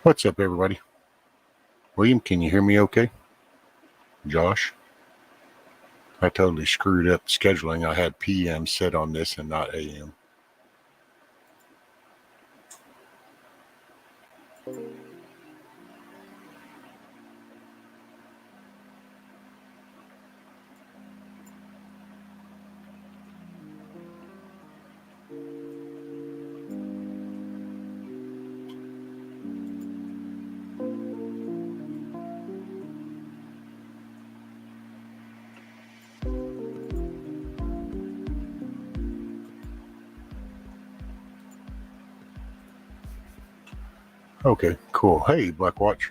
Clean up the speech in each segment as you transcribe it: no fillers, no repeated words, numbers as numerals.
What's up, everybody? William, can you hear me okay? Josh? I totally screwed up scheduling. I had PM set on this and not AM. Okay, cool. Hey, Black Watch.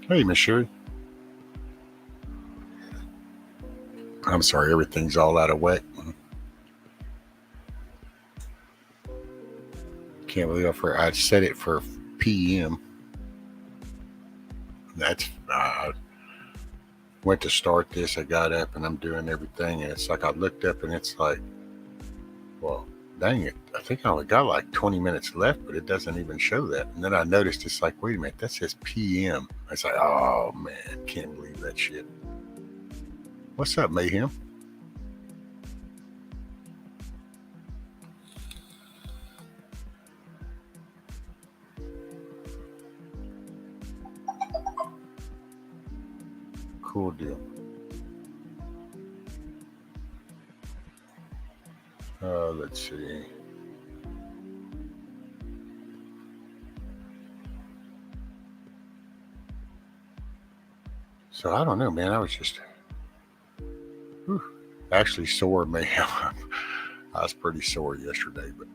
Hey, Miss Sherry. I'm sorry, everything's all out of whack. Can't believe I set it for PM. That's went to start this. I got up and I'm doing everything, and it's like I looked up and it's like, well, dang it. I think I only got like 20 minutes left, but it doesn't even show that. And then I noticed it's like, wait a minute, that says PM. I was like, oh man, can't believe that shit. What's up, Mayhem? Cool deal. Let's see. So I don't know, man. I was just actually sore, mayhem. I was pretty sore yesterday, but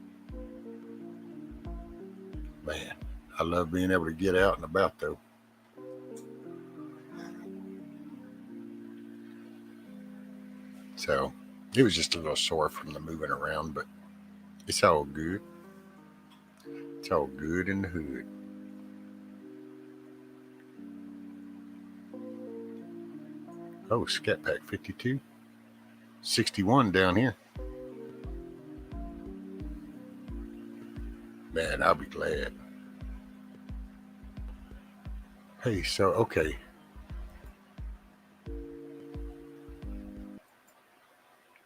man, I love being able to get out and about, though. So it was just a little sore from the moving around, but it's all good. It's all good in the hood. Oh, Scat Pack 52. 61 down here. Man, I'll be glad. Hey, so, okay.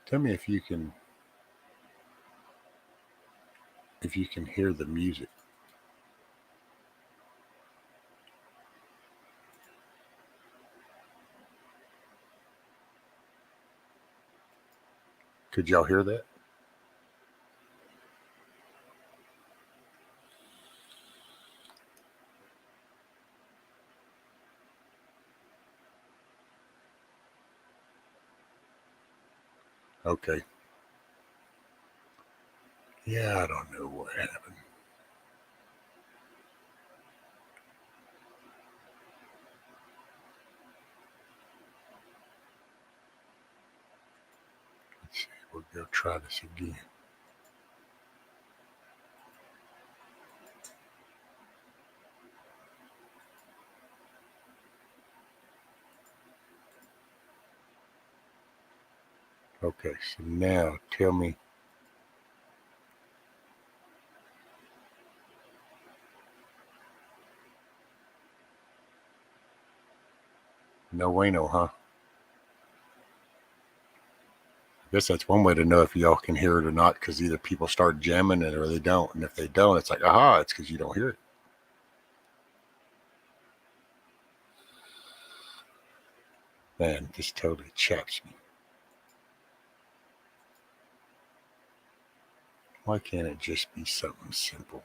Tell me if you can hear the music. Could y'all hear that? Okay. Yeah, I don't know what happened. Let's see. We'll go try this again. Okay, so now tell me. No bueno, huh? I guess that's one way to know if y'all can hear it or not, because either people start jamming it or they don't. And if they don't, it's like, aha, it's because you don't hear it. Man, this totally chaps me. Why can't it just be something simple?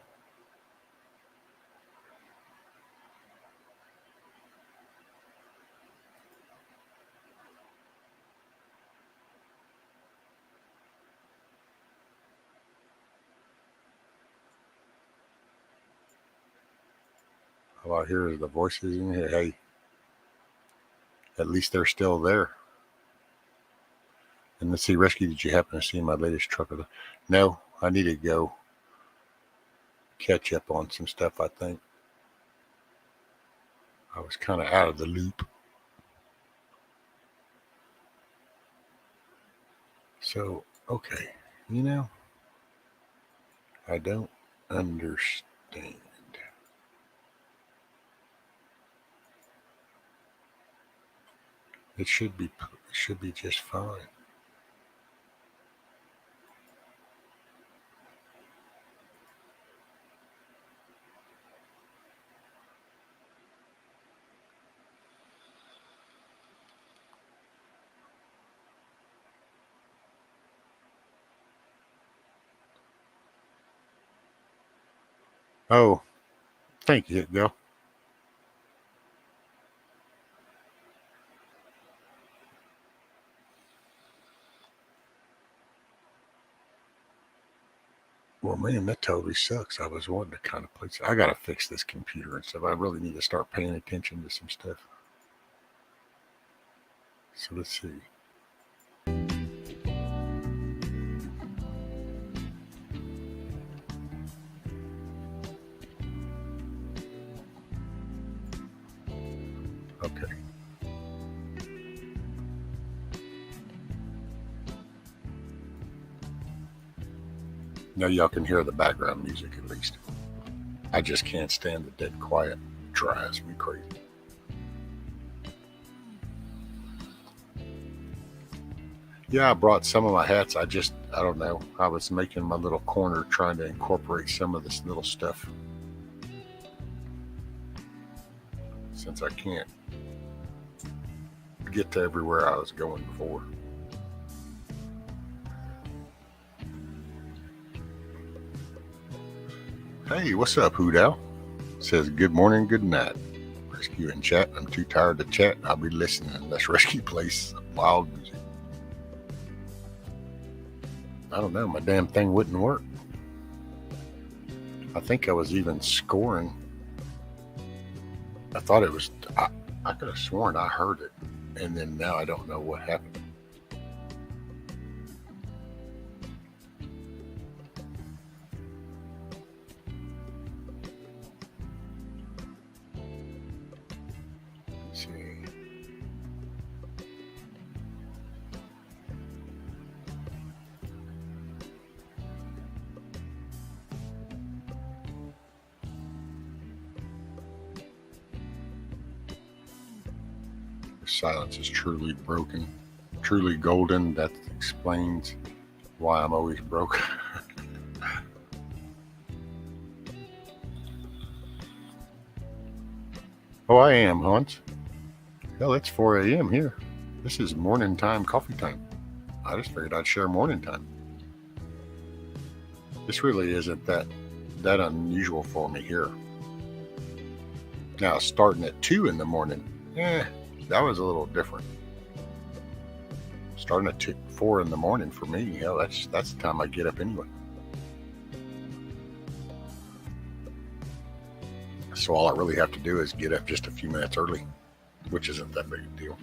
All I hear is the voices in here. Hey, at least they're still there. And let's see, Rescue, did you happen to see my latest truck? No, I need to go catch up on some stuff, I think. I was kind of out of the loop. So, okay, you know, I don't understand. It should be just fine. Oh, thank you, Bill. Well, man, that totally sucks. I was wanting to kind of play. I got to fix this computer and stuff. I really need to start paying attention to some stuff. So let's see. Okay. Now y'all can hear the background music at least. I just can't stand the dead quiet. It drives me crazy. Yeah, I brought some of my hats. I don't know. I was making my little corner trying to incorporate some of this little stuff. Since I can't get to everywhere I was going before. Hey, what's up, Hoot Owl? Says good morning, good night. Rescue in chat. I'm too tired to chat. I'll be listening. Let's rescue place wild music. I don't know. My damn thing wouldn't work. I think I was even scoring. I thought it was. I could have sworn I heard it, and then now I don't know what happened. Let's see. Silence is truly broken, truly golden. That explains why I'm always broke. Oh, I am, Hans. Hell, it's 4 a.m. here. This is morning time, coffee time. I just figured I'd share morning time. This really isn't that unusual for me here. Now, starting at 2 in the morning, that was a little different. Starting at 4 in the morning for me, that's the time I get up anyway. So all I really have to do is get up just a few minutes early, which isn't that big a deal.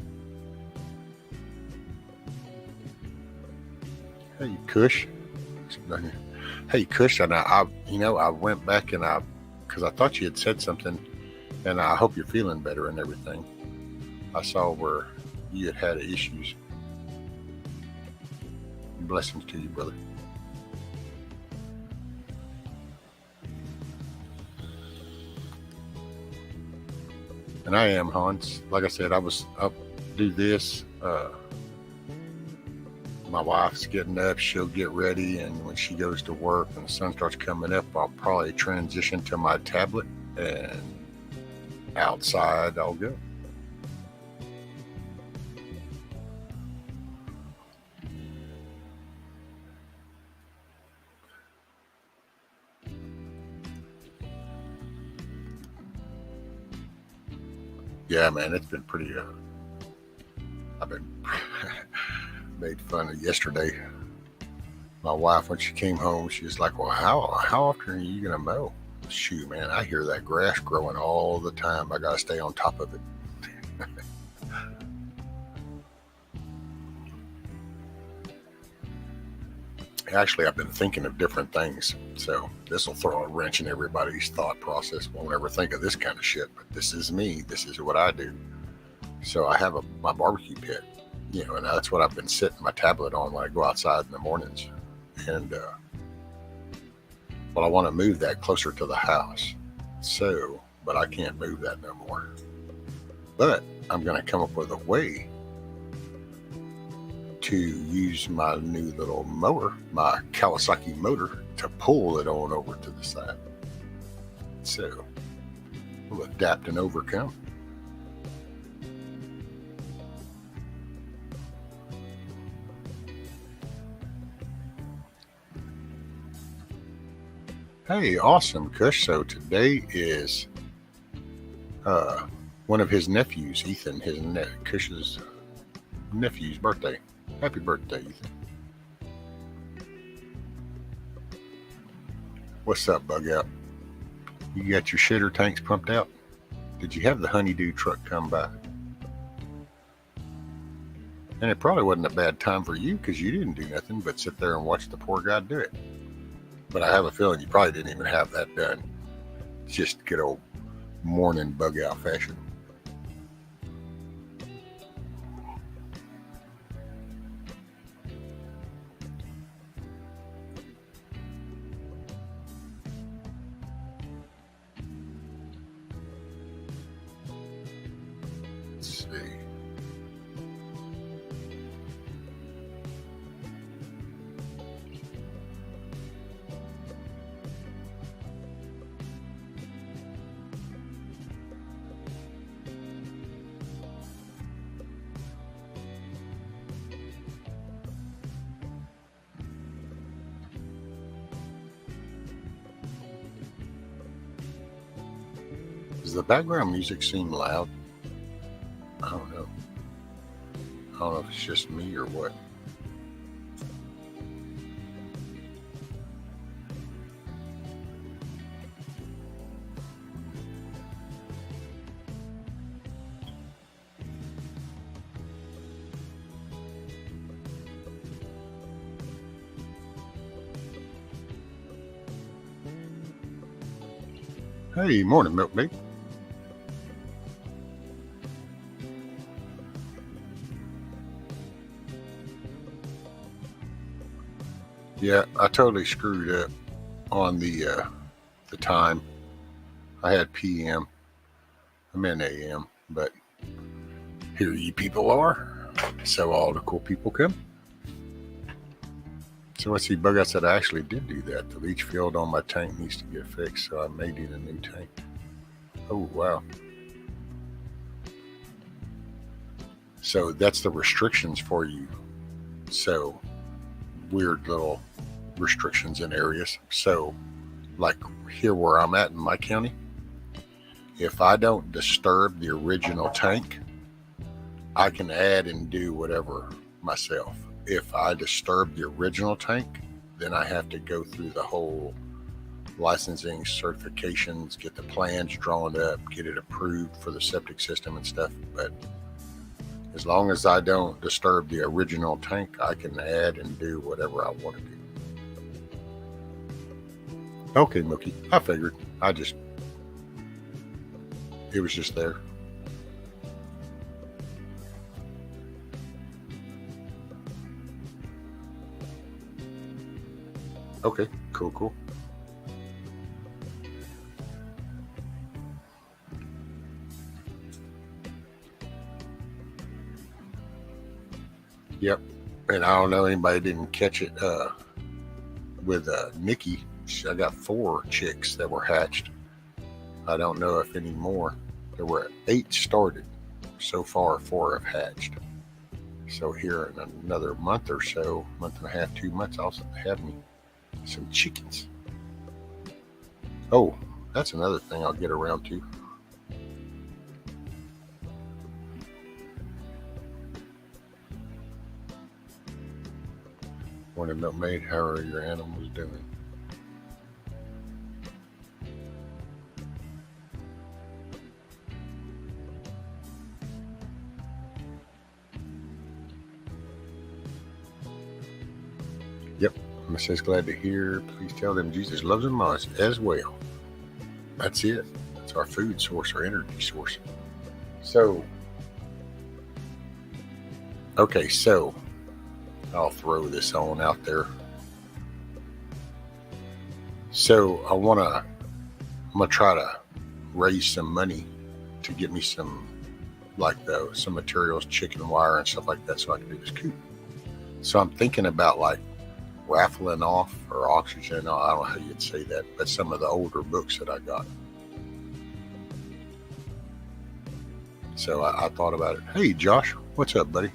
Hey, Kush. Hey, Kush, and I went back and because I thought you had said something, and I hope you're feeling better and everything. I saw where you had issues. Blessings to you, brother. And I am, Hans. Like I said, I was up do this. My wife's getting up. She'll get ready, and when she goes to work and the sun starts coming up, I'll probably transition to my tablet, and outside I'll go. Yeah, man, it's been pretty. I've been made fun of yesterday. My wife, when she came home, she was like, "Well, how often are you gonna mow?" Shoot, man, I hear that grass growing all the time. I gotta stay on top of it. Actually, I've been thinking of different things, so this will throw a wrench in everybody's thought process. Won't ever think of this kind of shit, but this is me. This is what I do. So I have my barbecue pit, and that's what I've been sitting my tablet on when I go outside in the mornings. And Well, I want to move that closer to the house. So, but I can't move that no more. But I'm going to come up with a way to use my new little mower, my Kawasaki motor, to pull it on over to the side. So we'll adapt and overcome. Hey, awesome, Kush. So today is one of his nephews, Ethan, Kush's nephew's birthday. Happy birthday, Ethan. What's up, Bug Out? You got your shitter tanks pumped out? Did you have the honeydew truck come by? And it probably wasn't a bad time for you because you didn't do nothing but sit there and watch the poor guy do it. But I have a feeling you probably didn't even have that done. It's just good old morning Bug Out fashion. Does the background music seem loud? I don't know. I don't know if it's just me or what. Hey, morning, Milkmaid. Yeah, I totally screwed up on the time. I had PM. I meant AM, but here you people are. So all the cool people come. So let's see, Bug Out said I actually did do that. The leach field on my tank needs to get fixed, so I may need a new tank. Oh, wow. So that's the restrictions for you. So weird little restrictions in areas. So like here where I'm at in my county, if I don't disturb the original tank, I can add and do whatever myself. If I disturb the original tank, then I have to go through the whole licensing, certifications, get the plans drawn up, get it approved for the septic system and stuff. But as long as I don't disturb the original tank, I can add and do whatever I want to do. Okay, Mookie, I figured. It was just there. Okay, cool. Yep. And I don't know, anybody didn't catch it with Nikki. I got 4 chicks that were hatched. I don't know if any more. There were 8 started. So far, 4 have hatched. So here in another month or so, month and a half, 2 months, I'll have me some chickens. Oh, that's another thing I'll get around to. Morning, Milkmaid. How are your animals doing? Yep. It says glad to hear. Please tell them Jesus loves them as well. That's it. That's our food source, our energy source. So, okay, so I'll throw this on out there. So I'm gonna try to raise some money to get me some some materials, chicken wire and stuff like that, so I can do this coop. So I'm thinking about like raffling off or oxygen. I don't know how you'd say that, but some of the older books that I got. So I thought about it. Hey, Josh, what's up, buddy?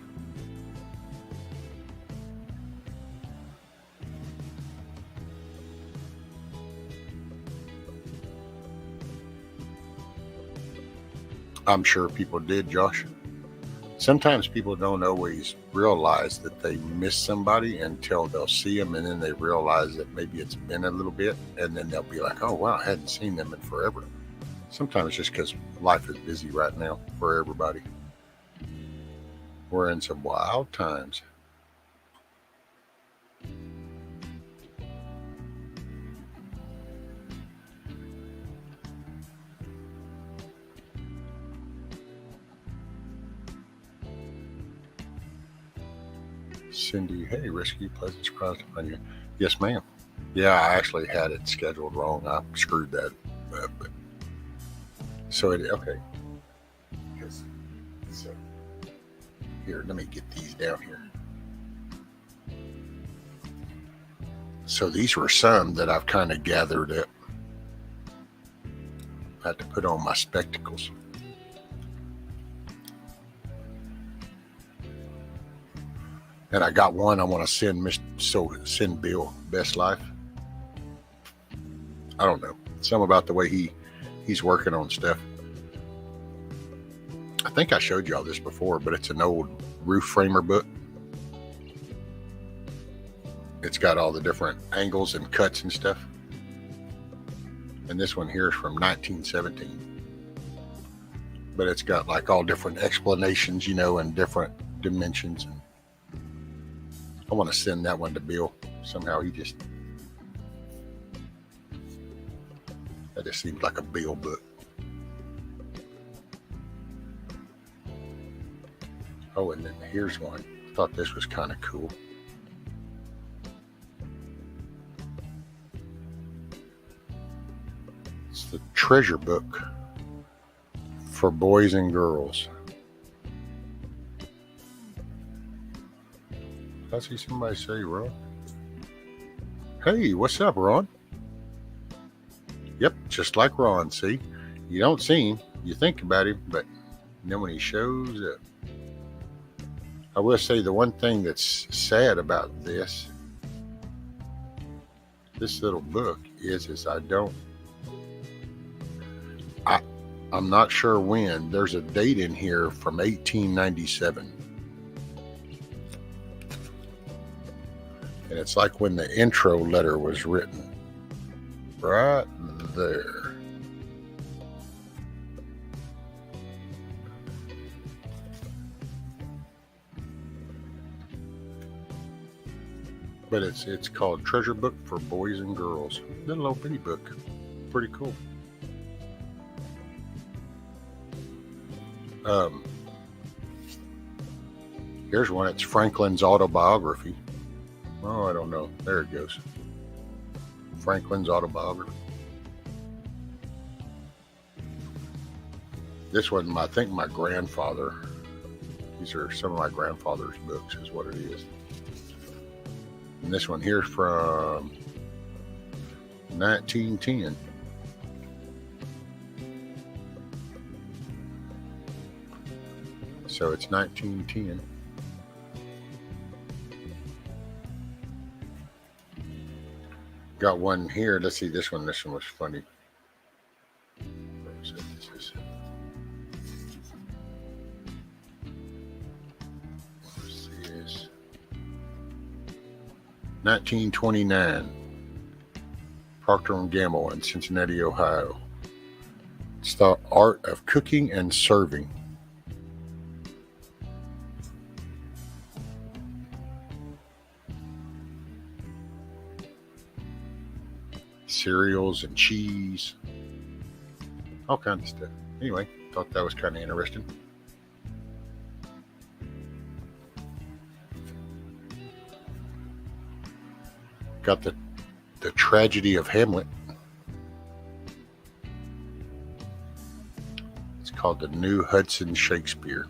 I'm sure people did, Josh. Sometimes people don't always realize that they miss somebody until they'll see them, and then they realize that maybe it's been a little bit, and then they'll be like, oh, wow, I hadn't seen them in forever. Sometimes just because life is busy right now for everybody. We're in some wild times. Cindy, hey, Risky, pleasant surprise to find you. Yes, ma'am. Yeah, I actually had it scheduled wrong. I screwed that up. So okay. So here, let me get these down here. So these were some that I've kind of gathered up. I had to put on my spectacles. And I got one I want to send Bill, Best Life. I don't know. Something about the way he's working on stuff. I think I showed y'all this before, but it's an old roof framer book. It's got all the different angles and cuts and stuff. And this one here is from 1917. But it's got like all different explanations, and different dimensions. And I want to send that one to Bill. Somehow that just seems like a Bill book. Oh, and then here's one. I thought this was kind of cool. It's the treasure book for boys and girls. I see somebody say Ron. Hey, what's up, Ron? Yep, just like Ron, see? You don't see him, you think about him, but then when he shows up. I will say the one thing that's sad about this little book is I'm not sure when. There's a date in here from 1897. And it's like when the intro letter was written. Right there. But it's called Treasure Book for Boys and Girls. Little old bitty book. Pretty cool. Here's one. It's Franklin's autobiography. Oh, I don't know. There it goes. Franklin's autobiography. This one, I think my grandfather. These are some of my grandfather's books, is what it is. And this one here from 1910. So it's 1910. Got one here. Let's see this one. This one was funny. Where is it? This is. Let's see this. 1929. Procter & Gamble in Cincinnati, Ohio. It's the art of cooking and serving. Cereals and cheese, all kinds of stuff. Anyway, thought that was kind of interesting. Got the Tragedy of Hamlet called the New Hudson Shakespeare.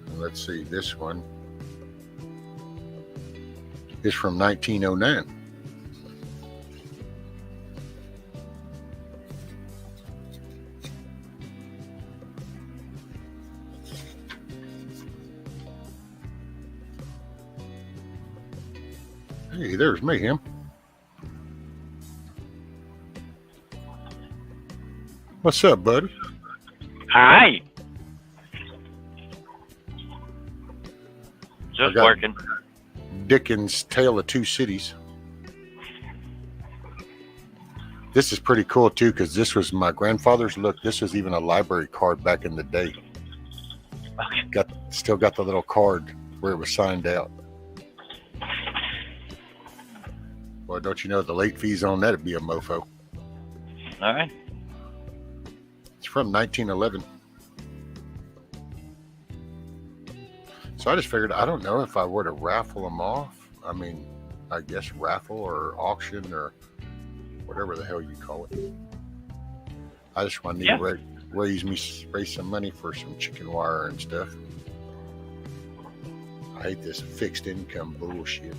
And let's see, this one is from 1909. Hey, there's Mayhem. What's up, buddy? Hi. Just working. Dickens' Tale of Two Cities. This is pretty cool too, because this was my grandfather's. Look, this was even a library card back in the day. Okay. Still got the little card where it was signed out. Well, don't you know the late fees on that'd be a mofo. All right. It's from 1911. So I just figured, I don't know if I were to raffle them off. I mean, I guess raffle or auction or whatever the hell you call it. I just want to raise some money for some chicken wire and stuff. I hate this fixed income bullshit.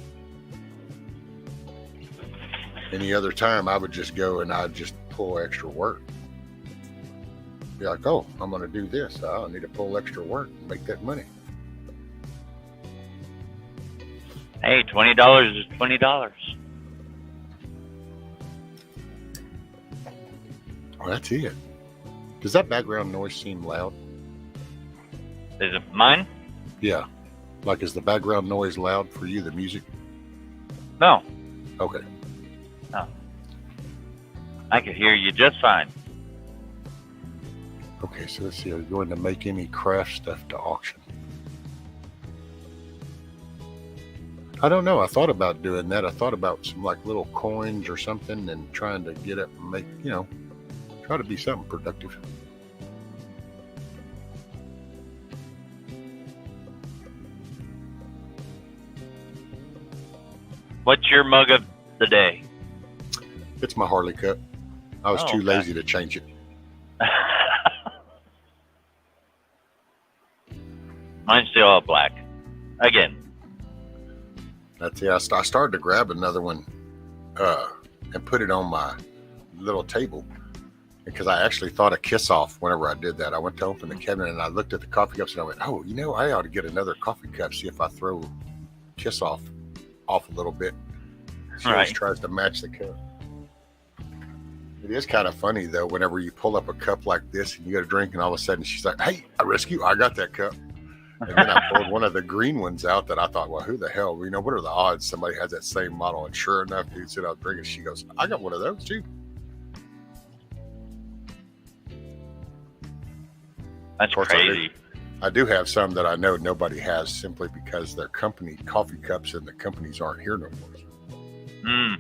Any other time, I would just go and I'd just pull extra work. Be like, oh, I'm going to do this. I need to pull extra work and make that money. Hey, $20 is $20. Oh, that's it. Does that background noise seem loud? Is it mine? Yeah. Like, is the background noise loud for you, the music? No. Okay. No. I can hear you just fine. Okay, so let's see. Are you going to make any craft stuff to auction? I don't know. I thought about doing that. I thought about some like little coins or something and trying to get up and make, try to be something productive. What's your mug of the day? It's my Harley cup. I was too lazy to change it. Mine's still all black. Again. That's it. I started to grab another one and put it on my little table because I actually thought a kiss off whenever I did that. I went to open the cabinet and I looked at the coffee cups and I went, oh, I ought to get another coffee cup, see if I throw kiss off a little bit. She always tries to match the cup. It is kind of funny though, whenever you pull up a cup like this and you get a drink and all of a sudden she's like, hey, I rescue, I got that cup. And then I pulled one of the green ones out that I thought, well, who the hell? What are the odds somebody has that same model? And sure enough, dude said I was drinking. She goes, I got one of those too. That's crazy. I do have some that I know nobody has simply because they're company coffee cups and the companies aren't here no more.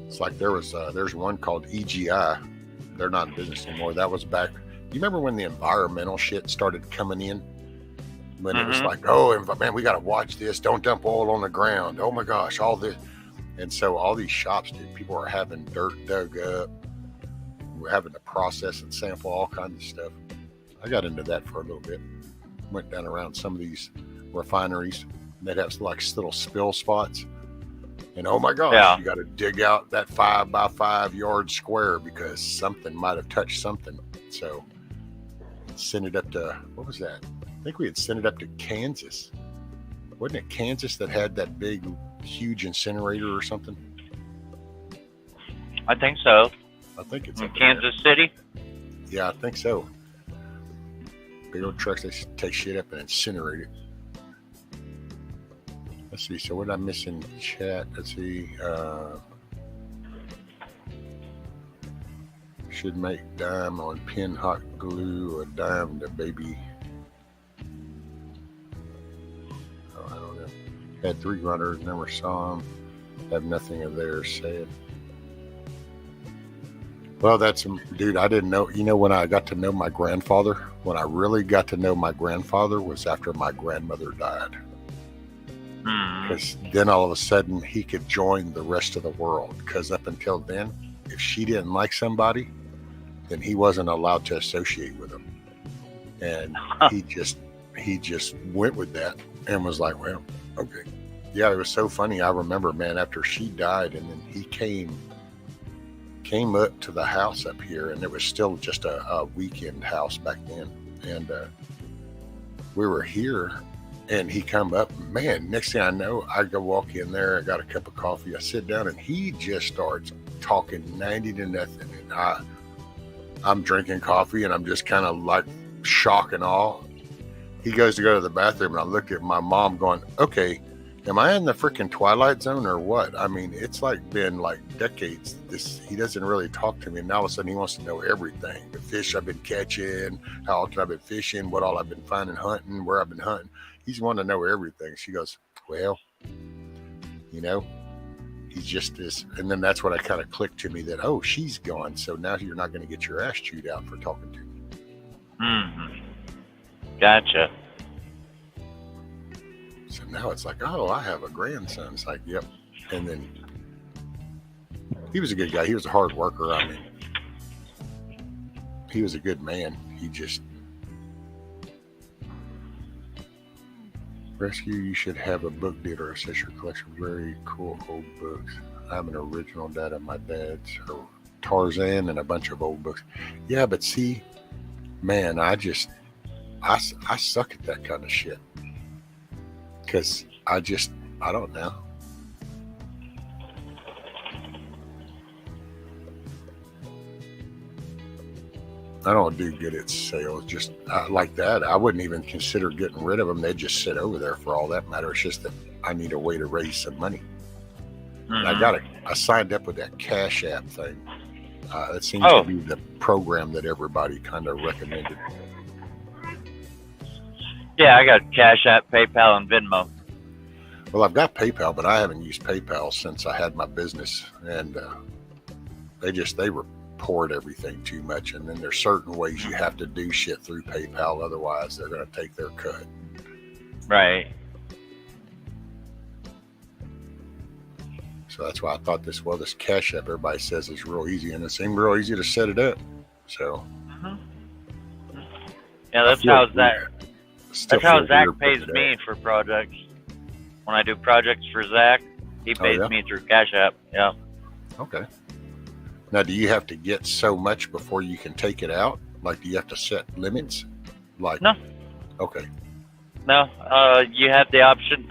It's like there's one called EGI. They're not in business anymore. That was back. You remember when the environmental shit started coming in? When it was like, oh, man, we got to watch this. Don't dump oil on the ground. Oh my gosh, all this. And so all these shops, dude, people are having dirt dug up. We're having to process and sample all kinds of stuff. I got into that for a little bit. Went down around some of these refineries. They'd have like little spill spots. And oh my gosh, you got to dig out that 5 by 5 yard square because something might have touched something. So send it up to, what was that? I think we had sent it up to Kansas. Wasn't it Kansas that had that big, huge incinerator or something? I think so. I think it's in Kansas City. Yeah, I think so. Big old trucks, they take shit up and incinerate it. Let's see. So what did I miss in chat? Let's see. Should make dime on pin hot glue or dime to baby. Oh, I don't know. Had 3 runners, never saw them. Have nothing of theirs said. Well, that's, dude, I didn't know. When I got to know my grandfather, when I really got to know my grandfather was after my grandmother died. Because then all of a sudden he could join the rest of the world. Because up until then, if she didn't like somebody, then he wasn't allowed to associate with them. And he just went with that and was like, well, okay. Yeah, it was so funny. I remember, man, after she died, and then he came up to the house up here, and it was still just a weekend house back then. And we were here, and he come up, man, next thing I know, I go walk in there, I got a cup of coffee, I sit down, and he just starts talking 90 to nothing. And I'm drinking coffee, and I'm just kind of like shock and awe. He goes to go to the bathroom, and I looked at my mom going, okay, am I in the freaking Twilight Zone or what? I mean, it's like been like decades. He doesn't really talk to me, and all of a sudden he wants to know everything. The fish I've been catching, how often I've been fishing, what all I've been finding hunting, where I've been hunting. He's wanting to know everything. She goes, well, he's just this. And then that's what I kind of clicked to me that, oh, she's gone. So now you're not going to get your ass chewed out for talking to me. Mm-hmm. Gotcha. So now it's like, oh, I have a grandson. It's like, yep. And then he was a good guy. He was a hard worker. I mean, he was a good man. He just rescue. You should have a book dealer assess your collection of very cool old books. I have an original dad of my dad's, or Tarzan, and a bunch of old books. Yeah, but see, man, I suck at that kind of shit. Because I don't know. I don't do good at sales. Just like that, I wouldn't even consider getting rid of them. They'd just sit over there for all that matter. It's just that I need a way to raise some money. Mm-hmm. And I signed up with that Cash App thing. It seems to be the program that everybody kind of recommended. Yeah, I got Cash App, PayPal, and Venmo. Well, I've got PayPal, but I haven't used PayPal since I had my business, and they report everything too much. And then there's certain ways you have to do shit through PayPal, otherwise they're going to take their cut. Right. So that's why I thought this Cash App, everybody says is real easy, and it seemed real easy to set it up. So. Mm-hmm. Yeah, that's how Zach pays me for projects. When I do projects for Zach, he pays me through Cash App. Yeah. Okay. Now, do you have to get so much before you can take it out? Like, do you have to set limits? Like, no. Okay. No. You have the option.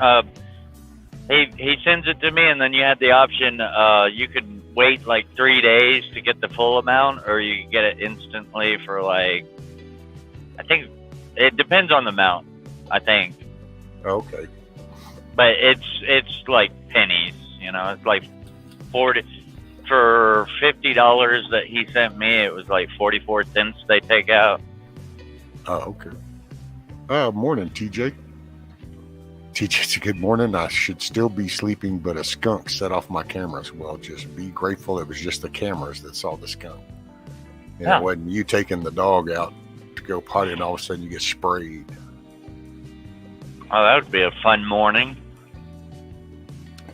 He sends it to me, and then you have the option. You can wait like 3 days to get the full amount, or you can get it instantly for like. I think it depends on the amount. I think. Okay. But it's like pennies, it's like 40 for $50 that he sent me. It was like 44 cents they take out. Oh, okay. Morning, TJ. TJ's a good morning. I should still be sleeping, but a skunk set off my cameras. Well, just be grateful it was just the cameras that saw the skunk. And it wasn't you taking the dog out to go potty, and all of a sudden you get sprayed. Oh, that would be a fun morning.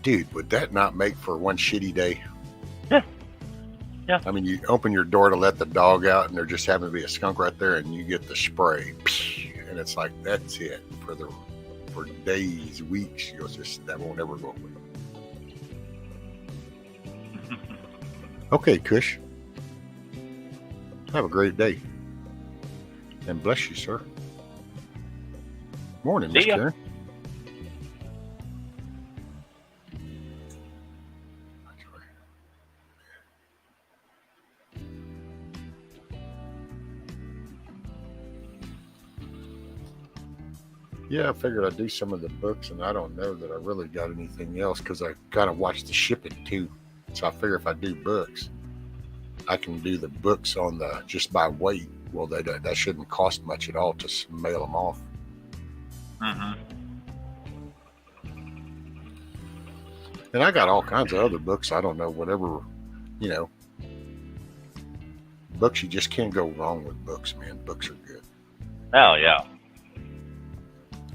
Dude, would that not make for one shitty day? Yeah. I mean, you open your door to let the dog out, and there just happens to be a skunk right there, and you get the spray, and it's like, that's it for days, weeks. You'll that won't ever go away. Okay, Kush. Have a great day, and bless you, sir. Morning, Miss Karen. Yeah, I figured I'd do some of the books, and I don't know that I really got anything else because I kind of watch the shipping too. So I figure if I do books, I can do the books on just by weight. Well, that shouldn't cost much at all to mail them off. Mm-hmm. And I got all kinds of other books. I don't know, whatever, books, you just can't go wrong with books, man. Books are good. Hell yeah.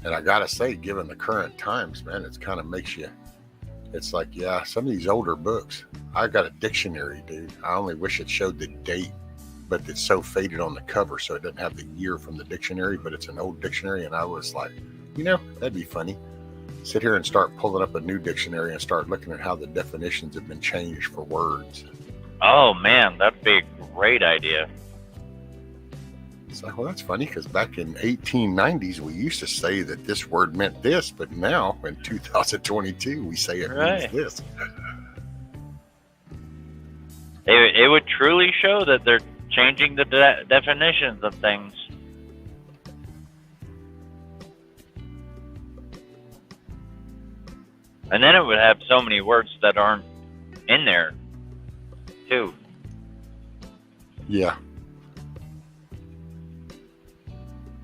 And I got to say, given the current times, man, it kind of makes you It's like, yeah, some of these older books. I got a dictionary, dude. I only wish it showed the date, but it's so faded on the cover, so it doesn't have the year from the dictionary, but it's an old dictionary. And I was like, that'd be funny. Sit here and start pulling up a new dictionary and start looking at how the definitions have been changed for words. Oh, man, that'd be a great idea. It's like, well, that's funny because back in 1890s, we used to say that this word meant this, but now in 2022, we say it means this. It would truly show that they're changing the definitions of things. And then it would have so many words that aren't in there, too. Yeah.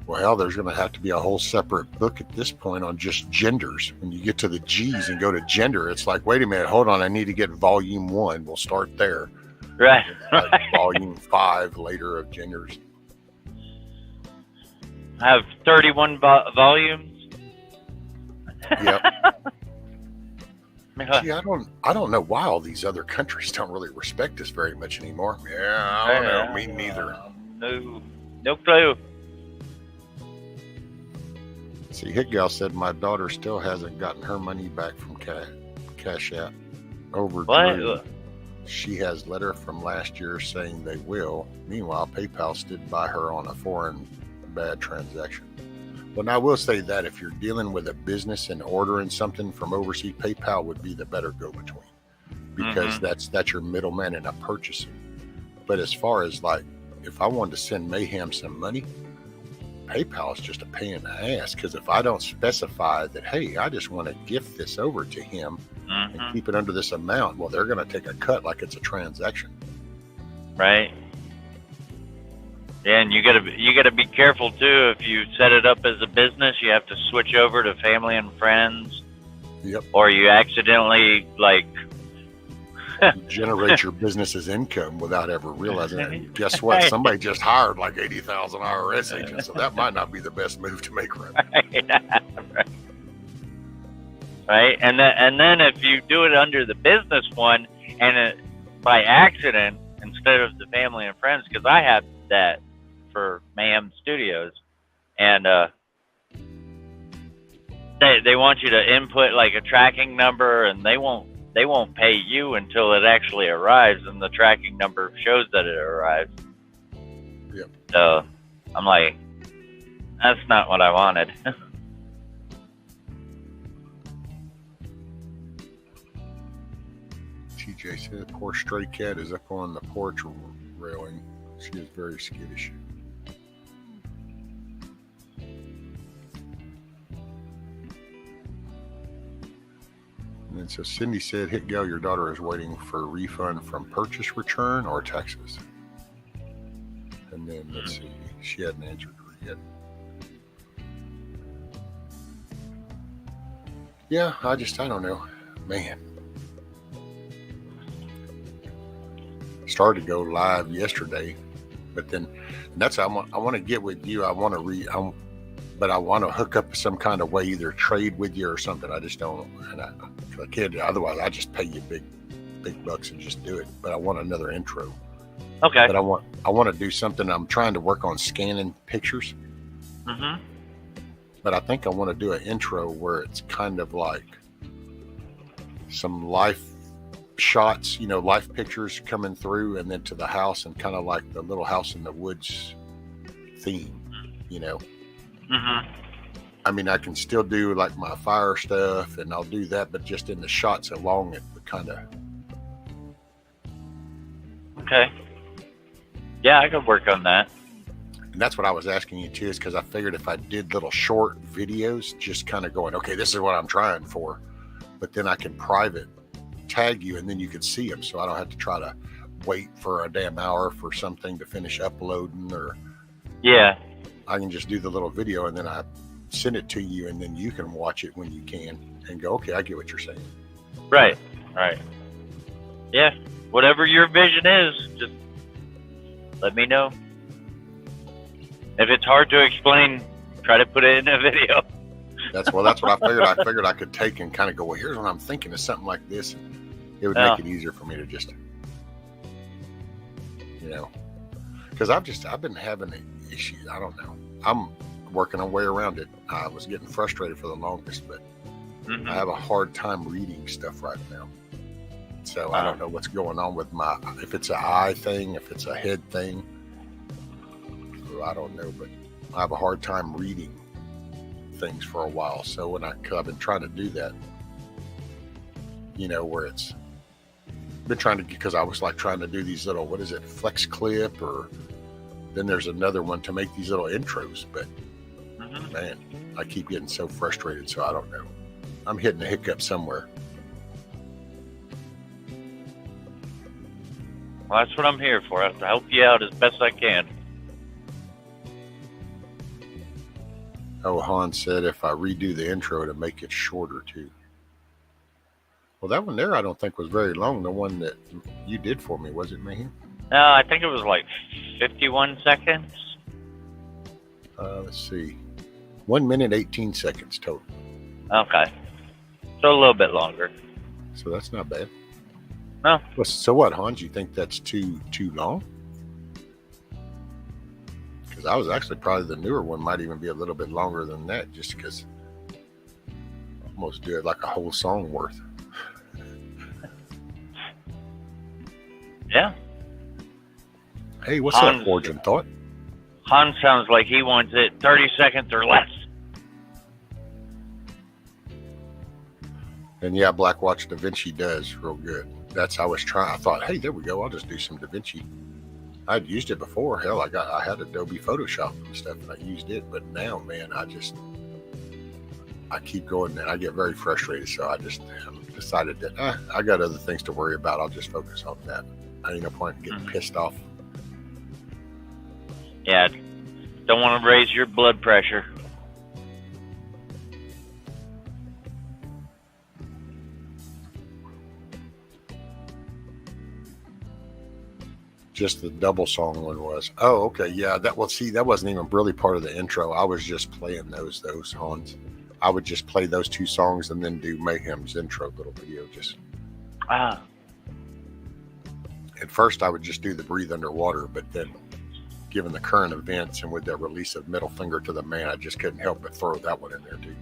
Well, there's going to have to be a whole separate book at this point on just genders. When you get to the G's and go to gender, it's like, wait a minute, hold on, I need to get volume 1. We'll start there. Right. Like volume 5 later of genders. I have 31 volumes. Yep. Gee, I don't know why all these other countries don't really respect us very much anymore. Yeah, I don't know. Me neither. No clue. See, Hit Gal said my daughter still hasn't gotten her money back from Cash App. Overdue. What? She has letter from last year saying they will. Meanwhile, PayPal stood by her on a foreign bad transaction. Well, now I will say that if you're dealing with a business and ordering something from overseas, PayPal would be the better go-between because that's your middleman in a purchasing. But as far as like, if I wanted to send Mayhem some money, PayPal is just a pain in the ass because if I don't specify that, hey, I just want to gift this over to him and keep it under this amount, well, they're going to take a cut like it's a transaction. Right. Yeah, and you gotta be careful too. If you set it up as a business, you have to switch over to family and friends. Yep. Or you accidentally generate your business's income without ever realizing it. And guess what? Somebody just hired like 80,000 IRS agents, so that might not be the best move to make revenue. Right. And then if you do it under the business one and by accident instead of the family and friends, because I have that for Mayhem Studios, and they want you to input like a tracking number, and they won't pay you until it actually arrives, and the tracking number shows that it arrives. Yep. So I'm like, that's not what I wanted. TJ said, poor stray cat is up on the porch railing. She is very skittish. And then so Cindy said, Hit Gal, your daughter is waiting for a refund from purchase return or taxes. And then let's see, she hadn't answered her yet. Yeah, I don't know. Man. Started to go live yesterday, but then that's I want to get with you. I want to but I want to hook up some kind of way, either trade with you or something. I just don't, and I can't. Otherwise, I just pay you big bucks and just do it. But I want another intro. Okay. But I want to do something. I'm trying to work on scanning pictures. Mm-hmm. But I think I want to do an intro where it's kind of like some life shots, life pictures coming through, and then to the house, and kind of like the Little House in the Woods theme, Mm-hmm. I mean, I can still do like my fire stuff, and I'll do that, but just in the shots along it, but kind of. Okay. Yeah, I could work on that. And that's what I was asking you too, is because I figured if I did little short videos, just kind of going, okay, this is what I'm trying for, but then I can private tag you, and then you can see them, so I don't have to try to wait for a damn hour for something to finish uploading, or I can just do the little video and then I send it to you, and then you can watch it when you can and go, okay, I get what you're saying. Right. Yeah, whatever your vision is, just let me know. If it's hard to explain, try to put it in a video. That's what I figured. I figured I could take and kind of go, well, here's what I'm thinking of something like this. And it would make it easier for me to just, because I've been having an issue. I don't know. I'm working a way around it. I was getting frustrated for the longest, but I have a hard time reading stuff right now. So I don't know what's going on with if it's an eye thing, if it's a head thing. I don't know, but I have a hard time reading things for a while. So I've been trying to do that, where it's been trying to, because I was like trying to do these little, what is it, flex clip, or then there's another one to make these little intros, but man, I keep getting so frustrated. So I don't know. I'm hitting a hiccup somewhere. Well, that's what I'm here for. I have to help you out as best I can. Oh, Hans said if I redo the intro to make it shorter too. Well, that one there I don't think was very long. The one that you did for me, was it, Mayhem? No, I think it was like 51 seconds. Let's see. 1 minute, 18 seconds total. Okay. So a little bit longer. So that's not bad. No. So what, Hans? You think that's too long? Because I was actually probably the newer one might even be a little bit longer than that, just because almost do it like a whole song worth. Yeah. Hey, what's up, Fortune Thought? Han sounds like he wants it 30 seconds or less. And yeah, Black Watch Da Vinci does real good. That's how I was trying. I thought, hey, there we go. I'll just do some Da Vinci. I'd used it before. Hell, I had Adobe Photoshop and stuff, and I used it. But now, man, I keep going, and I get very frustrated. So I just decided that I got other things to worry about. I'll just focus on that. I ain't no point in getting pissed off. Yeah, don't want to raise your blood pressure. Just the double song one was. Oh, okay. Yeah, that wasn't even really part of the intro. I was just playing those Hans. I would just play those two songs and then do Mayhem's intro little video. At first, I would just do the Breathe Underwater, but then, given the current events and with the release of Middle Finger to the Man, I just couldn't help but throw that one in there too.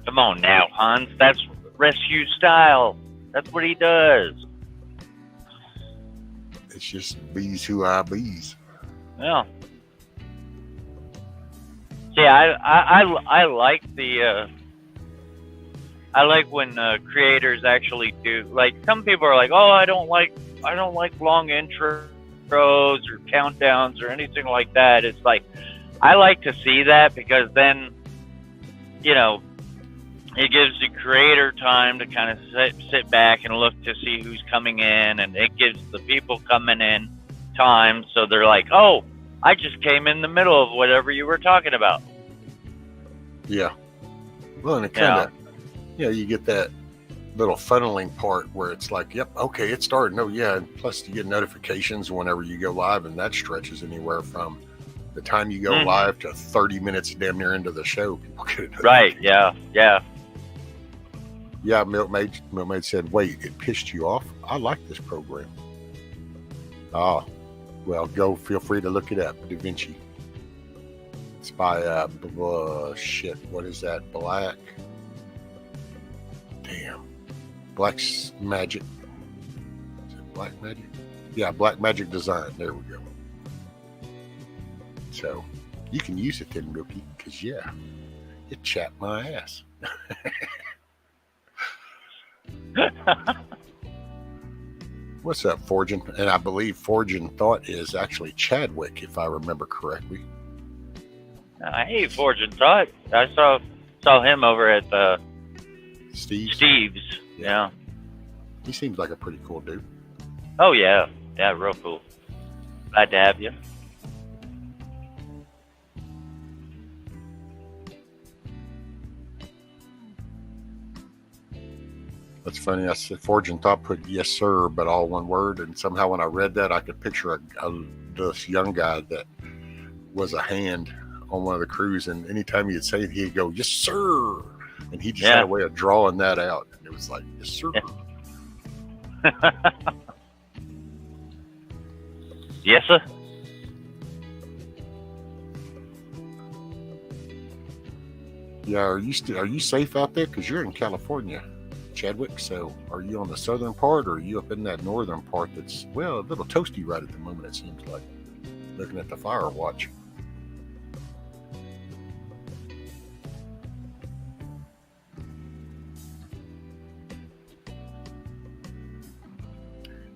Come on now, Hans. That's rescue style. That's what he does. It's just bees who I bees. Yeah. Yeah, I like the I like when creators actually do, like, some people are like, oh, I don't like long intros or countdowns or anything like that. It's like, I like to see that, because then, it gives the creator time to kind of sit back and look to see who's coming in, and it gives the people coming in time, so they're like, oh, I just came in the middle of whatever you were talking about. Yeah. Well, and it kind of, you get that little funneling part where it's like, yep, okay, it started. No, yeah. And plus you get notifications whenever you go live, and that stretches anywhere from the time you go live to 30 minutes damn near into the show. People get it. Right. Yeah. Yeah. Yeah. Milkmaid said, wait, it pissed you off? I like this program. Oh, well, feel free to look it up. Da Vinci. It's by, what is that? Black's Magic. Is it Black Magic? Yeah, Black Magic Design. There we go. So, you can use it then, Rookie, because, it chapped my ass. What's up, Forgin? And I believe Forgin Thought is actually Chadwick, if I remember correctly. Hey, Forgin Thought. I saw him over at Steve's. Yeah. He seems like a pretty cool dude. Oh, yeah. Yeah, real cool. Glad to have you. That's funny. I said Forge and Thought put yes sir, but all one word, and somehow when I read that, I could picture this young guy that was a hand on one of the crews, and anytime he'd say it, he'd go yes sir, and he just had a way of drawing that out, and it was like yes sir. Yes sir. Yeah, are you safe out there? Because you're in California, Chadwick. So are you on the southern part, or are you up in that northern part that's, well, a little toasty right at the moment, it seems like, looking at the fire watch.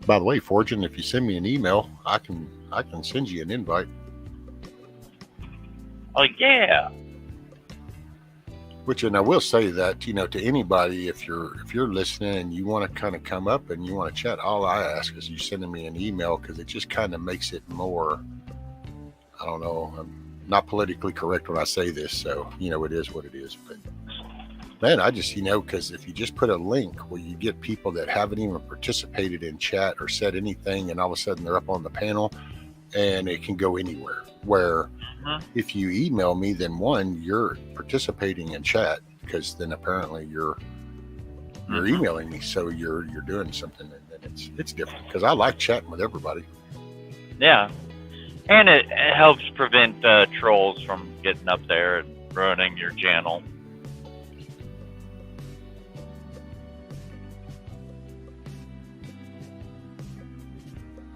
By the way, Fortune, if you send me an email, I can send you an invite. Oh yeah. Which, and I will say that, to anybody, if you're listening and you want to kind of come up and you want to chat, all I ask is you sending me an email, because it just kind of makes it more, I don't know, I'm not politically correct when I say this, so, it is what it is. But man, I just, because if you just put a link where you get people that haven't even participated in chat or said anything, and all of a sudden they're up on the panel, and it can go anywhere. Where if you email me, then one, you're participating in chat, because then apparently you're emailing me, so you're doing something, and then it's different, because I like chatting with everybody. Yeah, and it helps prevent trolls from getting up there and ruining your channel.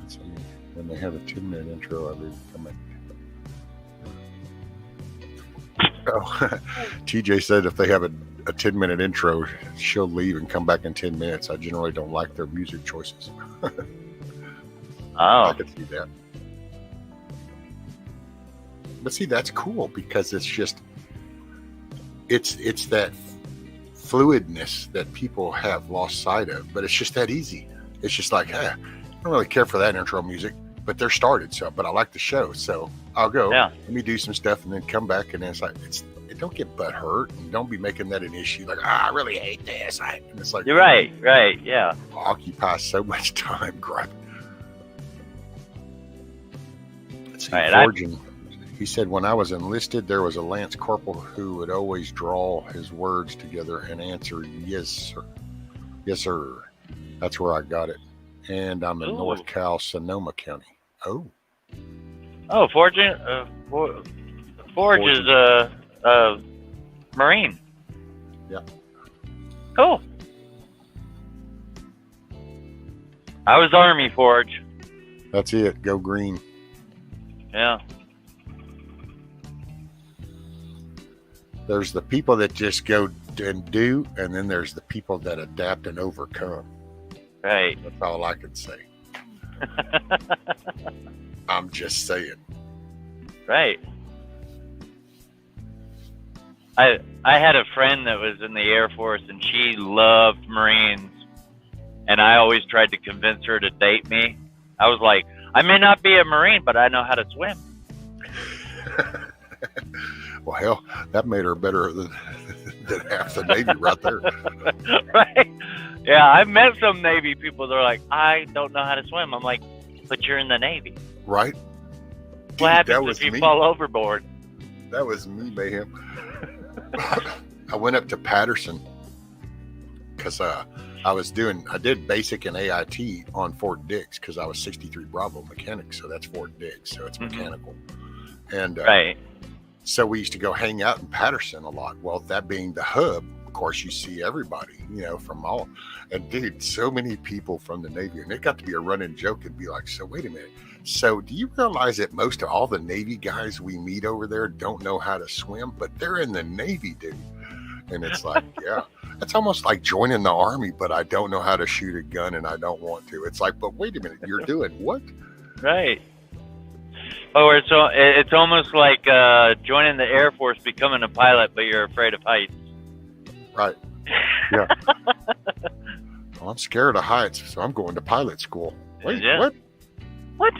So when they have a 10-minute intro, I leave a comment. Oh, TJ said if they have a 10-minute intro, she'll leave and come back in 10 minutes. I generally don't like their music choices. Oh. I could see that. But see, that's cool, because it's just, it's that fluidness that people have lost sight of, but it's just that easy. It's just like, hey, I don't really care for that intro music, but they're started, but I like the show, so I'll go. Yeah. Let me do some stuff and then come back, and then it's like, don't get butt hurt, and don't be making that an issue. Like, I really hate this. And it's like, you're right, yeah. Occupy so much time, gripe. Let's see, Forgin. He said, when I was enlisted, there was a Lance Corporal who would always draw his words together and answer, yes, sir. Yes, sir. That's where I got it. And I'm in North Cal, Sonoma County. Oh, Forge is Marine. Yeah. Cool. I was Army, Forge. That's it. Go green. Yeah. There's the people that just go and do, and then there's the people that adapt and overcome. Right. That's all I can say. I'm just saying. Right. I had a friend that was in the Air Force, and she loved Marines, and I always tried to convince her to date me. I was like, I may not be a Marine, but I know how to swim. Well, hell, that made her better than half the Navy right there. Right. Yeah, I've met some Navy people that are like, I don't know how to swim. I'm like, but you're in the Navy. Right. What happens if you fall overboard? That was me, mayhem. I went up to Patterson because I did basic and AIT on Fort Dix, because I was 63 Bravo mechanic, so that's Fort Dix, so it's mechanical. And right. So we used to go hang out in Patterson a lot. Well, that being the hub, of course, you see everybody, from all. And dude, so many people from the Navy, and it got to be a running joke. It'd be like, so wait a minute. So do you realize that most of all the Navy guys we meet over there don't know how to swim, but they're in the Navy, dude? And it's like, yeah, that's almost like joining the Army, but I don't know how to shoot a gun and I don't want to. It's like, but wait a minute, you're doing what? Right. Oh, it's almost like joining the Air Force, becoming a pilot, but you're afraid of heights. Right. Yeah. Well, I'm scared of heights, so I'm going to pilot school. Wait, yeah. What? What?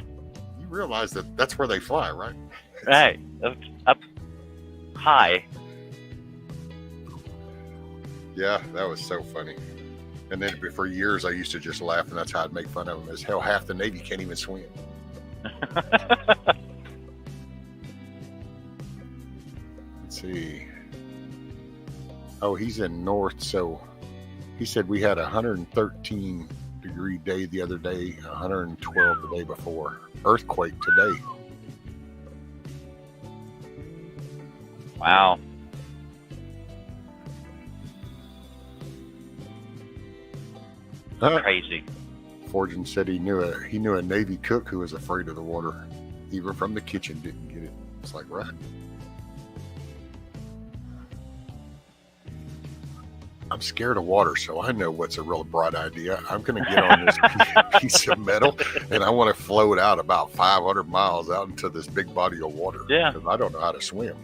You realize that's where they fly, right? Right. Up high. Yeah, that was so funny. And then for years, I used to just laugh, and that's how I'd make fun of them. As hell, half the Navy can't even swim. Let's see. Oh, he's in north, so he said we had a 113-degree day the other day, 112 the day before. Earthquake today. Wow. Crazy. Fortune said he knew a Navy cook who was afraid of the water, even from the kitchen didn't get it. It's like, right. I'm scared of water, so I know what's a real bright idea. I'm going to get on this piece of metal, and I want to float out about 500 miles out into this big body of water. Yeah. Because I don't know how to swim.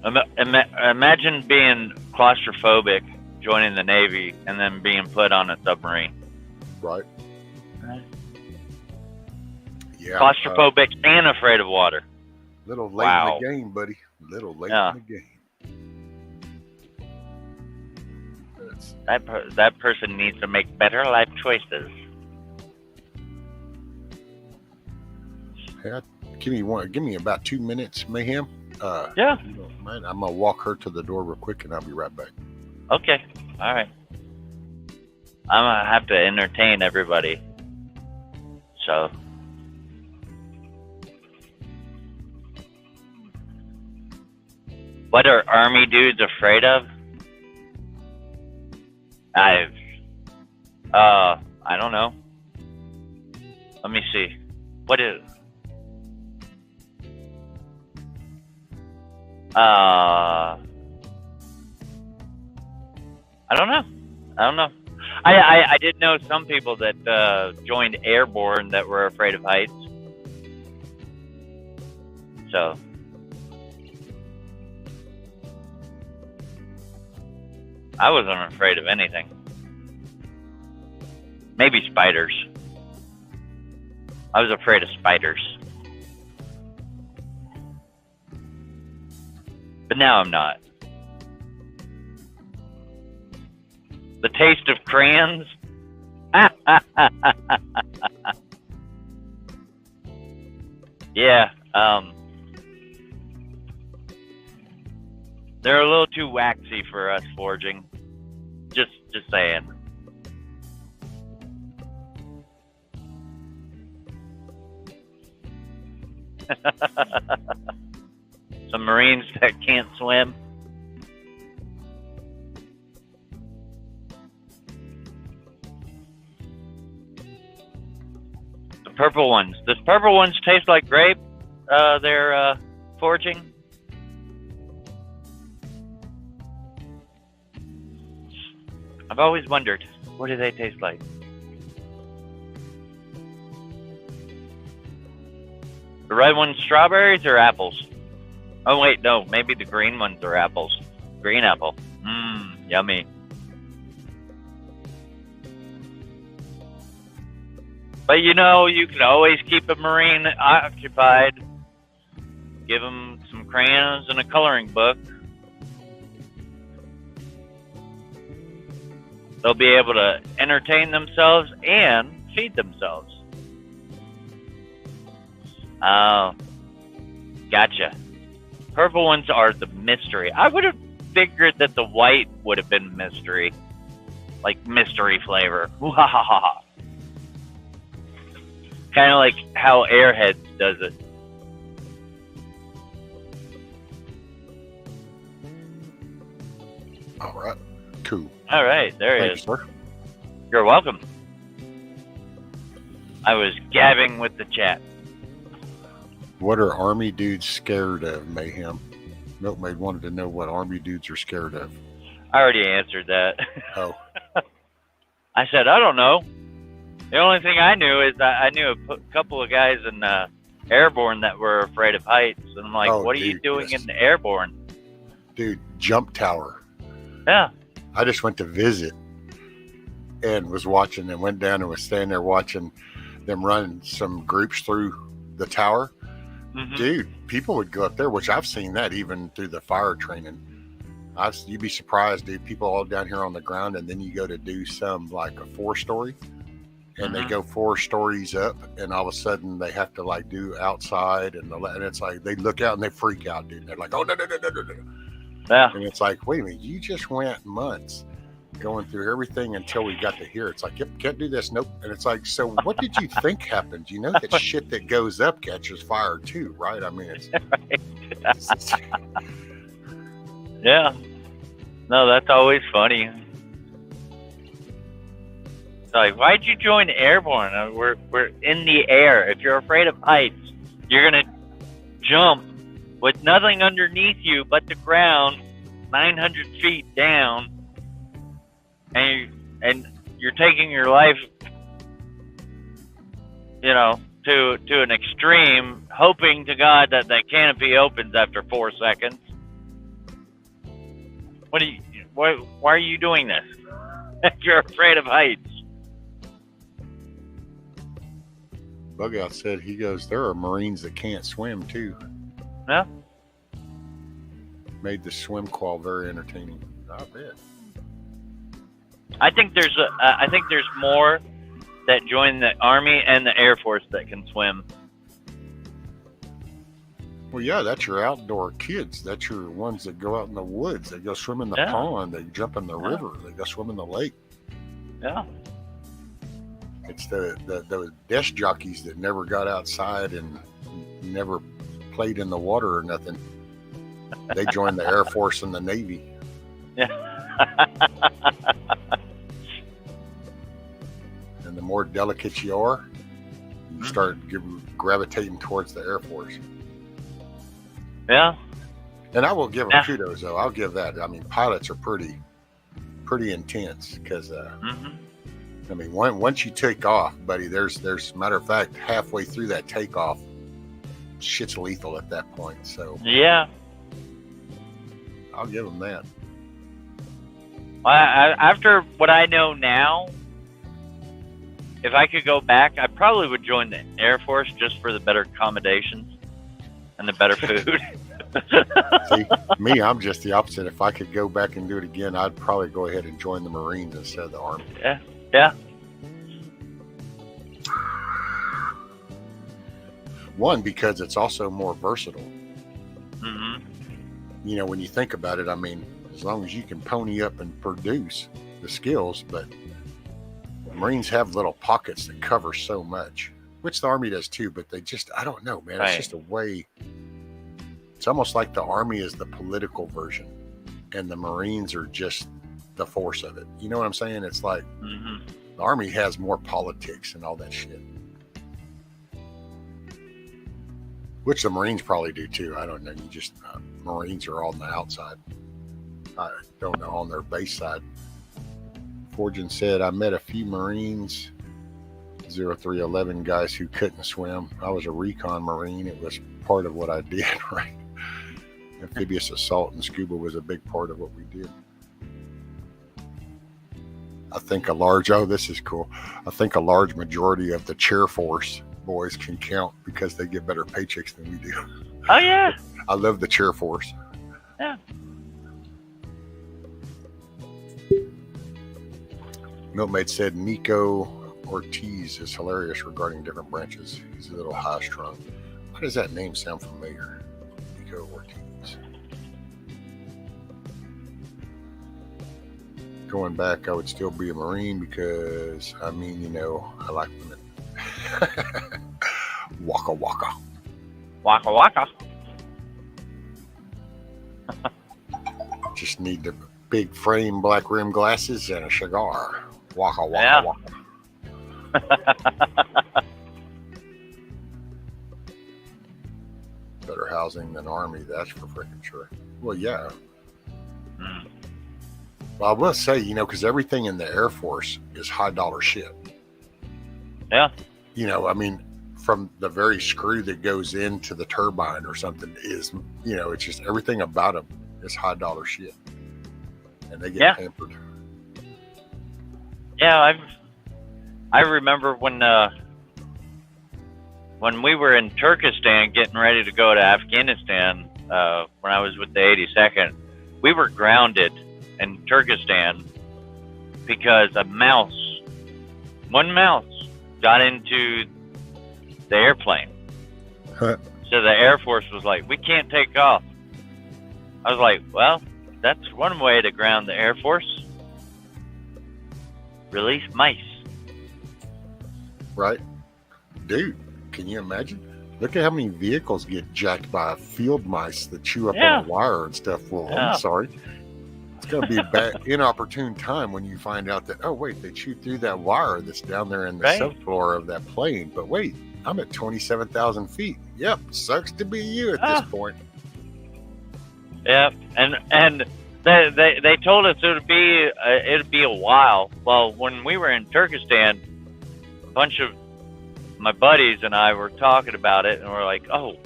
Imagine being claustrophobic, joining the Navy, and then being put on a submarine. Right. Yeah. Claustrophobic and afraid of water. Little late in the game, buddy. Little late in the game. That person needs to make better life choices. Hey, give me about 2 minutes, Mayhem. Yeah. You don't mind? I'm gonna walk her to the door real quick, and I'll be right back. Okay. All right. I'm gonna have to entertain everybody. So. What are Army dudes afraid of? I don't know. Let me see. What is? I don't know. I did know some people that joined Airborne that were afraid of heights. So. I wasn't afraid of anything. Maybe spiders. I was afraid of spiders. But now I'm not. The taste of crayons? Yeah, they're a little too waxy for us forging. Just saying. Some Marines that can't swim. The purple ones. Does purple ones taste like grape? They're forging. I've always wondered, what do they taste like? The red ones strawberries or apples? Oh wait, no, maybe the green ones are apples. Green apple. Mmm, yummy. But you know, you can always keep a Marine occupied. Give them some crayons and a coloring book. They'll be able to entertain themselves and feed themselves. Oh, gotcha. Purple ones are the mystery. I would have figured that the white would have been mystery. Like mystery flavor. Kind of like how Airheads does it. All right. Cool. All right, there he is. Sir. You're welcome. I was gabbing with the chat. What are Army dudes scared of, Mayhem? Milkmaid wanted to know what Army dudes are scared of. I already answered that. Oh. I said, I don't know. The only thing I knew is I knew a couple of guys in Airborne that were afraid of heights. And I'm like, what are you doing in the Airborne? Dude, jump tower. Yeah. I just went to visit and was watching and went down and was standing there watching them run some groups through the tower. Mm-hmm. Dude, people would go up there, which I've seen that even through the fire training. You'd be surprised, dude. People all down here on the ground, and then you go to do some like a 4-story, and they go 4 stories up, and all of a sudden they have to like do outside, and it's like they look out and they freak out, dude. They're like, oh no. Yeah. And it's like, wait a minute, you just went months going through everything until we got to here. It's like, yep, can't do this, nope. And it's like, so what did you think happened? You know that shit that goes up catches fire too, right? I mean, it's Yeah. No, that's always funny. It's like, why'd you join Airborne? We're in the air. If you're afraid of heights, you're gonna jump with nothing underneath you but the ground, 900 feet down, and you're taking your life, you know, to an extreme, hoping to God that canopy opens after 4 seconds. Why are you doing this? If you're afraid of heights. Bug Out said, he goes, there are Marines that can't swim too. Yeah. Made the swim qual very entertaining. I bet. I think there's more that join the Army and the Air Force that can swim. Well, yeah, that's your outdoor kids. That's your ones that go out in the woods. They go swim in the pond. They jump in the river. They go swim in the lake. Yeah. It's those desk jockeys that never got outside and never played in the water or nothing. They joined the Air Force and the Navy. Yeah. And the more delicate you are, you start gravitating towards the Air Force. Yeah. And I will give them kudos, though. I'll give that. I mean, pilots are pretty intense because, I mean, once you take off, buddy, there's matter of fact, halfway through that takeoff, shit's lethal at that point. So yeah, I'll give them that. After what I know now, if I could go back, I probably would join the Air Force just for the better accommodations and the better food. See, me, I'm just the opposite. If I could go back and do it again, I'd probably go ahead and join the Marines instead of the Army. Yeah. One, because it's also more versatile. Mm-hmm. You know, when you think about it, I mean, as long as you can pony up and produce the skills, but Marines have little pockets that cover so much, which the Army does too, but they just, I don't know, man. Right. It's just a way. It's almost like the Army is the political version and the Marines are just the force of it. You know what I'm saying? It's like the Army has more politics and all that shit, which the Marines probably do too. I don't know. You just, Marines are on the outside. I don't know, on their base side. Fortune said, I met a few Marines, 0311 guys who couldn't swim. I was a recon Marine. It was part of what I did, right? Amphibious assault and scuba was a big part of what we did. I think this is cool. I think a large majority of the chair force boys can count because they get better paychecks than we do. Oh, yeah. I love the chair force. Yeah. Milkmaid said Nico Ortiz is hilarious regarding different branches. He's a little high strung. Why does that name sound familiar? Nico Ortiz. Going back, I would still be a Marine because, I mean, you know, I like women. Waka waka. Waka waka. Just need the big frame black rim glasses and a cigar. Waka waka waka. Better housing than Army, that's for freaking sure. Well, yeah. Well, I will say, you know, because everything in the Air Force is high dollar shit. Yeah. You know, I mean, from the very screw that goes into the turbine or something is, you know, it's just everything about them is high dollar shit. And they get pampered. Yeah, I remember when we were in Turkestan getting ready to go to Afghanistan, when I was with the 82nd, we were grounded in Turkestan because one mouse got into the airplane. Huh. So the Air Force was like, we can't take off. I was like, well, that's one way to ground the Air Force. Release mice. Right? Dude, can you imagine? Look at how many vehicles get jacked by field mice that chew up on a wire and stuff. Well, I'm sorry. It's going to be a bad, inopportune time when you find out that, oh, wait, they chewed through that wire that's down there in the subfloor of that plane. But wait, I'm at 27,000 feet. Yep, sucks to be you at this point. Yep, and they told us it'd be a while. Well, when we were in Turkestan, a bunch of my buddies and I were talking about it, and we're like, oh,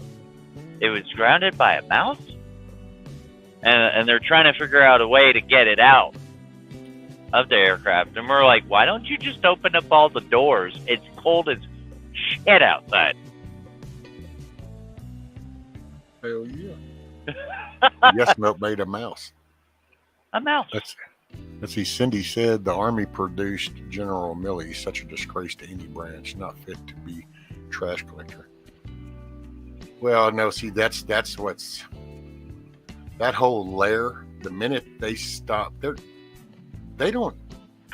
it was grounded by a mouse? And they're trying to figure out a way to get it out of the aircraft. And we're like, why don't you just open up all the doors? It's cold as shit outside. Hell yeah. Yes, Milk made a mouse. A mouse. Let's see. Cindy said the Army produced General Milley, such a disgrace to any branch, not fit to be trash collector. Well, no, see, that's what's that whole layer. The minute they stop, they're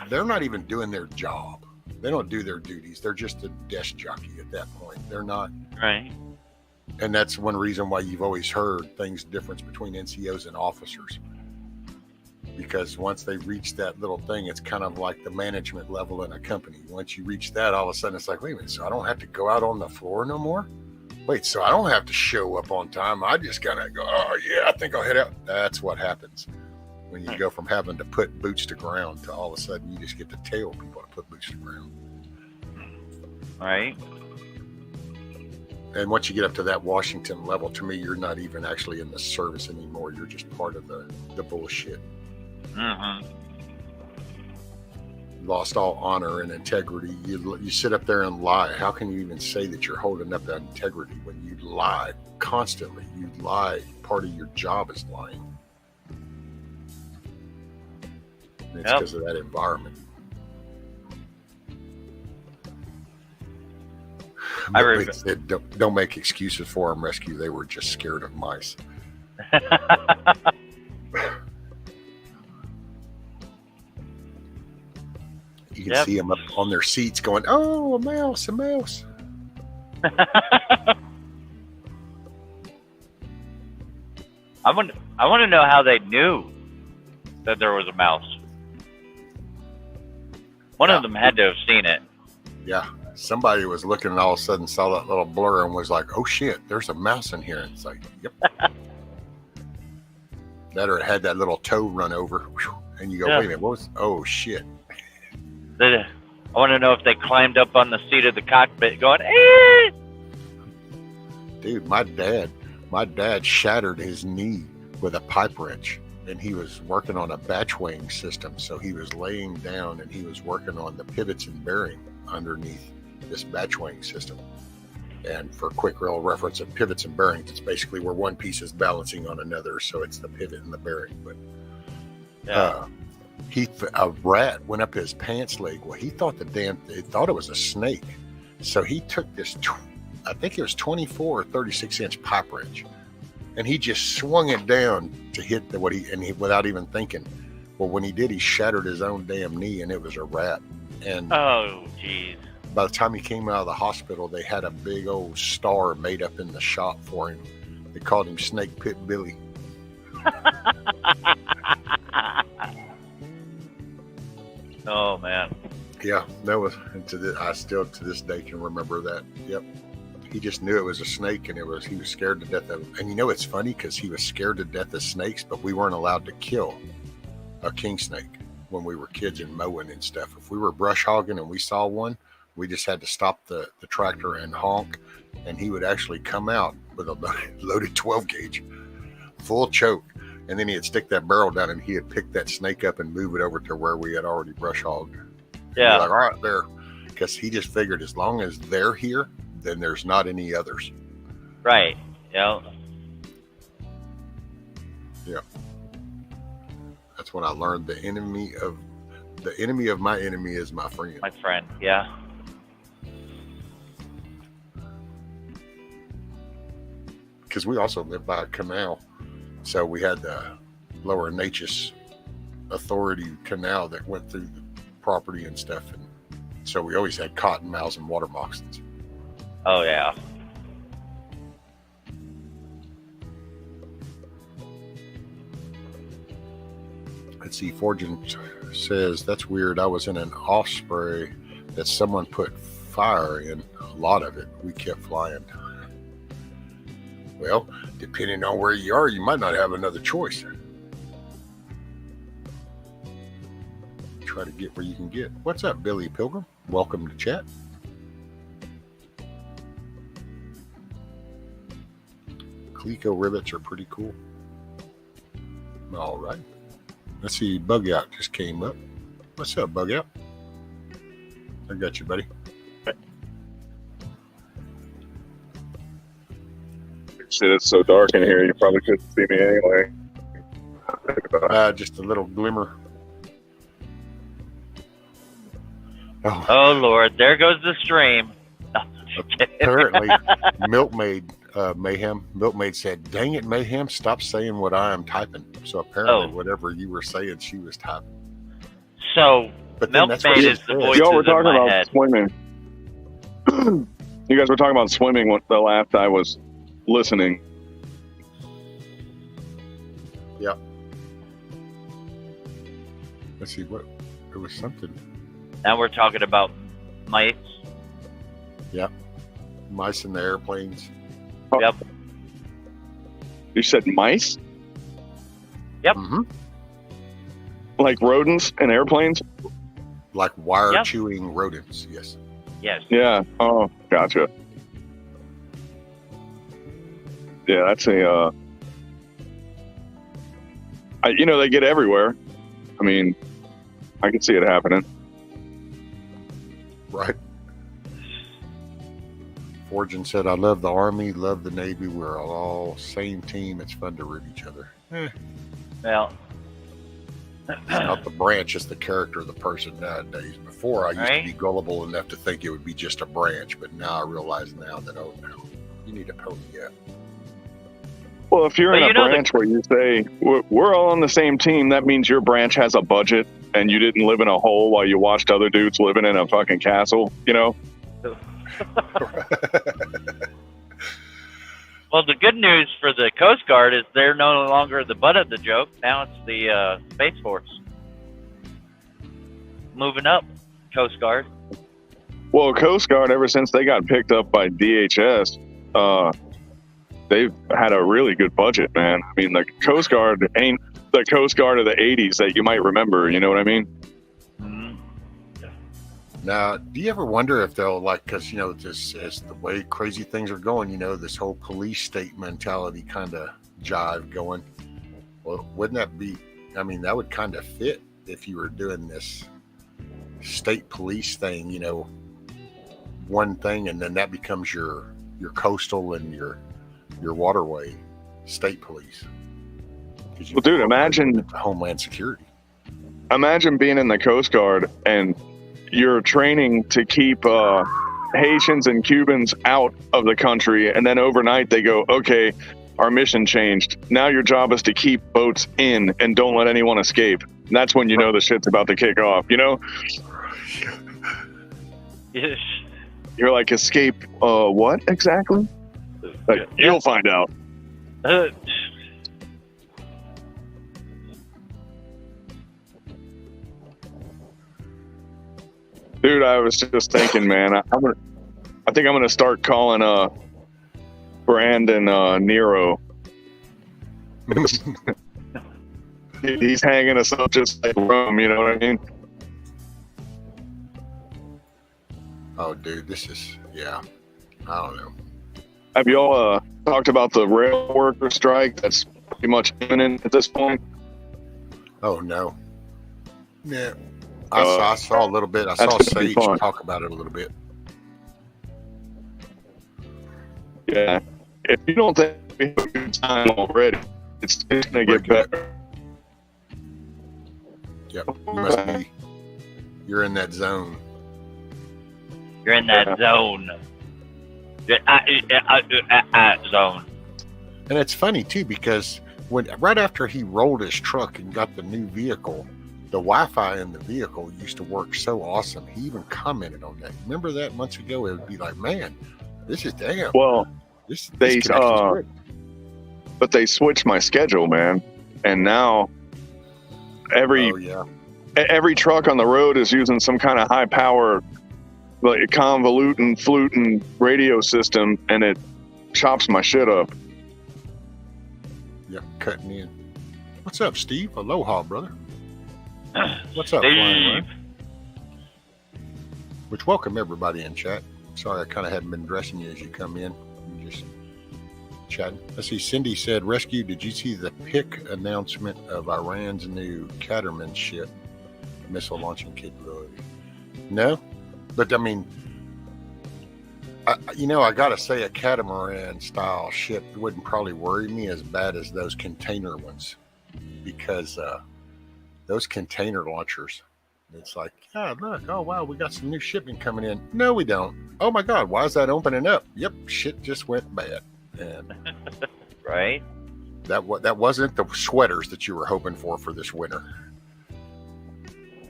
not even doing their job. They don't do their duties. They're just a desk jockey at that point. They're not right. And that's one reason why you've always heard things difference between NCOs and officers. Because once they reach that little thing, it's kind of like the management level in a company. Once you reach that, all of a sudden it's like, wait a minute, so I don't have to go out on the floor no more? Wait, so I don't have to show up on time. I just gotta go, oh yeah, I think I'll head out. That's what happens when you go from having to put boots to ground to all of a sudden you just get to tell people to put boots to ground. Right. And once you get up to that Washington level, to me, you're not even actually in the service anymore. You're just part of the bullshit. Mm-hmm. Lost all honor and integrity. You sit up there and lie. How can you even say that you're holding up that integrity when you lie constantly? You lie. Part of your job is lying. And it's because of that environment. But said, don't make excuses for them, Rescue. They were just scared of mice. You can see them up on their seats going, oh, a mouse, a mouse. I want to know how they knew that there was a mouse. One of them had to have seen it. Yeah. Somebody was looking and all of a sudden saw that little blur and was like, oh shit, there's a mouse in here. And it's like, yep. That or it had that little toe run over. And you go, wait a minute, what was, oh shit. I want to know if they climbed up on the seat of the cockpit going, eh! Dude, my dad shattered his knee with a pipe wrench. And he was working on a batch weighing system. So he was laying down and he was working on the pivots and bearing underneath this batch weighing system. And for quick real reference of pivots and bearings, it's basically where one piece is balancing on another. So it's the pivot and the bearing. But a rat went up his pants leg. Well, he thought thought it was a snake. So he took this, I think it was 24 or 36 inch pipe wrench. And he just swung it down to hit without even thinking. Well, when he did, he shattered his own damn knee, and it was a rat. And oh, jeez. By the time he came out of the hospital, they had a big old star made up in the shop for him. They called him Snake Pit Billy. Oh man. Yeah, that was. I still to this day can remember that. Yep. He just knew it was a snake, and he was scared to death of it. And you know, it's funny because he was scared to death of snakes, but we weren't allowed to kill a king snake when we were kids and mowing and stuff. If we were brush hogging and we saw one, we just had to stop the tractor and honk, and he would actually come out with a loaded 12 gauge, full choke. And then he'd stick that barrel down and he'd pick that snake up and move it over to where we had already brush hogged. Yeah. Like, all right, there. Because he just figured as long as they're here, then there's not any others. Right. Yeah. Yeah. That's when I learned the enemy of my enemy is my friend. My friend, yeah. Because we also lived by a canal, so we had the Lower Natchez Authority canal that went through the property and stuff, and so we always had cottonmouths and water moccasins. Oh yeah. Let's see, Fortune says, that's weird. I was in an Osprey that someone put fire in a lot of it. We kept flying. Well, depending on where you are, you might not have another choice. Try to get where you can get. What's up, Billy Pilgrim? Welcome to chat. Cleco rivets are pretty cool. All right. Let's see, Bug Out just came up. What's up, Bug Out? I got you, buddy. Shit, it's so dark in here, you probably couldn't see me anyway. Just a little glimmer. Oh, Oh Lord, there goes the stream. No, just kidding. apparently, Milkmaid Mayhem. Milkmaid said, "Dang it, Mayhem! Stop saying what I am typing." So apparently, whatever you were saying, she was typing. So But then that's what Milkmaid she is the said. voice Y'all were in talking my about head. swimming. You guys were talking about swimming when the last I was listening. Let's see what it was. Something Now we're talking about mice. mice in the airplanes. Yep. You said mice? Yep. Mm-hmm. Like rodents and airplanes? Like wire Yep. chewing rodents. Yes. Yes. Yeah. Oh, gotcha. Yeah, that's a. They get everywhere. I mean, I can see it happening. Right. Fortune said, "I love the Army, love the Navy. We're all same team. It's fun to root each other." Well, It's not the branch, it's the character of the person nowadays. Before, I used Right. to be gullible enough to think it would be just a branch, but now I realize now that, oh no, you need a pony up. Well, if you're But in you a know branch where you say, we're all on the same team, that means your branch has a budget and you didn't live in a hole while you watched other dudes living in a fucking castle, you know? well, the good news for the Coast Guard is they're no longer the butt of the joke. Now it's the Space Force. Moving up, Coast Guard. Well, Coast Guard, ever since they got picked up by DHS, they've had a really good budget, man. I mean, the Coast Guard ain't the Coast Guard of the 80s that you might remember, you know what I mean? Mhm. Now, do you ever wonder if they'll, like, because, this as the way crazy things are going, this whole police state mentality kind of jive going. Well, wouldn't that be, that would kind of fit if you were doing this state police thing, one thing, and then that becomes your coastal and your waterway state police. Well, dude, imagine Homeland Security. Imagine being in the Coast Guard and you're training to keep Haitians and Cubans out of the country, and then overnight they go, okay, our mission changed. Now your job is to keep boats in and don't let anyone escape. And that's when you know the shit's about to kick off, you know? Yes. You're like, escape what exactly? Like, you'll find out. Dude, I was just thinking, man, I think I'm gonna start calling Brandon Nero. He's hanging us up just like Rome, you know what I mean? Oh, dude, this is, I don't know. Have y'all talked about the rail worker strike that's pretty much imminent at this point? Oh, no. Yeah. I saw a little bit. I saw That's gonna be Sage fun. talk about it a little bit. Yeah. If you don't think we have a good time already, it's going to get better. Yep. You must be. You're in that zone. You're in that zone. Zone. And it's funny too because right after he rolled his truck and got the new vehicle, the Wi-Fi in the vehicle used to work so awesome. He even commented on that. Remember that months ago? It would be like, man, this is damn. Well, this they connection's good. but they switched my schedule, man, and now every truck on the road is using some kind of high power, like convoluting, fluting radio system, and it chops my shit up. Yep, cutting in. What's up, Steve? Aloha, brother. What's up, Steve? Flying Ray? Which welcome everybody in chat. Sorry, I kind of hadn't been dressing you as you come in. I'm just chatting. Let's see. Cindy said, "Rescue. Did you see the PIC announcement of Iran's new Catamaran ship missile launching capability?" No, but I mean, I gotta say, a catamaran style ship wouldn't probably worry me as bad as those container ones, because those container launchers, it's like, yeah, look, oh wow, we got some new shipment coming in. No, we don't. Oh my God, why is that opening up? Yep, shit just went bad. And right, that wasn't the sweaters that you were hoping for this winter.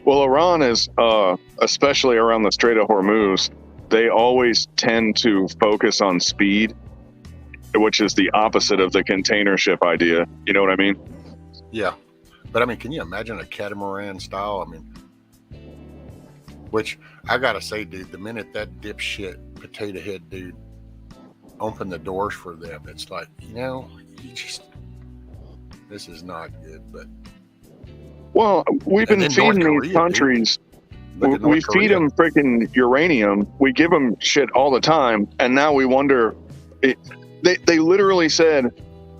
Well, Iran is, especially around the Strait of Hormuz, they always tend to focus on speed, which is the opposite of the container ship idea. You know what I mean? Yeah. But I mean, can you imagine a catamaran style? I mean, which I gotta say, dude, the minute that dipshit potato head dude opened the doors for them, it's like, this is not good. But well, we've been feeding these countries. We feed them freaking uranium. We give them shit all the time, and now we wonder. They literally said,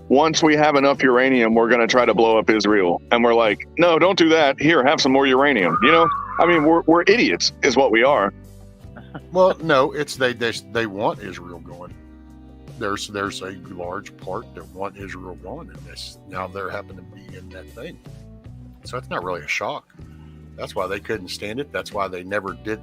once we have enough uranium, we're going to try to blow up Israel. And we're like, no, don't do that. Here, have some more uranium. I mean, we're idiots, is what we are. Well, no, it's they want Israel going. There's a large part that want Israel going in this. Now they're happen to be in that thing, so it's not really a shock. That's why they couldn't stand it. That's why they never did.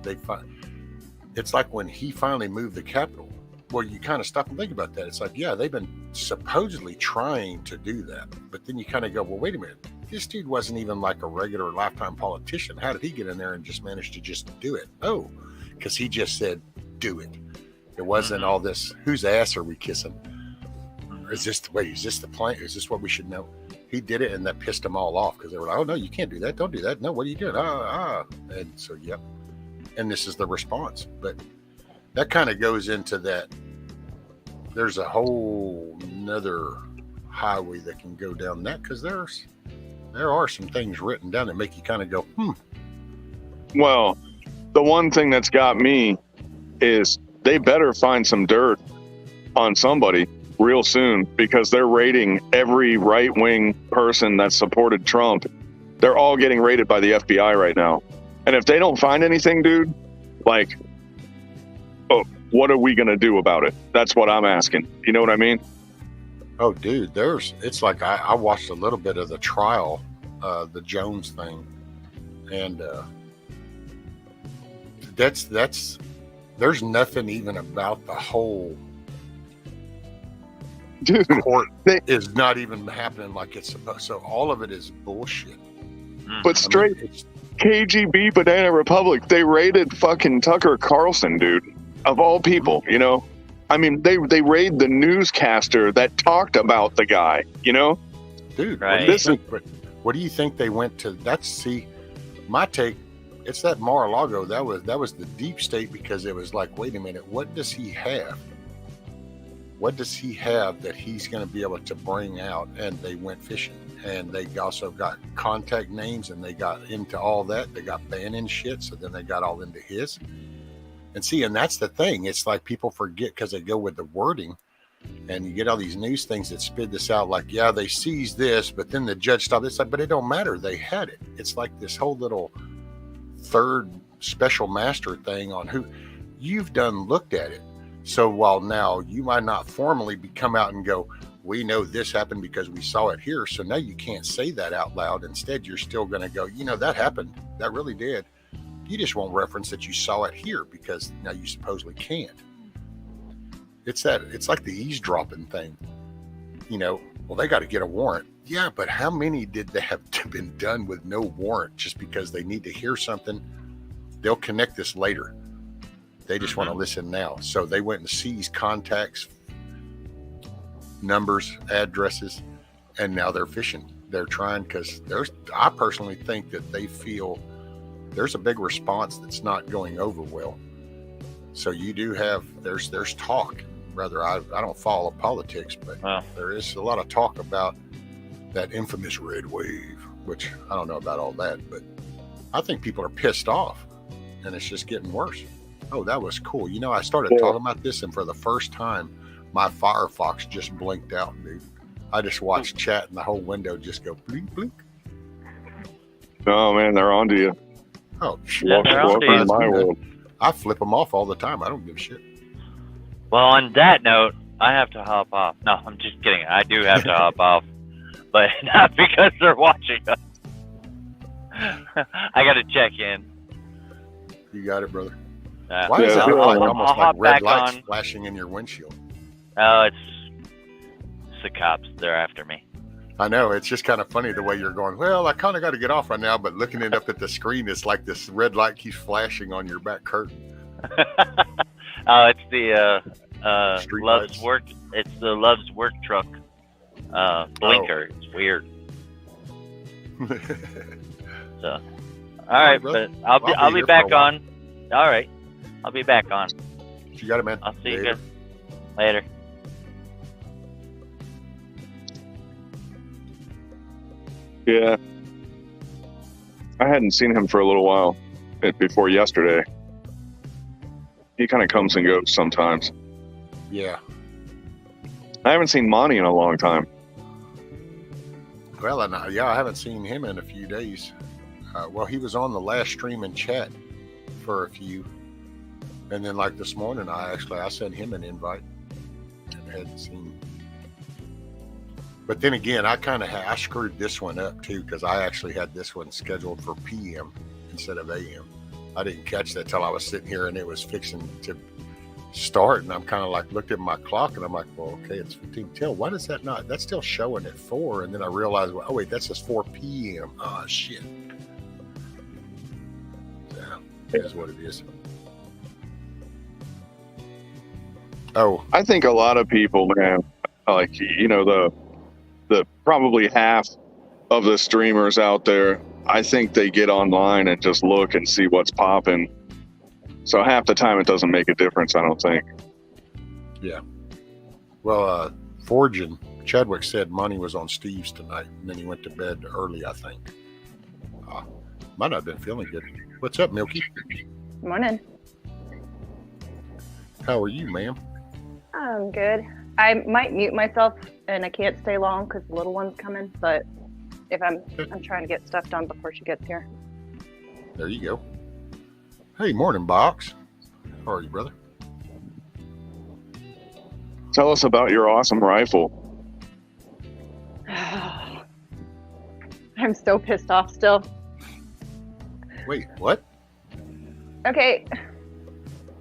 It's like when he finally moved the capital. Well, you kind of stop and think about that. It's like, yeah, they've been supposedly trying to do that. But then you kind of go, well, wait a minute. This dude wasn't even like a regular lifetime politician. How did he get in there and just manage to just do it? Oh, because he just said, do it. It wasn't all this, whose ass are we kissing? Is this the plan? Is this what we should know? He did it, and that pissed them all off because they were like, oh, no, you can't do that. Don't do that. No, what are you doing? And so, yep. And this is the response. But that kind of goes into that. There's a whole nother highway that can go down that, because there are some things written down that make you kind of go, Well, the one thing that's got me is they better find some dirt on somebody real soon, because they're raiding every right-wing person that supported Trump. They're all getting raided by the FBI right now. And if they don't find anything, dude, like, what are we going to do about it? That's what I'm asking. You know what I mean? Oh, dude, it's like I watched a little bit of the trial, the Jones thing. And there's nothing even about the whole court is not even happening like it's supposed. So all of it is bullshit. But straight KGB Banana Republic, they raided fucking Tucker Carlson, dude. Of all people, I mean, they raid the newscaster that talked about the guy, Dude, right. What do you think they went to? My take, it's that Mar-a-Lago, that was the deep state, because it was like, wait a minute, what does he have? What does he have that he's going to be able to bring out? And they went fishing, and they also got contact names, and they got into all that. They got Bannon shit, so then they got all into his. And see, and that's the thing. It's like people forget because they go with the wording, and you get all these news things that spit this out like, yeah, they seized this, but then the judge stopped. It's like, but it don't matter. They had it. It's like this whole little third special master thing on who you've looked at it. So while now you might not formally come out and go, we know this happened because we saw it here. So now you can't say that out loud. Instead, you're still going to go, that happened. That really did. You just won't reference that you saw it here because now you supposedly can't. It's like the eavesdropping thing. Well, they got to get a warrant. Yeah, but how many did they have been done with no warrant just because they need to hear something? They'll connect this later. They just want to listen now. So they went and seized contacts, numbers, addresses, and now they're fishing. They're trying because I personally think that they feel there's a big response that's not going over well. So you do have, there's talk. Rather, I don't follow politics, but there is a lot of talk about that infamous red wave, which I don't know about all that, but I think people are pissed off and it's just getting worse. Oh, that was cool. I started talking about this, and for the first time, my Firefox just blinked out, dude. I just watched chat and the whole window just go blink, blink. Oh, man, they're onto you. Oh, shit. Yeah, they're onto you. My world. I flip them off all the time. I don't give a shit. Well, on that note, I have to hop off. No, I'm just kidding. I do have to hop off, but not because they're watching us. I got to check in. You got it, brother. Why Why is it almost like red lights on. flashing in your windshield? Oh, it's the cops. They're after me. I know. It's just kind of funny the way you're going, well, I kind of got to get off right now, but looking it up at the screen, it's like this red light keeps flashing on your back curtain. Oh, it's the Street Love's lights. Work. It's the Love's Work truck blinker. It's weird. So, all right, brother. but I'll be here back for a while. on. All right, I'll be back on. You got it, man. I'll see you Later. guys later. Yeah. I hadn't seen him for a little while before yesterday. He kind of comes and goes sometimes. Yeah. I haven't seen Monty in a long time. Well, I haven't seen him in a few days. Well, he was on the last stream and chat for a few. And then like this morning, I sent him an invite and hadn't seen. But then again, I screwed this one up too, because I actually had this one scheduled for PM instead of AM. I didn't catch that till I was sitting here and it was fixing to start. And I'm kind of like, looked at my clock and I'm like, well, okay, it's 15 till. Why does that not? That's still showing at 4. And then I realized, well, oh wait, that's just 4 PM. Oh shit. Yeah, it is what it is. Oh, I think a lot of people, man, like, the probably half of the streamers out there, I think they get online and just look and see what's popping. So half the time it doesn't make a difference, I don't think. yeah. Well, Forgin, Chadwick said Monty was on Steve's tonight, and then he went to bed early, I think. Might not have been feeling good. What's up, Milky? Morning. How are you, ma'am? I'm good. I might mute myself and I can't stay long because the little one's coming, but if I'm trying to get stuff done before she gets here. There you go. Hey, morning, Box. How are you, brother? Tell us about your awesome rifle. I'm so pissed off still. Wait, what? Okay.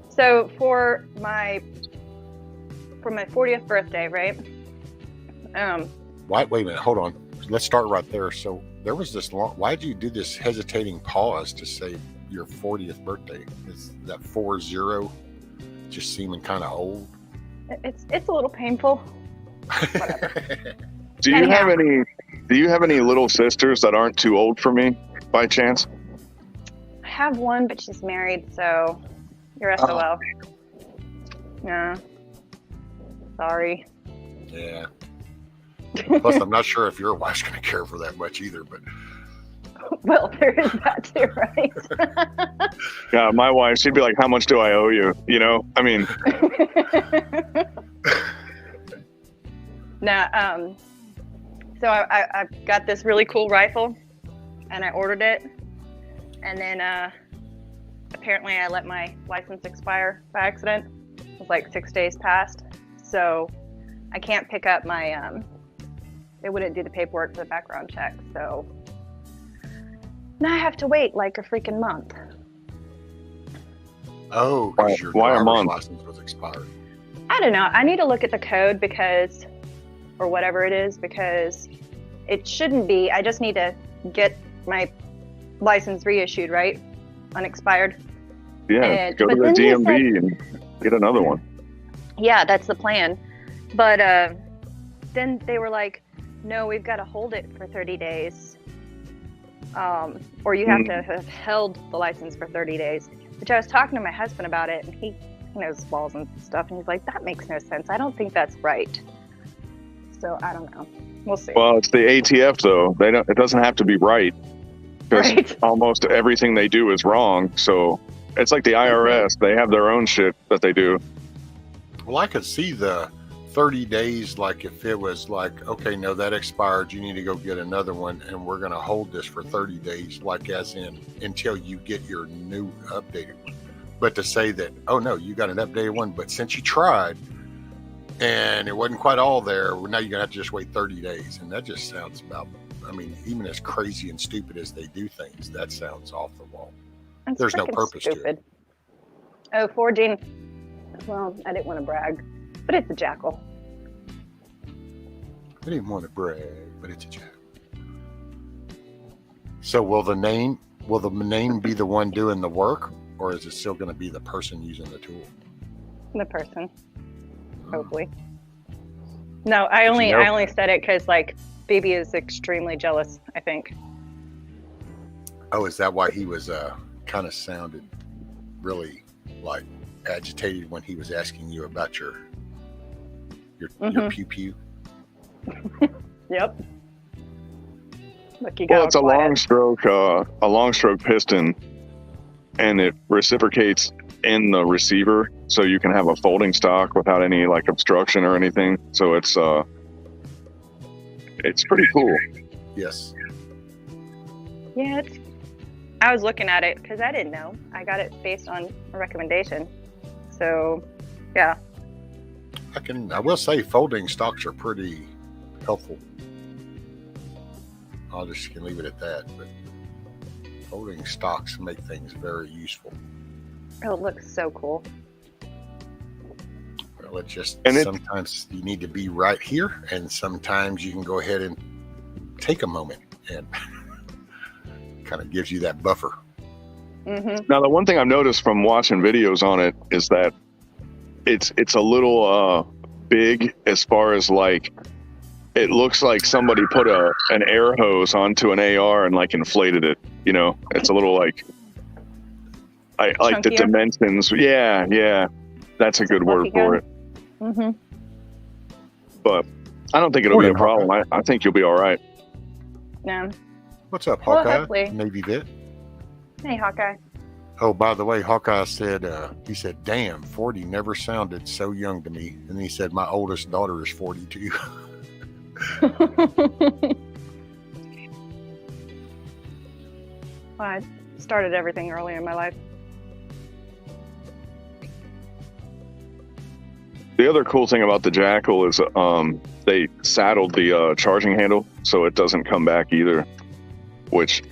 So for my 40th birthday, right? Wait a minute. Hold on. Let's start right there. So there was this long. Why did you do this hesitating pause to say your 40th birthday? Is that 40 just seeming kind of old? It's a little painful. Whatever. Do you have any little sisters that aren't too old for me by chance? I have one, but she's married, so you're SOL. Yeah. Sorry. Yeah. Plus, I'm not sure if your wife's going to care for that much either, but Well, there is that too, right? Yeah, my wife, she'd be like, how much do I owe you? I mean, No, so I got this really cool rifle, and I ordered it, and then apparently I let my license expire by accident. It was like 6 days past, so I can't pick up my they wouldn't do the paperwork for the background check, so now I have to wait like a freaking month. Oh, because your Why a driver's month? license was expired. I don't know. I need to look at the code because, or whatever it is, because it shouldn't be. I just need to get my license reissued, right? Unexpired. Yeah, go to but the then he DMV and get another one. Yeah, that's the plan. But then they were like, no, we've got to hold it for 30 days. Or you have to have held the license for 30 days. Which I was talking to my husband about it, and he knows balls and stuff, and he's like, that makes no sense. I don't think that's right. So I don't know. We'll see. Well, it's the ATF though. They don't. It doesn't have to be right. Because Right. almost everything they do is wrong. So it's like the IRS. They have their own shit that they do. Well, I could see the 30 days, like if it was like, okay, no, that expired, you need to go get another one, and we're going to hold this for 30 days, like as in until you get your new updated one. But to say that, oh no, you got an updated one, but since you tried and it wasn't quite all there, well, now you're going to have to just wait 30 days. And that just sounds about, I mean, even as crazy and stupid as they do things, that sounds off the wall. That's There's no freaking purpose to it. Oh, forging. Well, I didn't want to brag, but it's a jackal. I didn't want to brag, but it's a jack. So will the name be the one doing the work, or is it still going to be the person using the tool? The person, hopefully. No, I only said it because like Baby is extremely jealous, I think. Oh, is that why he was kind of sounded really like agitated when he was asking you about your pew pew? Yep. Look, Well, it's a long stroke piston, and it reciprocates in the receiver, so you can have a folding stock without any like obstruction or anything. So it's pretty cool. Yes. Yeah, I was looking at it because I didn't know. I got it based on a recommendation. So, yeah. I will say folding stocks are pretty helpful. I'll just can leave it at that, but folding stocks make things very useful. Oh, it looks so cool. Well, it's just And sometimes you need to be right here, and sometimes you can go ahead and take a moment, and kind of gives you that buffer. Mm-hmm. Now, the one thing I've noticed from watching videos on it is that it's a little big as far as like it looks like somebody put an air hose onto an AR and like inflated it. You know, it's a little like I like the Chunkier? dimensions. Yeah, that's a good word for it. Mm-hmm. But I don't think it'll be a problem. I think you'll be all right. Yeah. What's up, Well, Hawkeye? hopefully. Navy vet. Hey, Hawkeye. Oh, by the way, Hawkeye said, he said, damn, 40 never sounded so young to me. And he said, my oldest daughter is 42. I started everything early in my life. The other cool thing about the Jackal is they saddled the charging handle so it doesn't come back either, which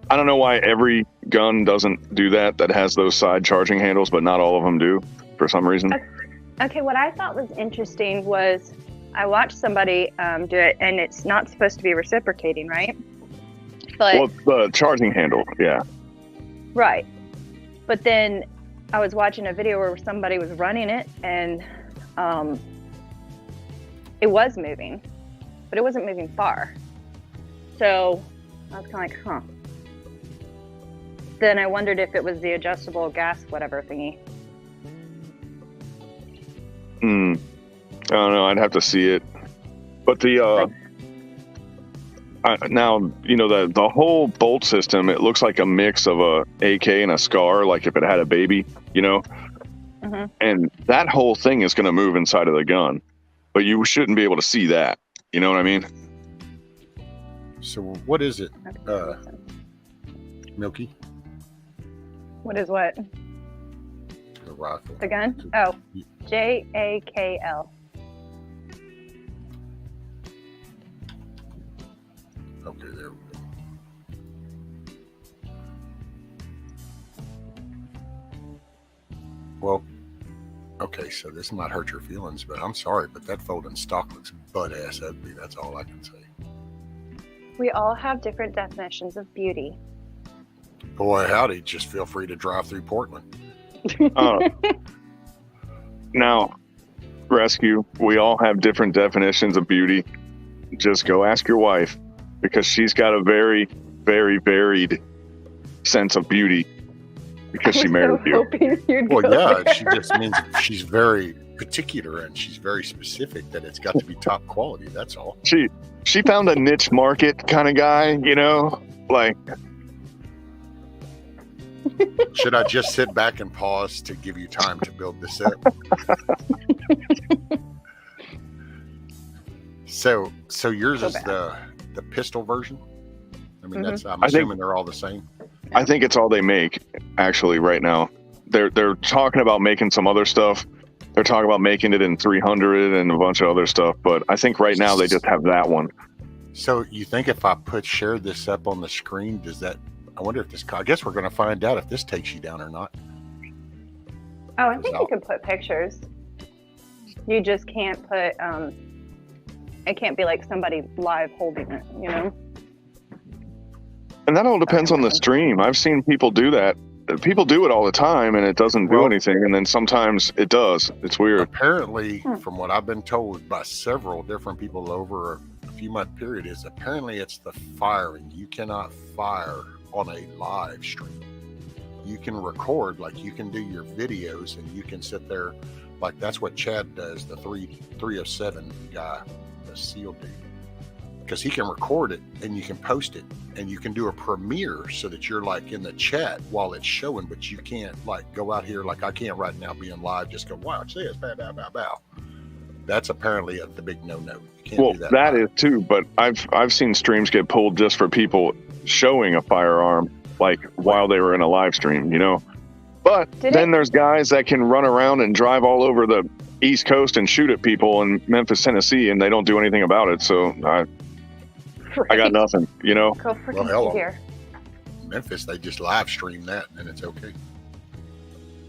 I don't know why every gun doesn't do that has those side charging handles, but not all of them do for some reason. Okay, what I thought was interesting was I watched somebody do it, and it's not supposed to be reciprocating, right? But Well, the charging handle, yeah. right. But then I was watching a video where somebody was running it, and it was moving, but it wasn't moving far. So I was kind of like, huh. Then I wondered if it was the adjustable gas whatever thingy. I don't know. I'd have to see it. But the now you know the whole bolt system. It looks like a mix of a AK and a SCAR, like if it had a baby, you know. Mm-hmm. And that whole thing is going to move inside of the gun, but you shouldn't be able to see that. You know what I mean? So what is it, Milky? What is what? The rifle. The gun? Oh, JAKL. Okay, there we go. Well, okay, so this might hurt your feelings, but I'm sorry, but that folding stock looks butt-ass ugly. That's all I can say. We all have different definitions of beauty. Boy, howdy, just feel free to drive through Portland. Now, Rescue, we all have different definitions of beauty. Just go ask your wife, because she's got a very, very varied sense of beauty because she married you. Hoping you'd Well, go yeah, there. she just means she's very particular and she's very specific that it's got to be top quality. That's all. She found a niche market kind of guy, you know, like. Should I just sit back and pause to give you time to build this up? So yours is the pistol version? I mean, that's I'm assuming they're all the same. I think it's all they make actually right now. They're talking about making some other stuff. They're talking about making it in 300 and a bunch of other stuff, but I think right now they just have that one. So you think if I share this up on the screen, does that? I wonder if this. I guess we're going to find out if this takes you down or not. Oh, I think you can put pictures. You just can't put. It can't be like somebody live holding it, you know. And that all depends on the stream. I've seen people do that. People do it all the time, and it doesn't do anything. And then sometimes it does. It's weird. Apparently, from what I've been told by several different people over a few month period, is apparently it's the firing. You cannot fire on a live stream. You can record, like you can do your videos, and you can sit there, like that's what Chad does. The 307 guy, the SEAL dude. Because he can record it and you can post it and you can do a premiere so that you're like in the chat while it's showing, but you can't like go out here like I can't right now being live, just go, watch this, bow, bow, bow, bow. That's apparently the big no-no. You can't do that. That is too, but I've seen streams get pulled just for people showing a firearm, like while they were in a live stream, you know? But then there's guys that can run around and drive all over the East Coast and shoot at people in Memphis, Tennessee, and they don't do anything about it. So I got nothing, you know. Go for hell, here. Memphis, they just live stream that and then it's okay.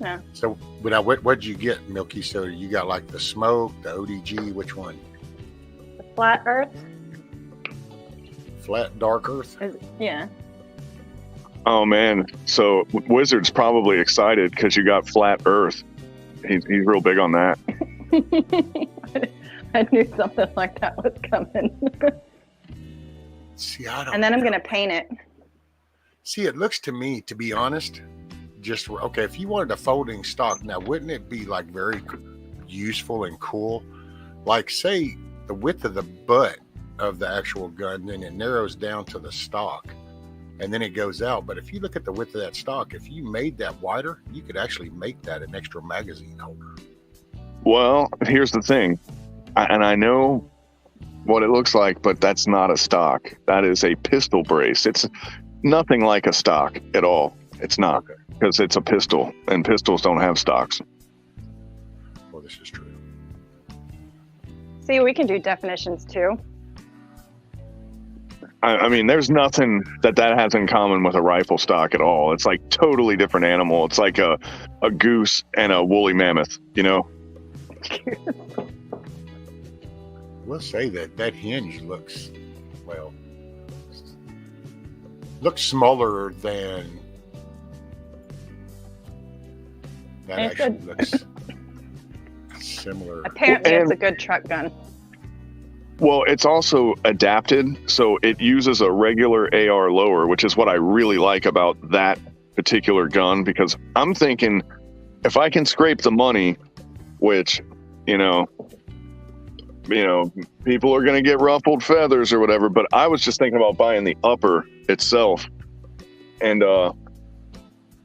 Yeah. So, what'd you get, Milky? So you got like the smoke, the ODG, which one? The flat Earth. Flat dark Earth. Yeah. Oh man, so Wizard's probably excited because you got flat Earth. He's real big on that. I knew something like that was coming. See, I don't. And then I'm gonna paint it. See, it looks to me, to be honest, just okay. If you wanted a folding stock, now wouldn't it be like very useful and cool? Like, say the width of the butt of the actual gun, then it narrows down to the stock, and then it goes out. But if you look at the width of that stock, if you made that wider, you could actually make that an extra magazine holder. Well, here's the thing, and I know what it looks like, but that's not a stock. That is a pistol brace. It's nothing like a stock at all. It's not, because it's a pistol, and pistols don't have stocks. Well, this is true. See, we can do definitions too. I mean, there's nothing that has in common with a rifle stock at all. It's like totally different animal. It's like a goose and a woolly mammoth, you know? We'll say that hinge looks, well, looks smaller than that. Actually looks similar. Apparently, it's a good truck gun. Well, it's also adapted, so it uses a regular AR lower, which is what I really like about that particular gun, because I'm thinking if I can scrape the money, which, you know, people are going to get ruffled feathers or whatever, but I was just thinking about buying the upper itself and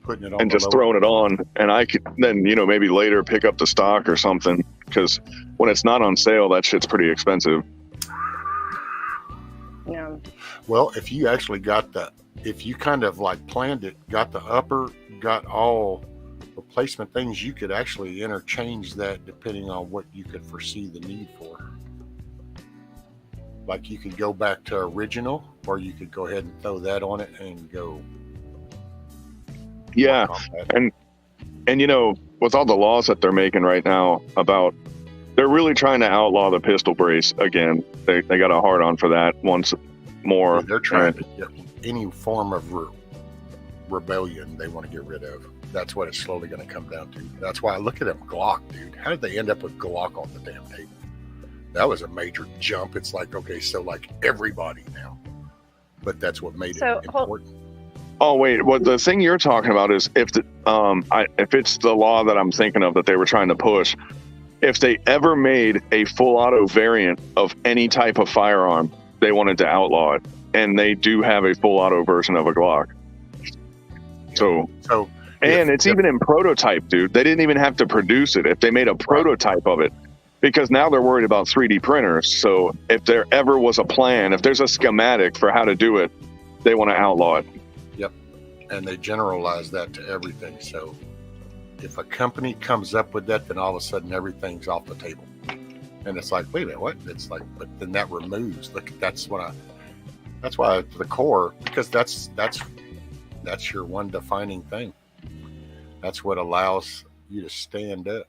putting it on and just throwing it on, and I could then, maybe later pick up the stock or something, because when it's not on sale, that shit's pretty expensive. Yeah. Well, if you actually if you kind of like planned it, got the upper, got all replacement things, you could actually interchange that depending on what you could foresee the need for. Like you could go back to original or you could go ahead and throw that on it and go. Yeah, combat. and you know, with all the laws that they're making right now about, they're really trying to outlaw the pistol brace again. They got a hard on for that once more. They're trying to get any form of rebellion they want to get rid of. That's what it's slowly going to come down to. That's why I look at them Glock, dude. How did they end up with Glock on the damn table? That was a major jump. It's like, okay, so like everybody now, but that's what made it important. Oh wait, what the thing you're talking about is if if it's the law that I'm thinking of that they were trying to push, if they ever made a full auto variant of any type of firearm, they wanted to outlaw it, and they do have a full auto version of a Glock. So and it's even in prototype, dude. They didn't even have to produce it. If they made a prototype of it, because now they're worried about 3D printers. So if there ever was a plan, if there's a schematic for how to do it, they want to outlaw it. Yep. And they generalize that to everything. So if a company comes up with that, then all of a sudden everything's off the table. And it's like, wait a minute, what? It's like, but then that removes. Look, that's why the core, because that's your one defining thing. That's what allows you to stand up.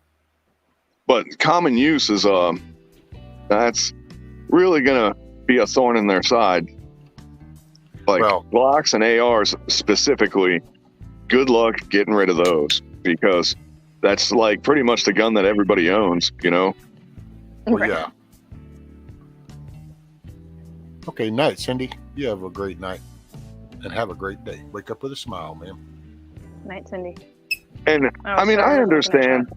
But common use is that's really gonna be a thorn in their side. Like Glocks and ARs specifically, good luck getting rid of those, because that's like pretty much the gun that everybody owns, you know? Well, yeah. Okay, night, Cindy. You have a great night and have a great day. Wake up with a smile, man. Night, Cindy. And I mean, I understand.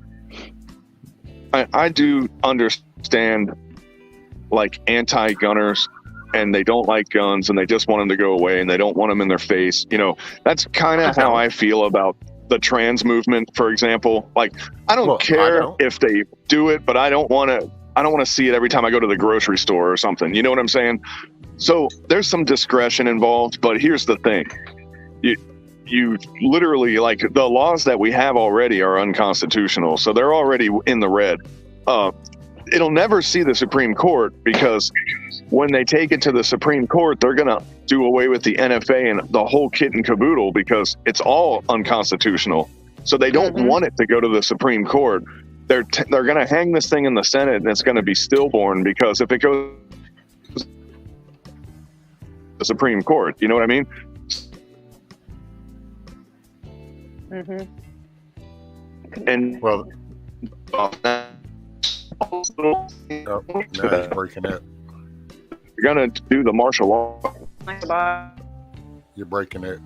I do understand, like, anti-gunners, and they don't like guns, and they just want them to go away, and they don't want them in their face. You know, that's kind of how I feel about the trans movement, for example. Like, I don't care if they do it, but I don't want to see it every time I go to the grocery store or something. You know what I'm saying? So there's some discretion involved, but here's the thing. You literally, like, the laws that we have already are unconstitutional, so they're already in the red. It'll never see the Supreme Court, because when they take it to the Supreme Court, they're going to do away with the NFA and the whole kit and caboodle, because it's all unconstitutional. So they don't want it to go to the Supreme Court. They're going to hang this thing in the Senate, and it's going to be stillborn, because if it goes to the Supreme Court, you know what I mean? And well, now it's breaking up. You're gonna do the martial law. You're breaking it.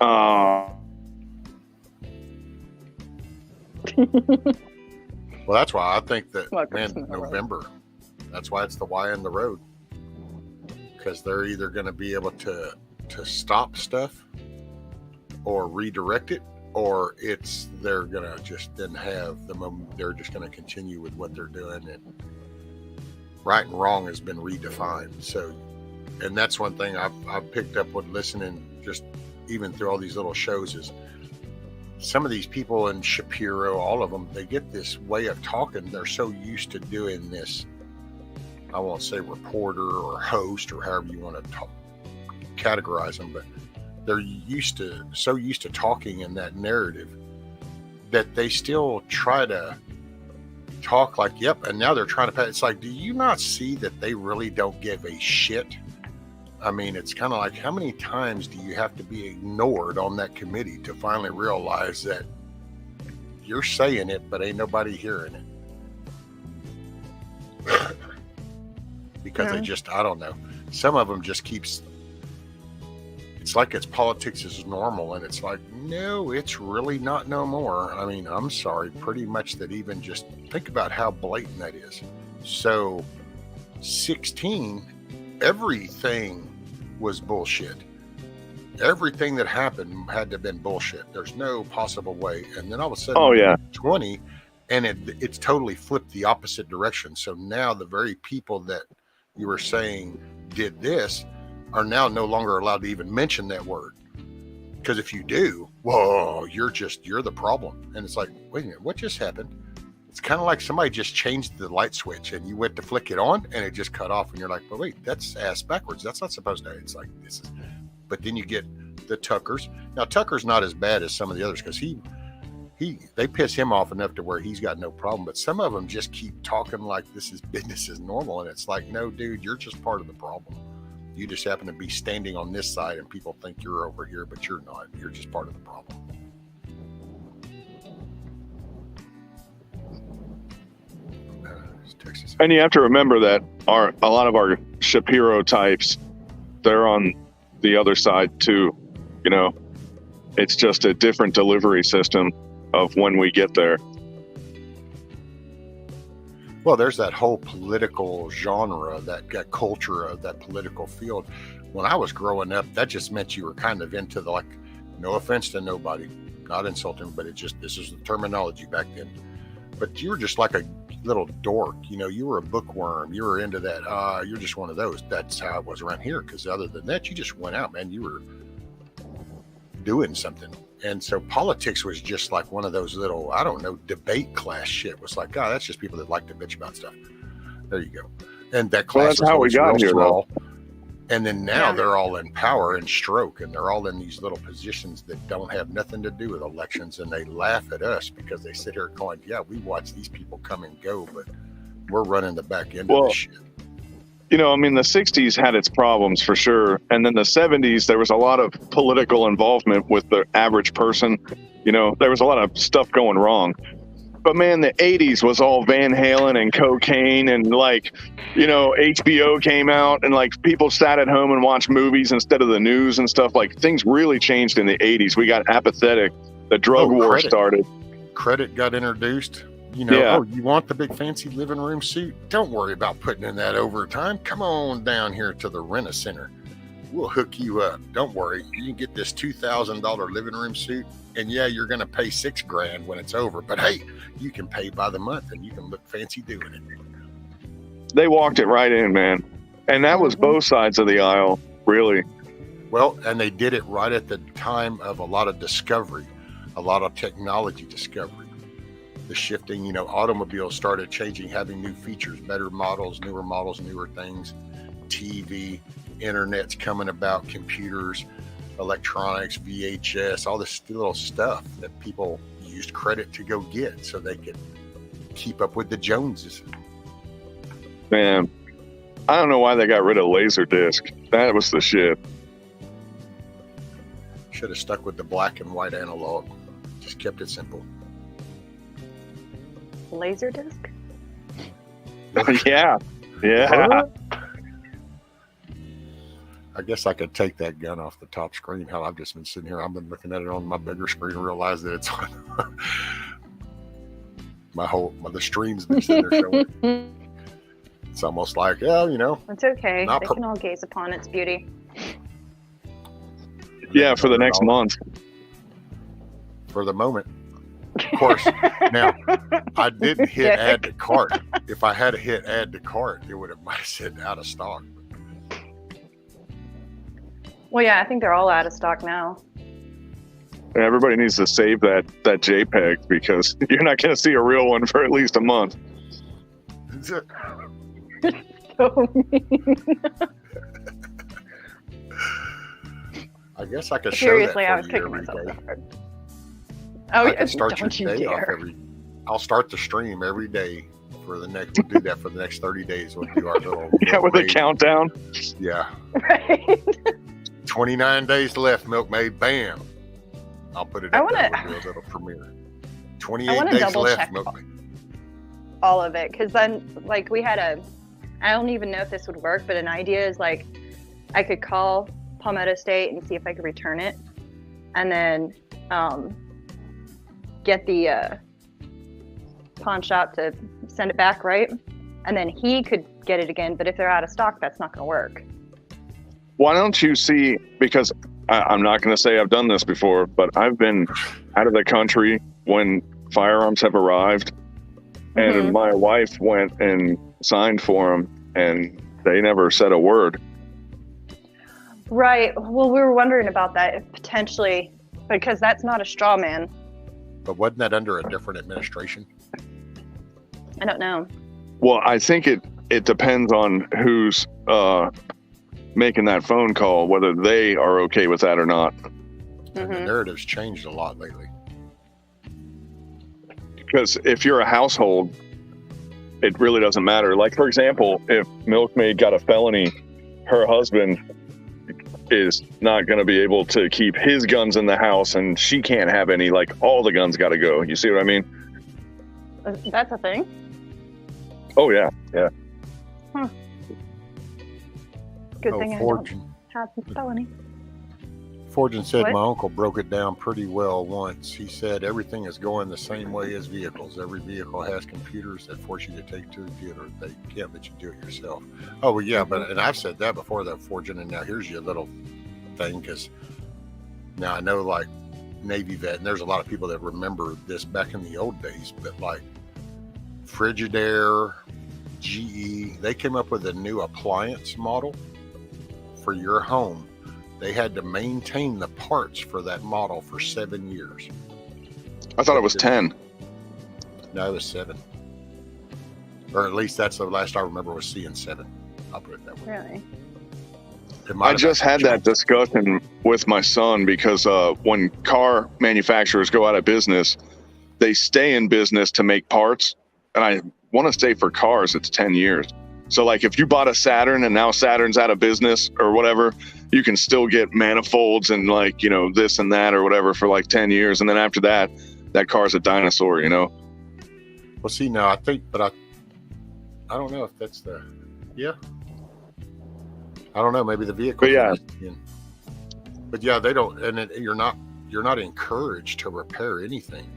Well, that's why I think that, man, November. That's why it's the Y in the road, because they're either going to be able to stop stuff or redirect it, or they're gonna just then have the moment. They're just going to continue with what they're doing, and right and wrong has been redefined. So, and that's one thing I've picked up with listening, just even through all these little shows, is some of these people in Shapiro, all of them, they get this way of talking. They're so used to doing this, I won't say reporter or host or however you want to categorize them, but they're so used to talking in that narrative that they still try to talk like, yep, and now they're trying to pass. It's like, do you not see that they really don't give a shit? I mean, it's kind of like, how many times do you have to be ignored on that committee to finally realize that you're saying it, but ain't nobody hearing it? Because they just, I don't know. Some of them just keeps, it's like it's politics is normal, and it's like, no, it's really not no more. I mean, I'm sorry, pretty much that even just think about how blatant that is. So 16, everything was bullshit. Everything that happened had to have been bullshit. There's no possible way. And then all of a sudden, 20, and it's totally flipped the opposite direction. So now the very people that you were saying did this are now no longer allowed to even mention that word. Because if you do, whoa, you're the problem. And it's like, wait a minute, what just happened? It's kind of like somebody just changed the light switch and you went to flick it on and it just cut off and you're like, well, wait, that's ass backwards. That's not supposed to. It's like this is. But then you get the Tuckers. Now Tucker's not as bad as some of the others because they piss him off enough to where he's got no problem. But some of them just keep talking like this is business as normal, and it's like, no, dude, you're just part of the problem. You just happen to be standing on this side and people think you're over here, but you're not. You're just part of the problem. Texas. And you have to remember that a lot of our Shapiro types, they're on the other side too. You know, it's just a different delivery system of when we get there. Well, there's that whole political genre, that culture of that political field. When I was growing up, that just meant you were kind of into the, like, no offense to nobody, not insulting, but this is the terminology back then. But you were just like a little dork, you know, you were a bookworm, you were into that, you're just one of those. That's how it was around here, because other than that, you just went out, man, you were doing something. And so politics was just like one of those little, I don't know, debate class shit. It was like, oh, that's just people that like to bitch about stuff. There you go. And that class that's how we got here, though. And then now they're all in power and stroke, and they're all in these little positions that don't have nothing to do with elections, and they laugh at us because they sit here going, yeah, we watch these people come and go, but we're running the back end of this shit. You know, I mean, the 60s had its problems for sure. And then the 70s, there was a lot of political involvement with the average person. You know, there was a lot of stuff going wrong. But man, the 80s was all Van Halen and cocaine, and like, you know, HBO came out and like people sat at home and watched movies instead of the news and stuff. Like things really changed in the 80s. We got apathetic. The drug war started. Credit got introduced. You know, oh, you want the big fancy living room suit? Don't worry about putting in that overtime. Come on down here to the Rent-A-Center. We'll hook you up. Don't worry. You can get this $2,000 living room suit, and yeah, you're going to pay $6,000 when it's over. But hey, you can pay by the month, and you can look fancy doing it. They walked it right in, man, and that was both sides of the aisle, really. Well, and they did it right at the time of a lot of discovery, a lot of technology discovery. The shifting, you know, automobiles started changing, having new features, better models, newer things, TV, internet's coming about, computers, electronics, VHS, all this little stuff that people used credit to go get so they could keep up with the Joneses. Man, I don't know why they got rid of Laserdisc. That was the shit. Should have stuck with the black and white analog. Just kept it simple. Laserdisc? Yeah. I guess I could take that gun off the top screen. Hell, I've just been sitting here. I've been looking at it on my bigger screen and realized that it's on the stream's been sitting there showing. It's almost like, yeah, you know. It's okay. They can all gaze upon its beauty. Yeah, for the next month. For the moment. Of course. Now, I didn't hit add to cart. If I had hit add to cart, it would have said out of stock. Well, yeah, I think they're all out of stock now. Everybody needs to save that JPEG because you're not going to see a real one for at least a month. So mean. I guess I could Seriously, show I was that for kicking you myself every day. hard. Oh, I can start don't your you day dare. off I'll start the stream every day for the next. We'll do that for the next 30 days. We'll do our little with a countdown. Yeah. Right. 29 days left, Milkmaid. Bam. I'll put it up there. We'll do a little premiere. 28 days left, Milkmaid. All of it, because then, like, we had I don't even know if this would work, but an idea is like, I could call Palmetto State and see if I could return it, and then get the pawn shop to send it back, right? And then he could get it again, but if they're out of stock, that's not going to work. Why don't you see, because I'm not going to say I've done this before, but I've been out of the country when firearms have arrived, and my wife went and signed for them, and they never said a word. Right. Well, we were wondering about that, if potentially, because that's not a straw man. But wasn't that under a different administration? I don't know. Well, I think it depends on who's making that phone call, whether they are okay with that or not. And the narrative's changed a lot lately. Because if you're a household, it really doesn't matter. Like, for example, if Milkmaid got a felony, her husband is not going to be able to keep his guns in the house, and she can't have any. Like, all the guns got to go. You see what I mean? That's a thing. Oh yeah, yeah. Good thing I don't have a felony. Fortune said What? my uncle broke it down pretty well once. He said everything is going the same way as vehicles. Every vehicle has computers that force you to take to the computer. They can't let you do it yourself. Oh, well, yeah, but and I've said that before, though, Fortune, and now here's your little thing, because now I know, like, Navy vet, and there's a lot of people that remember this back in the old days, but, like, Frigidaire, GE, they came up with a new appliance model for your home. They had to maintain the parts for that model for 7 years. I thought it was 10. No, it was 7. Or at least that's the last I remember was seeing 7. I'll put it that way. Really? It might I have just had actually that discussion with my son because when car manufacturers go out of business, they stay in business to make parts. And I want to say for cars, it's 10 years. So like if you bought a Saturn and now Saturn's out of business or whatever, you can still get manifolds and like, you know, this and that or whatever for like 10 years. And then after that, that car's a dinosaur, you know? Well, see, now I think, but I don't know if that's the, yeah. I don't know, maybe the vehicle. But yeah. But yeah, they don't, and you're not encouraged to repair anything.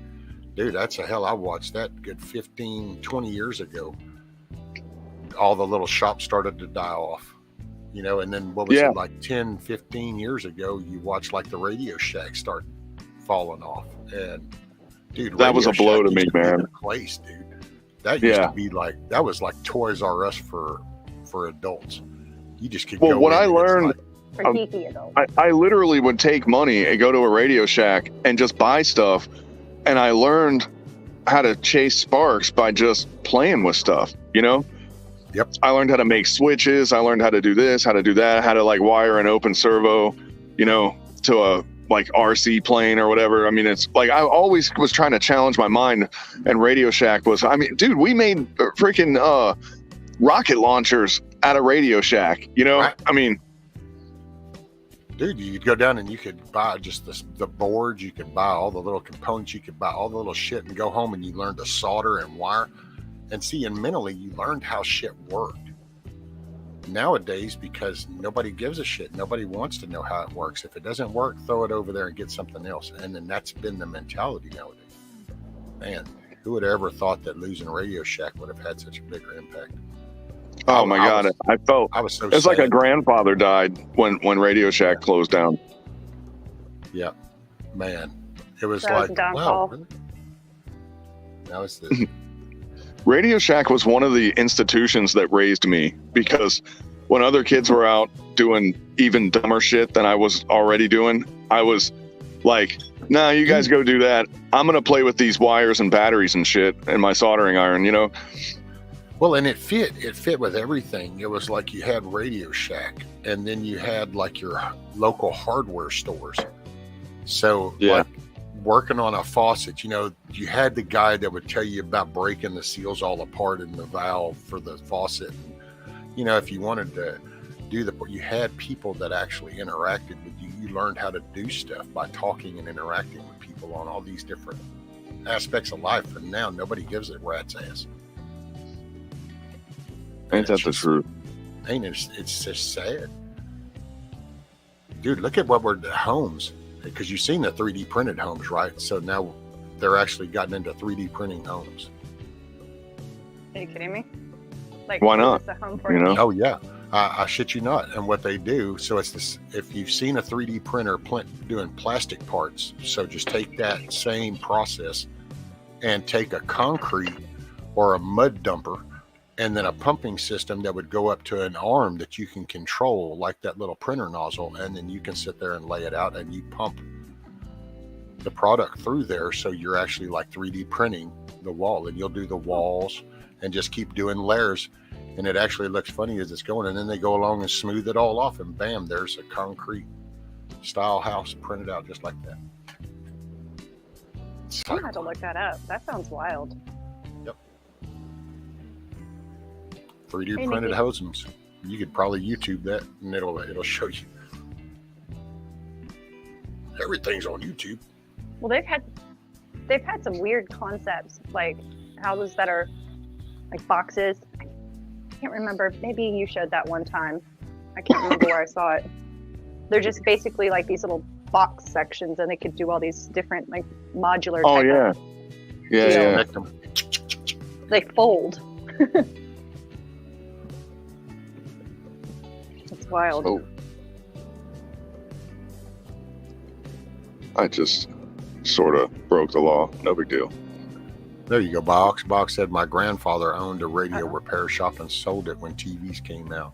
Dude, that's a hell. I watched that good 15, 20 years ago. All the little shops started to die off, you know, and then what was it, like 10, 15 years ago, you watch like the Radio Shack start falling off. And dude, that was a blow to me, man. The place, dude. That used to be like, that was like Toys R Us for adults. You just could go what in I learned, For geeky adults. I literally would take money and go to a Radio Shack and just buy stuff. And I learned how to chase sparks by just playing with stuff, you know? Yep. I learned how to make switches. I learned how to do this, how to do that, how to like wire an open servo, you know, to a like RC plane or whatever. I mean, it's like I always was trying to challenge my mind, and Radio Shack was, I mean, dude, we made freaking rocket launchers out of Radio Shack, you know? Right. I mean, dude, you'd go down and you could buy just the boards, you could buy all the little components, you could buy all the little shit and go home and you learn to solder and wire. And see, and mentally, you learned how shit worked. Nowadays, because nobody gives a shit, nobody wants to know how it works. If it doesn't work, throw it over there and get something else. And then that's been the mentality nowadays. Man, who would have ever thought that losing Radio Shack would have had such a bigger impact? Oh my God! I was so. It's sad. Like a grandfather died when Radio Shack closed down. Yeah, man, it was that like, was downfall. Wow. Really? Now it's this. Radio Shack was one of the institutions that raised me, because when other kids were out doing even dumber shit than I was already doing, I was like, nah, you guys go do that. I'm going to play with these wires and batteries and shit and my soldering iron, you know? Well, and it fit with everything. It was like you had Radio Shack, and then you had like your local hardware stores. So like, working on a faucet, you know, you had the guy that would tell you about breaking the seals all apart in the valve for the faucet. And, you know, if you wanted to do you had people that actually interacted with you. You learned how to do stuff by talking and interacting with people on all these different aspects of life. And now nobody gives a rat's ass. Ain't that the truth? Ain't it? It's just sad. Dude, look at what we're homes. Because you've seen the 3D printed homes, right? So now they're actually gotten into 3D printing homes. Are you kidding me? Like, why not? You know? Oh yeah, I shit you not. And what they do, so it's this: if you've seen a 3D printer doing plastic parts, so just take that same process and take a concrete or a mud dumper, and then a pumping system that would go up to an arm that you can control, like that little printer nozzle, and then you can sit there and lay it out and you pump the product through there. So you're actually like 3D printing the wall, and you'll do the walls, and just keep doing layers. And it actually looks funny as it's going. And then they go along and smooth it all off, and bam, there's a concrete style house printed out just like that. It's I'm like, gonna have to look that up. That sounds wild. 3D Hey, printed Nikki. hosums. You could probably YouTube that, and it'll show you. Everything's on YouTube. Well, they've had some weird concepts, like houses that are like boxes. I can't remember. Maybe you showed that one time. I can't remember where I saw it. They're just basically like these little box sections, and they could do all these different like modular. Oh type yeah, of- yeah, Yeah. yeah. Connect them. They fold. It's wild. Oh, I just sort of broke the law. No big deal. There you go, Box. Box said my grandfather owned a radio Uh-oh. repair shop and sold it when TVs came out.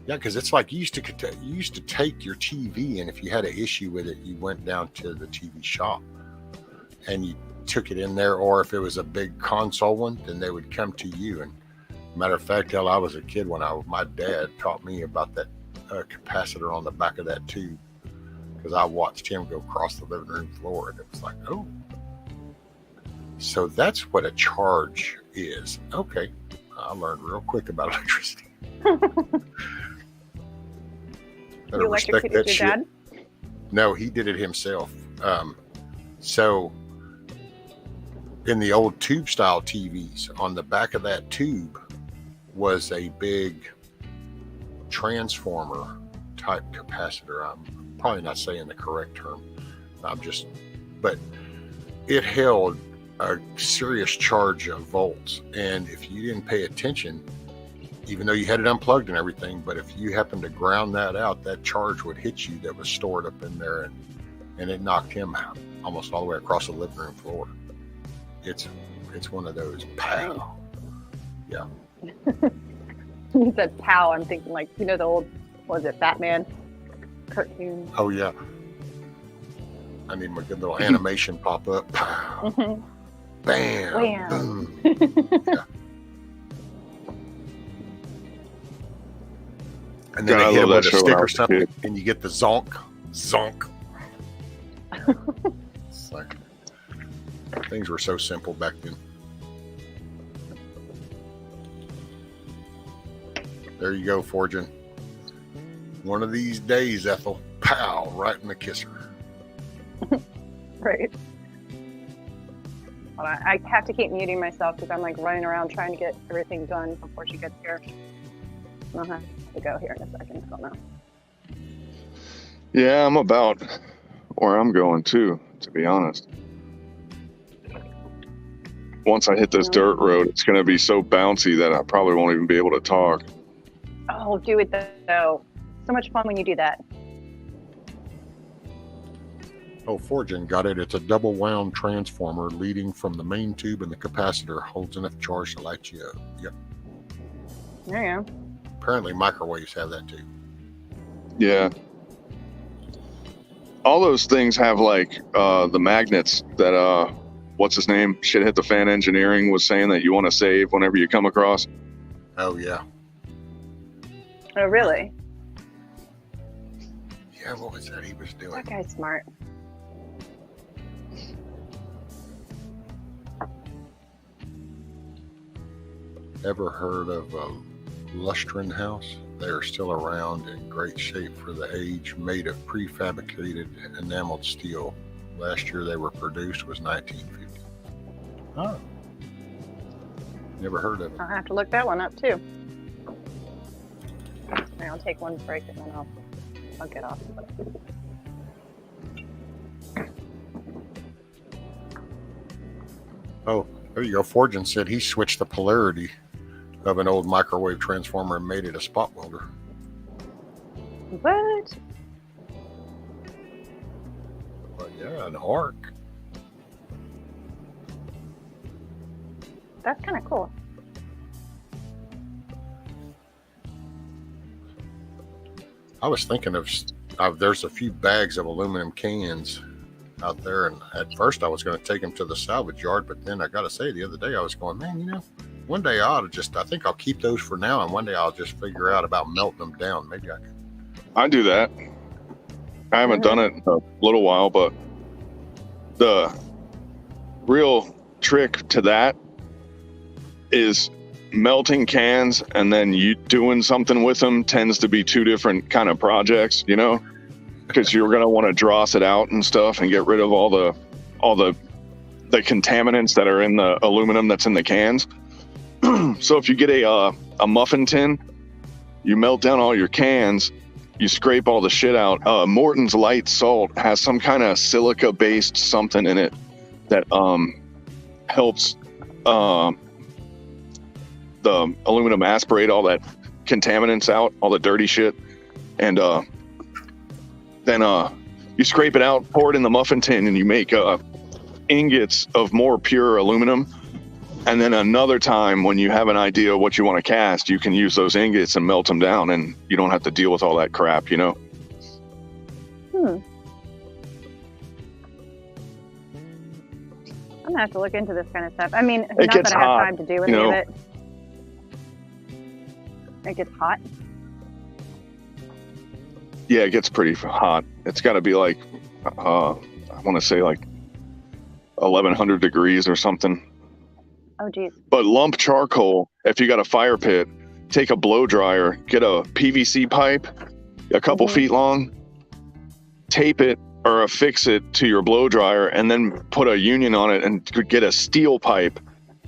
Yeah, because it's like you used to take your TV, and if you had an issue with it, you went down to the TV shop and you took it in there. Or if it was a big console one, then they would come to you. And matter of fact, hell, I was a kid when my dad taught me about that capacitor on the back of that tube, because I watched him go across the living room floor, and it was like, oh. So that's what a charge is. Okay, I learned real quick about electricity. Better You respect electrocuted that your shit. dad? No, he did it himself. So in the old tube style TVs, on the back of that tube was a big transformer type capacitor. I'm probably not saying the correct term. But it held a serious charge of volts. And if you didn't pay attention, even though you had it unplugged and everything, but if you happened to ground that out, that charge would hit you that was stored up in there, and it knocked him out almost all the way across the living room floor. It's one of those pow. Yeah. You said "pow." I'm thinking like, you know, the old, what was it, Batman cartoon? Oh yeah. I need my good little animation pop up. Pow. Mhm. Bam. Wham. Boom. Yeah. And then God, I they hit it love with that a show when stick I or was a something, kid. and you get the zonk. It's like, things were so simple back then. There you go, Fortune. One of these days, Ethel, pow, right in the kisser. Right. Hold on, I have to keep muting myself because I'm like running around trying to get everything done before she gets here. I'll have to go here in a second. I don't know. Yeah, I'm about where I'm going too, to be honest. Once I hit this dirt road, it's going to be so bouncy that I probably won't even be able to talk. Oh, do it though. So much fun when you do that. Oh, Fortune got it. It's a double wound transformer leading from the main tube, and the capacitor holds enough charge to light you up. Yep. There you go. Apparently microwaves have that too. Yeah. All those things have like the magnets that what's his name? Shit hit the fan engineering was saying that you want to save whenever you come across. Oh yeah. Oh, really? Yeah, what was that he was doing? That guy's smart. Ever heard of Lustrin House? They are still around in great shape for the age, made of prefabricated enameled steel. Last year they were produced was 1950. Oh. Never heard of it. I'll have to look that one up too. Right, I'll take one break and then I'll get off. Oh, there you go. Fortune said he switched the polarity of an old microwave transformer and made it a spot welder. What? But yeah, an arc. That's kind of cool. I was thinking of there's a few bags of aluminum cans out there. And at first I was going to take them to the salvage yard, but then I got to say, the other day I was going, man, you know, one day I ought to just, I think I'll keep those for now, and one day I'll just figure out about melting them down. Maybe I can. I do that. I haven't done it in a little while, but the real trick to that is melting cans and then you doing something with them tends to be two different kind of projects, you know, because you're going to want to dross it out and stuff and get rid of all the contaminants that are in the aluminum that's in the cans. So if you get a muffin tin, you melt down all your cans, you scrape all the shit out. Morton's light salt has some kind of silica based something in it that helps the aluminum aspirate all that contaminants out, all the dirty shit. And then you scrape it out, pour it in the muffin tin, and you make ingots of more pure aluminum. And then another time when you have an idea of what you want to cast, you can use those ingots and melt them down, and you don't have to deal with all that crap, you know? I'm gonna have to look into this kind of stuff. I mean, not gets that I have hot, time to do any you know? of it. It gets hot. Yeah, it gets pretty hot. It's got to be like, I want to say like 1100 degrees or something. Oh, geez. But lump charcoal, if you got a fire pit, take a blow dryer, get a PVC pipe, a couple feet long, tape it or affix it to your blow dryer, and then put a union on it and get a steel pipe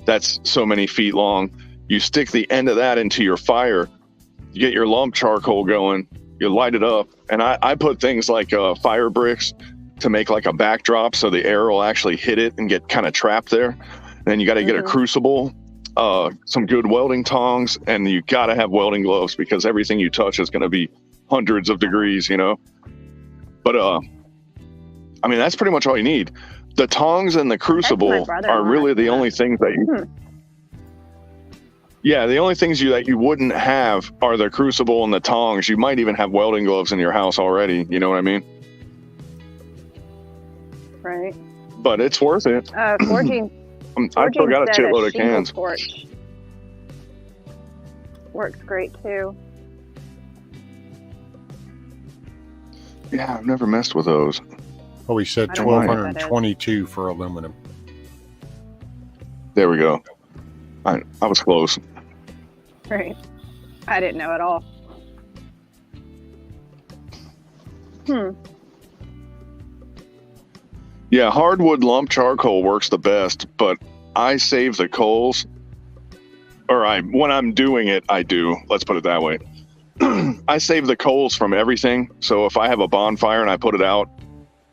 that's so many feet long. You stick the end of that into your fire, you get your lump charcoal going, you light it up. And I put things like fire bricks to make like a backdrop so the air will actually hit it and get kind of trapped there. Then you got to get a crucible, some good welding tongs, and you got to have welding gloves because everything you touch is going to be hundreds of degrees, you know. But I mean, that's pretty much all you need. The tongs and the crucible are really the only things that you. Yeah, the only things that you wouldn't have are the crucible and the tongs. You might even have welding gloves in your house already. You know what I mean? Right. But it's worth it. Forging. I still got a shitload of cans. Torch works great too. Yeah, I've never messed with those. Oh, we said I don't know what that is. 1222 for aluminum. There we go. I was close. Right. I didn't know at all. Yeah, hardwood lump charcoal works the best, but I save the coals. Or when I'm doing it, I do. Let's put it that way. I save the coals from everything. So if I have a bonfire and I put it out,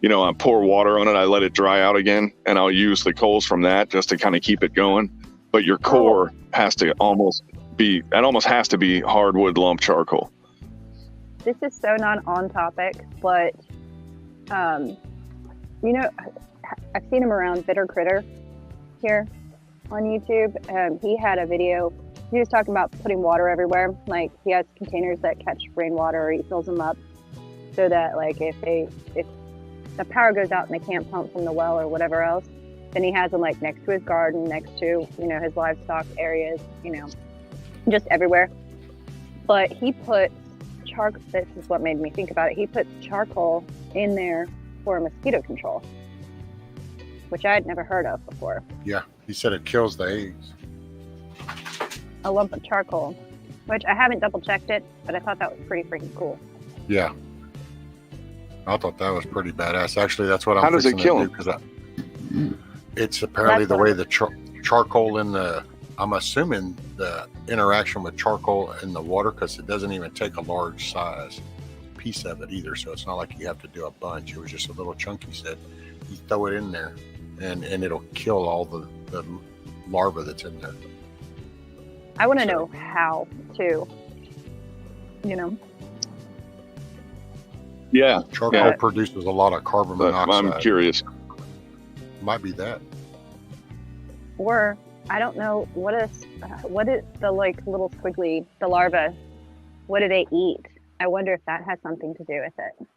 you know, I pour water on it, I let it dry out again, and I'll use the coals from that just to kind of keep it going. But your core has to almost be hardwood lump charcoal. This is so not on topic, but you know, I've seen him around Bitter Critter here on YouTube. He had a video. He was talking about putting water everywhere. Like he has containers that catch rainwater, or he fills them up so that like if the power goes out and they can't pump from the well or whatever else, then he has them like next to his garden, next to, you know, his livestock areas, you know, just everywhere. But he put charcoal. This is what made me think about it. He puts charcoal in there for mosquito control, which I had never heard of before. Yeah, he said it kills the eggs. A lump of charcoal, which I haven't double checked it, but I thought that was pretty freaking cool. Yeah, I thought that was pretty badass. Actually, that's what I'm. How does it kill him? Because it's apparently the way the charcoal in the. I'm assuming the interaction with charcoal in the water, because it doesn't even take a large size piece of it either. So it's not like you have to do a bunch. It was just a little chunk. He said you throw it in there, and it'll kill all the larva that's in there. I want to know how to, you know. Yeah, charcoal produces a lot of carbon monoxide. I'm curious. Might be that. Or I don't know what is the like little squiggly, the larva. What do they eat? I wonder if that has something to do with it.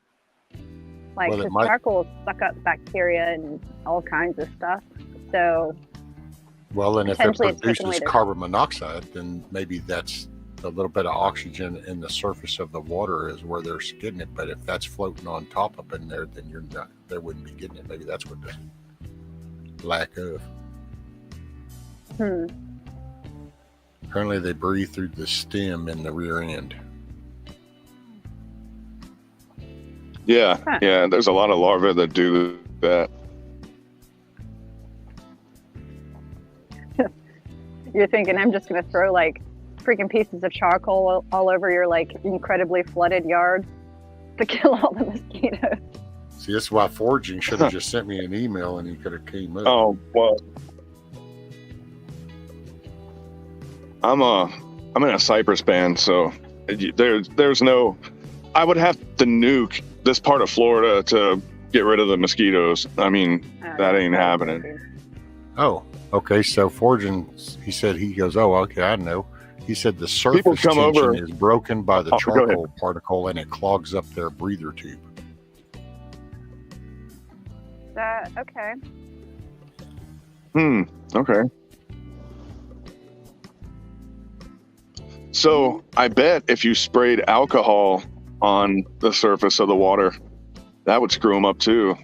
Like, Well, it because might- charcoal suck up bacteria and all kinds of stuff. So Well, and if it Potentially it's taken away produces their- carbon monoxide, then maybe that's a little bit of oxygen in the surface of the water is where they're getting it. But if that's floating on top up in there, then you're not. They wouldn't be getting it. Maybe that's what the lack of. Apparently, they breathe through the stem in the rear end. Yeah, Huh. yeah. There's a lot of larvae that do that. you're thinking I'm just going to throw like freaking pieces of charcoal all over your like incredibly flooded yard to kill all the mosquitoes. See, this is why foraging should have just sent me an email and he could have came up. Oh well, I'm in a Cypress band, so there's no. I would have to nuke this part of Florida to get rid of the mosquitoes. I mean, that ain't happening. Oh, okay. So foraging, he said, he goes, oh, okay, I know. He said the surface come tension over- is broken by the Oh, go ahead. charcoal particle and it clogs up their breather tube. Okay. Okay. So I bet if you sprayed alcohol on the surface of the water, that would screw them up too.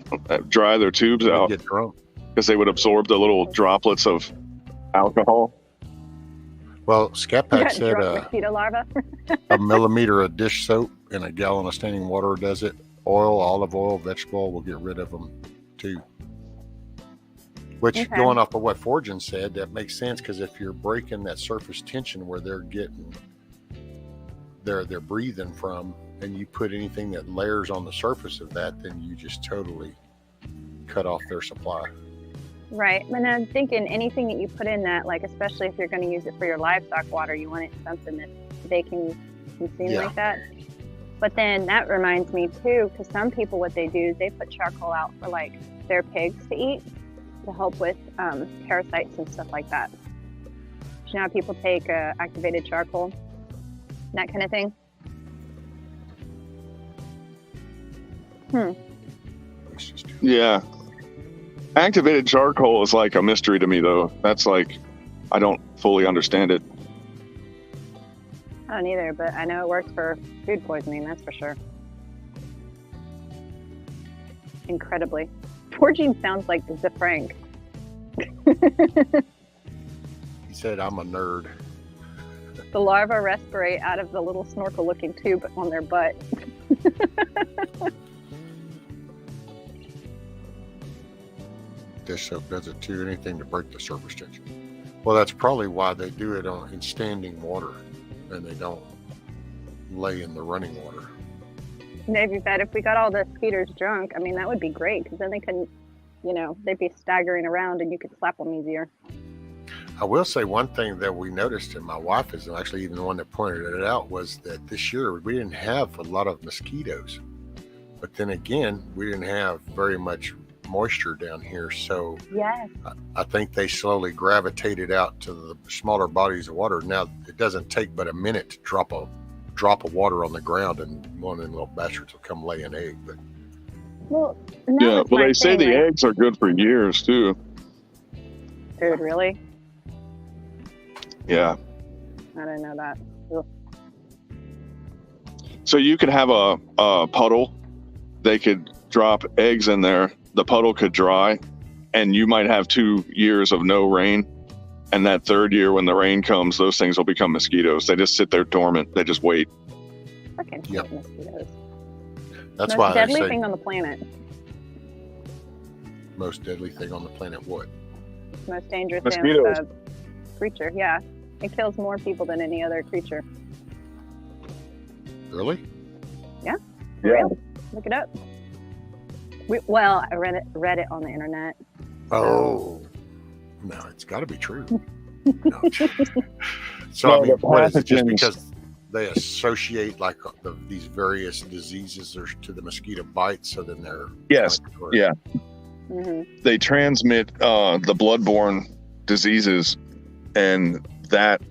Dry their tubes They out get drunk. because they would absorb the little droplets of alcohol. Well, Scat Pack said Drunk mosquito larva. a millimeter of dish soap in a gallon of standing water does it. Oil, olive oil, vegetable oil will get rid of them too. Which, Okay. going off of what Forgin said, that makes sense because if you're breaking that surface tension where they're getting, they're breathing from, and you put anything that layers on the surface of that, then you just totally cut off their supply. Right. And I'm thinking anything that you put in that, like especially if you're going to use it for your livestock water, you want it something that they can consume Yeah. like that. But then that reminds me too, because some people what they do is they put charcoal out for like their pigs to eat to help with parasites and stuff like that. You know how people take activated charcoal, that kind of thing. It's just Yeah. Activated charcoal is like a mystery to me, though. That's like, I don't fully understand it. I don't either, but I know it works for food poisoning, that's for sure. Incredibly. Forging sounds like the Frank. He said, I'm a nerd. The larvae respirate out of the little snorkel-looking tube on their butt. Dish soap does it too, anything to break the surface tension. Well, that's probably why they do it in standing water and they don't lay in the running water. Maybe that if we got all the skeeters drunk, I mean, that would be great because then they couldn't, they'd be staggering around and you could slap them easier. I will say one thing that we noticed, and my wife is actually even the one that pointed it out, was that this year we didn't have a lot of mosquitoes. But then again, we didn't have very much moisture down here. So Yes. I think they slowly gravitated out to the smaller bodies of water. Now, it doesn't take but a minute to drop a water on the ground and one of them little bastards will come lay an egg. But Well, Yeah. Well, they say the eggs are good for years, too. Dude, really? Yeah. I didn't know that. Ugh. So you could have a puddle. They could drop eggs in there. The puddle could dry, and you might have 2 years of no rain. And that third year, when the rain comes, those things will become mosquitoes. They just sit there dormant. They just wait. Fucking hate Yep. mosquitoes. that's Most why they deadly say thing on the planet. most deadly thing on the planet. What? Most dangerous Mosquitoes. creature. Yeah. It kills more people than any other creature. Really? Yeah. Look it up. I read it on the internet. Oh, no, it's got to be true. No. So, No, I mean, the what is it? Just pathogens- because they associate like these various diseases to the mosquito bite, so then they're Yes. Yeah. Hmm. They transmit the bloodborne diseases, and that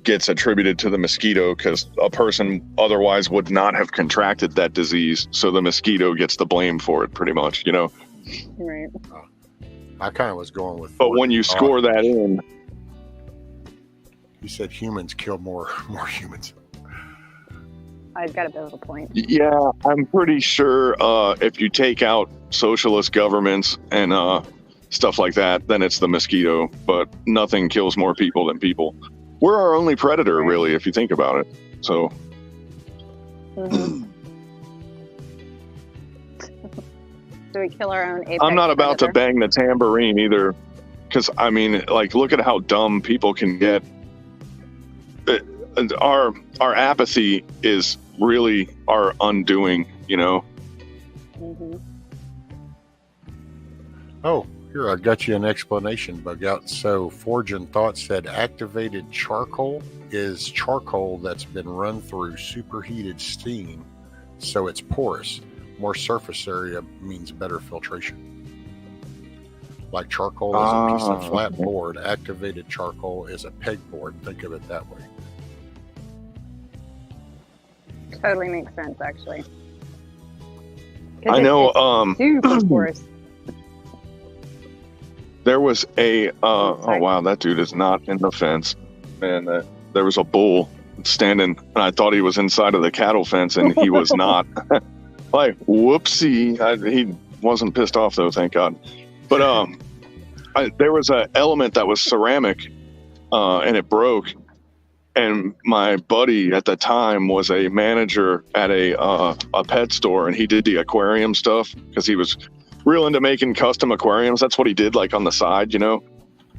gets attributed to the mosquito because a person otherwise would not have contracted that disease. So the mosquito gets the blame for it, pretty much, you know. Right. I kind of was going with. But when you score that in, you said humans kill more humans. I've got a bit of a point. yeah, I'm pretty sure if you take out socialist governments and stuff like that, then it's the mosquito. But nothing kills more people than people. We're our only predator, really, if you think about it. So. Mm-hmm. Do we kill our own apex I'm not about to predator? bang the tambourine either, because I mean, like, look at how dumb people can get. Our apathy is really our undoing, you know. Mm-hmm. Oh, here, I got you an explanation bug out. So Forging Thought said activated charcoal is charcoal that's been run through superheated steam, so it's porous. More surface area means better filtration. Like charcoal is a piece of flat board, activated charcoal is a pegboard. Think of it that way. Totally makes sense, actually. 'Cause I know. it's super porous. There was a. Oh wow, that dude is not in the fence, man. There was a bull standing, and I thought he was inside of the cattle fence, and he was not. Like, whoopsie. He wasn't pissed off though, thank God. But there was an element that was ceramic, and it broke. And my buddy at the time was a manager at a pet store, and he did the aquarium stuff because he was real into making custom aquariums. That's what he did, like on the side, you know.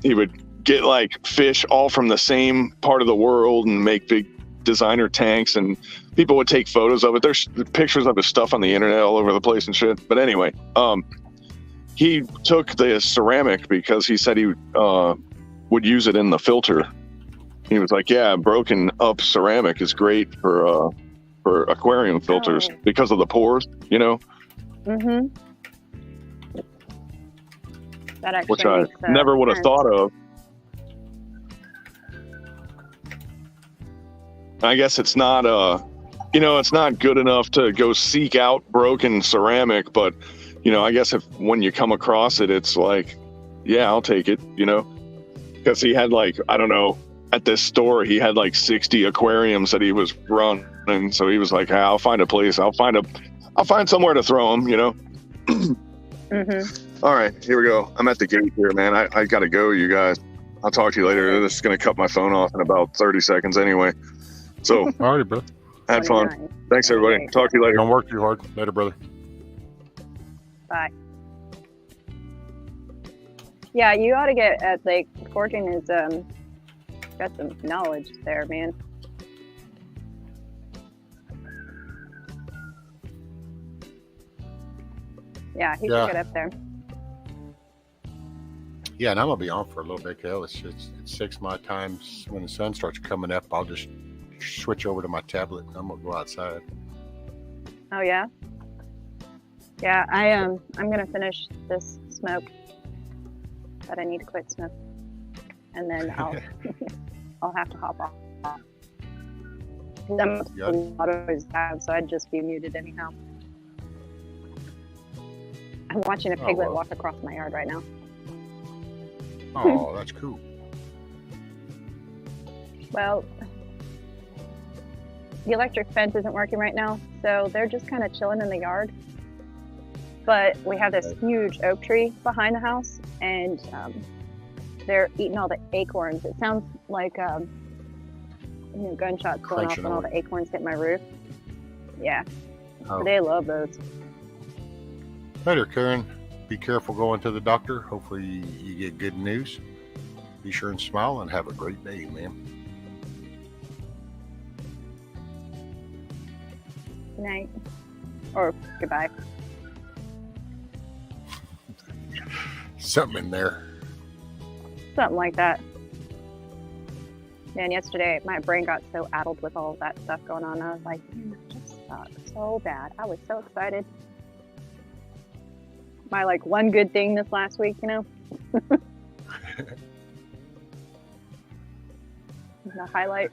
He would get like fish all from the same part of the world and make big designer tanks, and people would take photos of it. There's pictures of his stuff on the internet all over the place and shit. But anyway, he took the ceramic because he said he would use it in the filter. He was like, yeah, broken up ceramic is great for aquarium filters because of the pores, you know. Mm-hmm. That actually Which I makes, never would have sense. thought of. I guess it's not it's not good enough to go seek out broken ceramic, but I guess when you come across it, it's like, yeah, I'll take it, because he had like, I don't know, at this store he had like 60 aquariums that he was running, so he was like, hey, I'll find a place, I'll find somewhere to throw them, Mm-hmm. All right, here we go. I'm at the gate here, man. I gotta go, you guys. I'll talk to you later. This is gonna cut my phone off in about 30 seconds anyway. So, all right, brother. Had fun. Thanks, everybody. Okay. Talk to you later. Don't work too hard. Later, brother. Bye. Yeah, you ought to get at like Fortune is got some knowledge there, man. Yeah, he should get up there. Yeah, and I'm gonna be on for a little bit, Kel. It's 6 my time. When the sun starts coming up, I'll just switch over to my tablet and I'm gonna go outside. Oh yeah. Yeah, I'm gonna finish this smoke, but I need to quit smoke, and then I'll have to hop off. I'm a lot of always have, so I'd just be muted anyhow. I'm watching a piglet walk across my yard right now. Oh, that's cool. Well, the electric fence isn't working right now, so they're just kind of chilling in the yard. But we have this huge oak tree behind the house, and they're eating all the acorns. It sounds like gunshots going off when all the acorns hit my roof. Yeah, They love those. Later, Karen. Be careful going to the doctor. Hopefully you get good news. Be sure and smile and have a great day, man. Good night. Or goodbye. Something in there. Something like that. Man, yesterday my brain got so addled with all of that stuff going on. I was like, man, that just sucks so bad. I was so excited. My one good thing this last week, The highlight.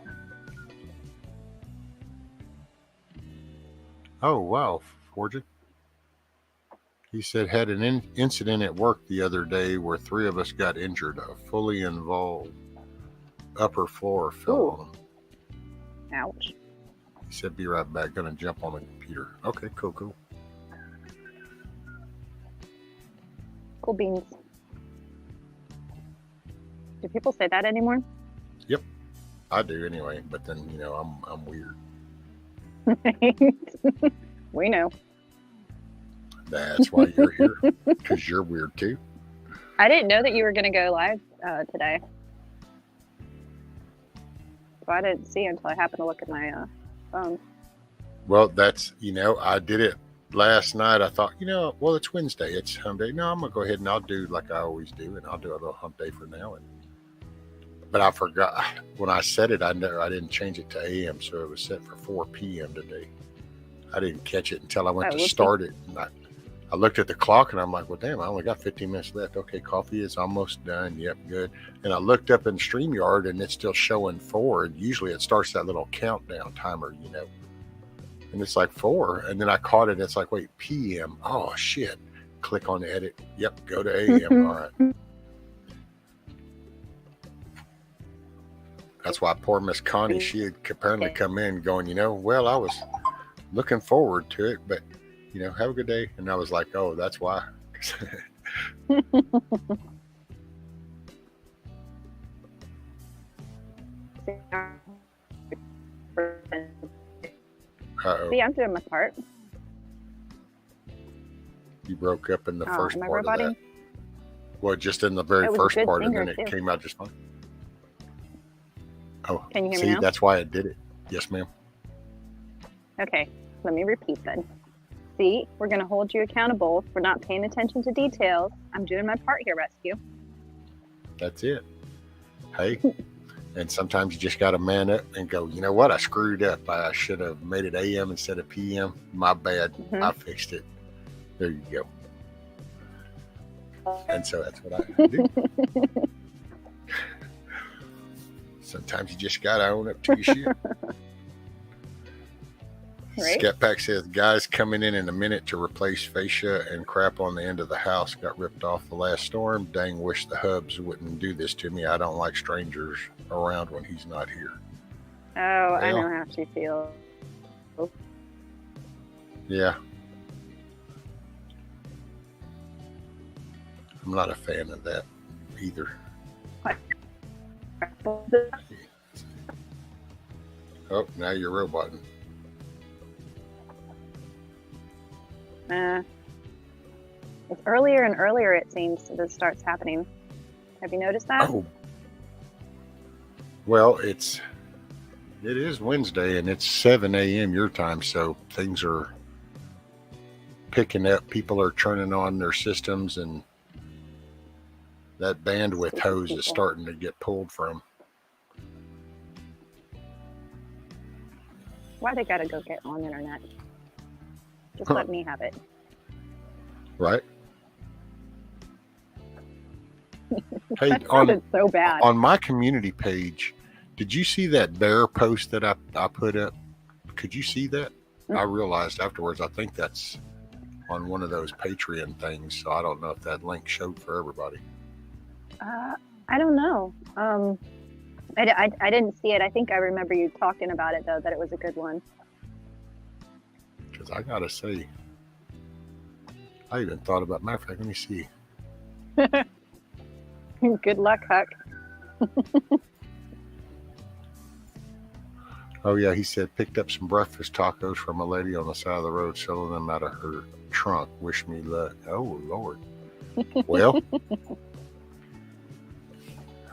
Oh, wow, Fortune. He said had an incident at work the other day where 3 of us got injured. A fully involved upper floor fell Ooh. on him. Ouch. He said, be right back. Gonna jump on the computer. Okay, cool. Cool beans. Do people say that anymore? I do anyway, but then, you know, I'm weird. We know. That's why you're here, because you're weird too. I didn't know that you were going to go live today. So I didn't see until I happened to look at my phone. Well, that's, you know, I did it last night. I thought, you know, well, it's Wednesday. It's Hump Day. No, I'm going to go ahead and I'll do like I always do, and I'll do a little Hump Day for now. But I forgot when I set it, I didn't change it to AM, so it was set for 4 p.m. today. I didn't catch it until I went to start it. And I looked at the clock and I'm like, well, damn, I only got 15 minutes left. Okay, coffee is almost done. Yep, good. And I looked up in StreamYard and it's still showing 4. And usually it starts that little countdown timer, you know. And it's like 4. And then I caught it. It's like, wait, PM. Oh, shit. Click on edit. Yep, go to AM. All right. That's why poor Miss Connie, she had apparently come in going, you know, well, I was looking forward to it, but, you know, have a good day. And I was like, oh, that's why. Uh-oh. See, I'm doing my part. You broke up in the first am I part of roboting? that. Well, just in the very It was a first good part, and finger, then it too. came out just fine. Oh, Can you hear me see, now? that's why it did it. Yes, ma'am. Okay, let me repeat then. See, we're going to hold you accountable for not paying attention to details. I'm doing my part here, Rescue. That's it. Hey, and sometimes you just got to man up and go, you know what? I screwed up. I should have made it AM instead of PM. My bad. Mhm. I fixed it. There you go. And so that's what I do. Sometimes you just got to own up to your shit. Right? Scat Pack says, guys coming in a minute to replace fascia and crap on the end of the house got ripped off the last storm. Dang, wish the hubs wouldn't do this to me. I don't like strangers around when he's not here. Oh, I Well. know how she feels. Yeah. I'm not a fan of that either. Oh, now you're roboting. It's earlier and earlier, it seems, that it starts happening. Have you noticed that? Oh. Well, it is Wednesday and it's 7 a.m. your time, so things are picking up. People are turning on their systems and that bandwidth hose is starting to get pulled from. Why they gotta go get on the internet? Just let me have it. Right? Hey, That sounded so bad. on my community page, did you see that bear post that I put up? Could you see that? I realized afterwards, I think that's on one of those Patreon things. So I don't know if that link showed for everybody. I don't know. I didn't see it. I think I remember you talking about it, though, that it was a good one. Because I got to say, I even thought about, matter of fact, let me see. Good luck, Huck. Oh, yeah, he said, picked up some breakfast tacos from a lady on the side of the road selling them out of her trunk. Wish me luck. Oh, Lord. Well,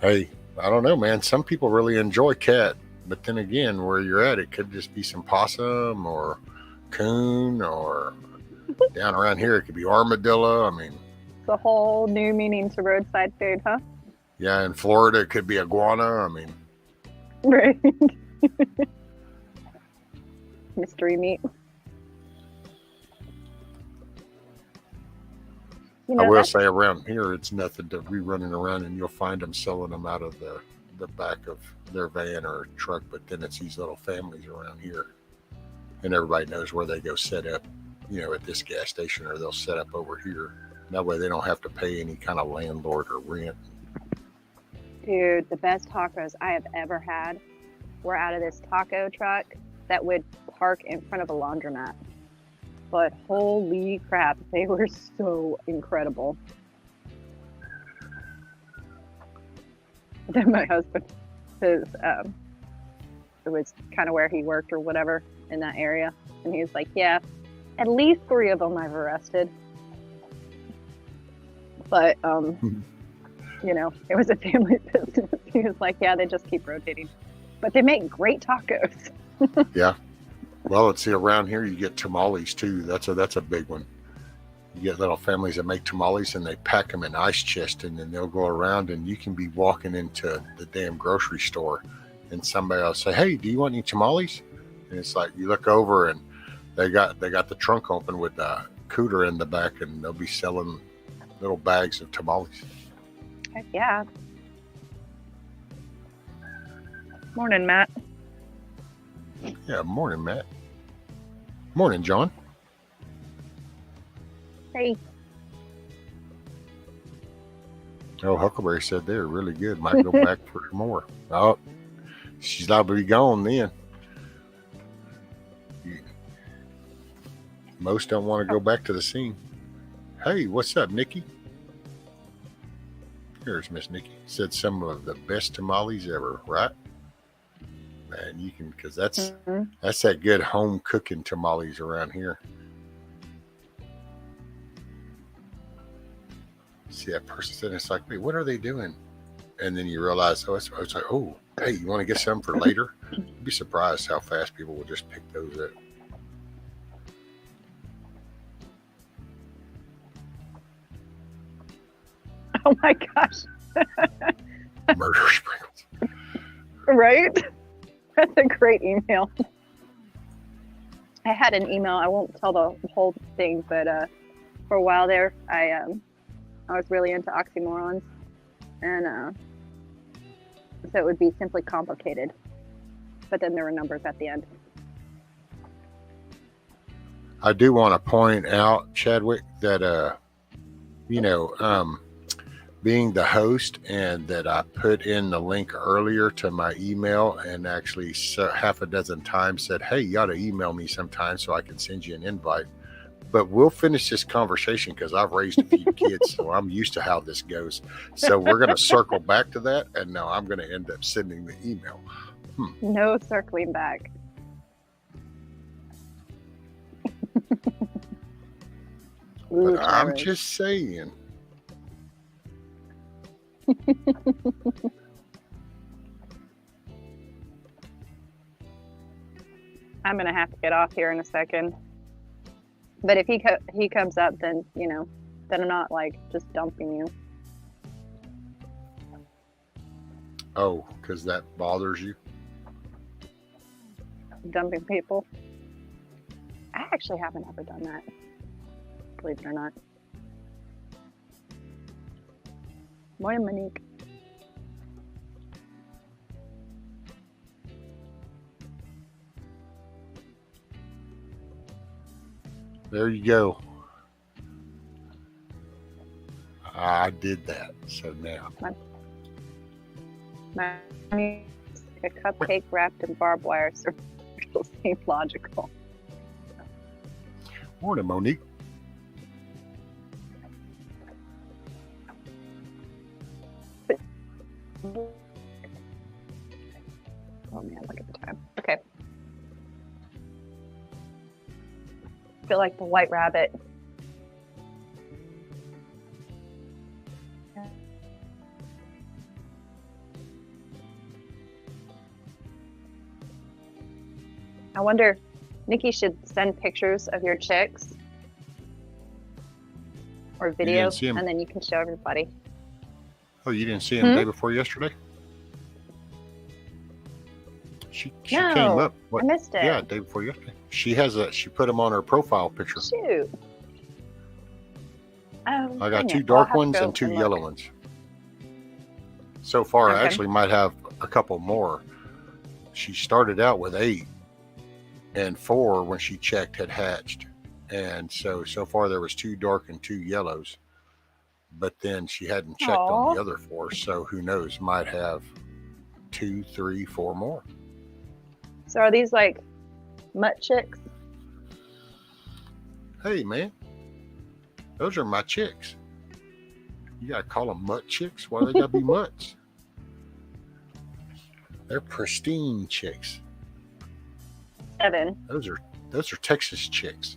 hey, I don't know, man. Some people really enjoy cat. But then again, where you're at, it could just be some possum or coon, or down around here, it could be armadillo. I mean, It's a whole new meaning to roadside food, huh? yeah, in Florida, it could be iguana. I mean, Right. Mystery meat. You I know, will that's, say around here, it's nothing to be running around and you'll find them selling them out of the the back of their van or truck, but then it's these little families around here, and everybody knows where they go set up, at this gas station, or they'll set up over here. That way they don't have to pay any kind of landlord or rent. Dude, the best tacos I have ever had were out of this taco truck that would park in front of a laundromat. But holy crap, they were so incredible. Then my husband, it was kind of where he worked or whatever in that area. And he was like, yeah, at least 3 of them I've arrested. But, it was a family business. He was like, yeah, they just keep rotating. But they make great tacos. Yeah. Well, let's see, around here you get tamales too. That's a big one. You get little families that make tamales, and they pack them in ice chests, and then they'll go around, and you can be walking into the damn grocery store, and somebody will say, hey, do you want any tamales? And it's like, you look over, and they got the trunk open with a cooler in the back, and they'll be selling little bags of tamales. Heck yeah. Morning, Matt. Yeah, morning, Matt. Morning, John. Hey. Oh, Huckleberry said they're really good. Might go back for more. Oh, she's liable to be gone then. Most don't want to go back to the scene. Hey, what's up, Nikki? Here's Miss Nikki. Said some of the best tamales ever, right? Man, you can, because that's that good home cooking tamales around here. See that person sitting, it's like, wait, what are they doing? And then you realize, it's like, oh, hey, you want to get some for later? You'd be surprised how fast people will just pick those up. Oh my gosh. Murder sprinkles. Right? That's a great email. I had an email. I won't tell the whole thing, but for a while there, I was really into oxymorons, and so it would be simply complicated. But then there were numbers at the end. I do want to point out, Chadwick, that being the host, and that I put in the link earlier to my email, and actually half a dozen times said, hey, you ought to email me sometime so I can send you an invite. But we'll finish this conversation because I've raised a few kids, so I'm used to how this goes. So we're going to circle back to that, and now I'm going to end up sending the email. No circling back. Ooh, But I'm just saying. I'm gonna have to get off here in a second. But if he comes up, then then I'm not like just dumping you. Oh, because that bothers you? Dumping people. I actually haven't ever done that, believe it or not. Morning, Monique. There you go. I did that. So now. My a cupcake wrapped in barbed wire circles seems logical. Morning, Monique. Oh man, look at the time. Okay. I feel like the white rabbit. I wonder, Nikki should send pictures of your chicks or video, and then you can show everybody. Oh, you didn't see him the day before yesterday? She No, came up. I missed it. Yeah, day before yesterday. She put him on her profile picture. Shoot. Oh, I got dang two it. Well, I'll dark have to ones go and two and yellow look. ones. So far, I Okay. actually might have a couple more. She started out with 8, and 4 when she checked had hatched, and so far there was 2 dark and 2 yellows. But then she hadn't checked on the other 4, so who knows? Might have 2, 3, 4 more. So are these like mutt chicks? Hey man, those are my chicks. You gotta call them mutt chicks? Why they gotta be mutts? They're pristine chicks. 7. Those are Texas chicks.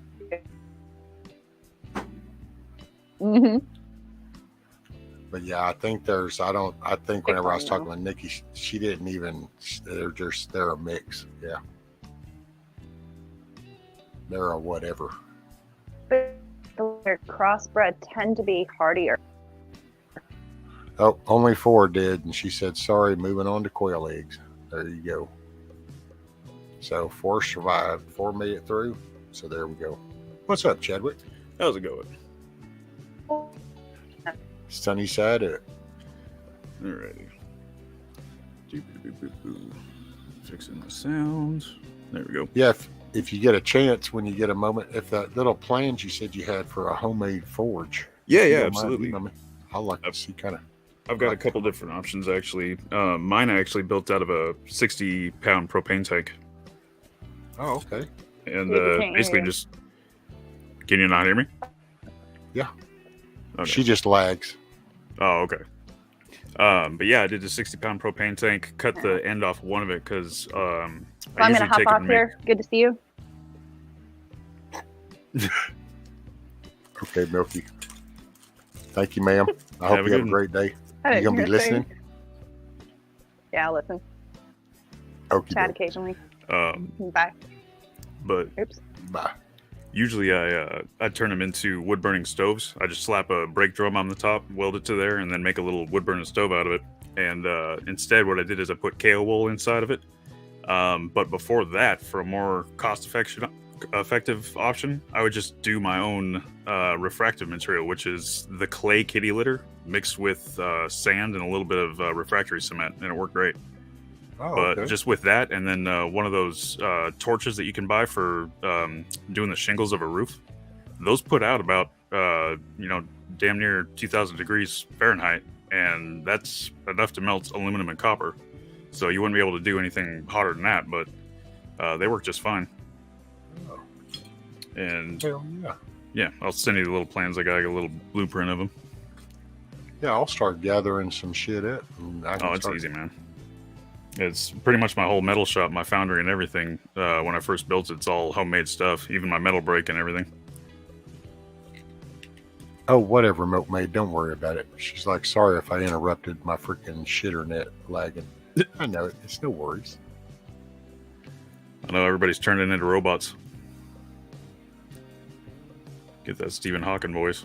Mm-hmm. But yeah, I think whenever I was talking with Nikki, she didn't even. They're a mix. Yeah, they're a whatever. But the crossbred tend to be hardier. Oh, only 4 did, and she said, "Sorry, moving on to quail eggs." There you go. So 4 survived, 4 made it through. So there we go. What's up, Chadwick? How's it going? Sunny side up. Alrighty. Fixing the sounds. There we go. Yeah, if you get a chance, when you get a moment, if that little plans you said you had for a homemade forge. Yeah, if you yeah, don't mind absolutely. emailing me, I'd like to see kind of. I've got a couple different options actually. Mine I actually built out of a 60-pound propane tank, Oh, okay. and We can't hear basically you. just. Can you not hear me? Yeah. Okay. She just lags. Oh, okay. But yeah, I did a 60-pound propane tank. Cut the end off one of it because I'm gonna hop take it off and here. Good to see you. Okay, Milky. Thank you, ma'am. I hope Have a you have a good great day. I You gonna be didn't listening? say- Yeah, I'll listen. Okay. Chat occasionally. Make, Bye. but Oops. Bye. usually I turn them into wood burning stoves. I just slap a brake drum on the top, weld it to there, and then make a little wood burning stove out of it. And instead, what I did is I put KO wool inside of it. But before that, for a more cost-effective option, I would just do my own refractive material, which is the clay kitty litter mixed with sand and a little bit of refractory cement, and it worked great. Oh, But okay. just with that, and then one of those torches that you can buy for doing the shingles of a roof, those put out about damn near 2,000 degrees Fahrenheit, and that's enough to melt aluminum and copper. So you wouldn't be able to do anything hotter than that, but they work just fine. Oh. And Hell yeah. yeah, I'll send you the little plans. I got a little blueprint of them. Yeah, I'll start gathering some shit up. And I can Oh, it's start. easy, man. It's pretty much my whole metal shop, my foundry and everything. When I first built it, it's all homemade stuff, even my metal brake and everything. Oh, whatever, Milkmaid. Don't worry about it. She's like, sorry if I interrupted my freaking shitter net lagging. I know it. It's no worries. I know everybody's turning into robots. Get that Stephen Hawking voice.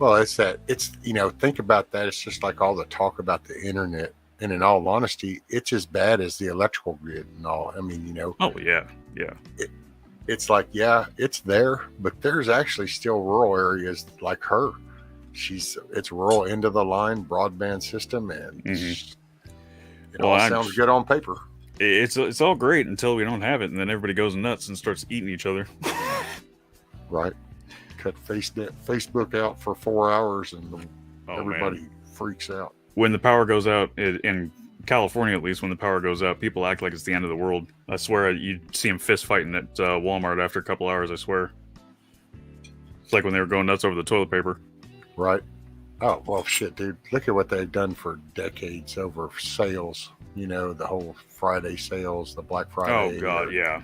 Well, think about that. It's just like all the talk about the internet. And in all honesty, it's as bad as the electrical grid and all. I mean, Oh, yeah. Yeah. it's like, yeah, it's there, but there's actually still rural areas like her. It's rural end of the line broadband system, and it Well, all sounds good on paper. It's all great until we don't have it, and then everybody goes nuts and starts eating each other. Right. Cut Facebook out for 4 hours, and everybody Man. freaks out. When the power goes out, in California at least, when the power goes out, people act like it's the end of the world. I swear, you see them fist fighting at Walmart after a couple hours, I swear. It's like when they were going nuts over the toilet paper. Right. Oh, well, shit, dude. Look at what they've done for decades over sales. The whole Friday sales, the Black Friday. Oh, God, yeah.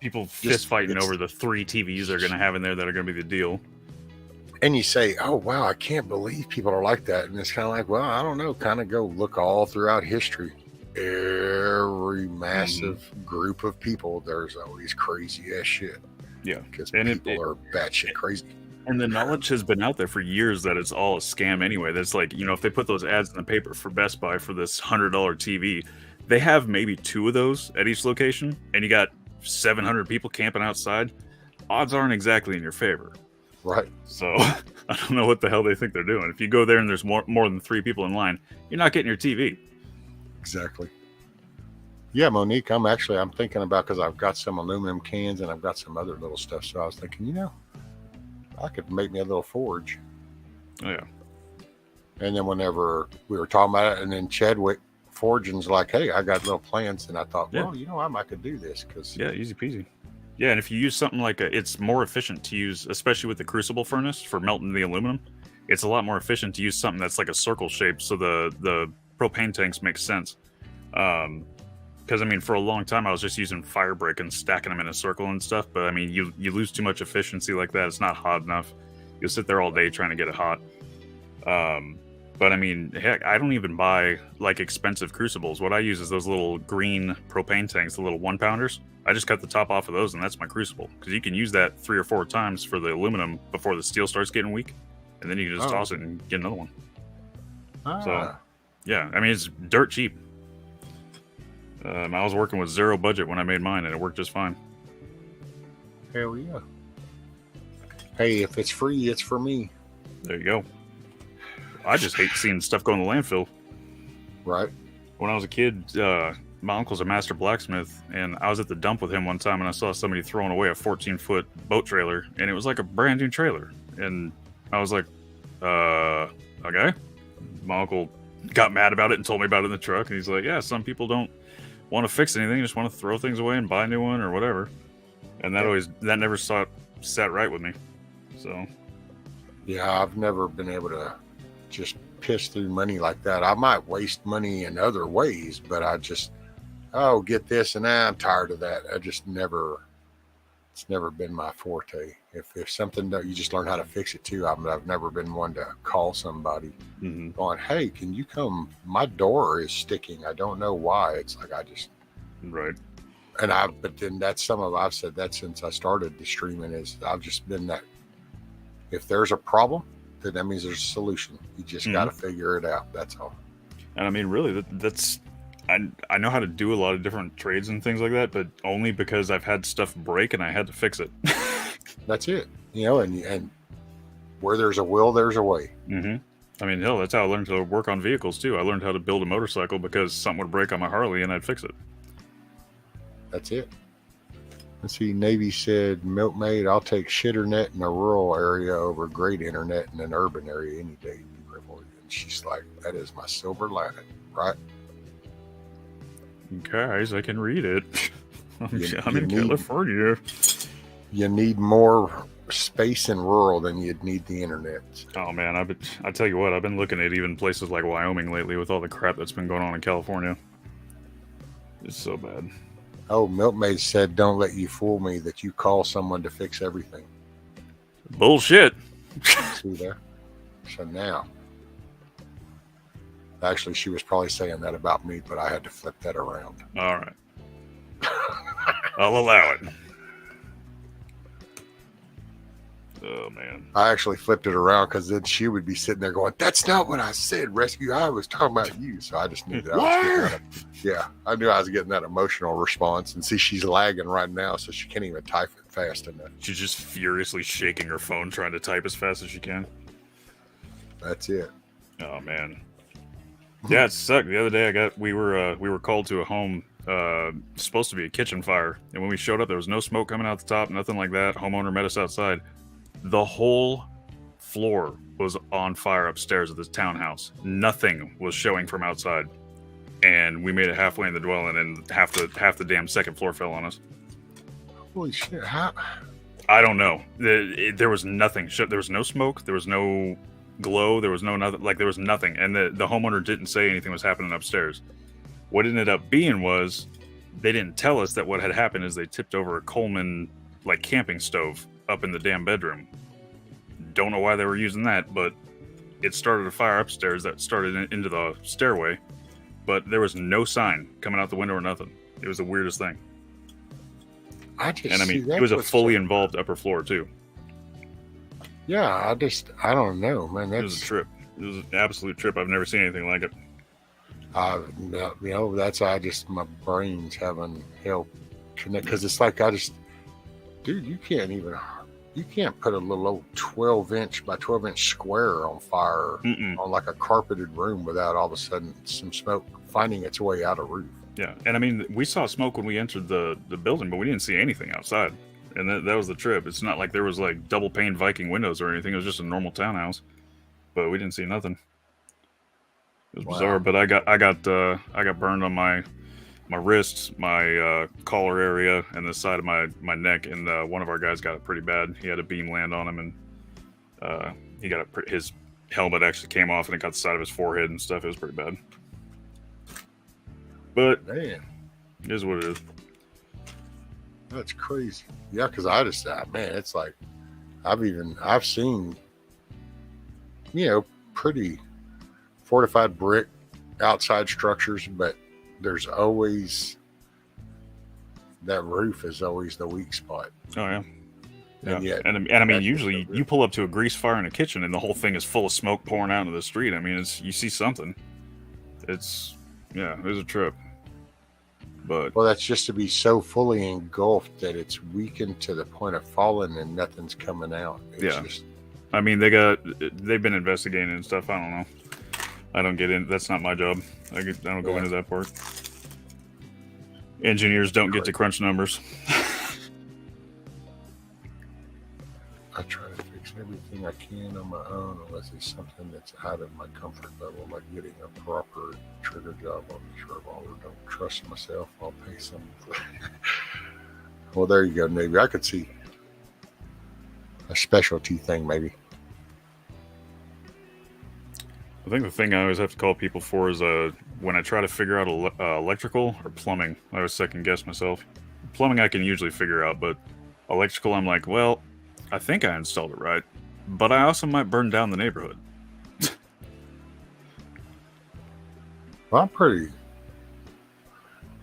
People fist fighting over the 3 TVs they're going to have in there that are going to be the deal. And you say, oh, wow, I can't believe people are like that. And it's kind of like, well, I don't know. Kind of go look all throughout history. Every massive group of people, there's always crazy ass shit. Yeah. Because And people are batshit crazy. And the knowledge has been out there for years that it's all a scam anyway. That's like, if they put those ads in the paper for Best Buy for this $100 TV, they have maybe 2 of those at each location, and you got 700 people camping outside. Odds aren't exactly in your favor. Right. So I don't know what the hell they think they're doing. If you go there and there's more than 3 people in line, you're not getting your TV. Exactly. Yeah, Monique, I'm thinking about, because I've got some aluminum cans and I've got some other little stuff. So I was thinking, I could make me a little forge. Oh yeah. And then whenever we were talking about it, and then Chadwick Forging's like, hey, I got little plans. And I thought, well, I could do this because. Yeah, easy peasy. Yeah, and if you use something like it's more efficient to use, especially with the crucible furnace for melting the aluminum, it's a lot more efficient to use something that's like a circle shape, so the propane tanks make sense. Because I mean, for a long time I was just using fire brick and stacking them in a circle and stuff, but I mean, you lose too much efficiency like that. It's not hot enough. You'll sit there all day trying to get it hot. But I mean, heck, I don't even buy like expensive crucibles. What I use is those little green propane tanks, the little 1-pounders. I just cut the top off of those, and that's my crucible. Because you can use that 3 or 4 times for the aluminum before the steel starts getting weak, and then you can just toss it and get another one. So, yeah, I mean, it's dirt cheap. I was working with 0 budget when I made mine, and it worked just fine. Hell yeah. Hey, if it's free, it's for me. There you go. I just hate seeing stuff go in the landfill. Right. When I was a kid, my uncle's a master blacksmith, and I was at the dump with him one time, and I saw somebody throwing away a 14-foot boat trailer, and it was like a brand new trailer. And I was like, okay. My uncle got mad about it and told me about it in the truck, and he's like, yeah, some people don't want to fix anything, just want to throw things away and buy a new one or whatever. And that never sat right with me. So yeah, I've never been able to just piss through money like that. I might waste money in other ways, but I just, get this, and I'm tired of that. It's never been my forte. If something, you just learn how to fix it too. I've never been one to call somebody going, hey, can you come? My door is sticking. I don't know why. It's like, right. And but then that's I've said that since I started the streaming, is I've just been that. If there's a problem, then that means there's a solution. You just got to figure it out. That's all. And I mean, really, that's I know how to do a lot of different trades and things like that, but only because I've had stuff break and I had to fix it. That's it. And where there's a will, there's a way. I mean, hell, that's how I learned to work on vehicles too. I learned how to build a motorcycle because something would break on my Harley and I'd fix it. That's it. Let's see, Navy said, Milkmaid, I'll take shitternet in a rural area over great internet in an urban area any day. And she's like, that is my silver lining, right? Guys, I can read it. I'm in California. You need more space in rural than you'd need the internet. Oh man, I tell you what, I've been looking at even places like Wyoming lately with all the crap that's been going on in California. It's so bad. Oh, Milkmaid said, don't let you fool me that you call someone to fix everything. Bullshit. See there? So now, actually, she was probably saying that about me, but I had to flip that around. All right. I'll allow it. Oh, man. I actually flipped it around because then she would be sitting there going, that's not what I said, Rescue. I was talking about you. So I just knew that I knew I was getting that emotional response. And see, she's lagging right now, so she can't even type it fast enough. She's just furiously shaking her phone trying to type as fast as she can. That's it. Oh, man. Yeah, it sucked. The other day we were called to a home, supposed to be a kitchen fire. And when we showed up, there was no smoke coming out the top, nothing like that. Homeowner met us outside. The whole floor was on fire upstairs of this townhouse. Nothing was showing from outside. And we made it halfway in the dwelling, and half the damn second floor fell on us. Holy shit. How? I don't know. There was nothing. There was no smoke. There was no glow. There was no nothing. Like, there was nothing. And the homeowner didn't say anything was happening upstairs. What ended up being was they didn't tell us that what had happened is they tipped over a Coleman, like, camping stove up in the damn bedroom. Don't know why they were using that, but it started a fire upstairs that started into the stairway, but there was no sign coming out the window or nothing. It was the weirdest thing. It was a fully involved upper floor too. Yeah, I don't know, man. It was a trip. It was an absolute trip. I've never seen anything like it. That's my brain's having help connect, because it's like dude, you can't even You can't put a little old 12-inch by 12-inch square on fire on like a carpeted room without all of a sudden some smoke finding its way out a roof. Yeah, and I mean, we saw smoke when we entered the building, but we didn't see anything outside. And that was the trip. It's not like there was like double pane Viking windows or anything. It was just a normal townhouse, but we didn't see nothing. It was bizarre. But I got burned on my wrists, my collar area, and the side of my neck. And one of our guys got it pretty bad. He had a beam land on him, and he got his helmet actually came off, and it got the side of his forehead and stuff. It was pretty bad. But man, it is what it is. That's crazy. Yeah, because I just man, it's like I've seen, pretty fortified brick outside structures, but there's always that roof is always the weak spot. Oh yeah. And yeah, and I mean, usually you pull up to a grease fire in a kitchen, and the whole thing is full of smoke pouring out into the street. I mean, you see something. It was a trip. But well, that's just to be so fully engulfed that it's weakened to the point of falling and nothing's coming out. I mean, they've been investigating and stuff. I don't know. I don't get in. That's not my job. I don't go into that part. Engineers don't get to crunch numbers. I try to fix everything I can on my own unless it's something that's out of my comfort level, like getting a proper trigger job on this revolver. Don't trust myself. I'll pay someone for it. Well, there you go, maybe. I could see a specialty thing, maybe. I think the thing I always have to call people for is when I try to figure out electrical or plumbing, I always second guess myself. Plumbing I can usually figure out, but electrical I'm like, well, I think I installed it right, but I also might burn down the neighborhood. Well,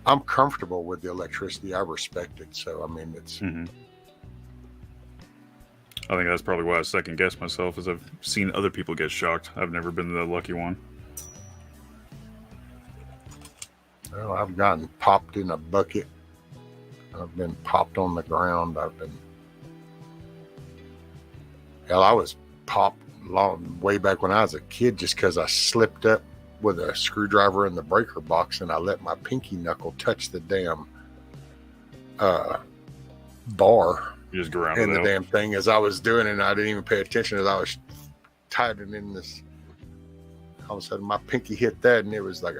I'm comfortable with the electricity. I respect it. So, I mean, it's... Mm-hmm. I think that's probably why I second guess myself, is I've seen other people get shocked. I've never been the lucky one. Well, I've gotten popped in a bucket. I've been popped on the ground. Hell, I was popped way back when I was a kid just because I slipped up with a screwdriver in the breaker box and I let my pinky knuckle touch the damn bar. You just ground in it the out. Damn thing as I was doing it, and I didn't even pay attention as I was tightening this. All of a sudden, my pinky hit that, and it was like,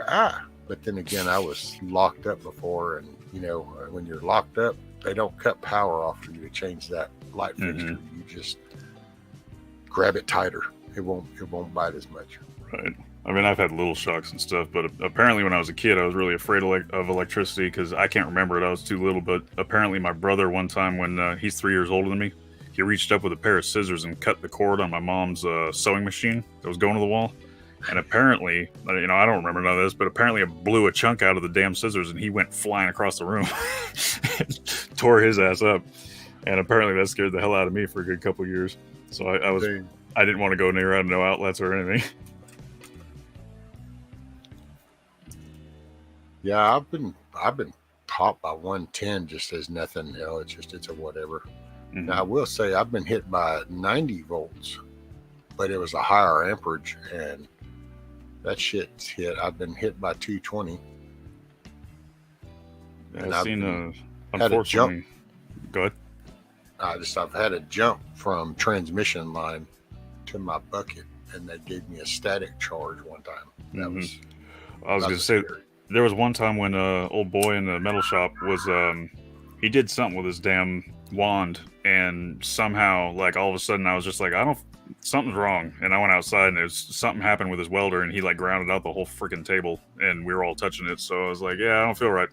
But then again, I was locked up before, and when you're locked up, they don't cut power off for you to change that light fixture. You just grab it tighter. It won't bite as much. Right. I mean, I've had little shocks and stuff, but apparently when I was a kid, I was really afraid of electricity because I can't remember it. I was too little, but apparently my brother one time when he's 3 years older than me, he reached up with a pair of scissors and cut the cord on my mom's sewing machine that was going to the wall. And apparently, I don't remember none of this, but apparently it blew a chunk out of the damn scissors and he went flying across the room, tore his ass up. And apparently that scared the hell out of me for a good couple years. So I didn't want to go near no outlets or anything. Yeah, I've been popped by 110 just as nothing. It's a whatever. Mm-hmm. Now I will say I've been hit by 90 volts, but it was a higher amperage, and that shit's hit. I've been hit by 220. Yeah, and I've seen had a jump. Go ahead. I've had a jump from transmission line to my bucket, and they gave me a static charge one time. That was. I was gonna say. Scary. There was one time when old boy in the metal shop was he did something with his damn wand, and somehow, like, all of a sudden I was just like, something's wrong. And I went outside and something happened with his welder, and he like grounded out the whole freaking table, and we were all touching it. So I was like, yeah, I don't feel right.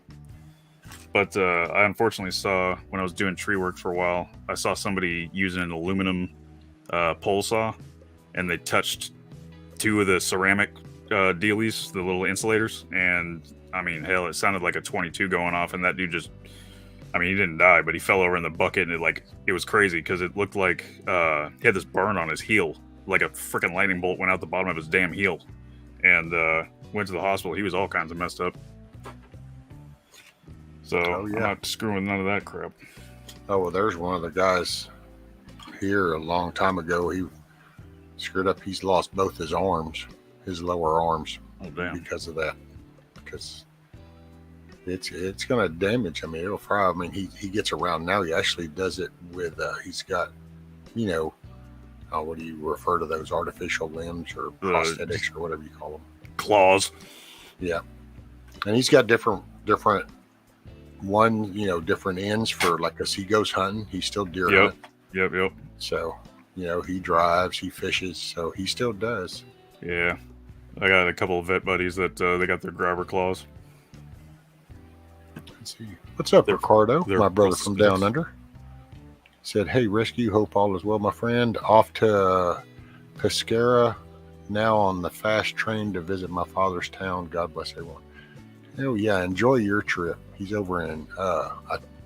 But I unfortunately saw, when I was doing tree work for a while, I saw somebody using an aluminum pole saw, and they touched two of the ceramic dealies, the little insulators, and I mean, hell, it sounded like a 22 going off, and that dude just, he didn't die, but he fell over in the bucket, and it was crazy because it looked like he had this burn on his heel, like a freaking lightning bolt went out the bottom of his damn heel, and went to the hospital. He was all kinds of messed up. So I'm not screwing with none of that crap. Oh, well, there's one of the guys. here a long time ago. He screwed up. He's lost both his arms, his lower arms, Oh damn. because of that. Because it's going to damage. I mean, it'll fry. I mean, he gets around now. He actually does it with. He's got, what do you refer to those, artificial limbs or prosthetics or whatever you call them? Claws. Yeah, and he's got different different ends for, like, as he goes hunting, he's still deer Yep. hunting. Yep. So, he drives, he fishes, so he still does. Yeah. I got a couple of vet buddies that they got their grabber claws. Let's see. What's up, Ricardo? they're My brother from down prosthetics. under. Said, hey, Rescue, hope all is well, my friend. Off to Pescara, now on the fast train to visit my father's town. God bless everyone. Oh, yeah, enjoy your trip. He's over in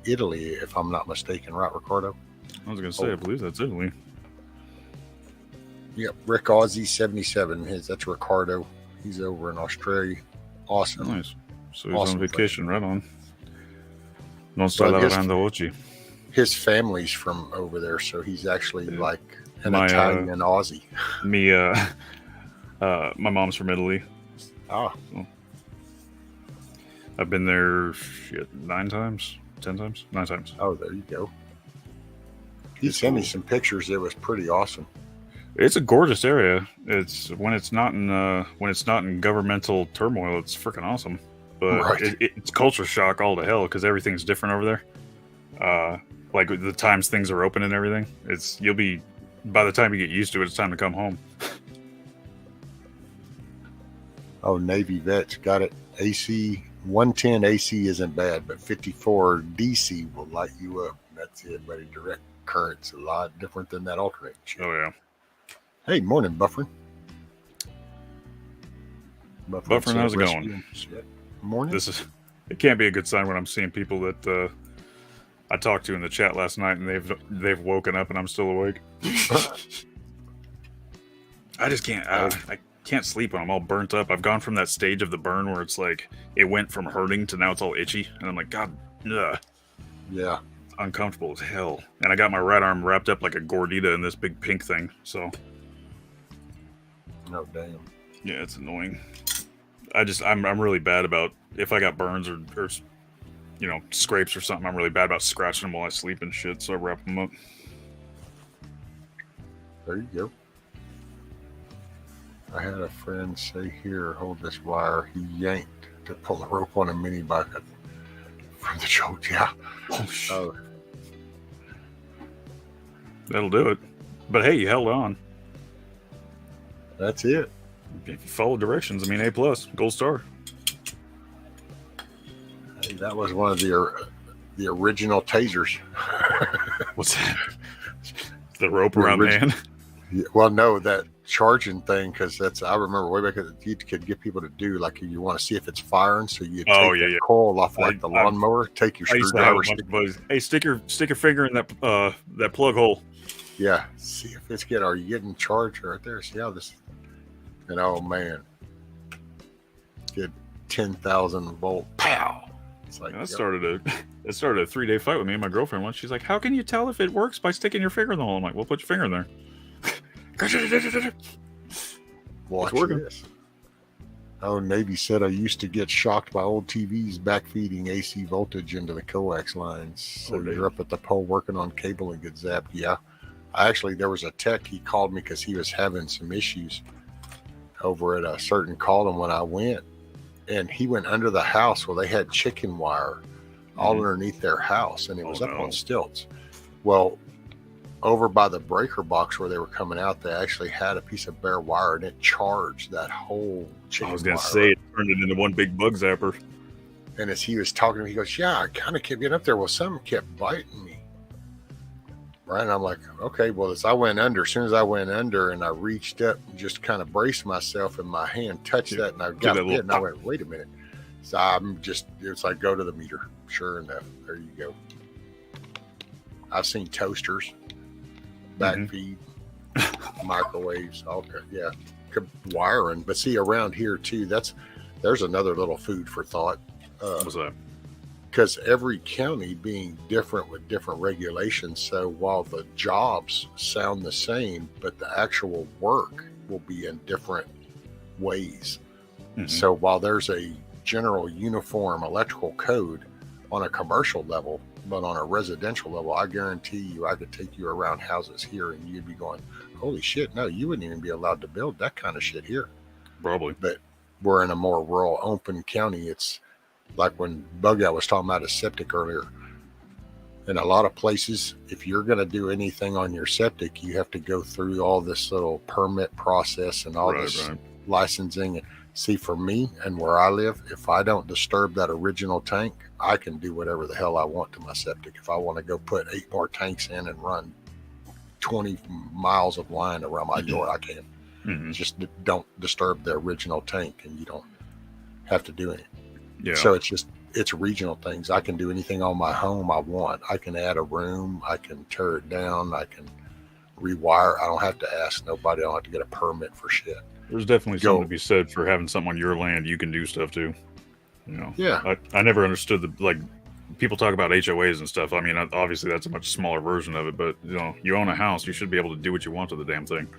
Italy, if I'm not mistaken, right, Ricardo? I was gonna say, I believe that's Italy. Yep, Rick Aussie 77. That's Ricardo. He's over in Australia. Awesome. Nice. So he's Awesome on vacation, right on. Non sta Well, lavorando oggi. His family's from over there, so he's actually Yeah. like an My, Italian Aussie. Me, my mom's from Italy. Ah, I've been there 9 times, 10 times, 9 times. oh, there you go. He sent me some pictures. It was pretty awesome. It's a gorgeous area. It's when it's not in governmental turmoil, it's freaking awesome. But Right. it's culture shock all to hell because everything's different over there. Like the times things are open and everything, by the time you get used to it, it's time to come home. Oh, Navy vets got it. AC 110 AC isn't bad, but 54 DC will light you up. That's it, buddy. Direct current's a lot different than that alternating shit. Oh yeah. Hey, morning, Buffering. Buffering, how's it going? Shit. Morning. It can't be a good sign when I'm seeing people that I talked to in the chat last night and they've woken up and I'm still awake. I just can't. I can't sleep when I'm all burnt up. I've gone from that stage of the burn where it's like it went from hurting to now it's all itchy, and I'm like, God, ugh, Yeah. uncomfortable as hell. And I got my right arm wrapped up like a gordita in this big pink thing. So No, damn. yeah, it's annoying. I'm really bad about if I got burns or scrapes or something. I'm really bad about scratching them while I sleep and shit. So I wrap them up. There you go. I had a friend say, here, hold this wire. He yanked to pull the rope on a mini bike from the choke. Yeah. Oh shit. Oh, That'll do it. But hey, you held on. that's it. If you follow directions, A+, gold star. Hey, that was one of the original tasers. What's that? The rope around the hand? Yeah, well, no, that charging thing, because I remember way back, you could get people to do, like, you want to see if it's firing, so you take the coil off like the lawnmower, take your I used to have a screwdriver, bunch of buddies. Hey, stick your finger in that plug hole. yeah, see if it's getting, are you getting charged right there? See how this, and oh man, get 10,000 volt, pow. It's like, That started a 3-day fight with me and my girlfriend once. She's like, "How can you tell if it works by sticking your finger in the hole?" I'm like, "Well, put your finger in there." watch working. this. Oh, Navy said I used to get shocked by old TVs backfeeding AC voltage into the coax lines. So you're up at the pole working on cable and get zapped. Yeah. There was a tech, he called me because he was having some issues over at a certain column when I went. And he went under the house where they had chicken wire all underneath their house. And it was up on stilts. Well, over by the breaker box where they were coming out, they actually had a piece of bare wire and it charged that whole chicken wire. I was gonna say it turned it into one big bug zapper. And as he was talking to me, he goes, yeah, I kind of kept getting up there. Well, something kept biting me. Right. And I'm like, okay, well, as soon as I went under and I reached up and just kind of braced myself and my hand touched that and I got bit and I went, wait a minute. So it's like, go to the meter. Sure enough. There you go. I've seen toasters, backfeed, microwaves, all kind, yeah, wiring. But see, around here too, there's another little food for thought. What's that? because every county being different with different regulations. So while the jobs sound the same, but the actual work will be in different ways. Mhm. So while there's a general uniform electrical code on a commercial level, but on a residential level, I guarantee you I could take you around houses here and you'd be going, holy shit, no, you wouldn't even be allowed to build that kind of shit here. Probably. But we're in a more rural, open county. It's like when Bug Out was talking about a septic earlier. In a lot of places, if you're going to do anything on your septic, you have to go through all this little permit process and all this licensing. See, for me and where I live, if I don't disturb that original tank, I can do whatever the hell I want to my septic. If I want to go put 8 more tanks in and run 20 miles of line around my door, I can. Mhm. Just don't disturb the original tank and you don't have to do anything. Yeah. So it's regional things. I can do anything on my home I want. I can add a room. I can tear it down. I can rewire. I don't have to ask nobody. I don't have to get a permit for shit. There's definitely something to be said for having something on your land you can do stuff too. You know. Yeah. I never understood people talk about HOAs and stuff. I mean, obviously that's a much smaller version of it, but you own a house, you should be able to do what you want to the damn thing.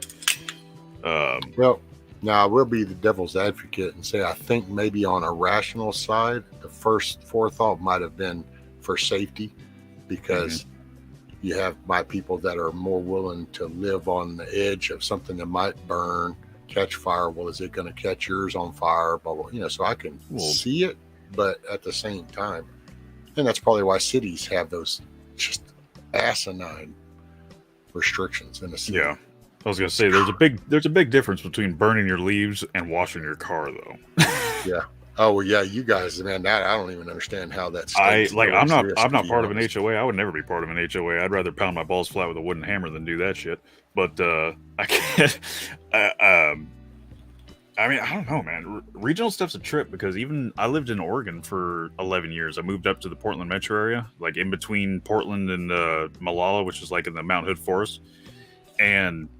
Well, now I will be the devil's advocate and say I think maybe on a rational side, the first forethought might have been for safety, because you have my people that are more willing to live on the edge of something that might burn, catch fire. Well, is it going to catch yours on fire? Blah, blah, so I can see it, but at the same time, and that's probably why cities have those just asinine restrictions in the city. Yeah. I was gonna say there's a big difference between burning your leaves and washing your car, though. Yeah. Oh well, yeah. You guys, man, that I don't even understand how that's. I'm not part of an HOA. I would never be part of an HOA. I'd rather pound my balls flat with a wooden hammer than do that shit. But I can't. I mean, I don't know, man. Regional stuff's a trip because even I lived in Oregon for 11 years. I moved up to the Portland metro area, like in between Portland and Malala, which is like in the Mount Hood forest, and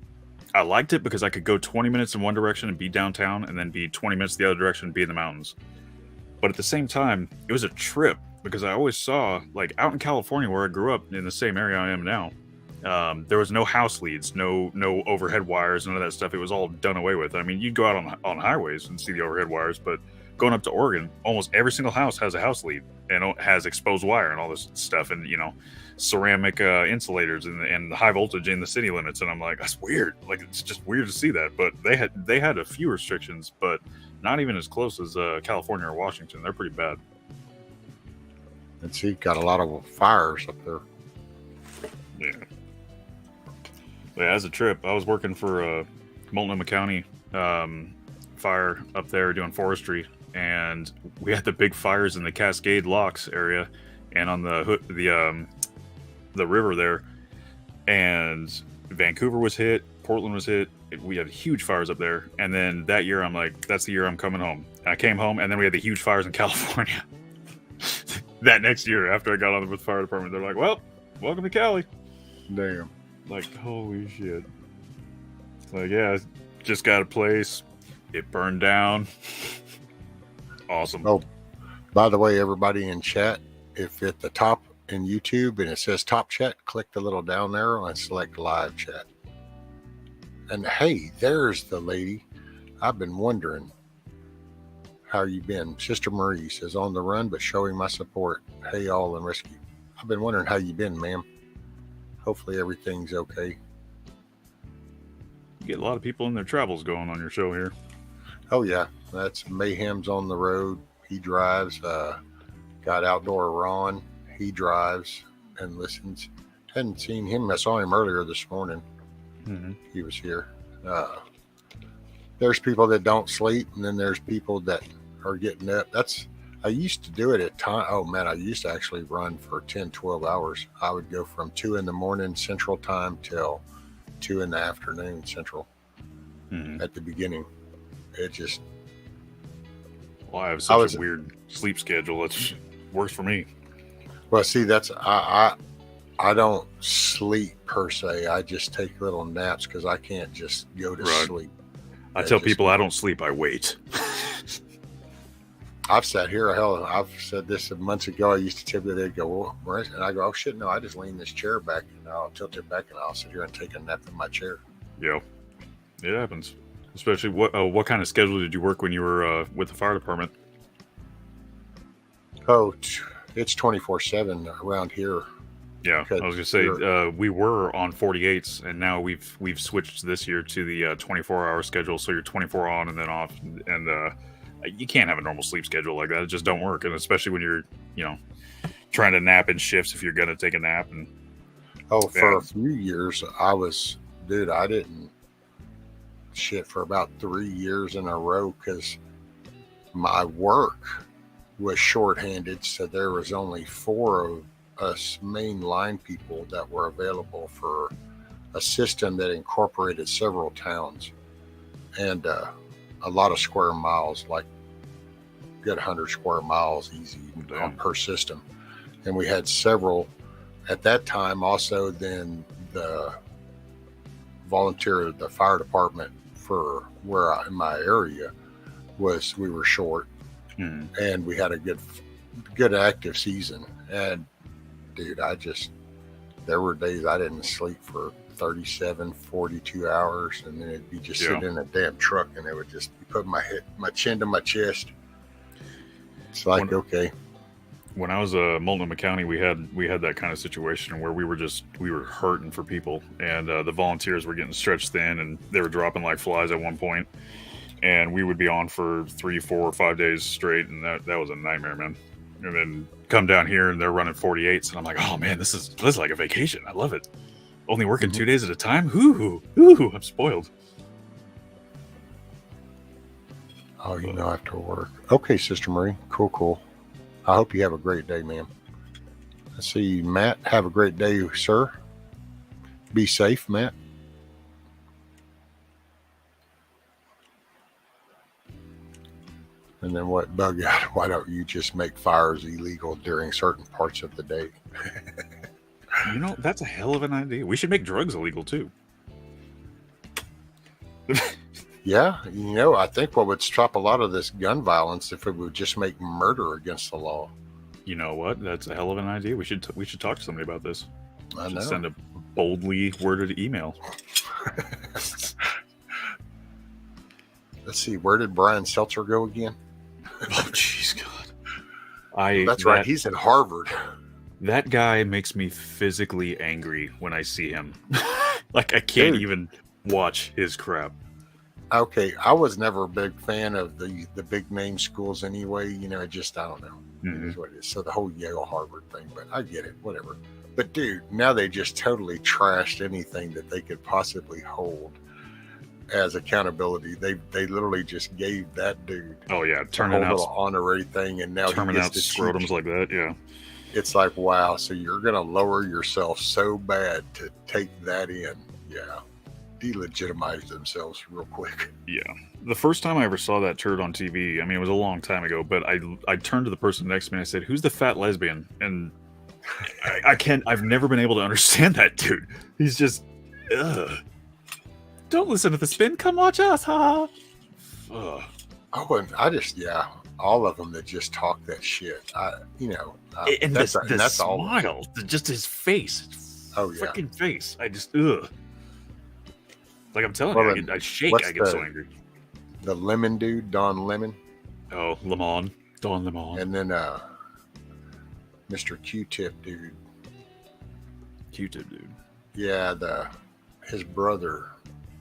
I liked it because I could go 20 minutes in one direction and be downtown, and then be 20 minutes the other direction and be in the mountains. But at the same time, it was a trip because I always saw, like out in California where I grew up in the same area I am now, there was no house leads, no overhead wires, none of that stuff. It was all done away with. I mean, you'd go out on highways and see the overhead wires, but going up to Oregon, almost every single house has a house lead and has exposed wire and all this stuff, and ceramic insulators and the high voltage in the city limits. And I'm like, that's weird. Like, it's just weird to see that. But they had a few restrictions, but not even as close as California or Washington. They're pretty bad. And see, got a lot of fires up there. Yeah. Yeah, as a trip, I was working for Multnomah County fire up there doing forestry, and we had the big fires in the Cascade Locks area and on the river there, and Vancouver was hit, Portland was hit. We had huge fires up there, and then that year I'm like, that's the year I'm coming home. And I came home, and then we had the huge fires in California. That next year, after I got on with the fire department, they're like, well, welcome to Cali. Damn. Like, holy shit. It's like, yeah, just got a place. It burned down. Awesome. Oh, by the way, everybody in chat, if at the top in YouTube and it says top chat, click the little down arrow and select live chat. And hey, there's the lady. I've been wondering how you been. Sister Marie says, on the run, but showing my support. Hey, all in rescue. I've been wondering how you been, ma'am. Hopefully everything's okay. You get a lot of people in their travels going on your show here. Oh, yeah. That's Mayhem's on the road. He drives. Got Outdoor Ron. He drives and listens. Hadn't seen him. I saw him earlier this morning. Mm-hmm. He was here. There's people that don't sleep, and then there's people that are getting up. I used to do it at time. Oh man, I used to actually run for 10, 12 hours. I would go from 2 in the morning Central Time till 2 in the afternoon Central. Mm-hmm. At the beginning. It just. Well, I have such a weird sleep schedule. It works for me. Well, see, that's I don't sleep per se. I just take little naps because I can't just go to sleep. I tell people I don't sleep. I wait. I've sat here, hell, I've said this months ago. I used to typically, they'd go, well, Maurice, and I go, oh shit, no, I just lean this chair back and I'll tilt it back and I'll sit here and take a nap in my chair. Yeah, it happens. Especially what kind of schedule did you work when you were with the fire department? Oh, it's 24/7 around here. Yeah, I was gonna say we were on 48s, and now we've switched this year to the 24-hour schedule. So you're 24 on and then off, and you can't have a normal sleep schedule like that. It just don't work, and especially when you're trying to nap in shifts if you're gonna take a nap. And for a few years I didn't shit for about 3 years in a row because my work was shorthanded, so there was only 4 of us main line people that were available for a system that incorporated several towns and a lot of square miles, like good 100 square miles easy per system. And we had several at that time. Also, then the fire department for in my area we were short, and we had a good active season. And dude, there were days I didn't sleep for 37, 42 hours, and then it'd be just sitting in a damn truck, and it would just be putting my chin to my chest. It's like, okay. When I was Multnomah County, we had that kind of situation where we were hurting for people, and the volunteers were getting stretched thin, and they were dropping like flies at one point, and we would be on for 3, 4, or 5 days straight, and that was a nightmare, man. And then come down here and they're running 48s, and I'm like, oh man, this is like a vacation. I love it. Only working 2 days at a time. Ooh, I'm spoiled. Oh, after work. Okay, Sister Marie. Cool. I hope you have a great day, ma'am. Let's see, Matt. Have a great day, sir. Be safe, Matt. And then what, bug out? Why don't you just make fires illegal during certain parts of the day? That's a hell of an idea. We should make drugs illegal too. Yeah, I think what would stop a lot of this gun violence if it would just make murder against the law. You know what? That's a hell of an idea. We should talk to somebody about this. I know. Send a boldly worded email. Let's see. Where did Brian Seltzer go again? Oh, jeez, God. That's right. He's at Harvard. That guy makes me physically angry when I see him. Like, I can't even watch his crap. Okay, I was never a big fan of the big name schools anyway. I don't know. It is what it is. So the whole Yale Harvard thing, but I get it, whatever. But dude, now they just totally trashed anything that they could possibly hold as accountability. They literally just gave that dude turning out little honorary thing, and now turning out scrotums like that. Yeah, it's like, wow. So you're gonna lower yourself so bad to take that in? Yeah. Delegitimize themselves real quick. Yeah. The first time I ever saw that turd on TV, I mean, it was a long time ago, but I turned to the person next to me and I said, "Who's the fat lesbian?" And I've never been able to understand that dude. He's just, don't listen to the spin. Come watch us, ha. Oh, and I just, all of them that just talk that shit. And that's smile, just his face. Oh yeah, freaking face. I just, Like I'm telling you, I shake. I get so angry. The lemon dude, Don Lemon. Oh, Don Lemon. And then Mr. Q-Tip dude. Q-Tip dude. Yeah, his brother,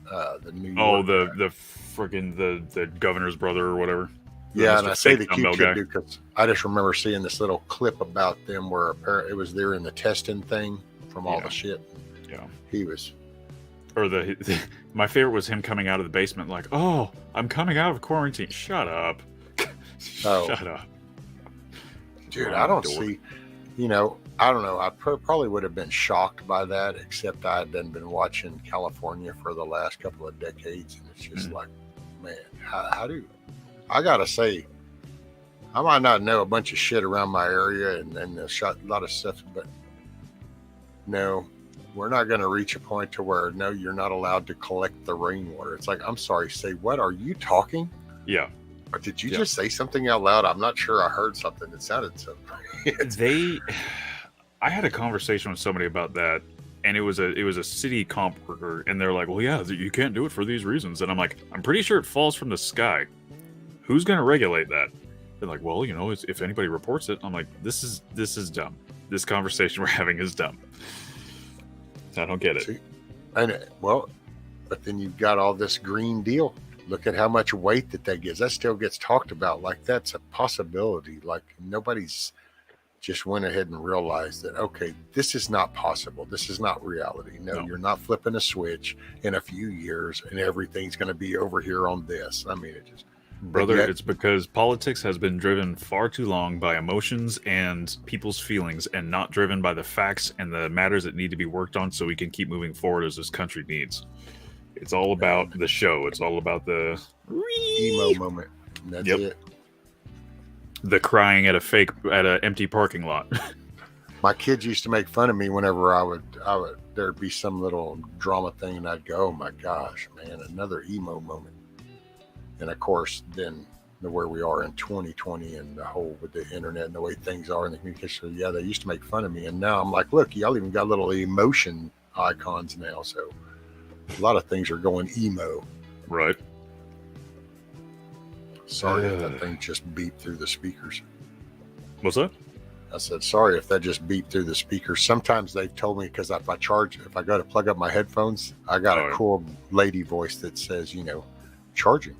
the New York. Oh, the freaking the governor's brother or whatever. Yeah, and I say the Q-Tip dude because I just remember seeing this little clip about them where apparently it was there in the testing thing from all the shit. Yeah, he was. Or my favorite was him coming out of the basement like, "Oh, I'm coming out of quarantine." Shut up. Shut up. Dude, I don't see, I don't know. I probably would have been shocked by that, except I had been watching California for the last couple of decades. And it's just like, man, how do, I got to say, I might not know a bunch of shit around my area and a lot of stuff, but no, we're not going to reach a point to where, no, you're not allowed to collect the rainwater. It's like, I'm sorry, say what? Are you talking? Yeah. Or did you Yeah. just say something out loud? I'm not sure I heard something that sounded so. I had a conversation with somebody about that, and it was a city comp worker, and they're like, well, yeah, you can't do it for these reasons. And I'm like, I'm pretty sure it falls from the sky. Who's going to regulate that? They're like, well, if anybody reports it. I'm like, this is dumb. This conversation we're having is dumb. I don't get it. See, but then you've got all this Green Deal. Look at how much weight that gives. That still gets talked about like that's a possibility. Like nobody's just went ahead and realized that, okay, this is not possible. This is not reality. No, you're not flipping a switch in a few years and everything's going to be over here on this. I mean, it just... Brother, it's because politics has been driven far too long by emotions and people's feelings and not driven by the facts and the matters that need to be worked on so we can keep moving forward as this country needs. It's all about the show. It's all about the emo moment. And that's it. The crying at an empty parking lot. My kids used to make fun of me whenever I would there'd be some little drama thing and I'd go, oh my gosh, man, another emo moment. And of course, then where we are in 2020 and the whole with the internet and the way things are in the communication, they used to make fun of me. And now I'm like, look, y'all even got little emotion icons now. So a lot of things are going emo. Right. Sorry if that thing just beeped through the speakers. What's that? I said, sorry if that just beeped through the speakers. Sometimes they've told me, because if I go to plug up my headphones, I got a cool lady voice that says, charging.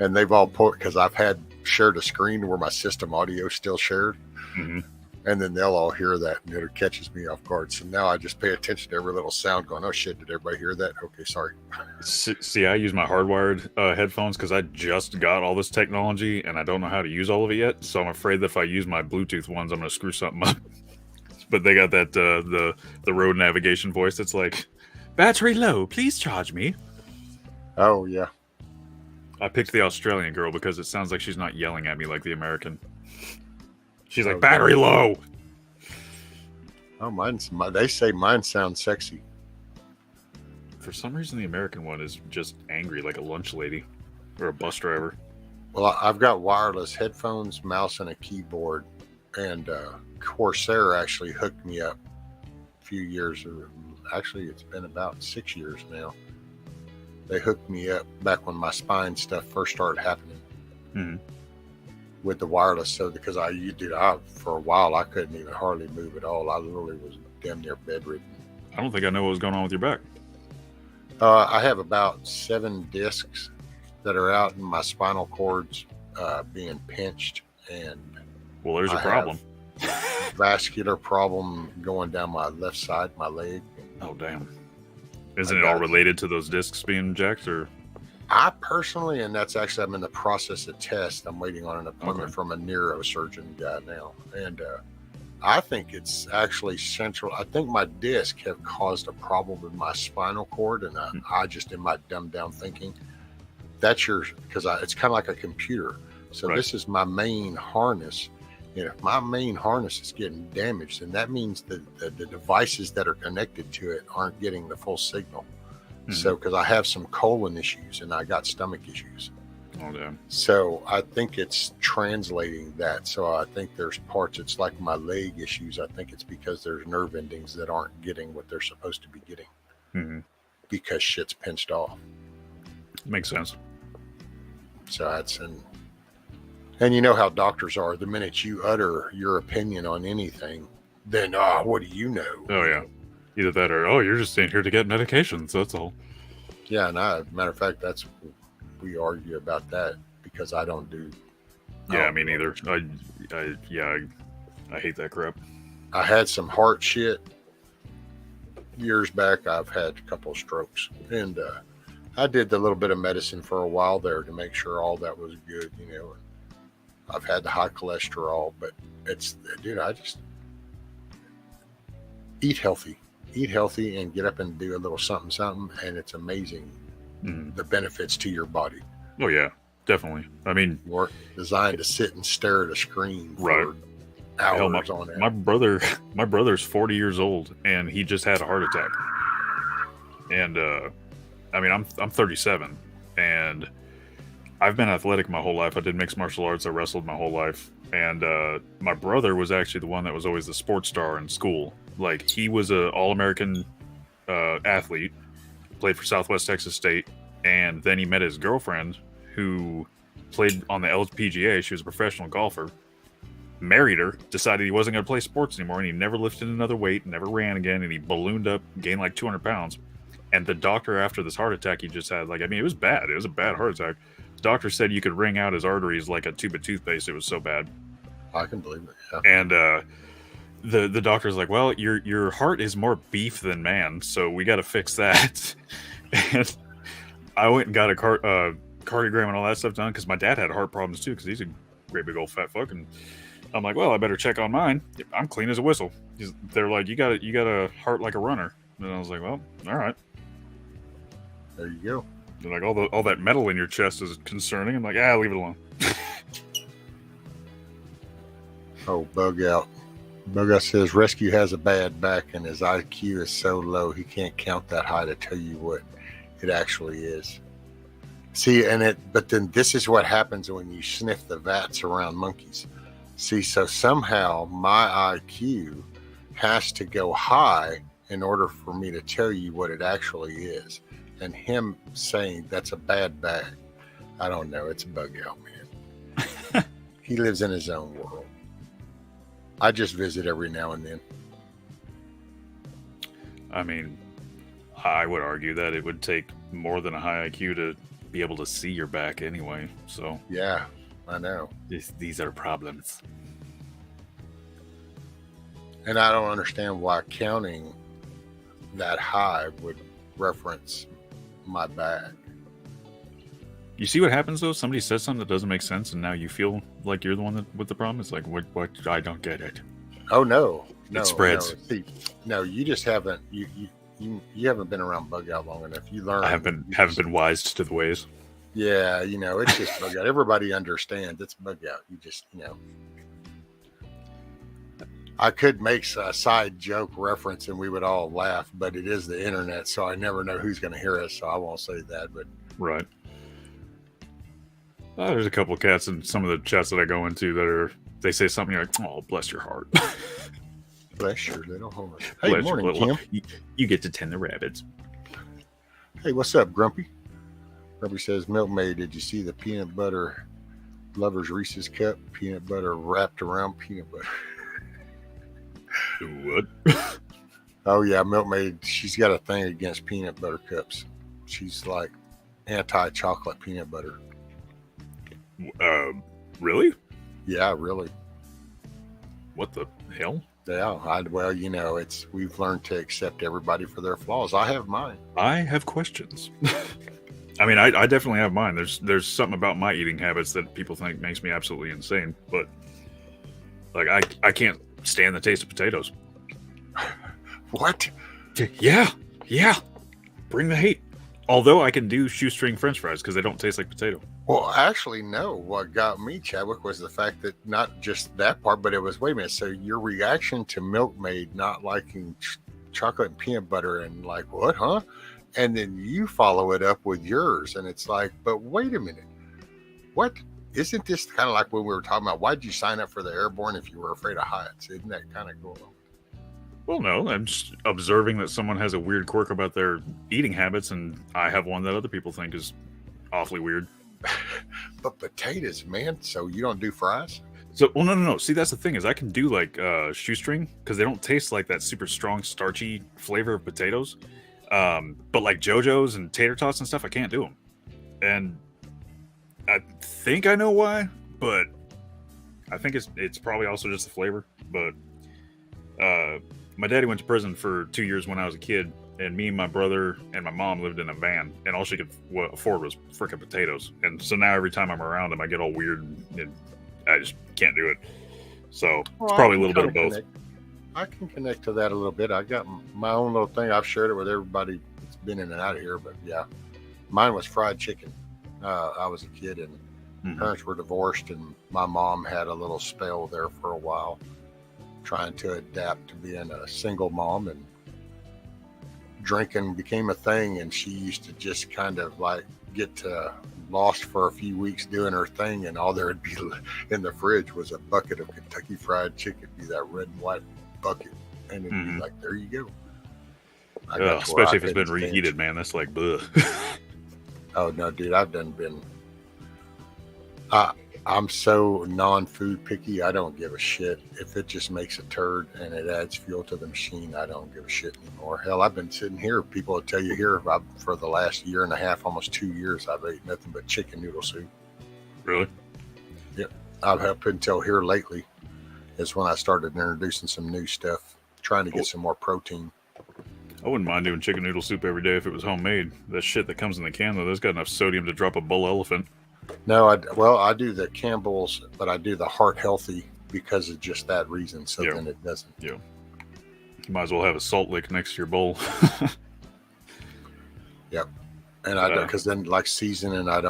And they've all put, because I've shared a screen where my system audio is still shared. Mm-hmm. And then they'll all hear that and it catches me off guard. So now I just pay attention to every little sound going, oh shit, did everybody hear that? Okay, sorry. See, I use my hardwired headphones because I just got all this technology and I don't know how to use all of it yet. So I'm afraid that if I use my Bluetooth ones, I'm going to screw something up. But they got that, the road navigation voice that's like, battery low, please charge me. Oh, yeah. I picked the Australian girl because it sounds like she's not yelling at me like the American. She's like, battery low. Oh, they say mine sounds sexy. For some reason, the American one is just angry, like a lunch lady or a bus driver. Well, I've got wireless headphones, mouse, and a keyboard. And Corsair actually hooked me up a few years. Actually, it's been about 6 years now. They hooked me up back when my spine stuff first started happening. Mm-hmm. With the wireless, so because for a while I couldn't even hardly move at all. I literally was damn near bedridden. I don't think I know what was going on with your back. I have about 7 discs that are out, and my spinal cord's being pinched, and well, there's a problem. Vascular problem going down my left side, my leg. Oh damn! Isn't it all related to those discs being jacked, or? I personally, and that's actually, I'm in the process of test. I'm waiting on an appointment from a neurosurgeon guy now. And I think it's actually central. I think my disc have caused a problem with my spinal cord. And I just, in my dumbed down thinking, because it's kind of like a computer. So This is my main harness. And if my main harness is getting damaged, then that means that the devices that are connected to it aren't getting the full signal. Mm-hmm. So, because I have some colon issues and I got stomach issues. Oh, damn. So I think it's translating that. So I think there's parts, it's like my leg issues. I think it's because there's nerve endings that aren't getting what they're supposed to be getting. Mm-hmm. Because shit's pinched off. Makes sense. So and you know how doctors are. The minute you utter your opinion on anything, then, what do you know? Oh, yeah. Either that or, you're just in here to get medications. That's all. Yeah, and matter of fact, we argue about that because I don't do. Yeah, me neither. I hate that crap. I had some heart shit years back. I've had a couple of strokes, and I did the little bit of medicine for a while there to make sure all that was good. I've had the high cholesterol, but I just eat healthy and get up and do a little something, and it's amazing the benefits to your body. Oh yeah, definitely. I mean, we're designed to sit and stare at a screen for hours on end. My brother's 40 years old and he just had a heart attack. And I mean, I'm 37, and I've been athletic my whole life. I did mixed martial arts. I wrestled my whole life. And my brother was actually the one that was always the sports star in school. Like, he was an All-American athlete, played for Southwest Texas State, and then he met his girlfriend, who played on the LPGA. She was a professional golfer. Married her, decided he wasn't going to play sports anymore, and he never lifted another weight, never ran again, and he ballooned up, gained like 200 pounds. And the doctor, after this heart attack he just had, like, I mean, it was bad. It was a bad heart attack. The doctor said you could wring out his arteries like a tube of toothpaste. It was so bad. I can believe it. Yeah. And the doctor's like, well, your heart is more beef than man, so we got to fix that. And I went and got a cardiogram and all that stuff done because my dad had heart problems too, because he's a great big old fat fuck. And I'm like, well, I better check on mine. I'm clean as a whistle. They're like, you got a heart like a runner. And I was like, well, all right. There you go. They're like, all that metal in your chest is concerning. I'm like, leave it alone. Oh, Bug Out. Bug Out says Rescue has a bad back and his IQ is so low he can't count that high to tell you what it actually is. See, but then this is what happens when you sniff the vats around monkeys. See, so somehow my IQ has to go high in order for me to tell you what it actually is. And him saying that's a bad bag, I don't know. It's a Bug Out, man. He lives in his own world. I just visit every now and then. I mean, I would argue that it would take more than a high IQ to be able to see your back anyway. So Yeah, I know. these are problems. And I don't understand why counting that high would reference my back. You see what happens though? Somebody says something that doesn't make sense, and now you feel like you're the one with the problem. It's like, what? I don't get it. Oh no, It spreads. No. See, no, you just haven't. You haven't been around Bug Out long enough. You learn. I haven't been wise to the ways. Yeah, it's just Bug Out. Everybody understands it's Bug Out. You just, I could make a side joke reference and we would all laugh, but it is the internet, so I never know who's going to hear us, so I won't say that. But Right. There's a couple of cats in some of the chats that I go into they say something, you're like, oh, bless your heart. bless your little heart. Hey, Bless morning, your little Kim. You get to tend the rabbits. Hey, what's up, Grumpy? Grumpy says, Milkmaid, did you see the peanut butter Lover's Reese's cup? Peanut butter wrapped around peanut butter. What? Oh, yeah, Milkmaid, she's got a thing against peanut butter cups. She's like anti-chocolate peanut butter. Really? Yeah, really. What the hell? Yeah, we've learned to accept everybody for their flaws. I have mine. I have questions. I mean, I definitely have mine. There's something about my eating habits that people think makes me absolutely insane. But like, I can't stand the taste of potatoes. What? Yeah. Bring the hate. Although I can do shoestring French fries because they don't taste like potato. Well, actually, no. What got me, Chadwick, was the fact that not just that part, but it was, wait a minute, so your reaction to Milkmaid not liking chocolate and peanut butter and like, what, huh? And then you follow it up with yours. And it's like, but wait a minute. What? Isn't this kind of like when we were talking about, why'd you sign up for the airborne if you were afraid of heights? Isn't that kind of going on? Well, no, I'm just observing that someone has a weird quirk about their eating habits, and I have one that other people think is awfully weird. But potatoes, man, so you don't do fries? So, well, no. See, that's the thing is I can do like shoestring because they don't taste like that super strong, starchy flavor of potatoes. But like JoJo's and tater tots and stuff, I can't do them. And I think I know why, but I think it's probably also just the flavor. But my daddy went to prison for 2 years when I was a kid, and me and my brother and my mom lived in a van, and all she could afford was frickin' potatoes. And so now every time I'm around him, I get all weird, and I just can't do it. So it's probably a little bit of both. I can connect to that a little bit. I got my own little thing. I've shared it with everybody that's been in and out of here, but yeah, mine was fried chicken. I was a kid, and parents were divorced, and my mom had a little spell there for a while, trying to adapt to being a single mom, and drinking became a thing, and she used to just kind of like get lost for a few weeks doing her thing, and all there would be in the fridge was a bucket of Kentucky Fried Chicken, be that red and white bucket, and it'd be like, there you go. Especially if it's been reheated, man. That's like, bleh. Oh no, dude, I'm so non-food picky. I don't give a shit if it just makes a turd and it adds fuel to the machine. I don't give a shit anymore. Hell, I've been sitting here. People will tell you here for the last year and a half, almost 2 years, I've ate nothing but chicken noodle soup. Really? Yep. I've up until here lately is when I started introducing some new stuff, trying to get some more protein. I wouldn't mind doing chicken noodle soup every day if it was homemade. That shit that comes in the can, though, there's got enough sodium to drop a bull elephant. No, I do the Campbell's, but I do the heart healthy because of just that reason. So then it doesn't. Yeah. You might as well have a salt lick next to your bowl. Yep. And I don't, because then like seasoning, I've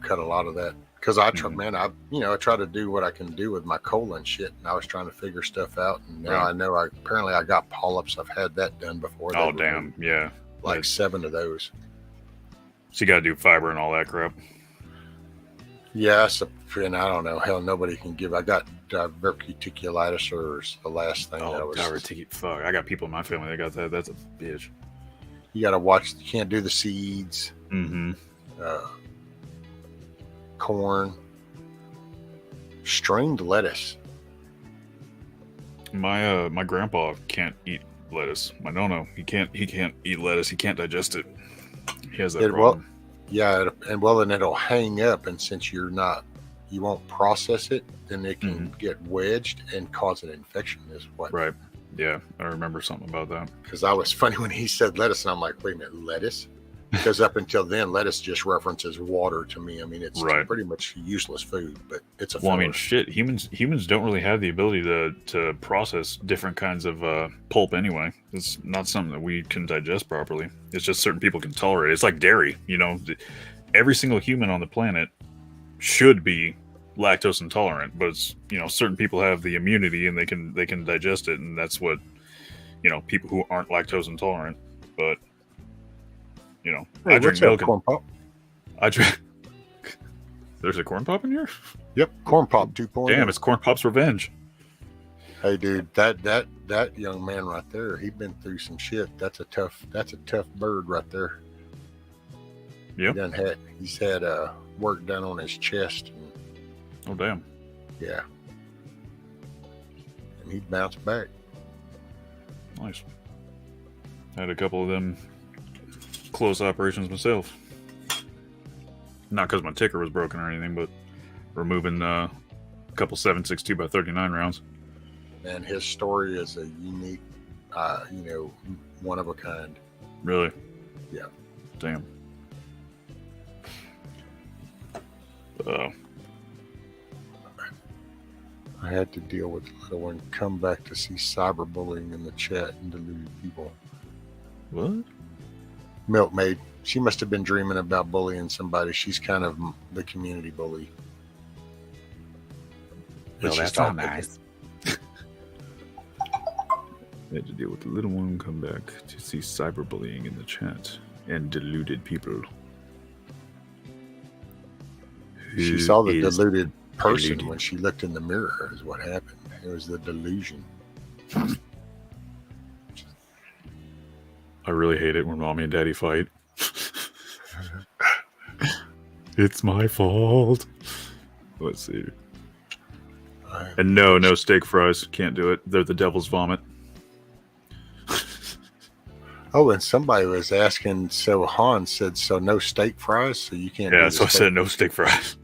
cut a lot of that because I try, man, I try to do what I can do with my colon shit. And I was trying to figure stuff out. And now I know apparently I got polyps. I've had that done before. Oh, damn. Yeah. Like 7 of those. So you got to do fiber and all that crap. Yeah, and I don't know. Hell, nobody can give. I got diverticulitis, or the last thing that was. Fuck, I got people in my family that got that. That's a bitch. You got to watch. You can't do the seeds. Mm-hmm. Corn. Stringed lettuce. My grandpa can't eat lettuce. My no, he can't eat lettuce. He can't digest it. He has that problem. And it'll hang up, and since you won't process it, then it can get wedged and cause an infection. Is what? Right. Yeah, I remember something about that. Because I was funny when he said lettuce, and I'm like, wait a minute, lettuce? Because up until then, lettuce just references water to me. I mean, it's pretty much useless food, but it's a. Well, I mean, shit. Humans don't really have the ability to process different kinds of pulp anyway. It's not something that we can digest properly. It's just certain people can tolerate it. It's like dairy. Every single human on the planet should be lactose intolerant, but it's, certain people have the immunity and they can digest it, and that's what people who aren't lactose intolerant, but. Hey, I drink milk. Corn pop? I drink. There's a corn pop in here? Yep, corn pop 2.0. Damn, it's corn pop's revenge. Hey, dude, that young man right there, he's been through some shit. That's a tough bird right there. Yep. He's had work done on his chest. Oh, damn. Yeah. And he bounced back. Nice. I had a couple of them close operations myself. Not because my ticker was broken or anything, but removing a couple 7.62 by 39 rounds. And his story is a unique, one of a kind. Really? Yeah. Damn. I had to deal with the little one come back to see cyberbullying in the chat and deluded people. What? Milkmaid. She must have been dreaming about bullying somebody. She's kind of the community bully. No, that's not nice. I had to deal with the little one come back to see cyberbullying in the chat and deluded people. She saw the deluded person when she looked in the mirror is what happened. It was the delusion. I really hate it when mommy and daddy fight. It's my fault. Let's see. And no steak fries. Can't do it. They're the devil's vomit. Oh, and somebody was asking, so Han said, so no steak fries? So you can't do so I said no steak fries.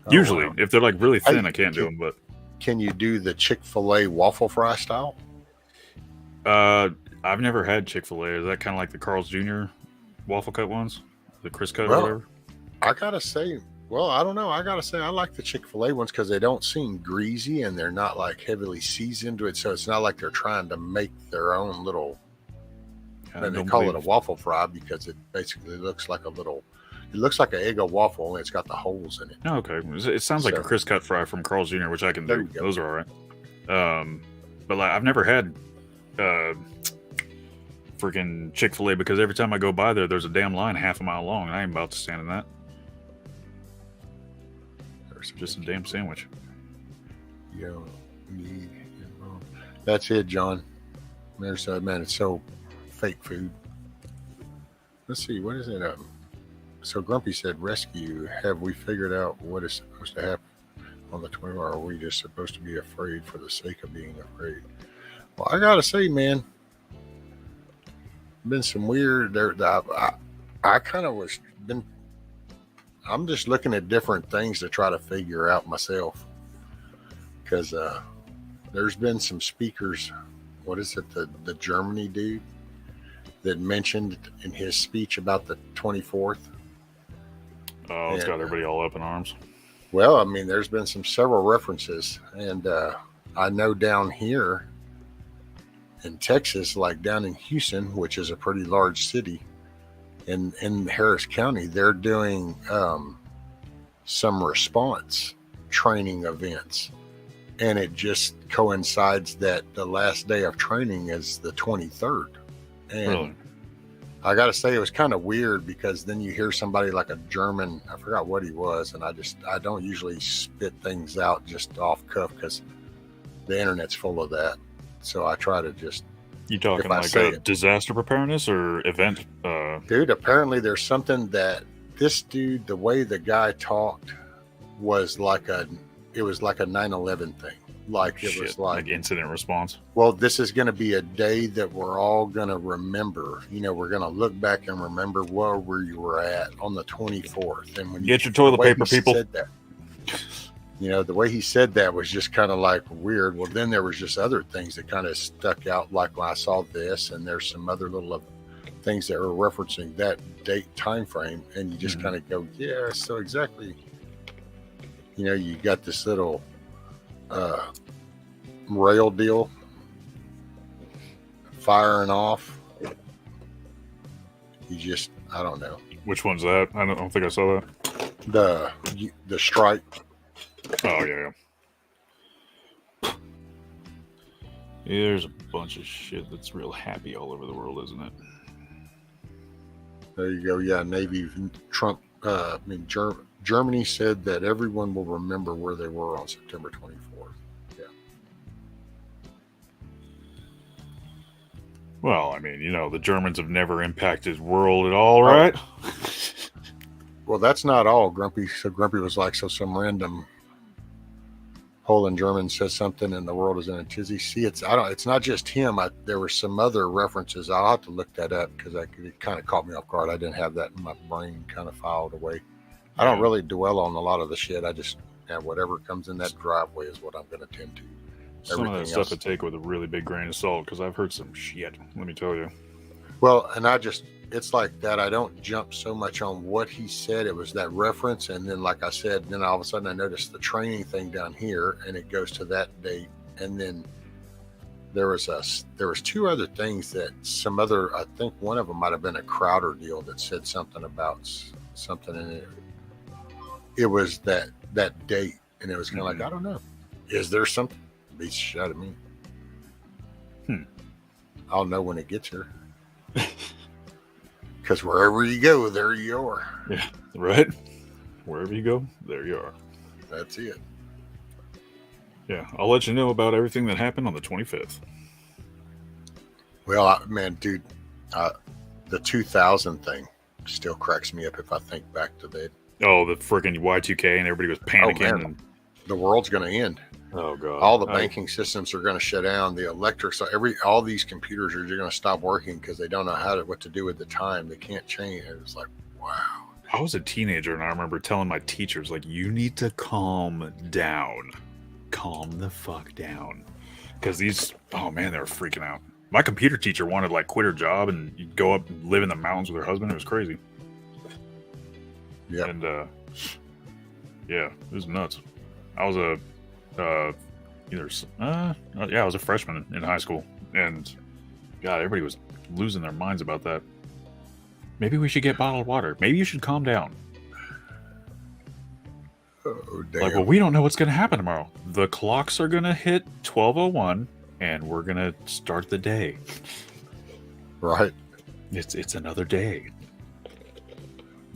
Usually, if they're like really thin, I can't do them, but... Can you do the Chick-fil-A waffle fry style? I've never had Chick-fil-A. Is that kind of like the Carl's Jr. waffle cut ones? The Chris cut or whatever? I gotta say, I don't know. I gotta say, I like the Chick-fil-A ones because they don't seem greasy and they're not like heavily seasoned to it. So it's not like they're trying to make their own little. And they call it a waffle fry because it basically looks like it looks like an Eggo waffle and it's got the holes in it. Oh, okay. It sounds like a Chris cut fry from Carl's Jr., which I can do. Those are all right. But like, I've never had freaking Chick-fil-A because every time I go by there's a damn line half a mile long, and I ain't about to stand in that. There's just a damn sandwich. Yo, that's it, John. There's man, it's so fake food. Let's see, what is it? So Grumpy said, rescue. Have we figured out what is supposed to happen on the 20, or are we just supposed to be afraid for the sake of being afraid? Well, I gotta say, man, been some weird. I kind of was been. I'm just looking at different things to try to figure out myself, because there's been some speakers. What is it? The Germany dude that mentioned in his speech about the 24th. Oh, it's got everybody all up in arms. Well, I mean, there's been several references, and I know down here in Texas, like down in Houston, which is a pretty large city, in Harris County, they're doing some response training events, and it just coincides that the last day of training is the 23rd. And Really? I got to say, it was kind of weird, because then you hear somebody like a German, I forgot what he was, and I don't usually spit things out just off cuff, because the internet's full of that. So I try to just... You talking like a disaster preparedness or event? Dude, apparently there's something that this dude, the way the guy talked was like it was like a 9/11 thing. Like it was like incident response. Well, this is going to be a day that we're all going to remember. You know, we're going to look back and remember where you were at on the 24th. And when Get your toilet paper, people. Said that, you know, the way he said that was just kind of like weird. Well, then there was just other things that kind of stuck out. Like when I saw this, and there's some other little things that were referencing that date time frame, and you just kind of go, yeah, so exactly. You know, you got this little rail deal firing off. You just, I don't know. Which one's that? I don't think I saw that. The strike. Oh yeah. There's a bunch of shit that's real happy all over the world, isn't it? There you go. Yeah, Navy Trump. Germany said that everyone will remember where they were on September 24th. Yeah. Well, I mean, you know, the Germans have never impacted world at all, right? Well, that's not all, Grumpy. So Grumpy was like, so some random hole in German says something and the world is in a tizzy. See, it's not just him. There were some other references. I'll have to look that up, because it kind of caught me off guard. I didn't have that in my brain kind of filed away. I don't really dwell on a lot of the shit. I just have whatever comes in that driveway is what I'm going to tend to. Some of that stuff I take with a really big grain of salt, because I've heard some shit, let me tell you. Well, and it's like that. I don't jump so much on what he said. It was that reference. And then, like I said, then all of a sudden I noticed the training thing down here, and it goes to that date. And then there was two other things that some other, I think one of them might've been a Crowder deal that said something about something in it. It was that date, and it was kind of like, I don't know. Is there something? Beats the shit out of me. I'll know when it gets here. Because wherever you go, there you are. Yeah, right? Wherever you go, there you are. That's it. Yeah, I'll let you know about everything that happened on the 25th. Well, man, dude, the 2000 thing still cracks me up if I think back to that. Oh, the freaking Y2K, and everybody was panicking. And the world's going to end. Oh god! All the banking systems are going to shut down. The electric, so all these computers are going to stop working because they don't know what to do with the time. They can't change. It was like, wow. I was a teenager, and I remember telling my teachers, like, you need to calm down, calm the fuck down, because oh man, they were freaking out. My computer teacher wanted like quit her job and go up and live in the mountains with her husband. It was crazy. Yeah. And yeah, it was nuts. I was I was a freshman in high school, and God, everybody was losing their minds about that. Maybe we should get bottled water. Maybe you should calm down. Oh, damn. Like, well, we don't know what's going to happen tomorrow. The clocks are going to hit 12:01, and we're going to start the day. Right. It's another day.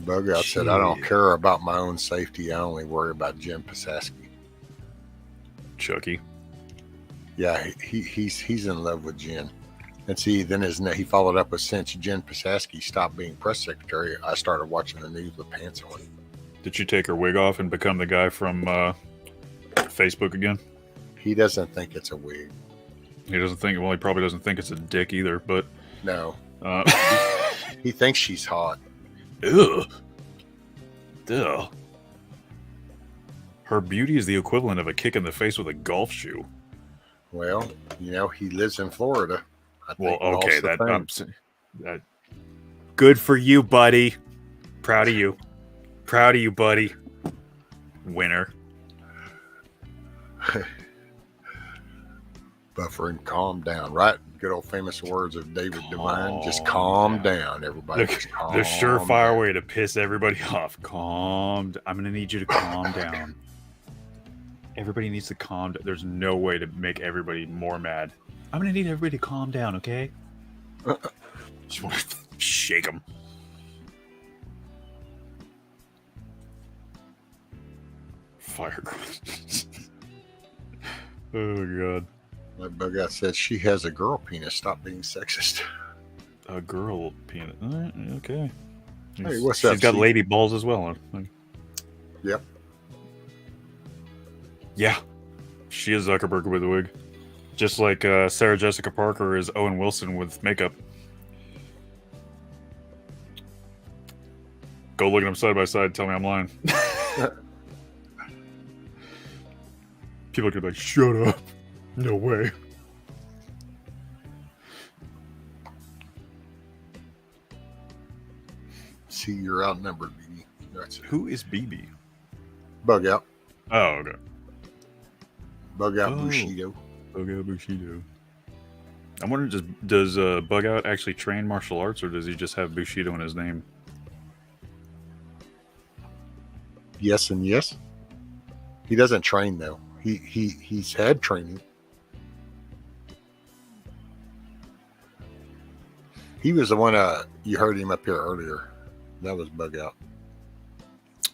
Bug out said, I don't Shit. care about my own safety. I only worry about Jim Pasaski. Chucky. Yeah, he's in love with Jen. And see, then he followed up with, since Jen Pasaski stopped being press secretary, I started watching the news with pants on. Did she take her wig off and become the guy from Facebook again? He doesn't think it's a wig. He doesn't think. Well, he probably doesn't think it's a dick either. But No. uh, He thinks she's hot. ugh. Duh. Her beauty is the equivalent of a kick in the face with a golf shoe. Well, he lives in Florida. I Well, think okay, lost the thing. that good for you, buddy. Proud of you. Proud of you, buddy. Winner. Buffering, calm down, right? Good old famous words of David Devine. Just calm down, everybody. Just calm The surefire down. way to piss everybody off. I'm going to need you to calm down. Everybody needs to calm down. There's no way to make everybody more mad. I'm going to need everybody to calm down, okay? Just want to shake them. Fire. Oh, God. Like Bug Out said, she has a girl penis. Stop being sexist. A girl penis. All right, okay. Hey, what's She's up, got Steve? lady balls as well. Yep. Yeah. She is Zuckerberg with a wig. Just like Sarah Jessica Parker is Owen Wilson with makeup. Go look at them side by side. Tell me I'm lying. People could be like, shut up. No way. See, you're outnumbered, BB. That's it. Who is BB? Bug Out. Oh, okay. Bug Out Oh. Bushido. Bug Out Bushido. I'm wondering, does Bug Out actually train martial arts, or does he just have Bushido in his name? Yes and yes. He doesn't train, though. He's had training. He was the one you heard him up here earlier. That was Bug Out.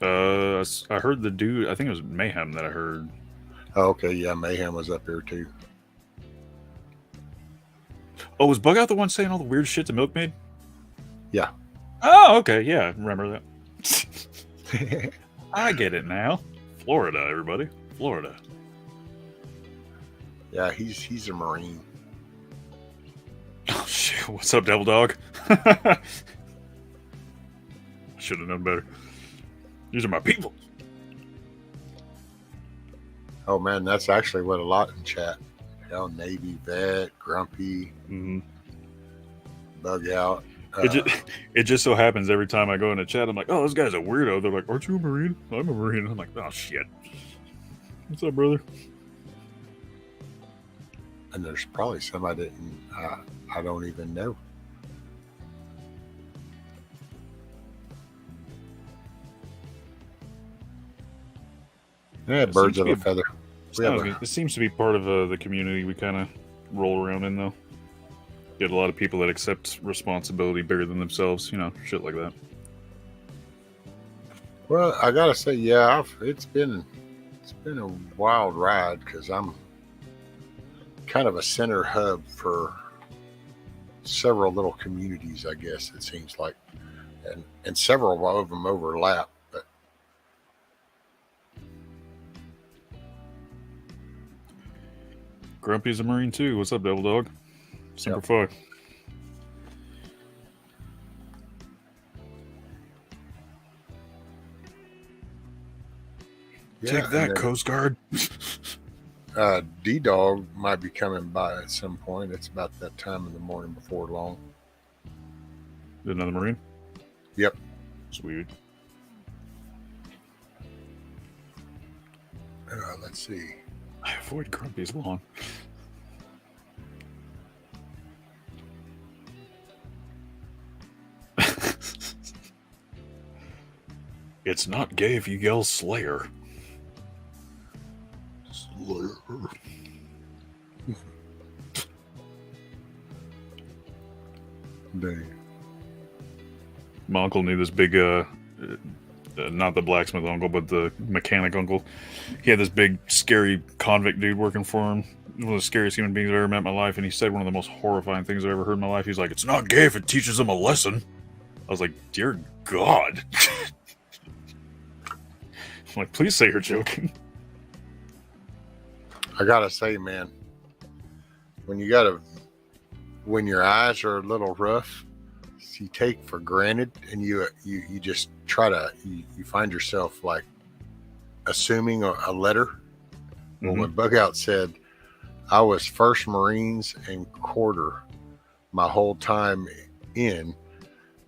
I heard the dude. I think it was Mayhem that I heard. Oh, okay, yeah, Mayhem was up here too. Oh, was Bug Out the one saying all the weird shit to Milkmaid? Yeah. Oh, okay, yeah, remember that. I get it now. Florida, everybody, Florida. Yeah, he's a Marine. Oh shit! What's up, Devil Dog? Should have known better. These are my people. Oh man, that's actually what a lot in chat. Hell, Navy vet, Grumpy, Mm-hmm. Bug Out. It just so happens every time I go in a chat, I'm like, oh, this guy's a weirdo. They're like, aren't you a Marine? I'm a Marine. I'm like, oh shit. What's up, brother? And there's probably some I don't even know. Yeah, It birds seems of to a be- feather. We have a- It seems to be part of the community we kind of roll around in, though. Get a lot of people that accept responsibility bigger than themselves, shit like that. Well, I gotta say, yeah, it's been a wild ride because I'm kind of a center hub for several little communities, I guess it seems like, and several of them overlap. But Grumpy's a Marine too. What's up, Devil Dog? Semper Fi. yeah, Take that, and Coast Guard. then, D-Dog might be coming by at some point. It's about that time in the morning before long. Another Marine? Yep. Sweet. Let's see. I avoid Grumpy's lawn. It's not gay if you yell Slayer. Slayer. Dang. My uncle knew this big, not the blacksmith uncle, but the mechanic uncle. He had this big, scary convict dude working for him. One of the scariest human beings I've ever met in my life. And he said one of the most horrifying things I've ever heard in my life. He's like, "It's not gay if it teaches them a lesson." I was like, "Dear God." I'm like, please say you're joking. I gotta say, man, when your eyes are a little rough, you take for granted, and you just try to you find yourself like assuming a letter. Well, when Bug Out said, "I was First Marines and quarter my whole time in,"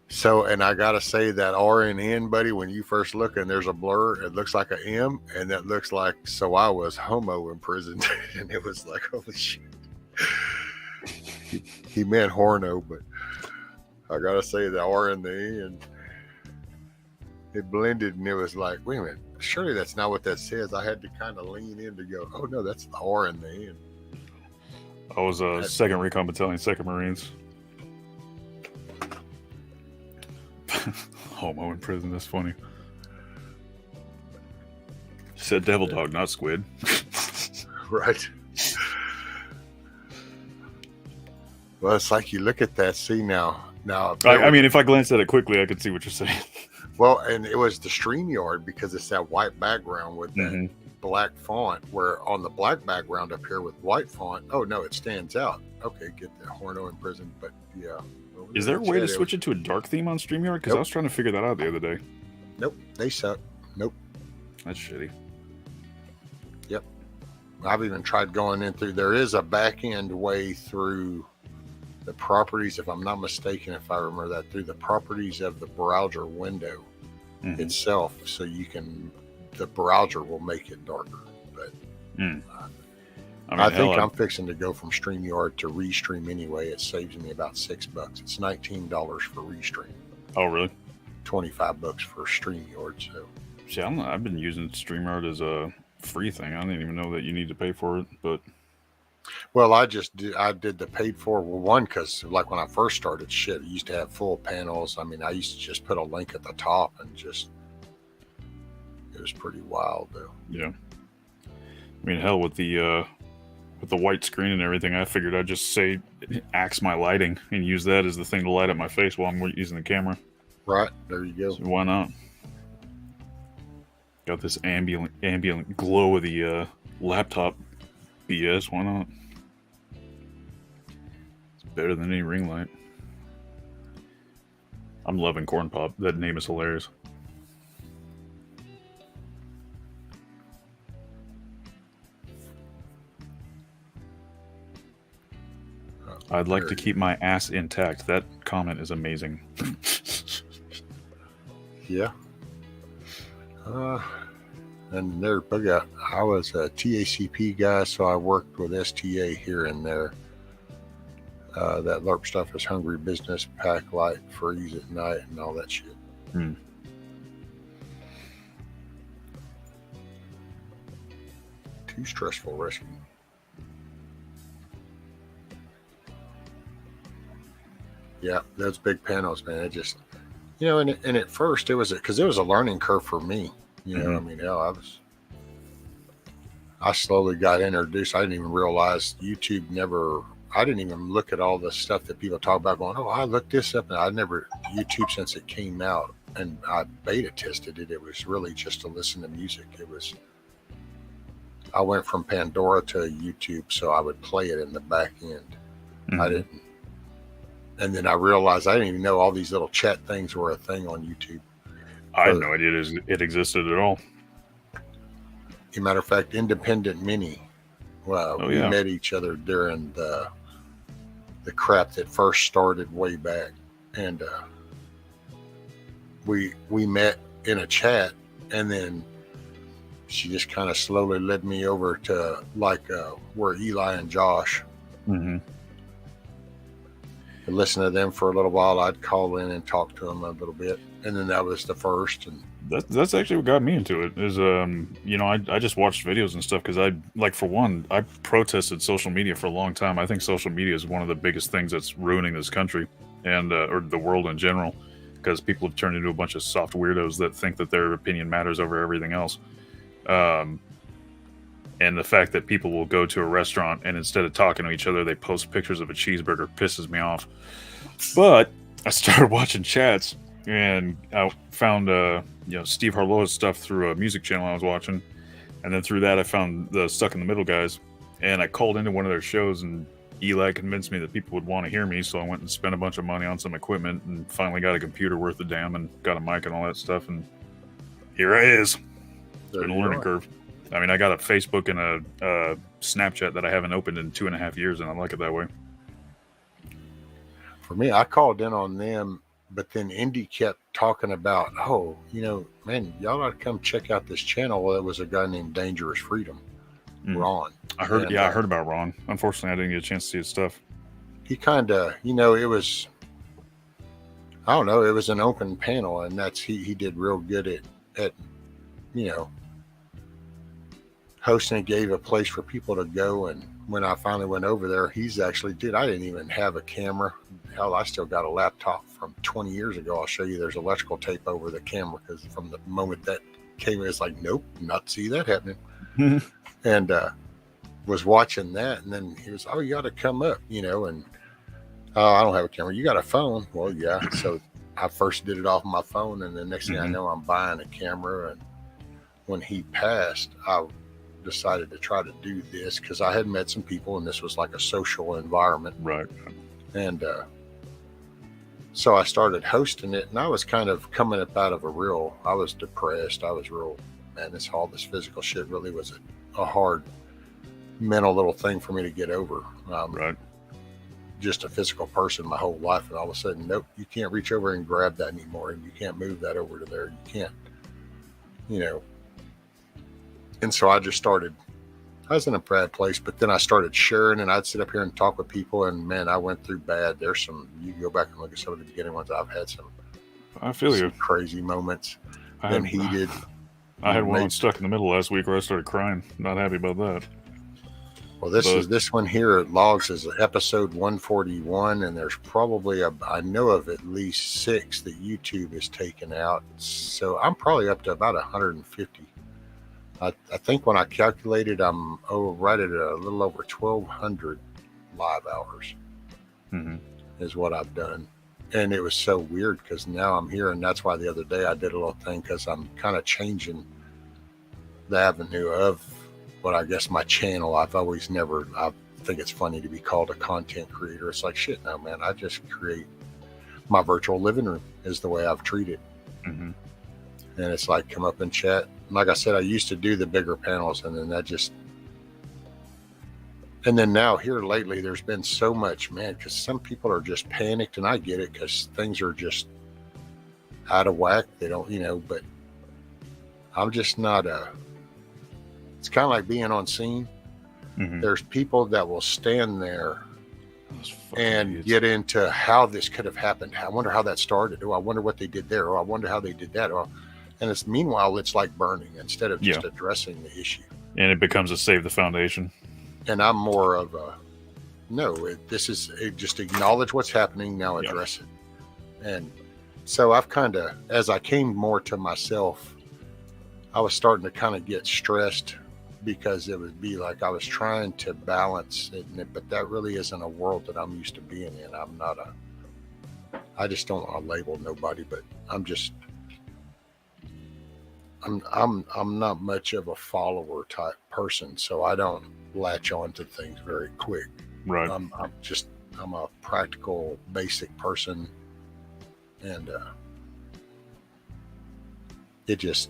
so, and I gotta say that R and N, buddy, when you first look and there's a blur, it looks like an M, and that looks like, so I was homo imprisoned, and it was like, holy shit. He meant horno, but I gotta say the R and the E, and it blended, and it was like, wait a minute, surely that's not what that says. I had to kind of lean in to go, oh no, that's the R and the E. And I was a 2nd Recon Battalion, 2nd Marines. Homo in prison, that's funny. Said devil dog, not squid. Right. Well, it's like you look at that, see now. I mean, if I glanced at it quickly, I could see what you're saying. Well, and it was the StreamYard, because it's that white background with that black font, where on the black background up here with white font, oh no, it stands out. Okay, get the horno in prison, but yeah. Is there a way to switch it to a dark theme on StreamYard? Because I was trying to figure that out the other day. Nope, they suck. Nope. That's shitty. Yep. I've even tried going in through, there is a back end way through the properties, if I'm not mistaken, if I remember that, through the properties of the browser window itself, so you can, the browser will make it darker. But I think I'm fixing to go from StreamYard to Restream anyway. It saves me about $6. It's $19 for Restream. Oh, really? $25 for StreamYard. So, see, I've been using StreamYard as a free thing. I didn't even know that you need to pay for it, but. Well, I did the paid for one because, like, when I first started, shit, I used to have full panels. I mean, I used to just put a link at the top and just, it was pretty wild, though. Yeah. I mean, hell, with the white screen and everything, I figured I'd just say axe my lighting and use that as the thing to light up my face while I'm using the camera. Right, there you go. So why not? Got this ambient glow of the laptop BS. Why not? It's better than any ring light. I'm loving Corn Pop. That name is hilarious. I'd like to keep my ass intact. That comment is amazing. Yeah. And there, Bug Out, I was a TACP guy, so I worked with STA here and there. That LARP stuff is Hungry Business, Pack Light, Freeze at Night, and all that shit. Too stressful rescue. Yeah, those big panels, man. It just, you know, and at first it was because it was a learning curve for me. You know, I mean, hell, I slowly got introduced. I didn't even realize YouTube I didn't even look at all the stuff that people talk about going, oh, I looked this up. And I never, YouTube since it came out and I beta tested it, it was really just to listen to music. I went from Pandora to YouTube, so I would play it in the back end. I didn't. And then I realized I didn't even know all these little chat things were a thing on YouTube. I had no idea it existed at all. As a matter of fact, Independent Mini, we met each other during the crap that first started way back. And we met in a chat, and then she just kind of slowly led me over to where Eli and Josh. I listened to them for a little while. I'd call in and talk to them a little bit, and then that was the first. And that's actually what got me into it. Is you know, I just watched videos and stuff because I protested social media for a long time. I think social media is one of the biggest things that's ruining this country. and or the world in general, because people have turned into a bunch of soft weirdos that think that their opinion matters over everything else. And the fact that people will go to a restaurant and instead of talking to each other, they post pictures of a cheeseburger pisses me off. But I started watching chats, and I found Steve Harlow's stuff through a music channel I was watching, and then through that I found the Stuck in the Middle guys, and I called into one of their shows, and Eli convinced me that people would want to hear me, so I went and spent a bunch of money on some equipment, and finally got a computer worth a damn, and got a mic and all that stuff, and here I is. It's been a learning curve. I mean, I got a Facebook and a Snapchat that I haven't opened in 2.5 years, and I like it that way. For me, I called in on them, but then Indy kept talking about, oh, man, y'all ought to come check out this channel. Well, it was a guy named Dangerous Freedom, Ron. I heard about Ron. Unfortunately, I didn't get a chance to see his stuff. He kind of, it was, I don't know, it was an open panel, and he did real good at hosting. And gave a place for people to go. And when I finally went over there, he's actually, dude, I didn't even have a camera. Hell, I still got a laptop from 20 years ago. I'll show you. There's electrical tape over the camera, because from the moment that came in, it's like, nope, not see that happening. And was watching that, and then he was, oh, you got to come up, and I don't have a camera. You got a phone? Well, yeah. So I first did it off my phone, and the next thing I know, I'm buying a camera. And when he passed, I decided to try to do this because I had met some people, and this was like a social environment, right? And so I started hosting it, and I was kind of coming up out of I was depressed. I was real, man, all this physical shit really was a hard mental little thing for me to get over. Right. Just a physical person my whole life, and all of a sudden, nope, you can't reach over and grab that anymore, and you can't move that over to there. You can't, And so I just started, I was in a bad place, but then I started sharing, and I'd sit up here and talk with people, and man, I went through bad. There's you go back and look at some of the beginning ones. I've had some crazy moments. And heated. I had one stuck in the middle last week where I started crying. Not happy about that. Well, this one here at Logs is episode 141, and there's probably I know of at least 6 that YouTube has taken out. So I'm probably up to about 150. I think when I calculated, I'm right at a little over 1,200 live hours is what I've done. And it was so weird because now I'm here, and that's why the other day I did a little thing, because I'm kind of changing the avenue of what I guess my channel. I think it's funny to be called a content creator. It's like, shit, no, man, I just create my virtual living room is the way I've treated. And it's like, come up and chat. Like I said, I used to do the bigger panels, and then now here lately, there's been so much, man, because some people are just panicked, and I get it because things are just out of whack. They don't, but I'm just not it's kind of like being on scene. There's people that will stand there and get into how this could have happened. I wonder how that started. Oh, I wonder what they did there. Oh, I wonder how they did that. And meanwhile, it's like burning instead of just addressing the issue. And it becomes a save the foundation. And I'm more of just acknowledge what's happening, now address it. And so I've kind of, as I came more to myself, I was starting to kind of get stressed because it would be like I was trying to balance it, but that really isn't a world that I'm used to being in. I just don't want to label nobody, but I'm not much of a follower type person, so I don't latch on to things very quick. Right. I'm a practical, basic person, and it just,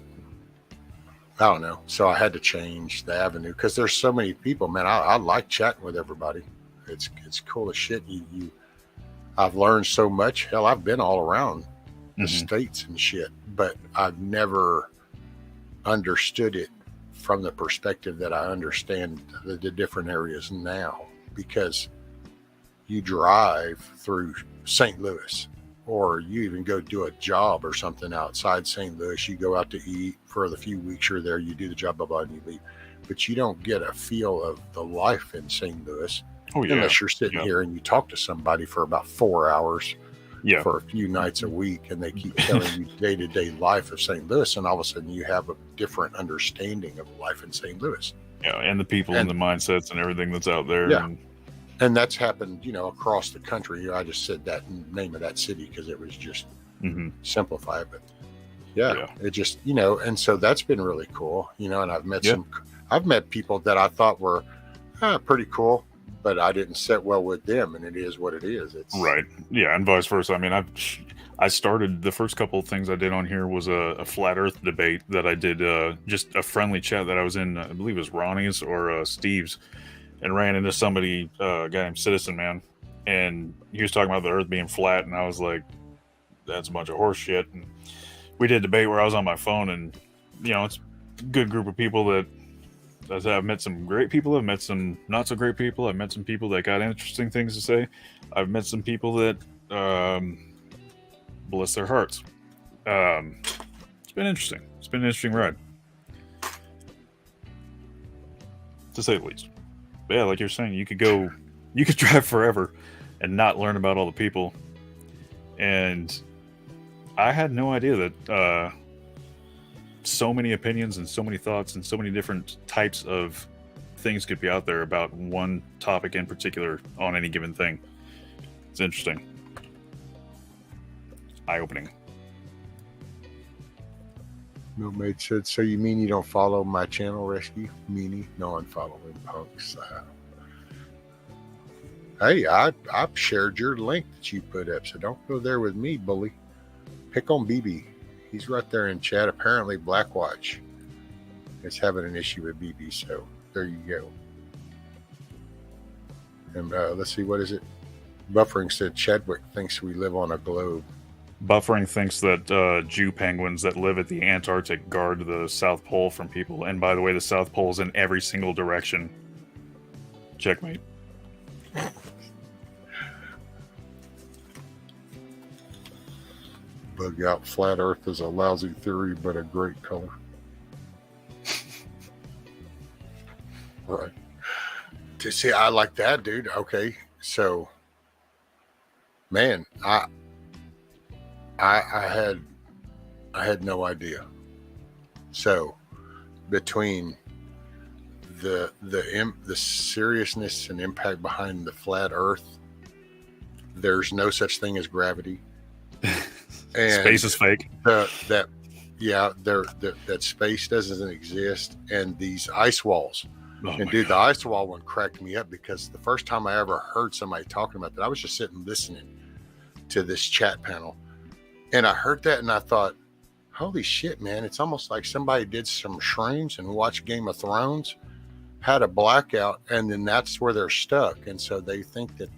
I don't know. So I had to change the avenue because there's so many people, man. I like chatting with everybody. It's cool as shit. I've learned so much. Hell, I've been all around the states and shit, but I've never understood it from the perspective that I understand the different areas now, because you drive through St. Louis, or you even go do a job or something outside St. Louis. You go out to eat for the few weeks you're there, you do the job, blah, blah, and you leave. But you don't get a feel of the life in St. Louis unless you're sitting here and you talk to somebody for about 4 hours Yeah. for a few nights a week, and they keep telling you day-to-day life of St. Louis, and all of a sudden you have a different understanding of life in St. Louis. Yeah, and the people and the mindsets and everything that's out there. Yeah. And that's happened, across the country. I just said that name of that city because it was just simplified, but it just, and so that's been really cool, and I've met people that I thought were pretty cool, but I didn't sit well with them, and it is what it is. It's right. Yeah. And vice versa. I mean, I started the first couple of things I did on here was a flat earth debate that I did, just a friendly chat that I was in, I believe it was Ronnie's or Steve's, and ran into somebody, a guy named Citizen Man, and he was talking about the earth being flat, and I was like, that's a bunch of horse shit. And we did a debate where I was on my phone, and it's a good group of people that I've met some great people, I've met some not so great people, I've met some people that got interesting things to say, I've met some people that bless their hearts. It's been interesting. It's been an interesting ride, to say the least. But yeah, like you're saying, you could drive forever and not learn about all the people. And I had no idea that so many opinions and so many thoughts and so many different types of things could be out there about one topic in particular on any given thing. It's interesting. Eye-opening. Milkmaid said, so you mean you don't follow my channel, Rescue? Meanie? No, I'm following punks. Hey, I've shared your link that you put up, so don't go there with me, bully. Pick on BB. He's right there in chat. Apparently, Blackwatch is having an issue with BB, so there you go. And let's see, what is it? Buffering said Chadwick thinks we live on a globe. Buffering thinks that Jew penguins that live at the Antarctic guard the South Pole from people. And by the way, the South Pole is in every single direction. Checkmate. Bug out. Flat Earth is a lousy theory, but a great color. Right. To see, I like that, dude. Okay, so, man, I had no idea. So, between the seriousness and impact behind the flat Earth, there's no such thing as gravity. And space is fake. That space doesn't exist, and these ice walls. And dude, the ice wall one cracked me up because the first time I ever heard somebody talking about that, I was just sitting listening to this chat panel, and I heard that and I thought, holy shit, man, it's almost like somebody did some shrooms and watched Game of Thrones, had a blackout, and then that's where they're stuck. And so they think that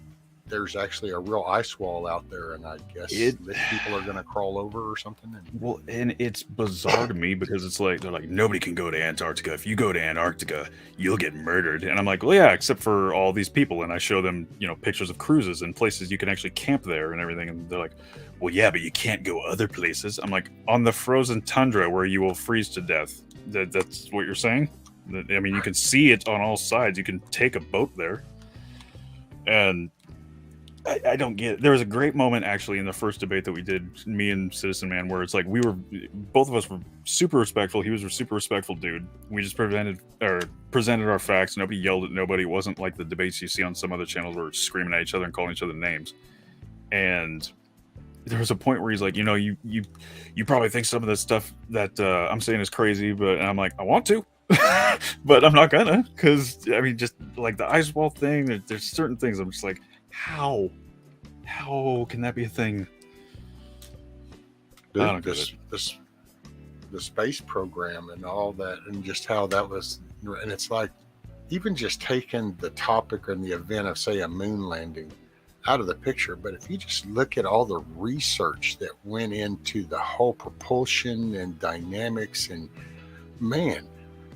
there's actually a real ice wall out there, and I guess people are going to crawl over or something. Well, and it's bizarre to me because it's like, they're like, nobody can go to Antarctica. If you go to Antarctica, you'll get murdered. And I'm like, well, yeah, except for all these people. And I show them, pictures of cruises and places you can actually camp there and everything. And they're like, well, yeah, but you can't go other places. I'm like, on the frozen tundra where you will freeze to death. That's what you're saying? I mean, you can see it on all sides. You can take a boat there. And I don't get it. There was a great moment actually in the first debate that we did, me and Citizen Man, where it's like both of us were super respectful. He was a super respectful dude. We just presented our facts. Nobody yelled at nobody. It wasn't like the debates you see on some other channels where we're screaming at each other and calling each other names. And there was a point where he's like, you probably think some of the stuff that I'm saying is crazy, and I'm like, I want to. But I'm not gonna, because I mean, just like the ice wall thing, there's certain things I'm just like, how can that be a thing? Dude, the space program and all that, and just how that was, and it's like, even just taking the topic and the event of, say, a moon landing out of the picture, but if you just look at all the research that went into the whole propulsion and dynamics, and man,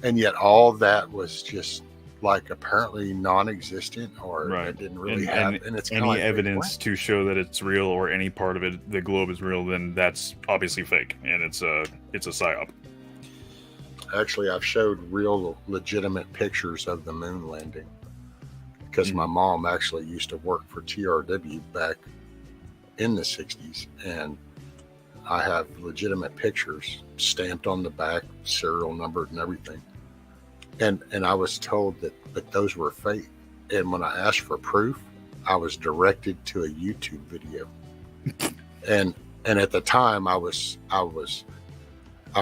and yet all that was just like apparently non-existent, or right. It didn't really happen. And it's any evidence to show that it's real, or any part of it, the globe is real, then that's obviously fake, and it's a psyop. Actually, I've showed real legitimate pictures of the moon landing because my mom actually used to work for TRW back in the 60s, and I have legitimate pictures stamped on the back, serial numbered and everything. And I was told that those were fake. And when I asked for proof, I was directed to a YouTube video. And at the time I was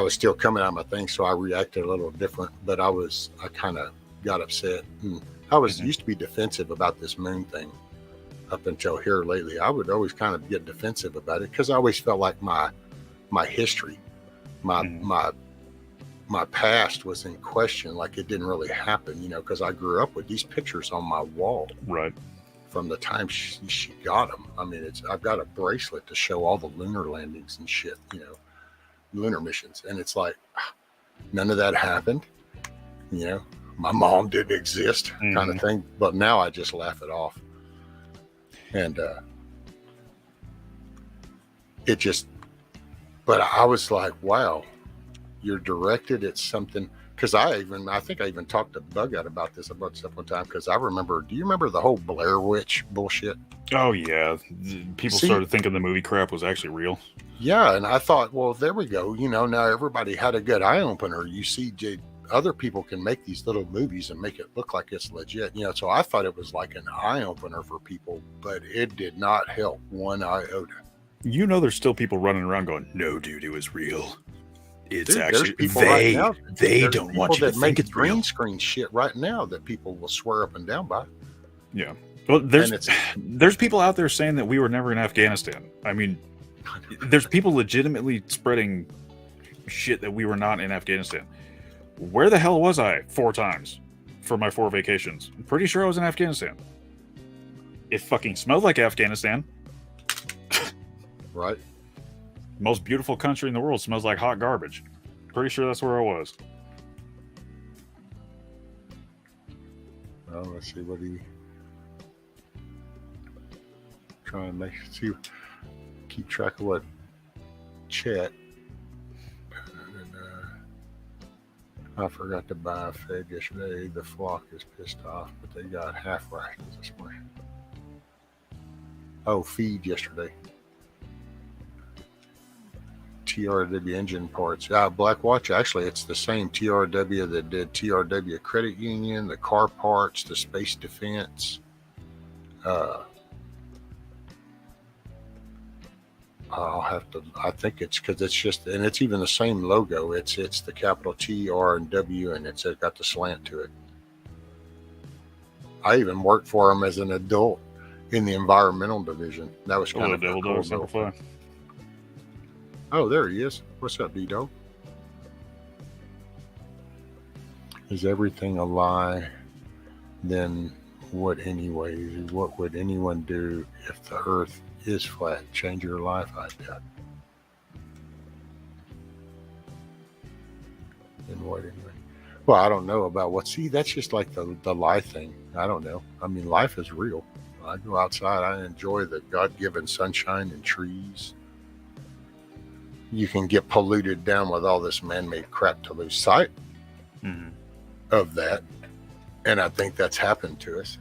still coming out of my thing, so I reacted a little different, but I kind of got upset. And I used to be defensive about this moon thing up until here lately. I would always kind of get defensive about it because I always felt like my history, my past was in question, like it didn't really happen, because I grew up with these pictures on my wall. Right. From the time she got them. I mean, I've got a bracelet to show all the lunar landings and shit, lunar missions. And it's like, none of that happened. My mom didn't exist, kind of thing. But now I just laugh it off. And but I was like, wow, you're directed at something. Because I think I even talked to Bug Out about this stuff one time. Because I remember, do you remember the whole Blair Witch bullshit? Oh, yeah. People started thinking the movie crap was actually real. Yeah, and I thought, well, there we go. Now everybody had a good eye opener. You see, other people can make these little movies and make it look like it's legit. So I thought it was like an eye opener for people, but it did not help one iota. There's still people running around going, no, dude, it was real. It's actually people they right now, they don't want you to think it's green real. Screen shit right now that people will swear up and down by. Yeah, well, there's people out there saying that we were never in Afghanistan. I mean, there's people legitimately spreading shit that we were not in Afghanistan. Where the hell was I 4 times for my 4 vacations? I'm pretty sure I was in Afghanistan. It fucking smelled like Afghanistan. Right. Most beautiful country in the world smells like hot garbage. Pretty sure that's where I was. Well, let's see what he trying to keep track of what chat. I forgot to buy a fed yesterday. The flock is pissed off, but they got half rations this morning. Oh, feed yesterday. TRW engine parts. Black Watch, actually, it's the same TRW that did TRW Credit Union, the car parts, the space defense. I'll have to, I think it's because it's just, and it's even the same logo. It's the capital T, R, and W, and it's got the slant to it. I even worked for them as an adult in the environmental division. That was kind of Devil cool. Dog Simplify. Oh, there he is. What's up, D-Dog? Is everything a lie? Then what anyways? What would anyone do if the earth is flat? Change your life, I bet. And what anyway? Well, I don't know about what. See, that's just like the lie thing. I don't know. I mean, life is real. I go outside. I enjoy the God-given sunshine and trees. You can get polluted down with all this man-made crap to lose sight of that. And I think that's happened to us.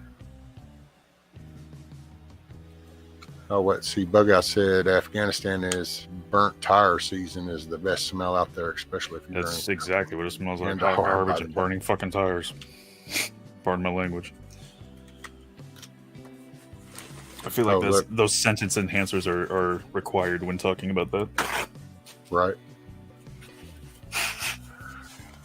Oh, what? See, Bug Out said Afghanistan is burnt tire season is the best smell out there, especially if you're That's exactly what it smells like. And Hot hard garbage body. and burning fucking tires. Pardon my language. I feel like those sentence enhancers are required when talking about that. Right.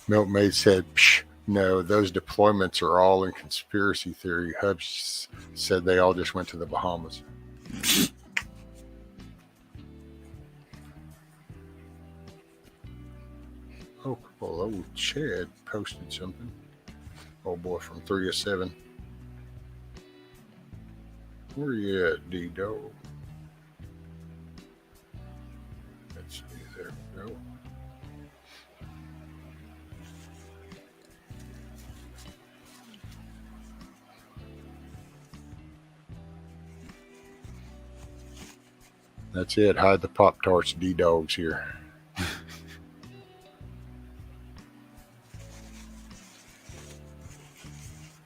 Milkmaid said, Psh, no, those deployments are all in conspiracy theory. Hubs said they all just went to the Bahamas. Oh, well, old Chad posted something. Old boy from 307. Where you at, D-Dog? Let's see, there we go. That's it. Hide the Pop-Tarts, D-Dogs here.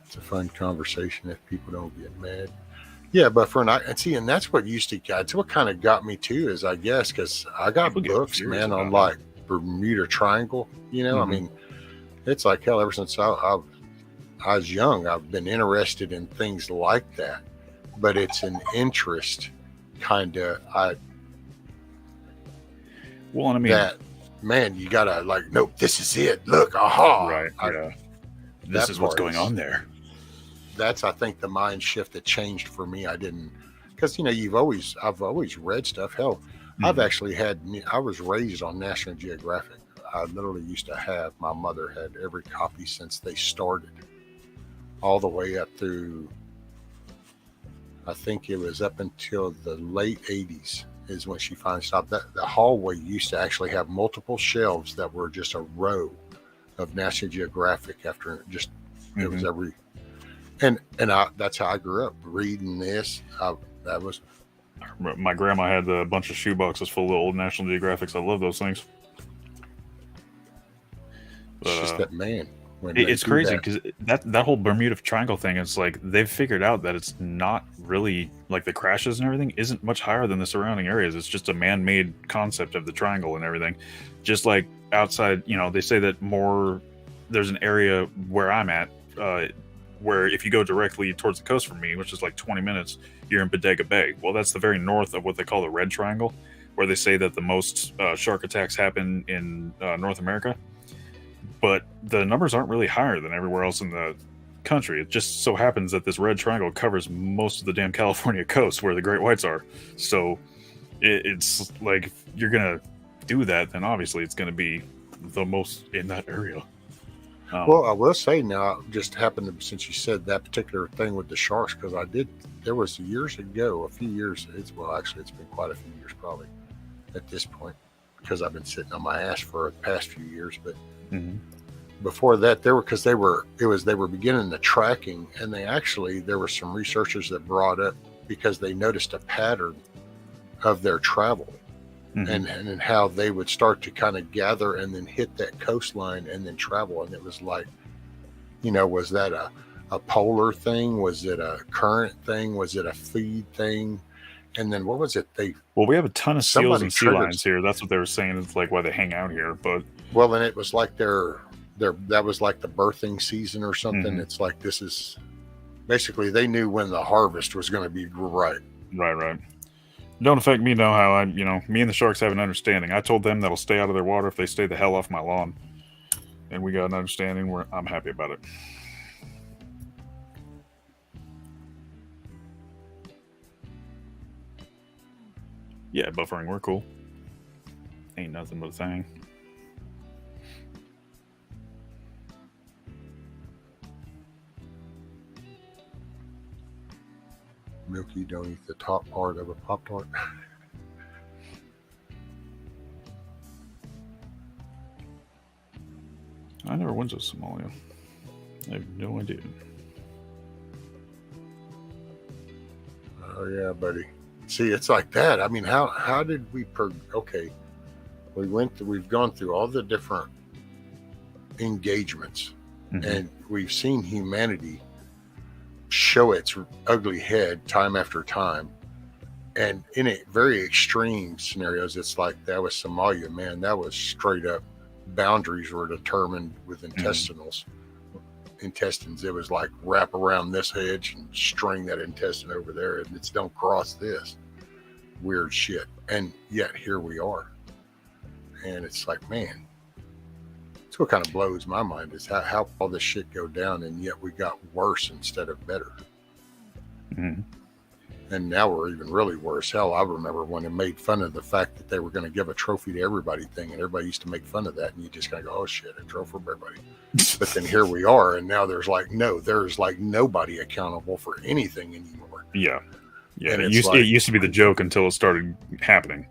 It's a fun conversation if people don't get mad. Yeah, but for and see, and that's what used to. That's what kind of got me too. Is I guess because I got People get books, furious man, on about like Bermuda Triangle. You know, I Mhm. mean, it's like hell. Ever since I was young, I've been interested in things like that. But it's an interest, kind of. Well, and I mean, That man, you gotta like, nope, this is it. Look, aha! right? Yeah. This that is what's part going is- on there. That's I think the mind shift that changed for me. I didn't, because you know I've always read stuff. Hell, I've Mhm. actually I was raised on National Geographic. I literally used to have, my mother had every copy since they started, all the way up through, I think it was up until the late 80s is when she finally stopped. That the hallway used to actually have multiple shelves that were just a row of National Geographic. After just it was Mhm. every, and that's how I grew up reading this. That was My grandma had a bunch of shoe boxes full of old National Geographics. I love those things. it's just But, that man. When it's they do crazy that- because that whole Bermuda Triangle thing is like they've figured out that it's not really like the crashes and everything isn't much higher than the surrounding areas. It's just a man-made concept of the triangle and everything. Just like outside, you know, they say that there's an area where I'm at where if you go directly towards the coast from me, which is like 20 minutes, you're in Bodega Bay. Well, that's the very north of what they call the Red Triangle, where they say that the most shark attacks happen in North America. But the numbers aren't really higher than everywhere else in the country. It just so happens that this red triangle covers most of the damn California coast where the great whites are. So it's like if you're going to do that, then obviously it's going to be the most in that area. Well, I will say now, just happened to, since you said that particular thing with the sharks, because there was years ago, a few years, it's been quite a few years probably at this point, because I've been sitting on my ass for the past few years. But Mhm. before that, they were beginning the tracking, and there were some researchers that brought up, because they noticed a pattern of their travel. Mhm. And how they would start to kind of gather and then hit that coastline and then travel. And it was like, you know, was that a polar thing? Was it a current thing? Was it a feed thing? And then what was it? Well, we have a ton of seals somebody and sea triggered- lions here. That's what they were saying. It's like why they hang out here. But Well, and it was like that was like the birthing season or something. Mhm. It's like, this is basically, they knew when the harvest was going to be right. right. Don't affect me though. How me and the sharks have an understanding. I told them that'll stay out of their water if they stay the hell off my lawn, and we got an understanding where I'm happy about it. Yeah, buffering, we're cool. Ain't nothing but a thing. Milky, don't eat the top part of a Pop-Tart. I never went to Somalia. I have no idea. Oh yeah, buddy. See, it's like that. I mean, how did we okay. We've gone through all the different engagements, Mhm. and we've seen humanity show its ugly head time after time. And in very extreme scenarios, it's like that was Somalia, man. That was straight up, boundaries were determined with intestines. It was like wrap around this edge and string that intestine over there, and it's don't cross this. Weird shit. And yet here we are. And it's like, man, it's what kind of blows my mind is how all this shit go down, and yet we got worse instead of better. Mhm. And now we're even really worse. Hell, I remember when they made fun of the fact that they were going to give a trophy to everybody thing, and everybody used to make fun of that, and you just kind of go, oh shit, a trophy for everybody. But then here we are, and now there's like nobody accountable for anything anymore. Yeah. And It it's used to be the joke until it started happening.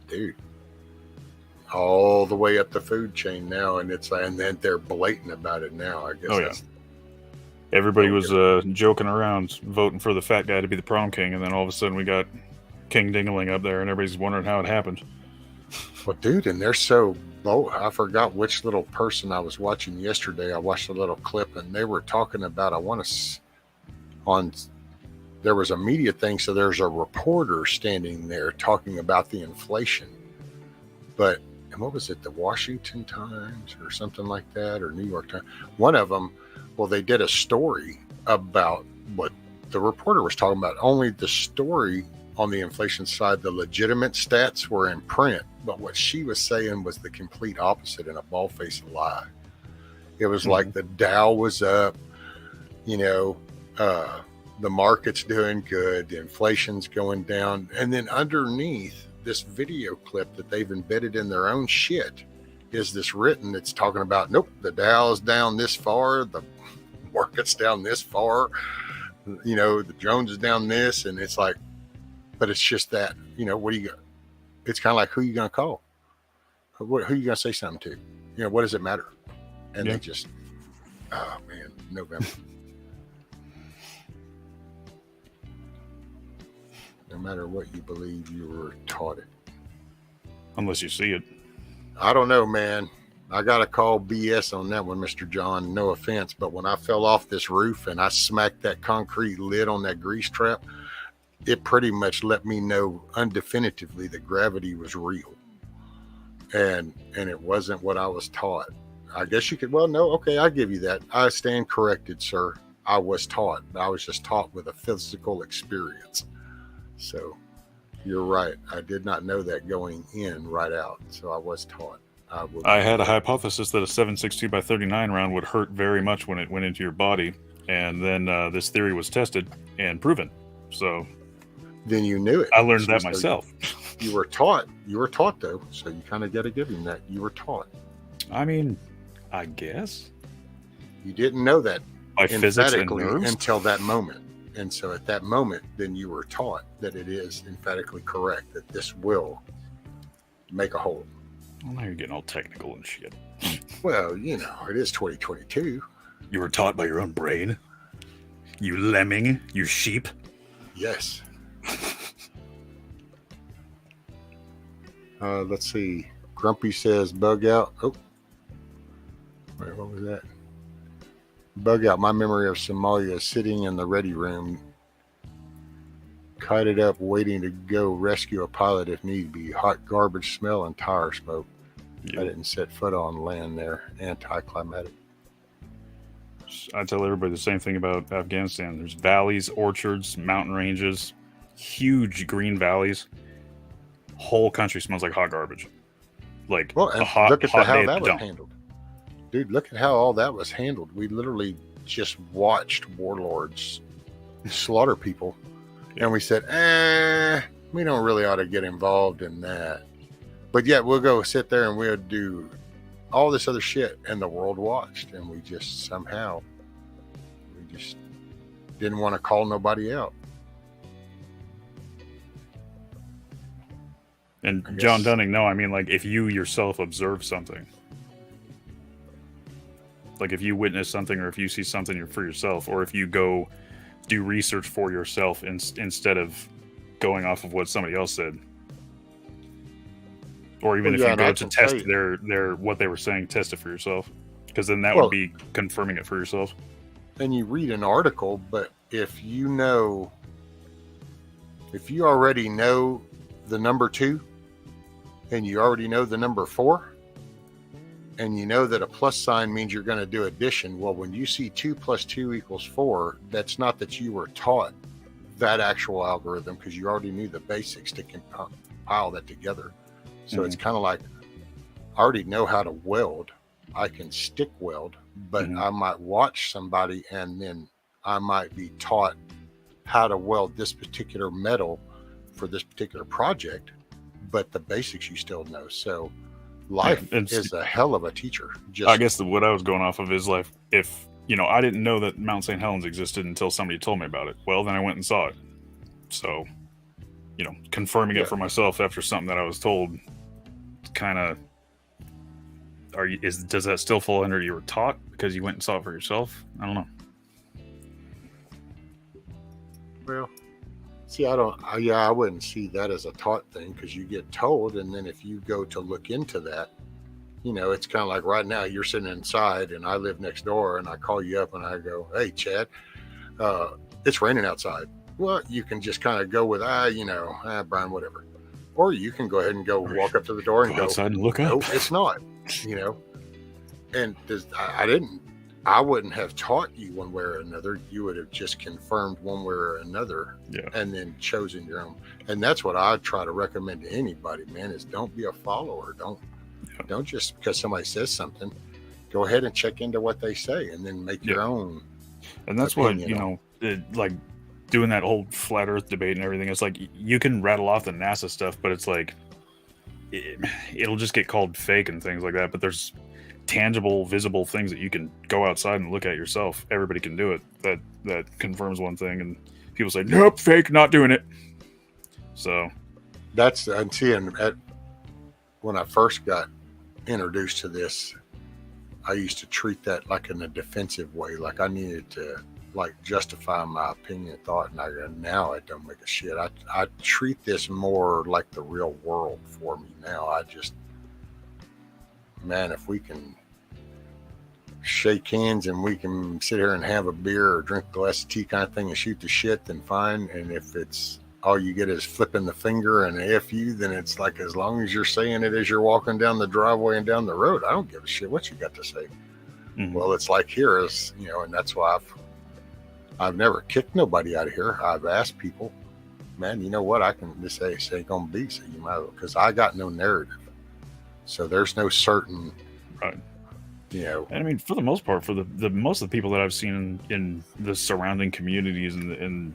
Dude, all the way up the food chain now, and then they're blatant about it now. I guess. Oh, yeah. Everybody was joking around, voting for the fat guy to be the prom king, and then all of a sudden we got King Dingaling up there, and everybody's wondering how it happened. Well, dude, and they're so bold. I forgot which little person I was watching yesterday. I watched a little clip, and they were talking about, there was a media thing, so there's a reporter standing there talking about the inflation. But, and what was it, the Washington Times or something like that, or New York Times? One of them, well, they did a story about what the reporter was talking about. Only the story on the inflation side, the legitimate stats were in print, but what she was saying was the complete opposite and a bald-faced lie. It was like the Dow was up, you know, the market's doing good, the inflation's going down, and then underneath this video clip that they've embedded in their own shit is this written that's talking about, nope, the Dow's down this far, the market's down this far, you know, the Jones is down this, and it's like, but it's just that, you know, what do you got? It's kind of like, who you going to call? Who you going to say something to? You know, what does it matter? And they just, oh man, November. No matter what you believe, you were taught it. Unless you see it. I don't know, man. I got to call BS on that one, Mr. John. No offense, but when I fell off this roof and I smacked that concrete lid on that grease trap, it pretty much let me know undefinitively that gravity was real. And it wasn't what I was taught. I guess you could, well, no, okay, I'll give you that. I stand corrected, sir. I was taught. I was just taught with a physical experience. So you're right. I did not know that going in right out. So I was taught. I had a hypothesis that a 7.62 by 39 round would hurt very much when it went into your body. And then this theory was tested and proven. So then you knew it. I learned that myself. You were taught. You were taught, though. So you kind of got to give him that. You were taught. I mean, I guess. You didn't know that by physics and emphatically nerves until that moment. And so at that moment, then you were taught that it is emphatically correct, that this will make a hole. Well, now you're getting all technical and shit. Well, you know, it is 2022. You were taught by your own brain? You lemming? You sheep? Yes. Let's see. Grumpy says bug out. Oh. Wait, what was that? Bug out. My memory of Somalia sitting in the ready room, kited up, waiting to go rescue a pilot if need be. Hot garbage smell and tire smoke. Yep. I didn't set foot on land there. Anticlimactic. I tell everybody the same thing about Afghanistan. There's valleys, orchards, mountain ranges, huge green valleys. Whole country smells like hot garbage. Like, well, and a hot, look at hot how day that at the was dump. handled. Dude, look at how all that was handled. We literally just watched warlords slaughter people. And we said, we don't really ought to get involved in that. But yet we'll go sit there and we'll do all this other shit. And the world watched. And we just didn't want to call nobody out. And John Dunning, no, I mean, like, if you yourself observe something, like if you witness something or if you see something for yourself, or if you go do research for yourself instead of going off of what somebody else said, or even if you go to test their what they were saying, test it for yourself, because then that would be confirming it for yourself. And you read an article, but if you already know the number 2 and you already know the number 4, and you know that a plus sign means you're going to do addition. Well, when you see 2 + 2 = 4, that's not that you were taught that actual algorithm, because you already knew the basics to compile that together. So it's kind of like, I already know how to weld. I can stick weld, but I might watch somebody and then I might be taught how to weld this particular metal for this particular project, but the basics you still know. So life is a hell of a teacher. I guess what I was going off of is, like, if, you know, I didn't know that Mount St. Helens existed until somebody told me about it. Well, then I went and saw it. So, you know, confirming it for myself after something that I was told, kind of, does that still fall under you were taught because you went and saw it for yourself? I don't know. Well, see, I wouldn't see that as a taught thing, because you get told, and then if you go to look into that, you know, it's kind of like right now you're sitting inside and I live next door and I call you up and I go, hey, Chad, it's raining outside. Well, you can just kind of go with, Brian, whatever. Or you can go ahead and go walk up to the door and Go go, outside and look no, up. it's not, And I wouldn't have taught you one way or another. You would have just confirmed one way or another, Yeah. and then chosen your own. And that's what I try to recommend to anybody, man, is don't be a follower. Don't just because somebody says something, go ahead and check into what they say and then make your own. And that's opinion what, like doing that whole flat earth debate and everything. It's like you can rattle off the NASA stuff, but it's like it'll just get called fake and things like that. But there's tangible, visible things that you can go outside and look at yourself. Everybody can do it. That confirms one thing, and people say, nope, fake, not doing it. So that's, I'm seeing when I first got introduced to this, I used to treat that like in a defensive way, like I needed to like justify my opinion, thought, and now it don't make a shit. I treat this more like the real world for me now. Man, if we can shake hands and we can sit here and have a beer or drink a glass of tea kind of thing and shoot the shit, then fine. And if it's all you get is flipping the finger and F you, then it's like, as long as you're saying it as you're walking down the driveway and down the road, I don't give a shit what you got to say. Mhm. Well, it's like here is, and that's why I've never kicked nobody out of here. I've asked people, man, you know what? I can just say, it's ain't gonna be, so you might, because I got no narrative. So there's no certain, right. And I mean, for the most part, for the most of the people that I've seen in the surrounding communities and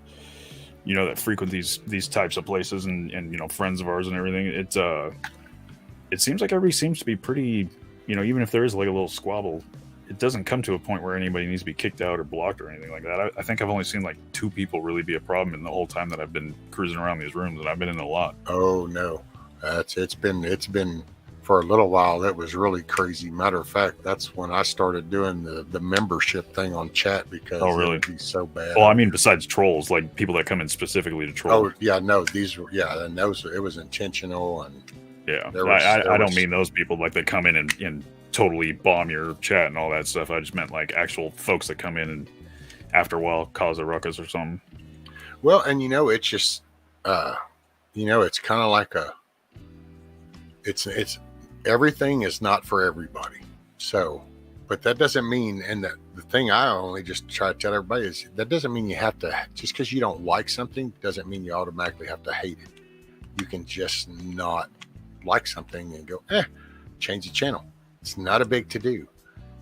that frequent these types of places and friends of ours and everything, it seems like everybody seems to be pretty, even if there is like a little squabble, it doesn't come to a point where anybody needs to be kicked out or blocked or anything like that. I think I've only seen like 2 people really be a problem in the whole time that I've been cruising around these rooms, and I've been in a lot. Oh no, it's been for a little while. That was really crazy. Matter of fact, that's when I started doing the membership thing on chat, because Oh, really? it would be so bad. Well, I mean, besides trolls, like people that come in specifically to troll. Oh yeah, no, and those, it was intentional, and yeah, there I don't was- mean those people like that come in and totally bomb your chat and all that stuff. I just meant like actual folks that come in and after a while cause a ruckus or something. Well, and it's just, it's kind of like it's everything is not for everybody. So, but that doesn't mean, and the thing I only just try to tell everybody is that doesn't mean you have to, just because you don't like something doesn't mean you automatically have to hate it. You can just not like something and go, change the channel. It's not a big to do.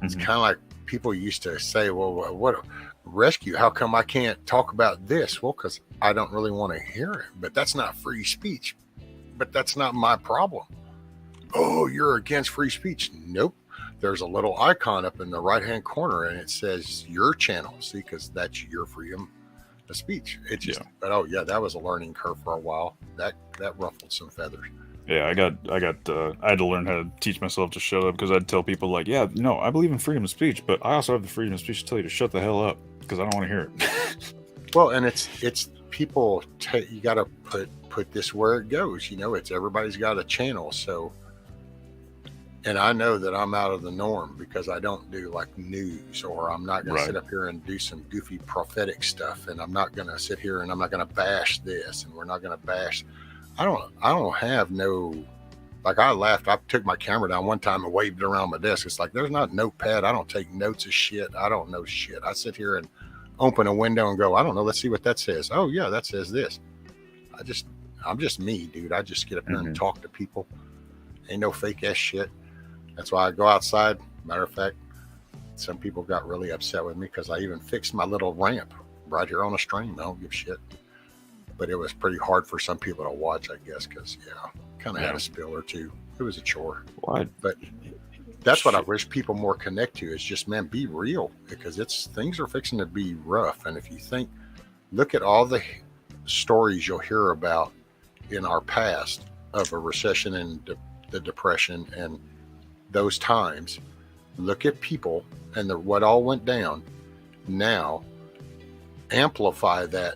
It's Mhm. kind of like people used to say, well, what rescue? How come I can't talk about this? Well, because I don't really want to hear it. But that's not free speech. But that's not my problem. Oh, you're against free speech? Nope. There's a little icon up in the right-hand corner, and it says your channel. See, because that's your freedom of speech. It just, but that was a learning curve for a while. That ruffled some feathers. Yeah, I had to learn how to teach myself to shut up, because I'd tell people like, yeah, no, I believe in freedom of speech, but I also have the freedom of speech to tell you to shut the hell up, because I don't want to hear it. Well, and it's people. You got to put this where it goes. It's everybody's got a channel. So, and I know that I'm out of the norm because I don't do like news, or I'm not going to sit up here and do some goofy prophetic stuff, and I'm not going to sit here and I'm not going to bash this, and we're not going to bash. I don't have no, like, I laughed. I took my camera down one time and waved it around my desk. It's like, there's not notepad. I don't take notes of shit. I don't know shit. I sit here and open a window and go, I don't know. Let's see what that says. Oh yeah, that says this. I'm just me, dude. I just get up here and talk to people. Ain't no fake ass shit. That's why I go outside. Matter of fact, some people got really upset with me because I even fixed my little ramp right here on the stream. I don't give a shit. But it was pretty hard for some people to watch, I guess, because kind of had a spill or two. It was a chore. What? But that's what I wish people more connect to, is just, man, be real, because things are fixing to be rough. And if you look at all the stories you'll hear about in our past of a recession and the Depression and those times, look at people and what all went down. Now, amplify that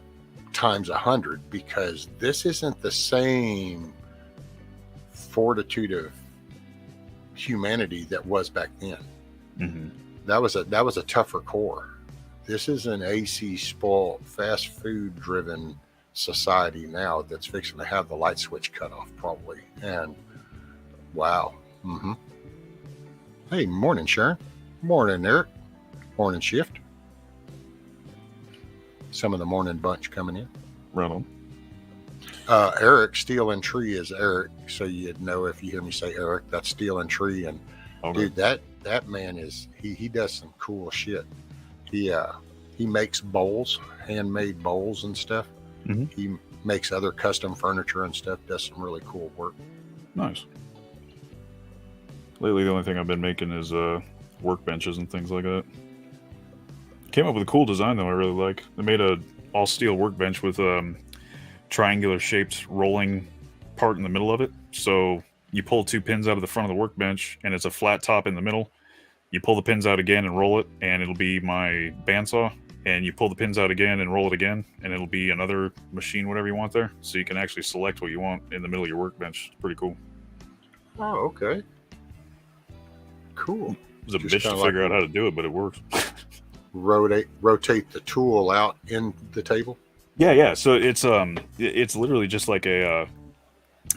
times 100, because this isn't the same fortitude of humanity that was back then. Mm-hmm. That was a tougher core. this is an AC spoiled, fast food driven society now that's fixing to have the light switch cut off probably. And wow. Hey, morning, Sharon. Morning, Eric. Morning shift. Some of the morning bunch coming in. Right on. Eric, Steel and Tree is Eric, so you'd know if you hear me say Eric, that's Steel and Tree. And Okay. dude, that man is he does some cool shit. He makes bowls, handmade bowls and stuff. He makes other custom furniture and stuff. Does some really cool work. Nice. Lately, the only thing I've been making is workbenches and things like that. Came up with a cool design though. I really like. They made a all steel workbench with triangular shaped rolling part in the middle of it. So you pull 2 pins out of the front of the workbench, and it's a flat top in the middle. You pull the pins out again and roll it, and it'll be my bandsaw. And you pull the pins out again and roll it again, and it'll be another machine, whatever you want there. So you can actually select what you want in the middle of your workbench. It's pretty cool. Oh, okay. Cool. It was a Just bitch to kinda figure like- out how to do it, but it works. Rotate the tool out in the table. Yeah. So it's literally just like a.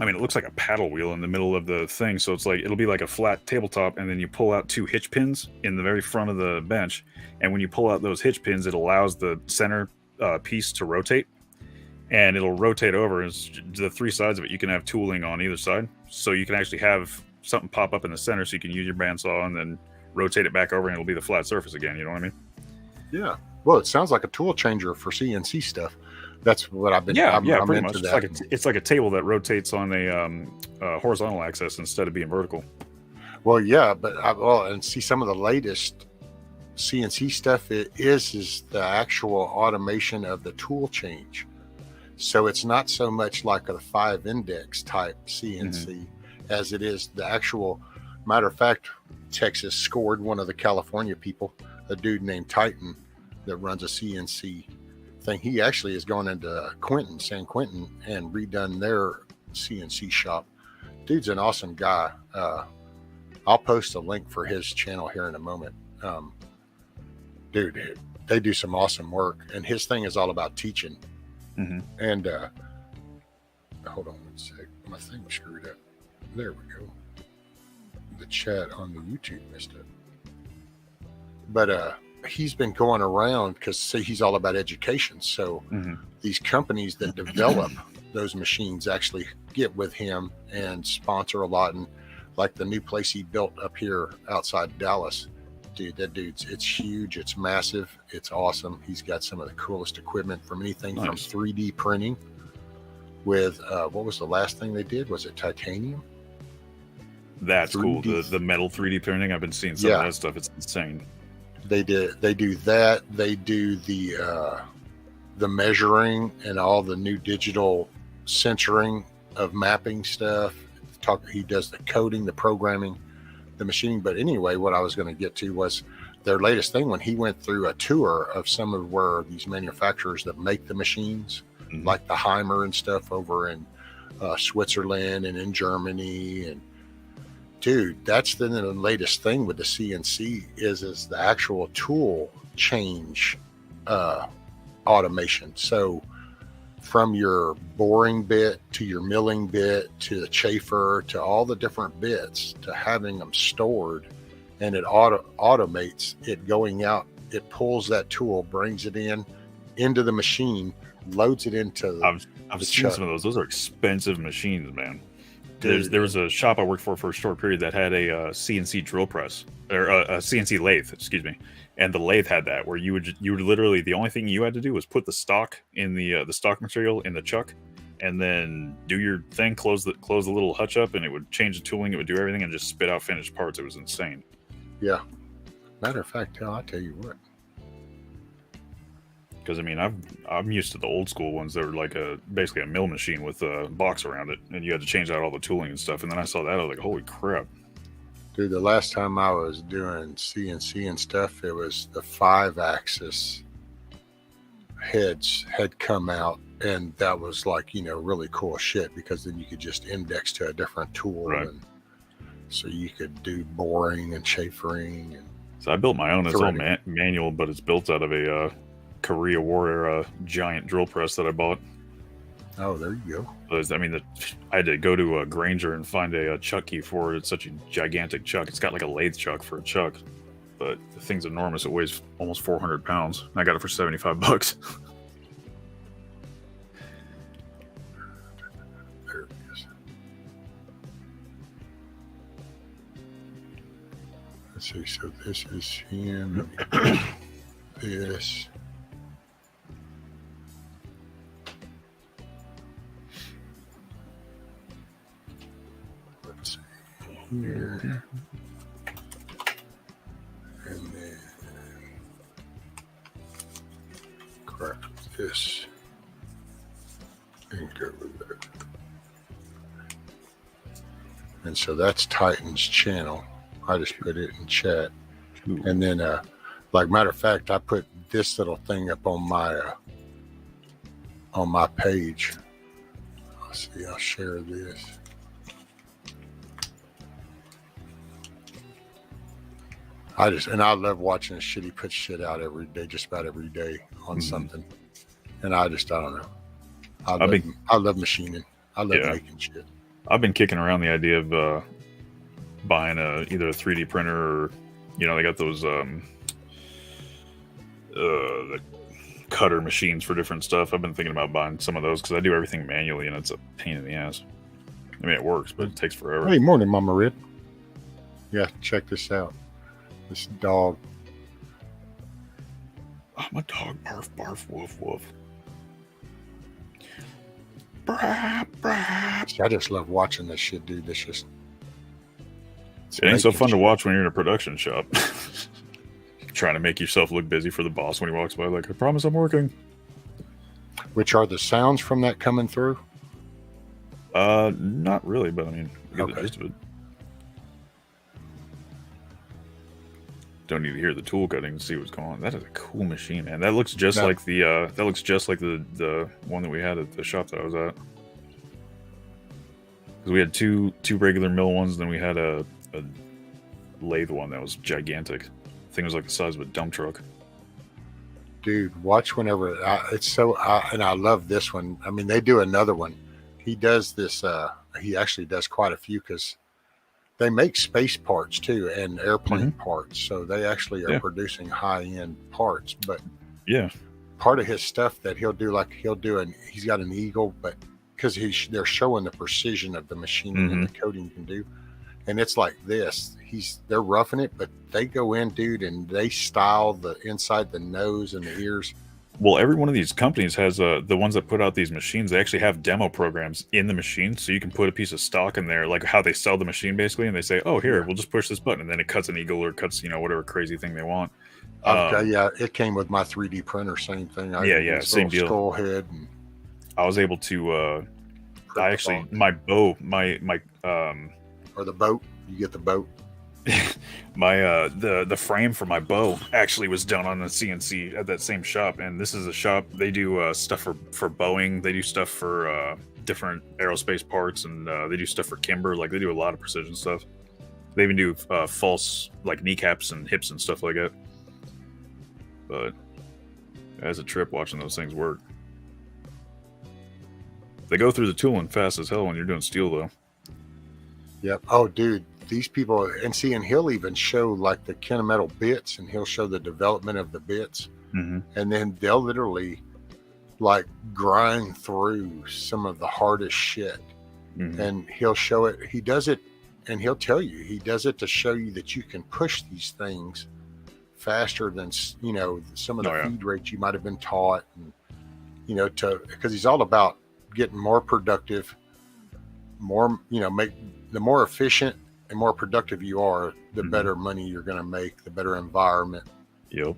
It looks like a paddle wheel in the middle of the thing. So it's like it'll be like a flat tabletop, and then you pull out 2 hitch pins in the very front of the bench. And when you pull out those hitch pins, it allows the center piece to rotate, and it'll rotate over. It's the 3 sides of it. You can have tooling on either side, so you can actually have something pop up in the center, so you can use your bandsaw and then rotate it back over, and it'll be the flat surface again. You know what I mean? Yeah. Well, it sounds like a tool changer for CNC stuff. That's what I've been. Yeah, I'm pretty into much. that. It's like a table that rotates on a horizontal axis instead of being vertical. Well, yeah, but and see some of the latest CNC stuff. It is the actual automation of the tool change. So it's not so much like a 5-index type CNC as it is the actual. Matter of fact, Texas scored one of the California people, a dude named Titan, that runs a CNC thing. He actually has gone into San Quentin, and redone their CNC shop. Dude's an awesome guy. I'll post a link for his channel here in a moment. Dude, they do some awesome work, and his thing is all about teaching. And hold on one sec, my thing was screwed up. There we go. The chat on the YouTube missed it. But he's been going around because he's all about education. So these companies that develop those machines actually get with him and sponsor a lot. And like the new place he built up here outside Dallas, dude, it's huge. It's massive. It's awesome. He's got some of the coolest equipment from anything from 3D printing with, what was the last thing they did? Was it titanium? That's 3D. cool. The metal 3D printing. I've been seeing some of that stuff. It's insane. They do that. They do the measuring and all the new digital sensoring of mapping stuff. He does the coding, the programming, the machining. But anyway, what I was going to get to was their latest thing when he went through a tour of some of where these manufacturers that make the machines, like the Heimer and stuff over in Switzerland and in Germany. And dude, that's the latest thing with the CNC is the actual tool change automation. So from your boring bit to your milling bit to the chafer to all the different bits to having them stored, and it automates it going out. It pulls that tool, brings it into the machine, loads it into I've seen some of those. Those are expensive machines, man. There was a shop I worked for a short period that had a CNC drill press, or a CNC lathe, excuse me. And the lathe had that, where you would literally, the only thing you had to do was put the stock in the stock material in the chuck, and then do your thing, close the little hutch up, and it would change the tooling, it would do everything, and just spit out finished parts. It was insane. Yeah. Matter of fact, I'll tell you what. Because I'm used to the old school ones that were like basically a mill machine with a box around it, and you had to change out all the tooling and stuff. And then I saw that, I was like, holy crap! Dude, the last time I was doing CNC and stuff, it was the 5-axis heads had come out, and that was like, really cool shit, because then you could just index to a different tool. Right. And so you could do boring and chafering, and So I built my own. It's all Theoretically. manual, but it's built out of a Korea War era giant drill press that I bought. Oh, there you go. But, I mean, I had to go to a Granger and find a chuck key for it. It's such a gigantic chuck. It's got like a lathe chuck for a chuck, but the thing's enormous. It weighs almost 400 pounds. I got it for $75. There it is. Let's see. So this is him. This. Let's see here. And then grab this and go with there. And so that's Titan's channel. I just put it in chat. Ooh. And then, like matter of fact, I put this little thing up on my page. Let's see, I'll share this. I love watching this shit. He puts shit out every day, just about every day on something. And I don't know. I love machining. I love making shit. I've been kicking around the idea of buying either a 3D printer or, they got those the cutter machines for different stuff. I've been thinking about buying some of those because I do everything manually and it's a pain in the ass. I mean, it works, but it takes forever. Hey, morning, Mama Red. Yeah, check this out. This dog. Oh, my dog, barf, barf, woof, woof. Brah, brah. See, I just love watching this shit, dude. It's just... It ain't so fun to watch when you're in a production shop. Trying to make yourself look busy for the boss when he walks by, like, I promise I'm working. Which are the sounds from that coming through? Not really, but I mean, I get the gist of it. Don't need to hear the tool cutting to see what's going on. That is a cool machine, man. That looks just like the the one that we had at the shop that I was at. Because we had two regular mill ones, and then we had a lathe one that was gigantic. The thing was like the size of a dump truck. Dude, watch whenever it's so. And I love this one. I mean, they do another one. He does this. He actually does quite a few because they make space parts too and airplane parts. So they actually are producing high end parts. But part of his stuff that he'll do, like he's got an Eagle, but because they're showing the precision of the machining and the coating you can do. And it's like this. They're roughing it, but they go in, dude, and they style the inside the nose and the ears. Well, every one of these companies has the ones that put out these machines. They actually have demo programs in the machine, so you can put a piece of stock in there, like how they sell the machine, basically. And they say, "Oh, here, we'll just push this button," and then it cuts an eagle or cuts, whatever crazy thing they want. Yeah, it came with my 3D printer. Same thing. Same deal. Skull head. And I was able to. My bow, or the boat. You get the boat. My the frame for my bow actually was done on a CNC at that same shop, and this is a shop they do stuff for Boeing. They do stuff for different aerospace parts, and they do stuff for Kimber. Like, they do a lot of precision stuff. They even do false, like, kneecaps and hips and stuff like that. But it's a trip watching those things work. They go through the tooling fast as hell when you're doing steel, though. Yep. Oh, dude. These people, and he'll even show like the Kinemetal bits, and he'll show the development of the bits, and then they'll literally like grind through some of the hardest shit, and he'll show it. He does it, and he'll tell you he does it to show you that you can push these things faster than some of the feed rates you might have been taught, and because he's all about getting more productive, more make the more efficient and more productive you are, the better money you're going to make, the better environment. Yep.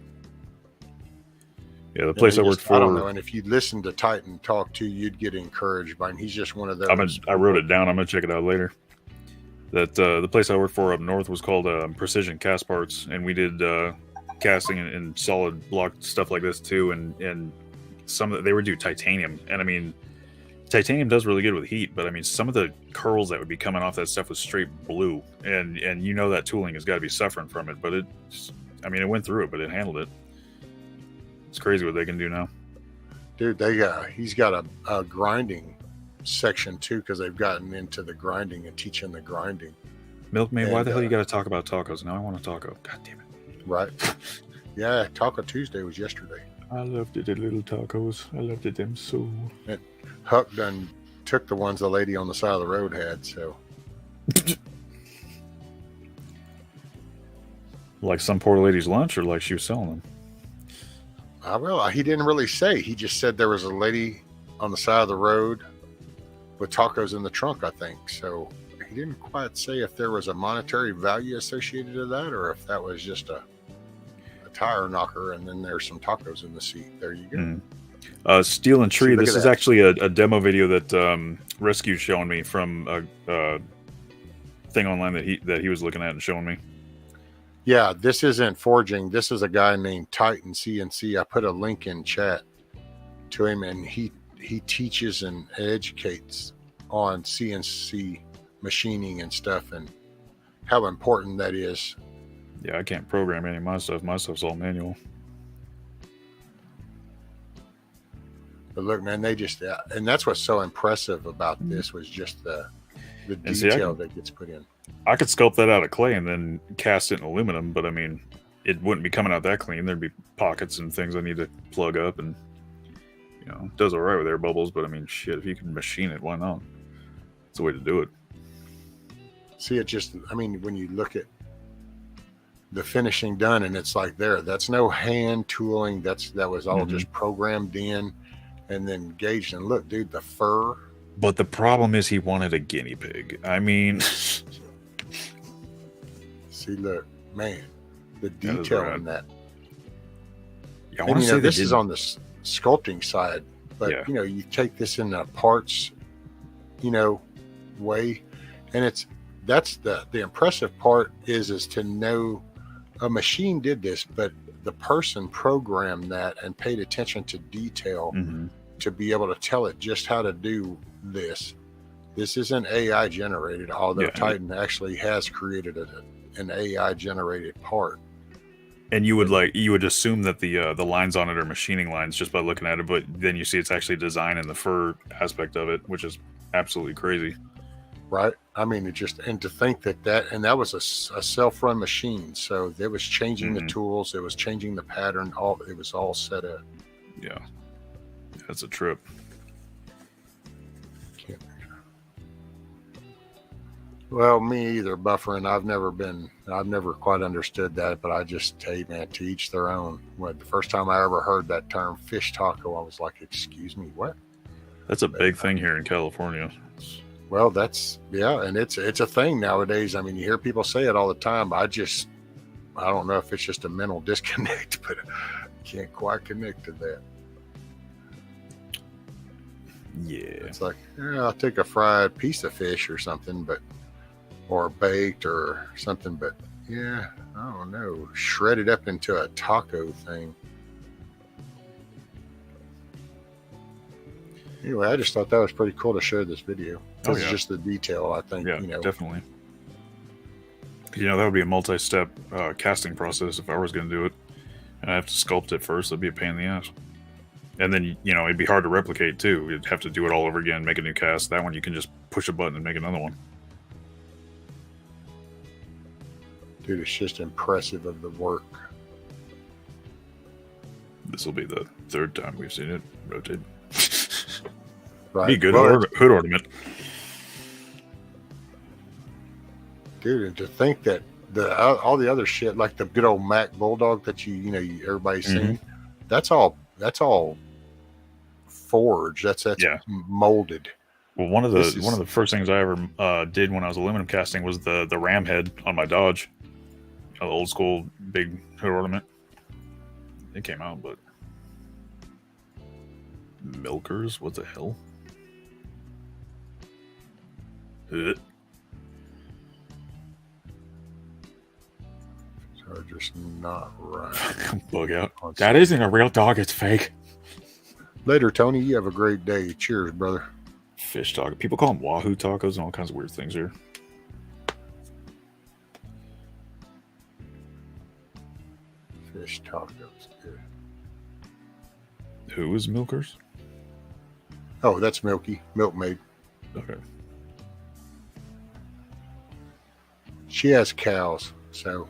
Yeah, the place I worked for. I don't know. And if you listen to Titan talk too, you'd get encouraged by him. He's just one of those. I wrote it down. I'm going to check it out later. That the place I worked for up north was called Precision Cast Parts, and we did casting and solid block stuff like this too. And they would do titanium. And I mean, titanium does really good with heat, but I mean, some of the curls that would be coming off that stuff was straight blue, and that tooling has got to be suffering from it. But I mean, it went through it, but it handled it. It's crazy what they can do now. Dude, he's got a grinding section too, because they've gotten into the grinding and teaching the grinding. Milkmaid, why And, the hell you got to talk about tacos? Now I want a taco. God damn it. Right. Yeah, Taco Tuesday was yesterday. I loved it, the little tacos. I loved it, them so. Huck done took the ones the lady on the side of the road had, so. Like some poor lady's lunch, or like she was selling them? Well, he didn't really say. He just said there was a lady on the side of the road with tacos in the trunk, I think. So he didn't quite say if there was a monetary value associated to that, or if that was just a tire knocker and then there's some tacos in the seat. There you go. Steel and Tree. See, look This at is that. actually a demo video that Rescue's showing me from a thing online that he was looking at and showing me. Yeah, this isn't forging. This is a guy named Titan CNC. I put a link in chat to him, and he teaches and educates on CNC machining and stuff, and how important that is. Yeah, I can't program any of my stuff. My stuff's all manual. But look, man, they just and that's what's so impressive about this was just the detail that gets put in. I could sculpt that out of clay and then cast it in aluminum, but I mean, it wouldn't be coming out that clean. There'd be pockets and things I need to plug up, and it does all right with air bubbles. But I mean, shit, if you can machine it, why not? It's the way to do it. See, I mean, when you look at the finishing done, and it's like that's no hand tooling. That was all just programmed in and then gauged. And look, dude, the fur. But the problem is he wanted a guinea pig. I mean, see, look, man, the detail in that. Yeah, I and, want to say this is on the sculpting side, but you take this in a parts, way, and that's the impressive part is to know a machine did this, but the person programmed that and paid attention to detail to be able to tell it just how to do this. This isn't AI generated, although Titan actually has created an AI generated part. And you would assume that the lines on it are machining lines just by looking at it, but then you see it's actually design in the fur aspect of it, which is absolutely crazy. Right. I mean, and to think that was a self-run machine. So it was changing the tools. It was changing the pattern. It was all set up. Yeah. That's a trip. Well, me either, buffering. I've never quite understood that, but I just, hey man, to each their own. The first time I ever heard that term fish taco, I was like, excuse me, what? That's a big thing here in California. Well, and it's a thing nowadays. I mean, you hear people say it all the time. I don't know if it's just a mental disconnect, but I can't quite connect to that. Yeah. It's like, I'll take a fried piece of fish or something, or baked or something, but I don't know, shred it up into a taco thing. Anyway, I just thought that was pretty cool to share this video. This is just the detail, I think. Yeah, definitely. That would be a multi-step casting process if I was going to do it. And I have to sculpt it first. That'd be a pain in the ass. And then, it'd be hard to replicate, too. You'd have to do it all over again, make a new cast. That one, you can just push a button and make another one. Dude, it's just impressive of the work. This will be the third time we've seen it rotate. Right. Be a good hood ornament. Dude, and to think that all the other shit, like the good old Mac Bulldog that everybody's seen, that's all forged. That's molded. Well, one of the first things I ever did when I was aluminum casting was the ram head on my Dodge, the old school big hood ornament. It came out, but milkers, what the hell? So just not right. Bug out. That isn't a real dog. It's fake. Later, Tony. You have a great day. Cheers, brother. Fish taco. People call them Wahoo tacos and all kinds of weird things here. Fish tacos. Good. Who is Milkers? Oh, that's Milky. Milkmaid. Okay. She has cows, so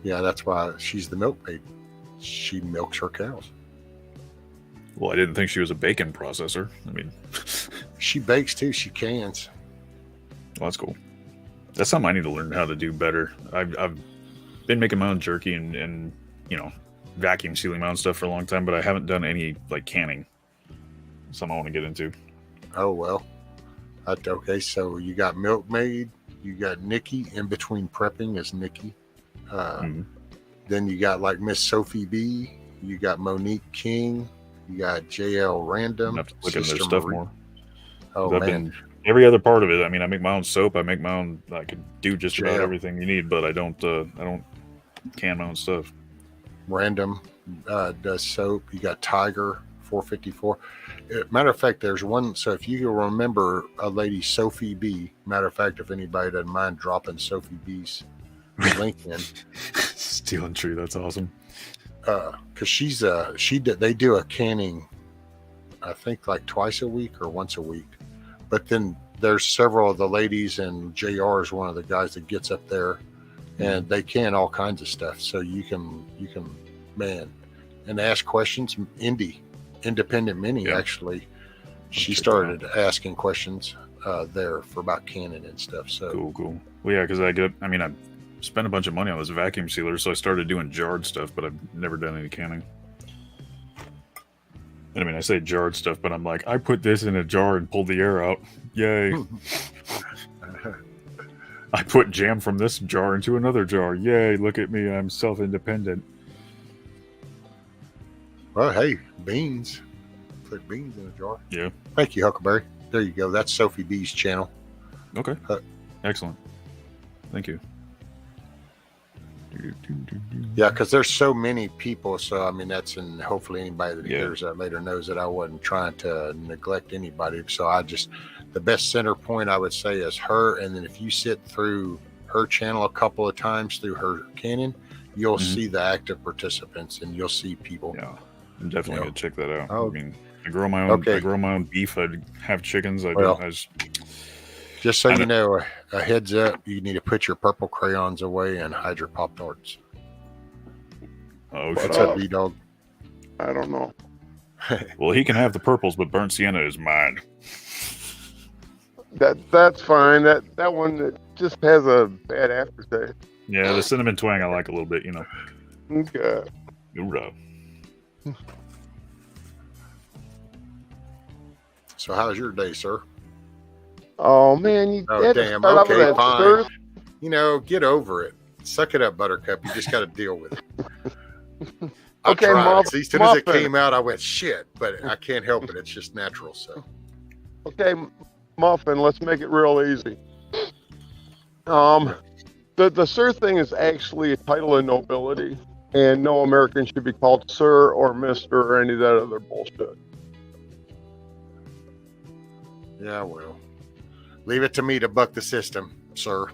yeah, that's why she's the milkmaid. She milks her cows. Well, I didn't think she was a bacon processor. I mean, She bakes too. She cans. well, that's cool. That's something I need to learn how to do better. I've been making my own jerky and vacuum sealing my own stuff for a long time, but I haven't done any like canning. Something I want to get into. Oh well. Okay, so you got Milkmaid, you got Nikki. In between prepping is Nikki. Then you got like Miss Sophie B. You got Monique King. You got JL Random. I'm gonna have to look into their Sister stuff Marie. more. Oh I've man, been every other part of it. I mean, I make my own soap. I make my own. I can do just about Yeah. everything you need, but I don't can my own stuff. Random does soap. You got Tiger 454. Matter of fact, there's one. So if you remember a lady, Sophie B. Matter of fact, if anybody doesn't mind dropping Sophie B's link in, Stealing tree. That's awesome. because they do a canning, I think like twice a week or once a week. But then there's several of the ladies, and JR is one of the guys that gets up there, and they can all kinds of stuff. So you can man, and ask questions. Independent Mini Yeah. actually, she check it started asking questions there for about canning and stuff. So Cool. Well, yeah, because I spent a bunch of money on this vacuum sealer, so I started doing jarred stuff, but I've never done any canning. And I mean, I say jarred stuff, but I'm like, I put this in a jar and pulled the air out. Yay. I put jam from this jar into another jar. Yay, look at me. I'm self-independent. well, hey, beans. Put beans in a jar. Yeah. Thank you, Huckleberry. There you go. That's Sophie B's channel. Okay. Uh, Excellent. Thank you. Yeah, because there's so many people. So I mean, and hopefully anybody that Yeah. hears that later knows that I wasn't trying to neglect anybody. So the best center point I would say is her. And then if you sit through her channel a couple of times through her cannon, you'll see the active participants and you'll see people. Yeah. I'm definitely gonna check that out. Oh. I mean, I grow my own. Okay. I grow my own beef. I have chickens. Well, just so I you know- know, a heads up, you need to put your purple crayons away and hide your Pop Tarts. Oh, What What's shit. up? up, B-Dog? I don't know. Well, he can have the purples, but burnt sienna is mine. That's fine. That one that just has a bad aftertaste. Yeah, the cinnamon twang I like a little bit. Okay. Hoorah. So how's your day, sir? Oh man, you Oh, had to damn. start off with Okay, that fine. surf. Get over it. Suck it up, Buttercup. You just got to deal with it. I Okay, tried. See, as soon as it Muffin. came out, I went, shit, but I can't help it. It's just natural. So, Okay, Muffin, let's make it real easy. The sir thing is actually a title of nobility, and no American should be called sir or mister or any of that other bullshit. yeah, well, leave it to me to buck the system, sir.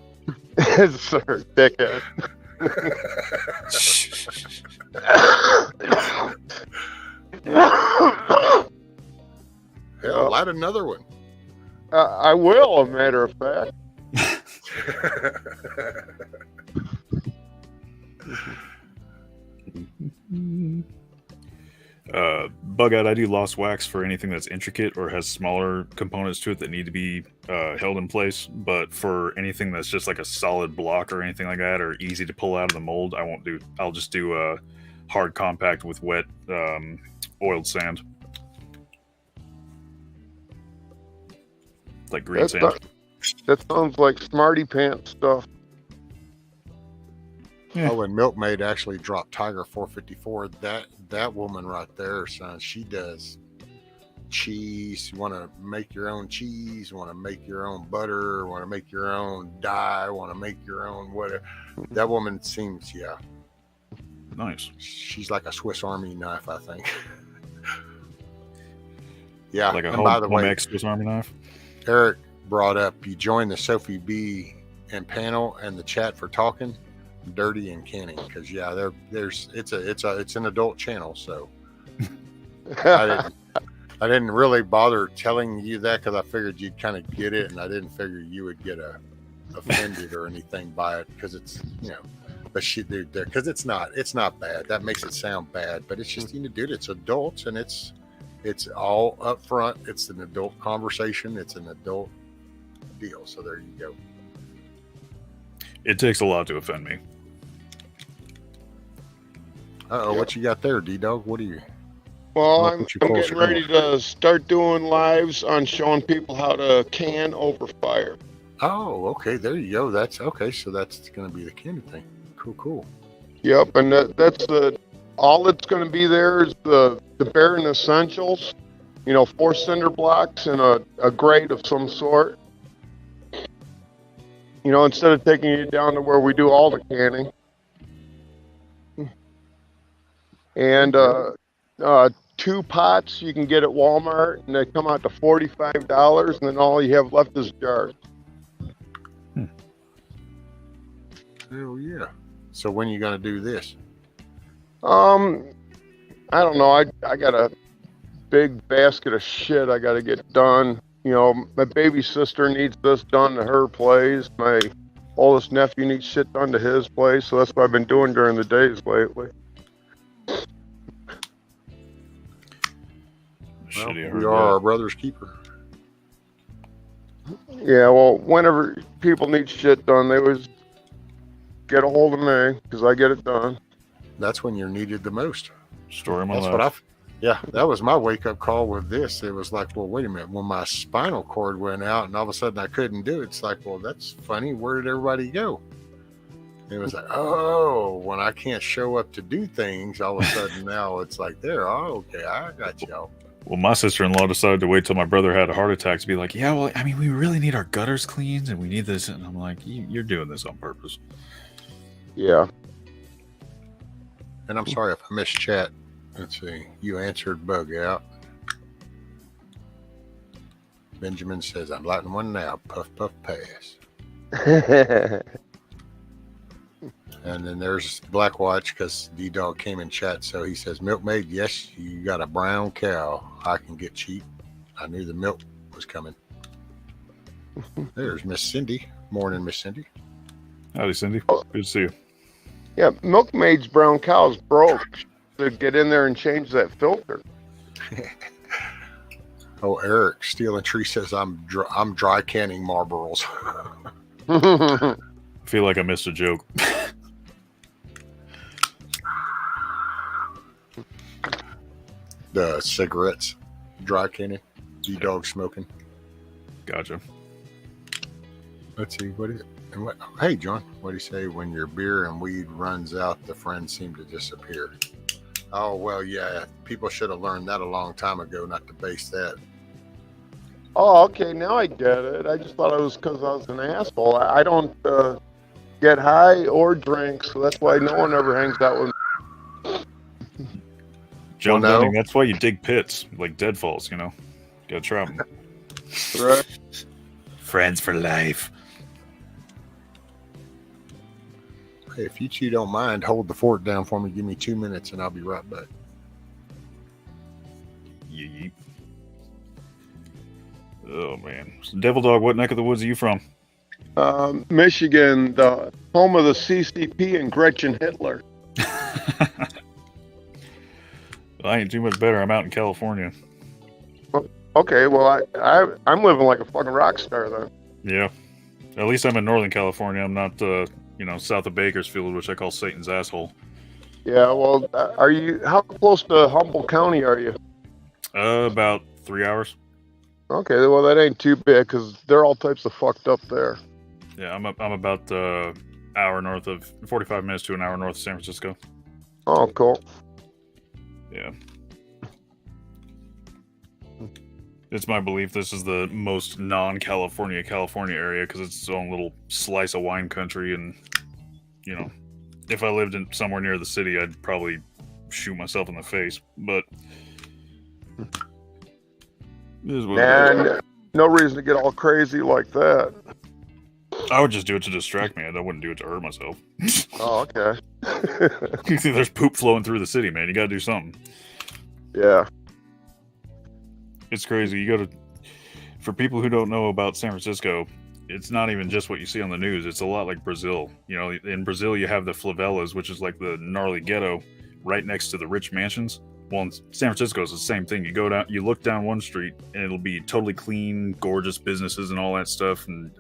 Sir, dickhead. Hell, light another one. I will, a matter of fact. Bug out, I do lost wax for anything that's intricate or has smaller components to it that need to be held in place. But for anything that's just like a solid block or anything like that, or easy to pull out of the mold, I'll just do hard compact with wet oiled sand, like green sand. That sounds like smarty pants stuff. Yeah. Oh, and Milkmaid actually dropped Tiger 454. That woman right there, son, she does cheese. You want to make your own cheese, want to make your own butter, want to make your own dye, want to make your own whatever. That woman seems, yeah, Nice. she's like a Swiss Army knife, I think. Yeah, Like a and home, by the way, home Swiss Army knife. Eric brought up, you joined the Sophie B and panel and the chat for talking. dirty and canning, because it's an adult channel, so I didn't really bother telling you that because I figured you'd kind of get it, and I didn't figure you would get offended or anything by it, because it's, but because it's not bad. That makes it sound bad, but it's just, dude, it's adults, and it's all up front. It's an adult conversation. It's an adult deal. So there you go. It takes a lot to offend me. What you got there, D-Dog? What are you? Well, I'm getting ready to start doing lives on showing people how to can over fire. Oh, okay. There you go. That's okay. So that's going to be the candy thing. Cool. Yep, and that's all that's going to be there is the Baron Essentials, 4 cinder blocks and a grate of some sort. Instead of taking you down to where we do all the canning. And 2 pots you can get at Walmart, and they come out to $45, and then all you have left is jars. Hell yeah. So when are you going to do this? I don't know. I got a big basket of shit I got to get done. My baby sister needs this done to her place. My oldest nephew needs shit done to his place. So that's what I've been doing during the days lately. Well, we are our brother's keeper. Yeah, well, whenever people need shit done, they always get a hold of me because I get it done. That's when you're needed the most. Story of my That's life. that was my wake-up call with this. It was like, well, wait a minute. When my spinal cord went out and all of a sudden I couldn't do it, it's like, well, that's funny. Where did everybody go? It was like, oh, when I can't show up to do things, all of a sudden now it's like, there, oh, okay, I got y'all. Well, my sister-in-law decided to wait till my brother had a heart attack to be like, yeah, well, I mean, we really need our gutters cleaned and we need this. And I'm like, you're doing this on purpose. Yeah. And I'm sorry if I missed chat. Let's see. You answered bug out. Benjamin says, I'm lighting one now. Puff, puff, pass. And then there's Black Watch, because D-Dog came in chat. So he says, Milkmaid, yes, you got a brown cow. I can get cheap. I knew the milk was coming. There's Miss Cindy. Morning, Miss Cindy. Howdy, Cindy. Good to see you. Yeah, Milkmaid's brown cow's broke. To get in there and change that filter. Oh, Eric Steel and Tree says I'm dry canning Marlboros. I feel like I missed a joke. The cigarettes, dry canning, D-Dog smoking. Gotcha. Let's see, what is it? And what, hey, John, what do you say? When your beer and weed runs out, the friends seem to disappear. Oh, well, yeah, people should have learned that a long time ago, not to base that. Oh, okay, now I get it. I just thought it was because I was an asshole. I don't get high or drink, so that's why no one ever hangs out with me. John Well, no. Dunning, that's why you dig pits, like deadfalls, Gotta try them. Right. Friends for life. Hey, if you two don't mind, hold the fort down for me. Give me 2 minutes, and I'll be right back. Yeet. Oh, man. So Devil Dog, what neck of the woods are you from? Michigan, the home of the CCP and Gretchen Hitler. I ain't too much better. I'm out in California. Okay, well, I'm living like a fucking rock star then. Yeah. At least I'm in Northern California. I'm not, south of Bakersfield, which I call Satan's asshole. Yeah, well, how close to Humboldt County are you? About 3 hours. Okay, well, that ain't too big because they're all types of fucked up there. Yeah, I'm about hour north of 45 minutes to an hour north of San Francisco. Oh, cool. Yeah. It's my belief this is the most non-California California area because it's its own little slice of wine country, and if I lived in somewhere near the city, I'd probably shoot myself in the face. But this is what And no reason to get all crazy like that. I would just do it to distract me. I wouldn't do it to hurt myself. Oh, okay. You see, there's poop flowing through the city, man. You gotta do something. Yeah. It's crazy. You gotta. For people who don't know about San Francisco, it's not even just what you see on the news. It's a lot like Brazil. You know, in Brazil, you have the favelas, which is like the gnarly ghetto, right next to the rich mansions. Well, in San Francisco, it's the same thing. You go down, you look down one street, and it'll be totally clean, gorgeous businesses and all that stuff, and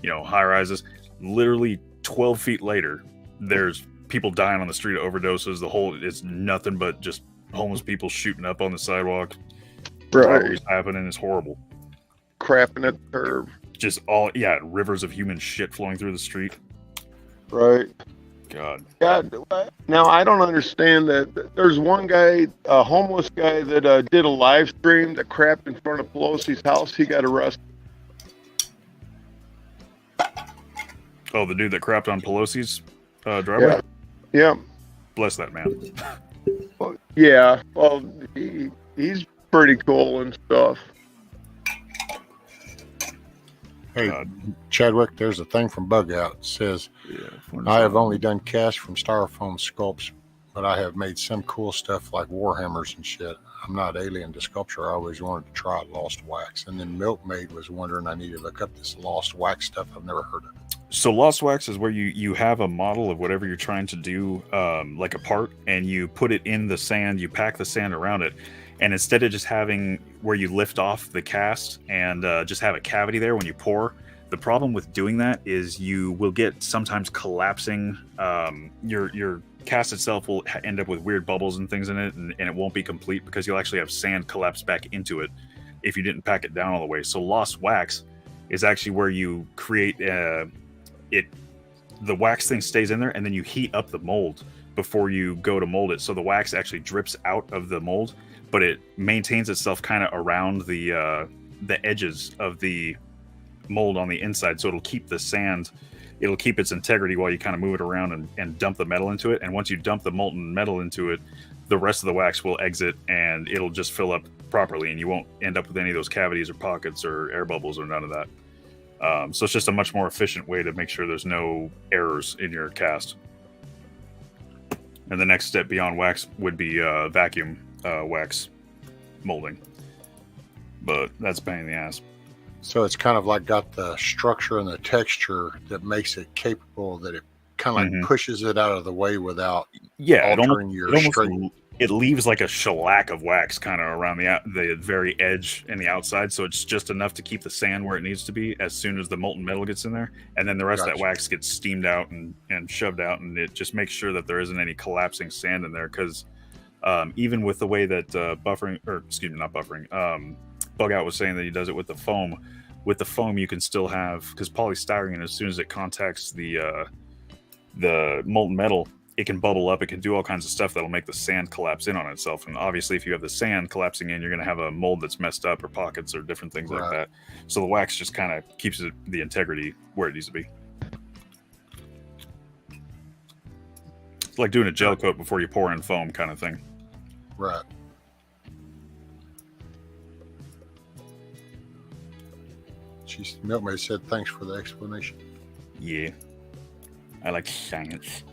high rises. Literally 12 feet later, there's people dying on the street of overdoses. It's nothing but just homeless people shooting up on the sidewalk. Robberies happening. It's horrible. Crapping at the curb. Just rivers of human shit flowing through the street. Right. God. Now I don't understand that. There's one guy, a homeless guy, that did a live stream that crapped in front of Pelosi's house. He got arrested. Oh, the dude that crapped on Pelosi's driveway? Yeah. Bless that man. Well, yeah. Well, he's pretty cool and stuff. Hey, Chadwick, there's a thing from Bug Out. It says, I have only done cast from styrofoam sculpts, but I have made some cool stuff like Warhammers and shit. I'm not alien to sculpture. I always wanted to try Lost Wax. And then Milkmaid was wondering I need to look up this Lost Wax stuff. I've never heard of it. So Lost Wax is where you have a model of whatever you're trying to do, like a part, and you put it in the sand, you pack the sand around it. And instead of just having where you lift off the cast and just have a cavity there when you pour, the problem with doing that is you will get sometimes collapsing. Your cast itself will end up with weird bubbles and things in it, and it won't be complete because you'll actually have sand collapse back into it if you didn't pack it down all the way. So Lost Wax is actually where you create the wax thing stays in there, and then you heat up the mold before you go to mold it. So the wax actually drips out of the mold, but it maintains itself kind of around the edges of the mold on the inside, so it'll keep the sand, it'll keep its integrity while you kind of move it around and dump the metal into it. And once you dump the molten metal into it, the rest of the wax will exit and it'll just fill up properly, and you won't end up with any of those cavities or pockets or air bubbles or none of that. So it's just a much more efficient way to make sure there's no errors in your cast. And the next step beyond wax would be vacuum wax molding, but that's a pain in the ass. So it's kind of like got the structure and the texture that makes it capable, that it kind of like pushes it out of the way without altering your straight. It leaves like a shellac of wax kind of around the very edge and the outside, so it's just enough to keep the sand where it needs to be as soon as the molten metal gets in there, and then the rest of that wax gets steamed out and shoved out, and it just makes sure that there isn't any collapsing sand in there, because even with the way that Bug Out was saying that he does it with the foam. With the foam, you can still have, because polystyrene, as soon as it contacts the molten metal, it can bubble up. It can do all kinds of stuff that'll make the sand collapse in on itself. And obviously, if you have the sand collapsing in, you're going to have a mold that's messed up, or pockets, or different things like that. So the wax just kind of keeps the integrity where it needs to be. It's like doing a gel coat before you pour in foam, kind of thing. Right. Milkmaid said, thanks for the explanation. Yeah. I like science.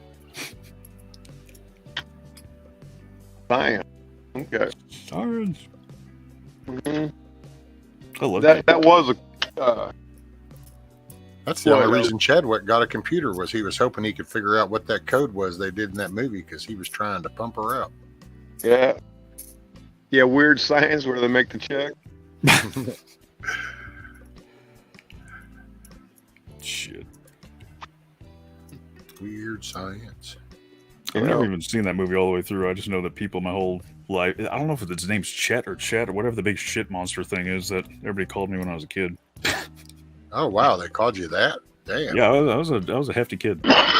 Science. Okay. Science. Mm-hmm. I love that was a... That's the only reason Chadwick got a computer, was he was hoping he could figure out what that code was they did in that movie, because he was trying to pump her out. Yeah. Yeah, Weird Science, where they make the check. Shit. Weird Science. I've never even seen that movie all the way through. I just know that people my whole life... I don't know if its name's Chet or whatever the big shit monster thing is that everybody called me when I was a kid. Oh, wow. They called you that? Damn. Yeah, I was a hefty kid. Well,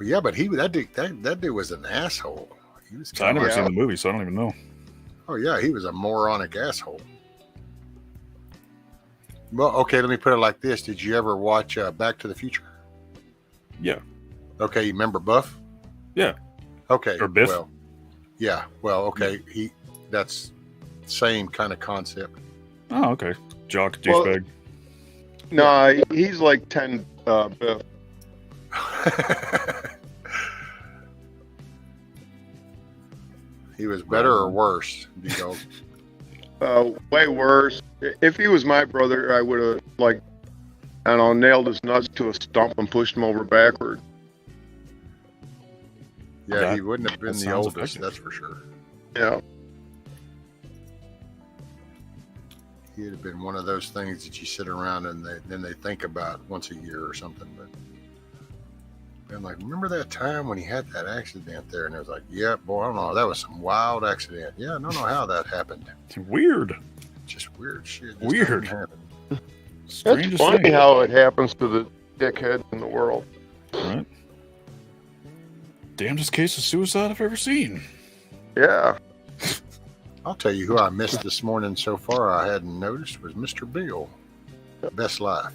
yeah, but that dude was an asshole. He was I never seen the movie, so I don't even know. Oh, yeah. He was a moronic asshole. Well, okay, let me put it like this. Did you ever watch Back to the Future? Yeah. Okay, you remember Buff? Yeah. Okay. Or Biff? Well, yeah. Well, okay. That's same kind of concept. Oh, okay. Jock, douchebag. No, he's like 10 Biff. He was better or worse, D-Dog? Way worse. If he was my brother, I would have, like, I don't know, nailed his nuts to a stump and pushed him over backward. Yeah, he wouldn't have been that the sounds oldest, effective. that's for sure. Yeah. He'd have been one of those things that you sit around and then they think about once a year or something. But been like, remember that time when he had that accident there? And it was like, yeah, boy, I don't know, that was some wild accident. Yeah, I don't know how that happened. It's weird. Just weird shit. Weird. Happened. That's Strangest funny thing. how it happens to the dickheads in the world. Right. Damnedest case of suicide I've ever seen. Yeah. I'll tell you who I missed this morning so far I hadn't noticed was Mr. Bill. Best Life.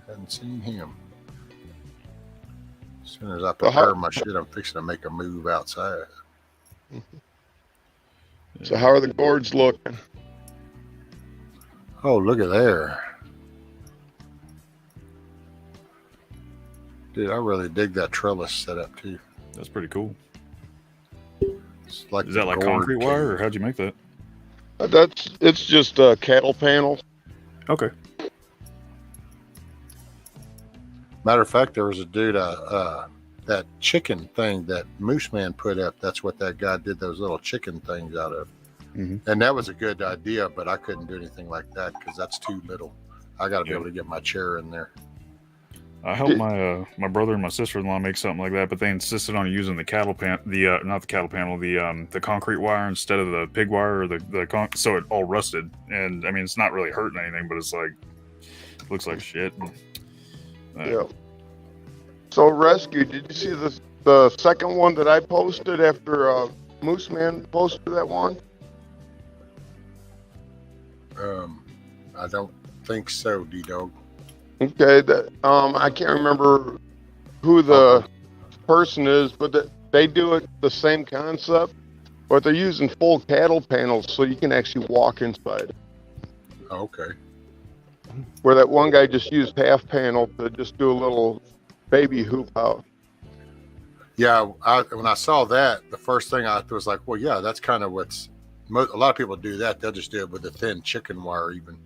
Hadn't seen him. As soon as I prepare my shit, I'm fixing to make a move outside. So how are the gourds looking? Oh, look at there. Dude, I really dig that trellis setup too. That's pretty cool. It's like Is that like concrete wire, or how'd you make that? It's just cattle panels. Okay. Matter of fact, there was a dude, that chicken thing that Moose Man put up. That's what that guy did those little chicken things out of. Mm-hmm. And that was a good idea, but I couldn't do anything like that because that's too little. I got to be able to get my chair in there. I helped my brother and my sister-in-law make something like that, but they insisted on using the cattle pan, not the cattle panel, the concrete wire instead of the pig wire, or so it all rusted. And I mean, it's not really hurting anything, but it's like, it looks like shit. Yeah. So Rescue, did you see the second one that I posted after Moose Man posted that one? I don't think so, D-Dog. Okay, that I can't remember who the person is, but they do it the same concept, but they're using full cattle panels so you can actually walk inside. Okay. Where that one guy just used half panel to just do a little baby hoop out. Yeah, when I saw that, the first thing I was like, well, yeah, that's kind of what's a lot of people do that. They'll just do it with a thin chicken wire even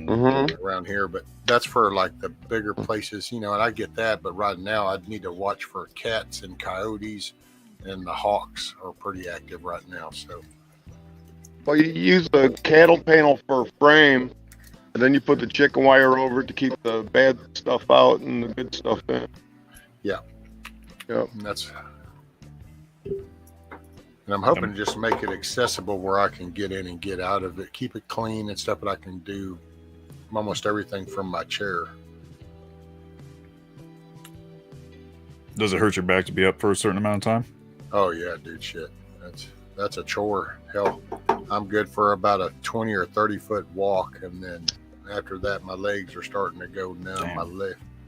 around here. But that's for like the bigger places, and I get that. But right now, I need to watch for cats and coyotes, and the hawks are pretty active right now. So, well, you use the cattle panel for frame, and then you put the chicken wire over it to keep the bad stuff out and the good stuff in. Yeah. Yep. And I'm hoping to just make it accessible where I can get in and get out of it, keep it clean and stuff, but I can do almost everything from my chair. Does it hurt your back to be up for a certain amount of time? Oh yeah, dude, shit. That's a chore. Hell, I'm good for about a 20 or 30 foot walk, and then after that, my legs are starting to go numb. Damn.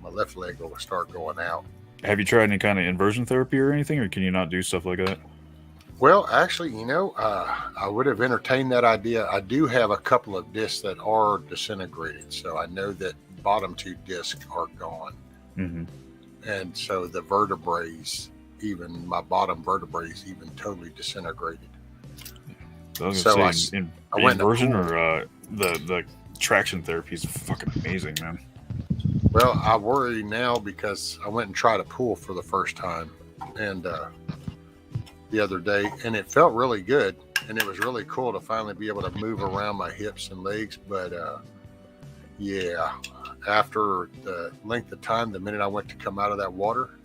My left leg will start going out. Have you tried any kind of inversion therapy or anything, or can you not do stuff like that? Well, actually, I would have entertained that idea. I do have a couple of discs that are disintegrated, so I know that bottom two discs are gone. Mm-hmm. And so the vertebrae, even my bottom vertebrae, even totally disintegrated. So I was So gonna say, I went in the inversion pool. or the traction therapy is fucking amazing, man. Well, I worry now because I went and tried a pool for the first time, and the other day, and it felt really good, and it was really cool to finally be able to move around my hips and legs. But yeah, after the length of time, the minute I went to come out of that water,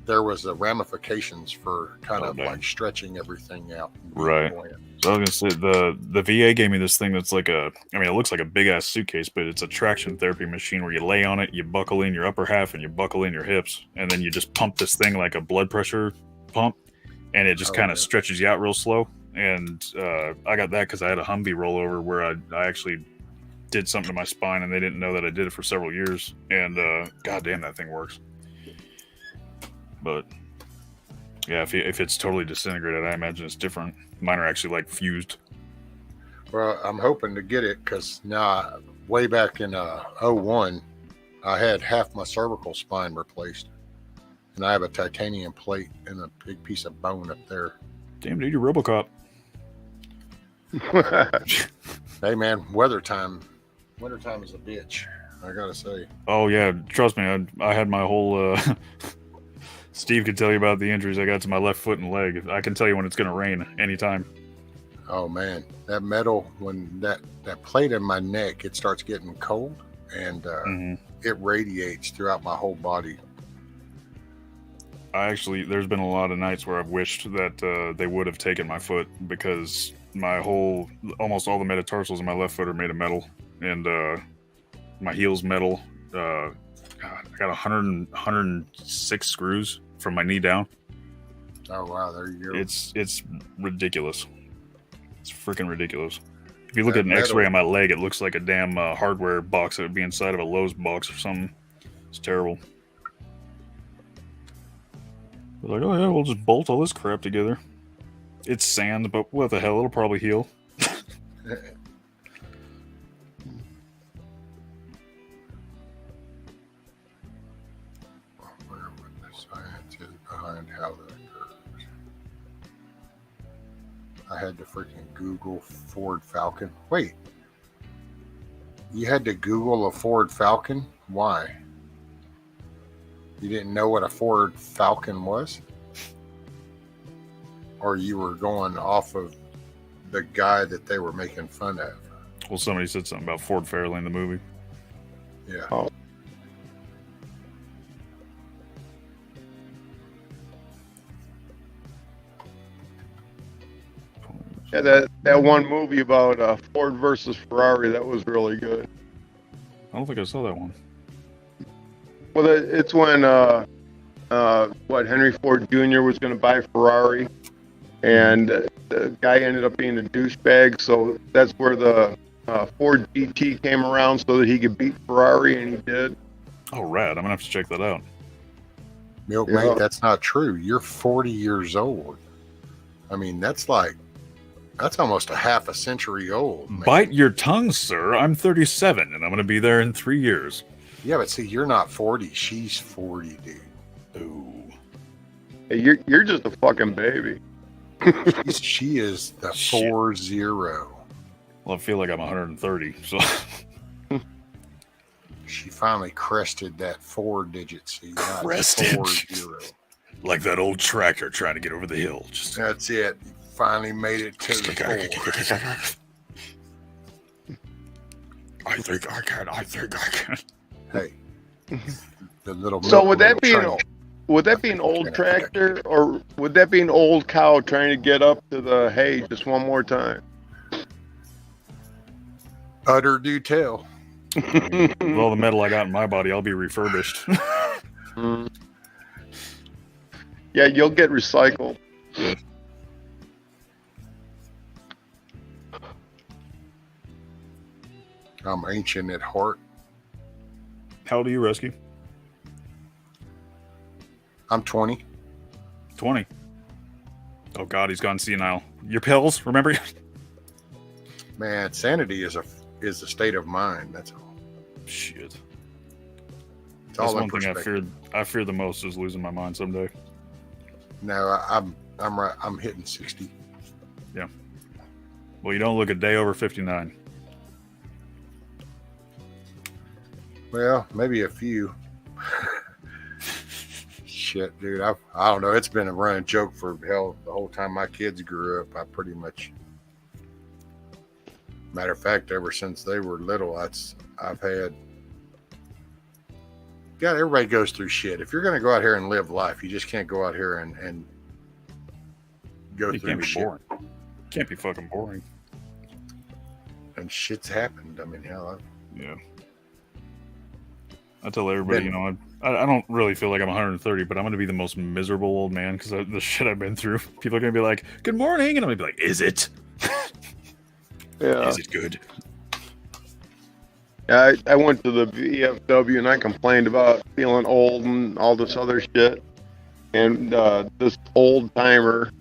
there was the ramifications for kind of like stretching everything out. Right. So I was gonna say the VA gave me this thing that's like it looks like a big ass suitcase, but it's a traction therapy machine where you lay on it, you buckle in your upper half, and you buckle in your hips, and then you just pump this thing like a blood pressure pump, and it just kind of stretches you out real slow. And I got that because I had a Humvee rollover where I actually did something to my spine, and they didn't know that I did it for several years. And goddamn, that thing works. But yeah, if it's totally disintegrated, I imagine it's different. Mine are actually like fused. Well, I'm hoping to get it because now, way back in '01, I had half my cervical spine replaced, and I have a titanium plate and a big piece of bone up there. Damn, dude, you're RoboCop. Hey, man, wintertime is a bitch. I gotta say. Oh yeah, trust me, I had my whole. Steve could tell you about the injuries I got to my left foot and leg. I can tell you when it's gonna rain anytime. Oh man, that metal, when that plate in my neck, it starts getting cold, and it radiates throughout my whole body. There's been a lot of nights where I've wished that they would have taken my foot, because almost all the metatarsals in my left foot are made of metal, and my heel's metal. God, I got 106 screws from my knee down. Oh wow, there you go. It's ridiculous. It's freaking ridiculous. If you look That at an X-ray on my leg, it looks like a damn hardware box that would be inside of a Lowe's box or something. It's terrible. They're like, oh yeah, we'll just bolt all this crap together. It's sand, but what the hell? It'll probably heal. Behind how that occurs. I had to freaking Google Ford Falcon. Wait, you had to Google a Ford Falcon? Why? You didn't know what a Ford Falcon was? Or you were going off of the guy that they were making fun of? Well, somebody said something about Ford Fairlane in the movie. Yeah. Oh. Yeah, that one movie about Ford versus Ferrari, that was really good. I don't think I saw that one. Well, it's when Henry Ford Jr. was going to buy Ferrari, and the guy ended up being a douchebag. So that's where the Ford GT came around, so that he could beat Ferrari, and he did. Oh, rad! I'm gonna have to check that out. Milkmate, that's not true. You're 40 years old. I mean, that's almost a half a century old. Man. Bite your tongue, sir. I'm 37, and I'm going to be there in 3 years. Yeah, but see, you're not 40. She's 40, dude. Ooh. Hey, you're just a fucking baby. She is the Shit. 40. Well, I feel like I'm 130, so... She finally crested that 4 digit. See, not Crested. 40. Like that old tractor trying to get over the hill. Just... That's it. Finally made it to the 4. I think I can. Hey, the little. So would that be train. an old tractor, or would that be an old cow trying to get up to the hay just one more time? Utter do tell. With all the metal I got in my body, I'll be refurbished. Yeah, you'll get recycled. I'm ancient at heart. How old are you, Rescue? I'm 20. 20. Oh God, he's gone senile. Your pills, remember? Man, sanity is a state of mind. That's all. Shit. It's That's all in one thing perspective. I fear the most, is losing my mind someday. No, I'm right. I'm hitting 60. Yeah. Well, you don't look a day over 59. Well, maybe a few. Shit, dude. I don't know. It's been a running joke for hell the whole time my kids grew up. I pretty much, matter of fact, ever since they were little, I've had. God, everybody goes through shit. If you're going to go out here and live life, you just can't go out here and go It through can't be shit. boring. Can't be fucking boring. And shit's happened. I mean, hell, Yeah. I tell everybody, you know, I don't really feel like I'm 130, but I'm going to be the most miserable old man because the shit I've been through. People are going to be like, good morning. And I'm going to be like, is it? Yeah. Is it good? I went to the VFW and I complained about feeling old and all this other shit. And this old timer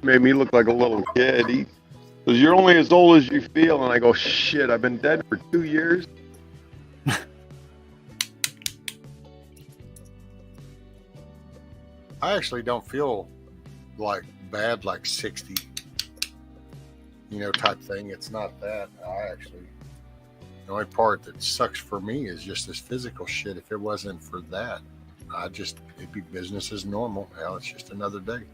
made me look like a little kid. 'Cause you're only as old as you feel, and I go, shit, I've been dead for 2 years. I actually don't feel like bad, like 60, type thing. It's not that. The only part that sucks for me is just this physical shit. If it wasn't for that, it'd be business as normal. Hell, it's just another day.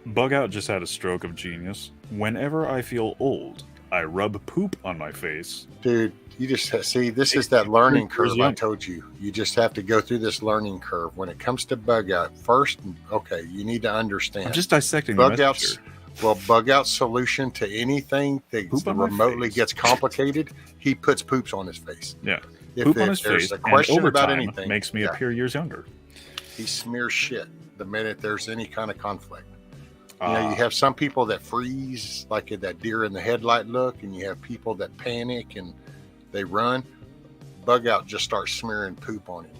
Bug Out just had a stroke of genius. Whenever I feel old, I rub poop on my face. Dude, you just see, this is that learning curve I told you. You just have to go through this learning curve. When it comes to Bug Out, first, okay, you need to understand. I'm just dissecting Bug the Out's Bug Out's solution to anything that remotely gets complicated, he puts poops on his face. Yeah. If poop on his there's face, a question and over about time anything, makes me appear years younger. He smears shit the minute there's any kind of conflict. You have some people that freeze, like that deer in the headlight look, and you have people that panic and they run. Bug Out just starts smearing poop on him.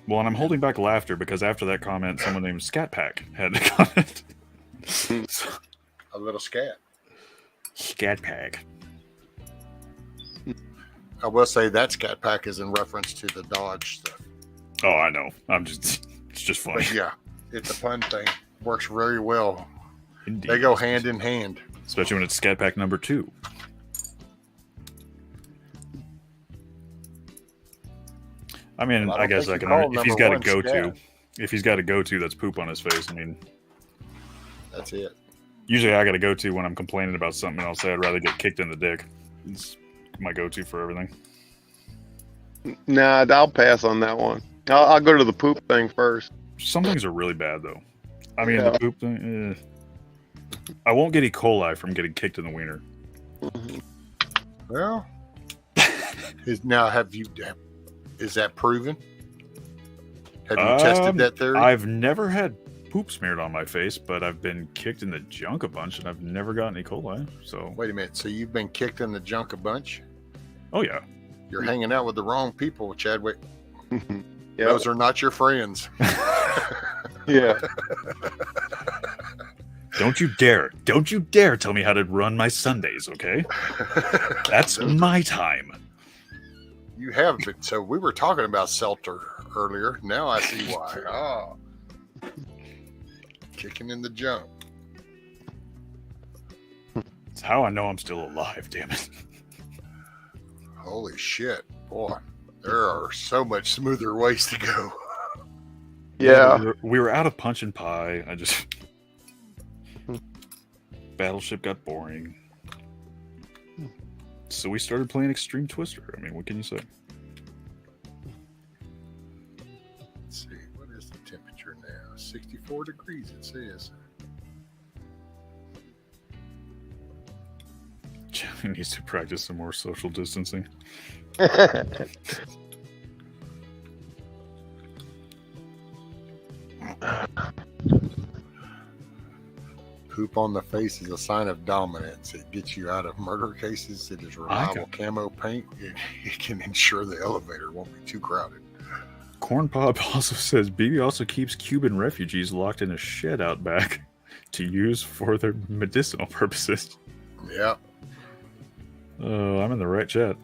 Well, and I'm holding back laughter because after that comment, someone named Scat Pack had to comment. A little scat. Scat Pack. I will say that Scat Pack is in reference to the Dodge stuff. Oh, I know. It's just funny. But yeah, it's a pun thing. Works very well. Indeed. They go hand in hand. Especially when it's Scat Pack number 2. I mean, I guess I can. If he's got a go-to, that's poop on his face. I mean, that's it. Usually, I got a go-to when I'm complaining about something, and I'll say I'd rather get kicked in the dick. It's my go-to for everything. Nah, I'll pass on that one. I'll go to the poop thing first. Some things are really bad, though. I mean, the poop thing. I won't get E. coli from getting kicked in the wiener. Well, is that proven? Have you tested that theory? I've never had poop smeared on my face, but I've been kicked in the junk a bunch, and I've never gotten E. coli. So wait a minute. So you've been kicked in the junk a bunch? Oh yeah. You're hanging out with the wrong people, Chadwick. Yep. Those are not your friends. Yeah. Don't you dare tell me how to run my Sundays, okay? That's my time. You have been. So we were talking about Seltzer earlier. Now I see why. Oh. Kicking in the junk. It's how I know I'm still alive, damn it. Holy shit. Boy, there are so much smoother ways to go. Yeah. We were out of punch and pie. Battleship got boring. So we started playing Extreme Twister. I mean, what can you say? Let's see, what is the temperature now? 64 degrees, it says. Johnny needs to practice some more social distancing. Poop on the face is a sign of dominance. It gets you out of murder cases. It is reliable camo paint. It can ensure the elevator won't be too crowded. Corn Pop also says BB also keeps Cuban refugees locked in a shed out back to use for their medicinal purposes. Yeah. Oh, I'm in the right chat.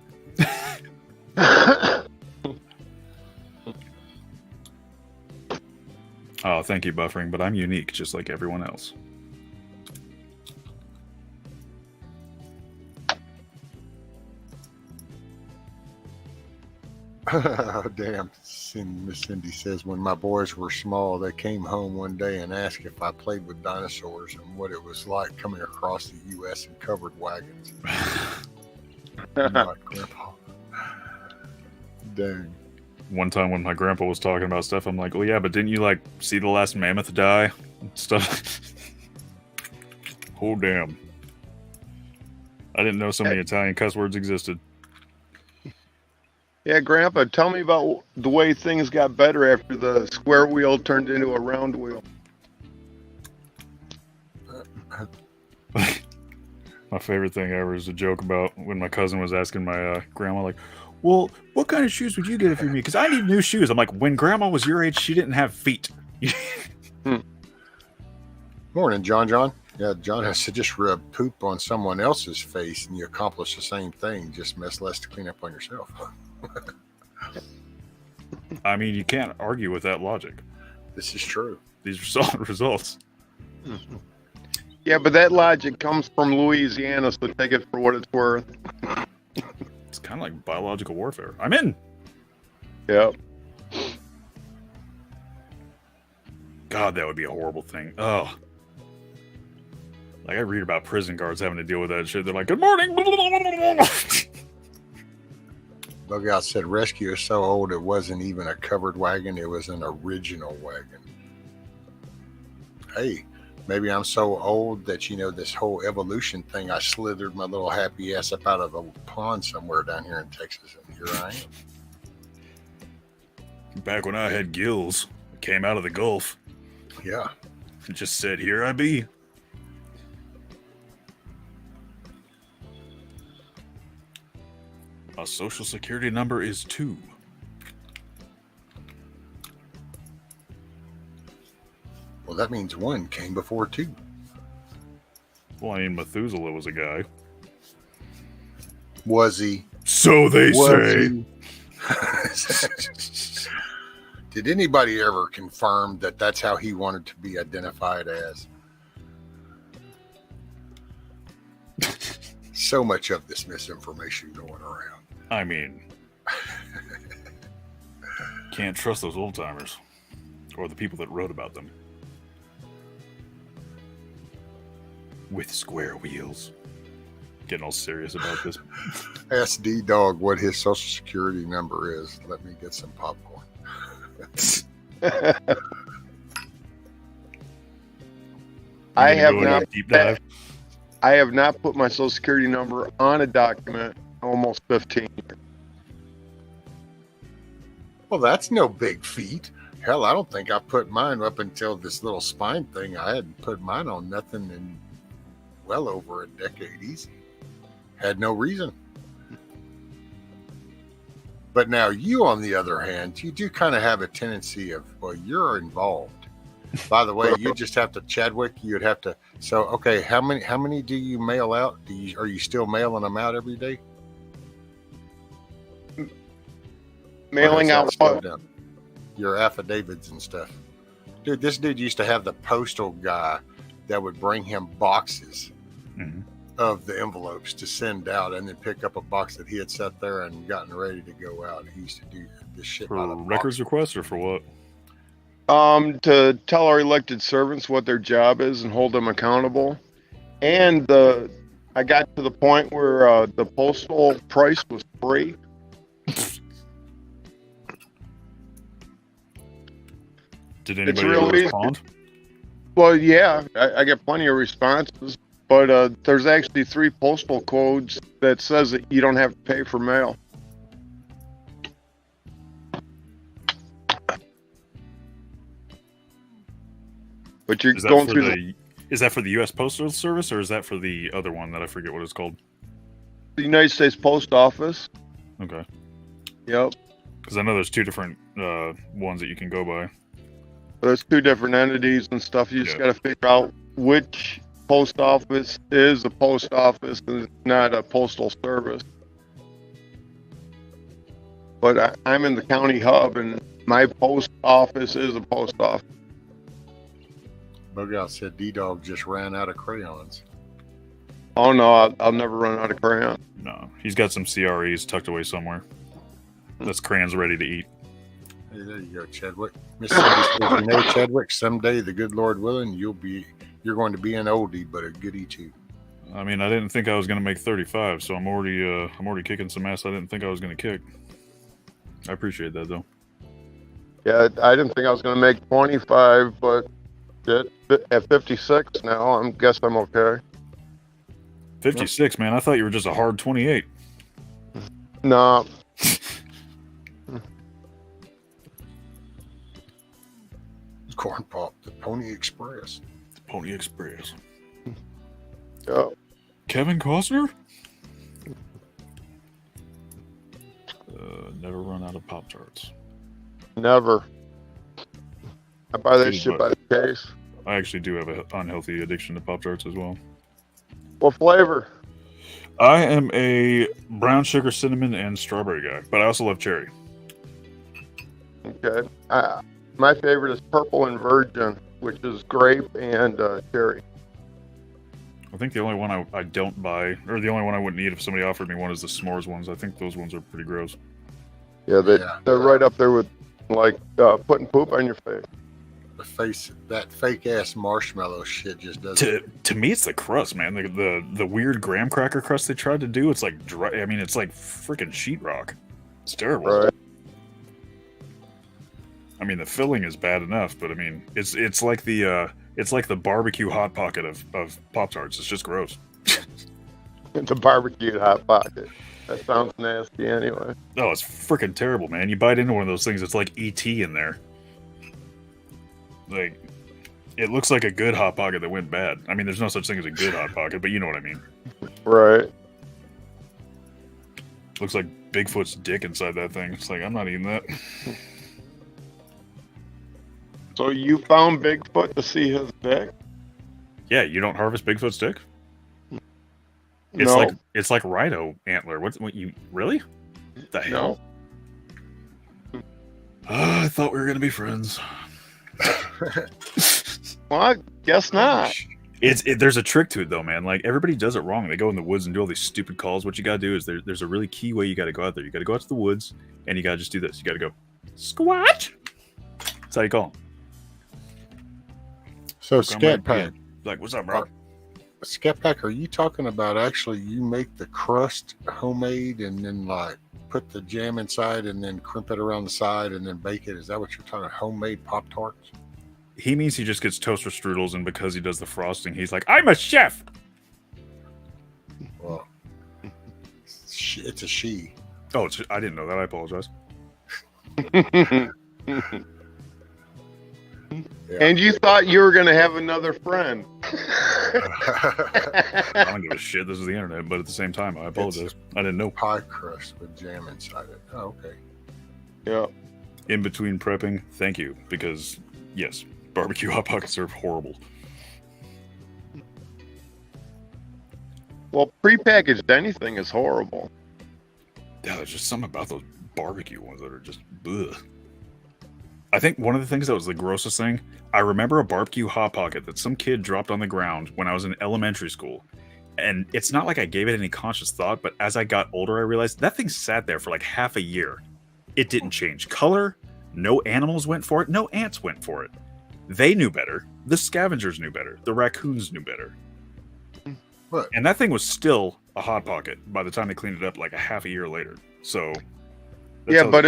Oh, thank you, buffering, but I'm unique, just like everyone else. Damn. Miss Cindy says, when my boys were small, they came home one day and asked if I played with dinosaurs and what it was like coming across the U.S. in covered wagons. Not Grandpa. Dang. One time when my grandpa was talking about stuff, I'm like, well, yeah, but didn't you, see the last mammoth die? And stuff. Oh, damn. I didn't know so many Italian cuss words existed. Yeah, Grandpa, tell me about the way things got better after the square wheel turned into a round wheel. My favorite thing ever is a joke about when my cousin was asking my grandma, well, what kind of shoes would you get for me? Because I need new shoes. I'm like, when Grandma was your age, she didn't have feet. Morning, John. Yeah, John has to just rub poop on someone else's face and you accomplish the same thing, just mess less to clean up on yourself. I mean, you can't argue with that logic. This is true. These are solid results. Yeah, but that logic comes from Louisiana, so take it for what it's worth. It's kind of like biological warfare. I'm in. Yep. God, that would be a horrible thing. Oh. Like, I read about prison guards having to deal with that shit. They're like, good morning. Bug Out said rescue is so old it wasn't even a covered wagon, it was an original wagon. Hey, maybe I'm so old that, you know, this whole evolution thing, I slithered my little happy ass up out of a pond somewhere down here in Texas, and here I am. Back when I had gills, I came out of the Gulf. Yeah. And just said, here I be. My social security number is 2. Well, that means 1 came before 2. Well, I mean, Methuselah was a guy. Was he? So they say. Did anybody ever confirm that that's how he wanted to be identified as? So much of this misinformation going around. I mean, can't trust those old timers or the people that wrote about them. With square wheels. Getting all serious about this. Ask D-Dog what his social security number is. Let me get some popcorn. I have not. Deep dive. I have not put my social security number on a document almost 15 years. Well, that's no big feat. Hell, I don't think I put mine up until this little spine thing. I hadn't put mine on nothing in well over a decade easy. Had no reason. But now you, on the other hand, you do kind of have a tendency of, well, you're involved. By the way, you just have to, Chadwick, you'd have to, so, okay, how many do you mail out? Are you still mailing them out every day? Mailing out what? Your affidavits and stuff. Dude, this dude used to have the postal guy that would bring him boxes of the envelopes to send out and then pick up a box that he had set there and gotten ready to go out. He used to do this shit by the For records requests or for what? To tell our elected servants what their job is and hold them accountable. And I got to the point where the postal price was free. Did anybody real ever easy. respond? Well, yeah, I get plenty of responses, but there's actually 3 postal codes that says that you don't have to pay for mail. But you're going through Is that for the U.S. Postal Service or is that for the other one that I forget what it's called? the United States Post Office. Okay. Yep. Because I know there's 2 different ones that you can go by. There's 2 different entities and stuff. You just got to figure out which post office is a post office and not a postal service. But I'm in the county hub, and my post office is a post office. Bug Out said D-Dog just ran out of crayons. Oh no, I'll never run out of crayon. No, he's got some CREs tucked away somewhere. That's crayons ready to eat. Hey, there you go, Chadwick. Miss Cindy says, you know, Chadwick, someday, the good Lord willing, you're going to be an oldie, but a goodie too. I mean, I didn't think I was going to make 35, so I'm already kicking some ass I didn't think I was going to kick. I appreciate that, though. Yeah, I didn't think I was going to make 25, but at 56 now, I guess I'm okay. 56, man. I thought you were just a hard 28. No. Corn Pop, the Pony Express. The Pony Express. Yeah. Kevin Costner? Never run out of Pop-Tarts. Never. I buy that Dude, shit by the case. I actually do have an unhealthy addiction to Pop-Tarts as well. What flavor? I am a brown sugar, cinnamon, and strawberry guy, but I also love cherry. Okay. My favorite is purple and virgin, which is grape and cherry. I think the only one I don't buy, or the only one I wouldn't eat if somebody offered me one, is the s'mores ones. I think those ones are pretty gross. Yeah, they're right up there with like putting poop on your face. That fake ass marshmallow shit just doesn't. To me, it's the crust, man. The weird graham cracker crust they tried to do. It's like dry. I mean, it's like freaking sheetrock. It's terrible. Right. I mean, the filling is bad enough, but I mean, it's like the barbecue hot pocket of Pop-Tarts. It's just gross. It's a barbecued hot pocket. That sounds nasty anyway. Oh, it's freaking terrible, man. You bite into one of those things, it's like E.T. in there. Like, it looks like a good hot pocket that went bad. I mean, there's no such thing as a good hot pocket, but you know what I mean. Right. Looks like Bigfoot's dick inside that thing. It's like, I'm not eating that. So you found Bigfoot to see his dick? Yeah, you don't harvest Bigfoot's dick? No. It's like rhino antler. What you really? The hell? No. I thought we were gonna be friends. Well, I guess not. There's a trick to it though, man. Like everybody does it wrong. They go in the woods and do all these stupid calls. What you gotta do is there's a really key way you gotta go out there. You gotta go out to the woods and you gotta just do this. You gotta go squat. That's how you call them. So Scat Pack, Like, what's up, bro? Scat Pack, are you talking about actually you make the crust homemade and then like put the jam inside and then crimp it around the side and then bake it? Is that what you're talking about? Homemade Pop-Tarts? He means he just gets toaster strudels, and because he does the frosting, he's like, I'm a chef. Well, it's a she. Oh, I didn't know that. I apologize. Yeah. And you thought you were going to have another friend. I don't give a shit. This is the internet, but at the same time, I apologize. I didn't know. Pie crust with jam inside it. Oh, okay. Yeah. In between prepping, thank you, because yes, barbecue hot pockets are horrible. Well, prepackaged anything is horrible. Yeah, there's just something about those barbecue ones that are just ugh. I think one of the things that was the grossest thing, I remember a barbecue hot pocket that some kid dropped on the ground when I was in elementary school. And it's not like I gave it any conscious thought, but as I got older, I realized that thing sat there for like half a year. It didn't change color. No animals went for it. No ants went for it. They knew better. The scavengers knew better. The raccoons knew better. What? And that thing was still a hot pocket by the time they cleaned it up like a half a year later. So Yeah, but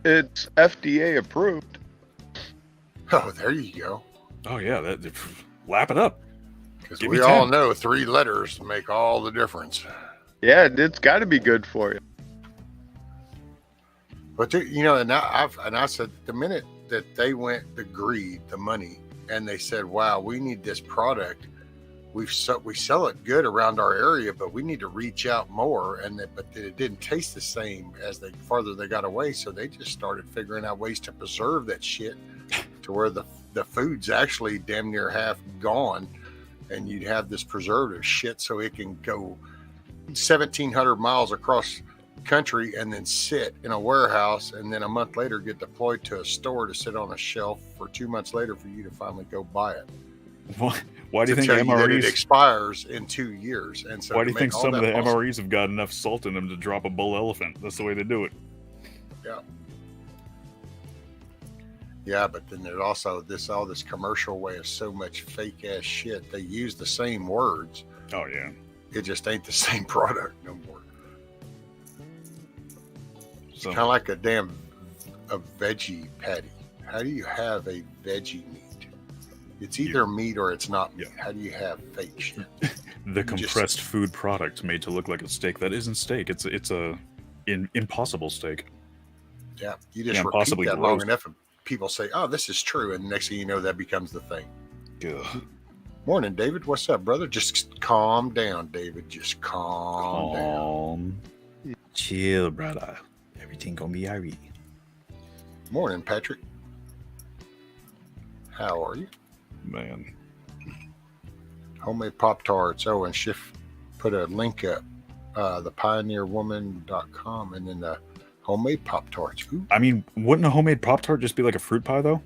it's FDA approved. Oh, there you go. oh yeah, lap it up. Because Give we me all 10. know 3 letters make all the difference. Yeah, it's got to be good for you. But you know, and I said the minute that they went the greed, the money, and they said, "Wow, we need this product. We sell it good around our area, but we need to reach out more." But it didn't taste the same as the farther they got away, so they just started figuring out ways to preserve that shit to where the food's actually damn near half gone, and you'd have this preservative shit so it can go 1,700 miles across country and then sit in a warehouse and then a month later get deployed to a store to sit on a shelf for 2 months later for you to finally go buy it. Why do you think tell you that it MREs? expires in 2 years? And so Why do you think some of the possible, MREs have got enough salt in them to drop a bull elephant? That's the way they do it. Yeah, but then there's also all this commercial way of so much fake ass shit. They use the same words. Oh yeah. It just ain't the same product no more. So Kind of like a veggie patty. How do you have a veggie meat? It's either meat or it's not meat. Yeah. How do you have fake shit? the compressed food product made to look like a steak that isn't steak. It's a impossible steak. Yeah, you just repeat possibly that long gross. enough, and people say, "Oh, this is true," and the next thing you know, that becomes the thing. Ugh. Morning, David. What's up, brother? Just calm down, David. Just calm down. Chill, brother. Everything gonna be alright. Morning, Patrick. How are you? Man. Homemade Pop-Tarts. Oh, and Shift put a link up, thepioneerwoman.com, and then the homemade Pop-Tarts. Ooh, I mean, wouldn't a homemade Pop-Tart just be like a fruit pie, though?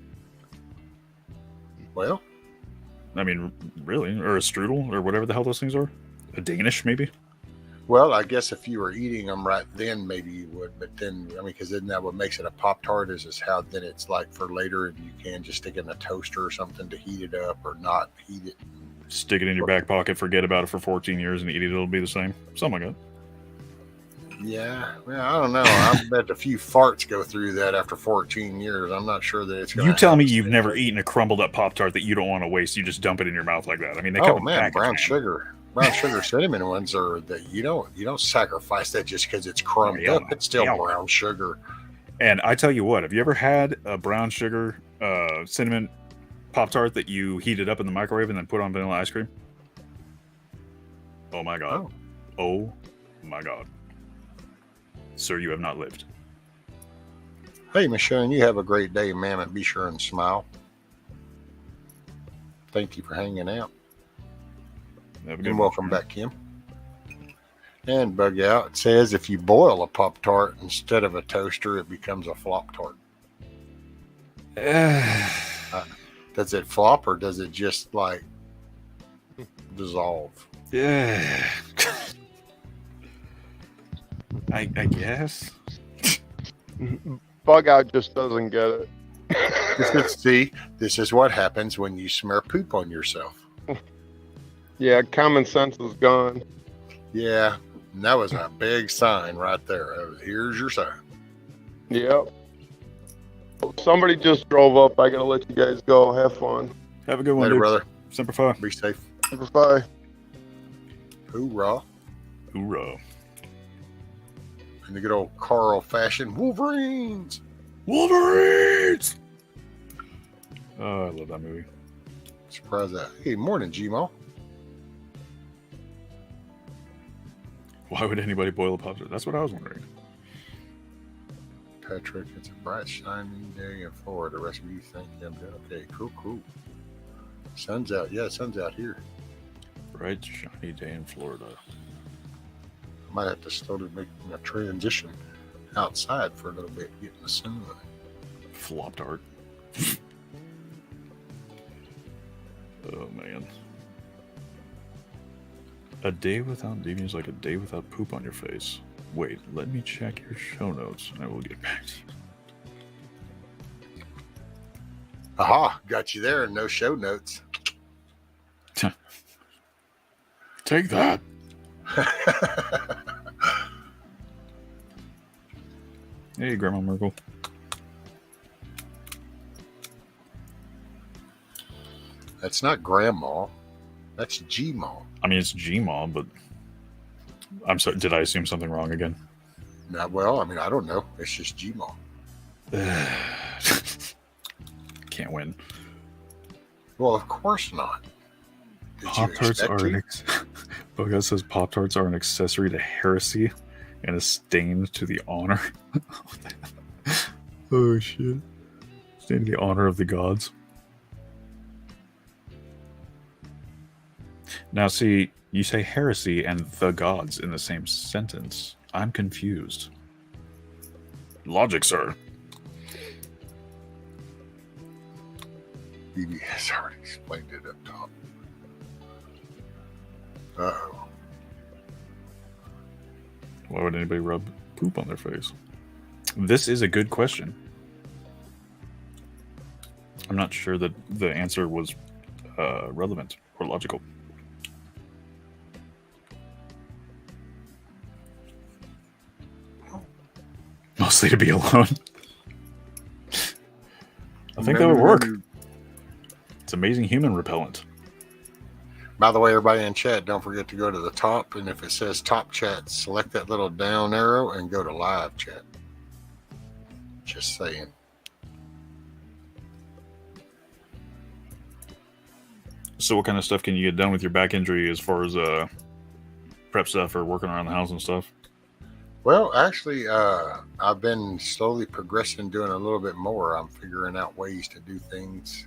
well, I mean, really? Or a strudel, or whatever the hell those things are? A Danish, maybe? well, I guess if you were eating them right then, maybe you would. But then, I mean, because isn't that what makes it a Pop-Tart is how then it's like for later, and you can just stick it in a toaster or something to heat it up or not heat it. Stick it in your back pocket, forget about it for 14 years, and eat it, it'll be the same. Something like that. Yeah, well, I don't know. I bet a few farts go through that after 14 years. I'm not sure that it's going to. You tell me you've never eaten a crumbled up Pop-Tart that you don't want to waste. You just dump it in your mouth like that. I mean, they come in man, package, brown man. sugar cinnamon ones are that you don't sacrifice that just because it's crumbed Hell up. no. It's still Hell no. brown sugar. And I tell you what, have you ever had a brown sugar cinnamon Pop-Tart that you heated up in the microwave and then put on vanilla ice cream? Oh my god. Oh my god. Sir, you have not lived. Hey, Miss Sharon, you have a great day, ma'am, and be sure and smile. Thank you for hanging out. Have a good And one, welcome man. back, Kim. And Bug Out says if you boil a Pop-Tart instead of a toaster, it becomes a Flop-Tart. Does it flop or does it just like dissolve? Yeah. I guess. Bug Out just doesn't get it. See, this is what happens when you smear poop on yourself. Yeah, common sense is gone. Yeah, and that was a big sign right there. Here's your sign. Yep. Somebody just drove up. I gotta let you guys go. Have fun. Have a good one, Later, dude. brother. Semper Fi. Be safe. Bye. Hoorah. Hoorah. In the good old Carl fashion, Wolverines. Wolverines! Oh, I love that movie. Surprise that. Hey, morning, Gmo. Why would anybody boil a Pop-Tart? That's what I was wondering. Patrick, it's a bright, shiny day in Florida. The rest of you think I'm good. Okay, cool. Sun's out. Yeah, sun's out here. Bright, shiny day in Florida. I might have to slowly make a transition outside for a little bit, getting the sunlight. Flop-Tart. Oh, man. A day without leaving is like a day without poop on your face. Wait, let me check your show notes and I will get back to you. Aha, got you there. No show notes. Take that. Hey, Grandma Merkel. That's not grandma. That's Gma. I mean, it's Gma, but I'm sorry. Did I assume something wrong again? No, well, I mean, I don't know. It's just Gma. Can't win. Well, of course not. Did you Pop-Tarts expect are to? Boga says Pop-Tarts are an accessory to heresy and a stain to the honor. Oh shit. Stain to the honor of the gods. Now see, you say heresy and the gods in the same sentence. I'm confused. Logic, sir. BB has already explained it up top. Uh-oh. Why would anybody rub poop on their face? This is a good question. I'm not sure that the answer was relevant or logical. Mostly to be alone. I think that would work. It's amazing human repellent. By the way, everybody in chat, don't forget to go to the top, and if it says top chat, select that little down arrow and go to live chat. Just saying. So what kind of stuff can you get done with your back injury as far as prep stuff or working around the house and stuff? Well, actually, I've been slowly progressing, doing a little bit more. I'm figuring out ways to do things.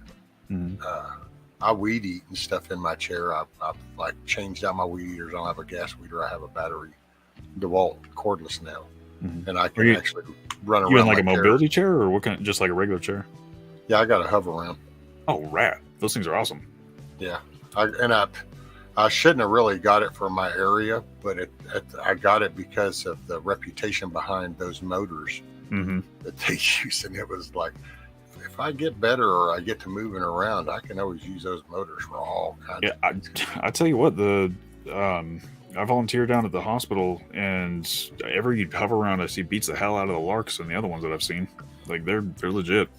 Mm-hmm. I weed eat and stuff in my chair. I've like changed out my weed eaters. I don't have a gas weeder. I have a battery DeWalt cordless now, and I can actually run around. You in like a my mobility chair, or what kind? Just like a regular chair? Yeah, I got a hover around. Oh, rad! Those things are awesome. Yeah, I shouldn't have really got it for my area, but I got it because of the reputation behind those motors that they use, and it was like, if I get better or I get to moving around, I can always use those motors for all kinds of things. I tell you what, I volunteer down at the hospital, and every hover around I see beats the hell out of the Larks and the other ones that I've seen. Like they're legit.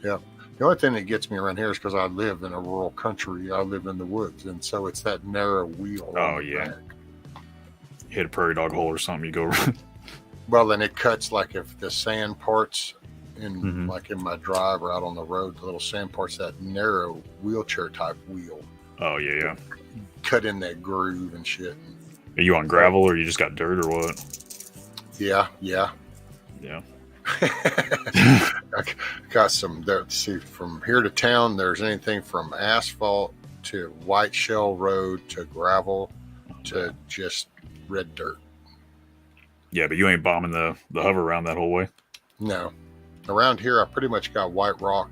Yeah. The only thing that gets me around here is because I live in a rural country. I live in the woods, and so it's that narrow wheel. Oh yeah. Back. Hit a prairie dog hole or something, you go around. Well, then it cuts, like if the sand parts in like in my drive or out on the road, the little sand parts, that narrow wheelchair type wheel. Oh yeah. Cut in that groove and shit. Are you on gravel or you just got dirt or what? Yeah. I got some there. See, from here to town, there's anything from asphalt to white shell road to gravel to just red dirt. Yeah, but you ain't bombing the hover around that whole way. No, around here I pretty much got white rock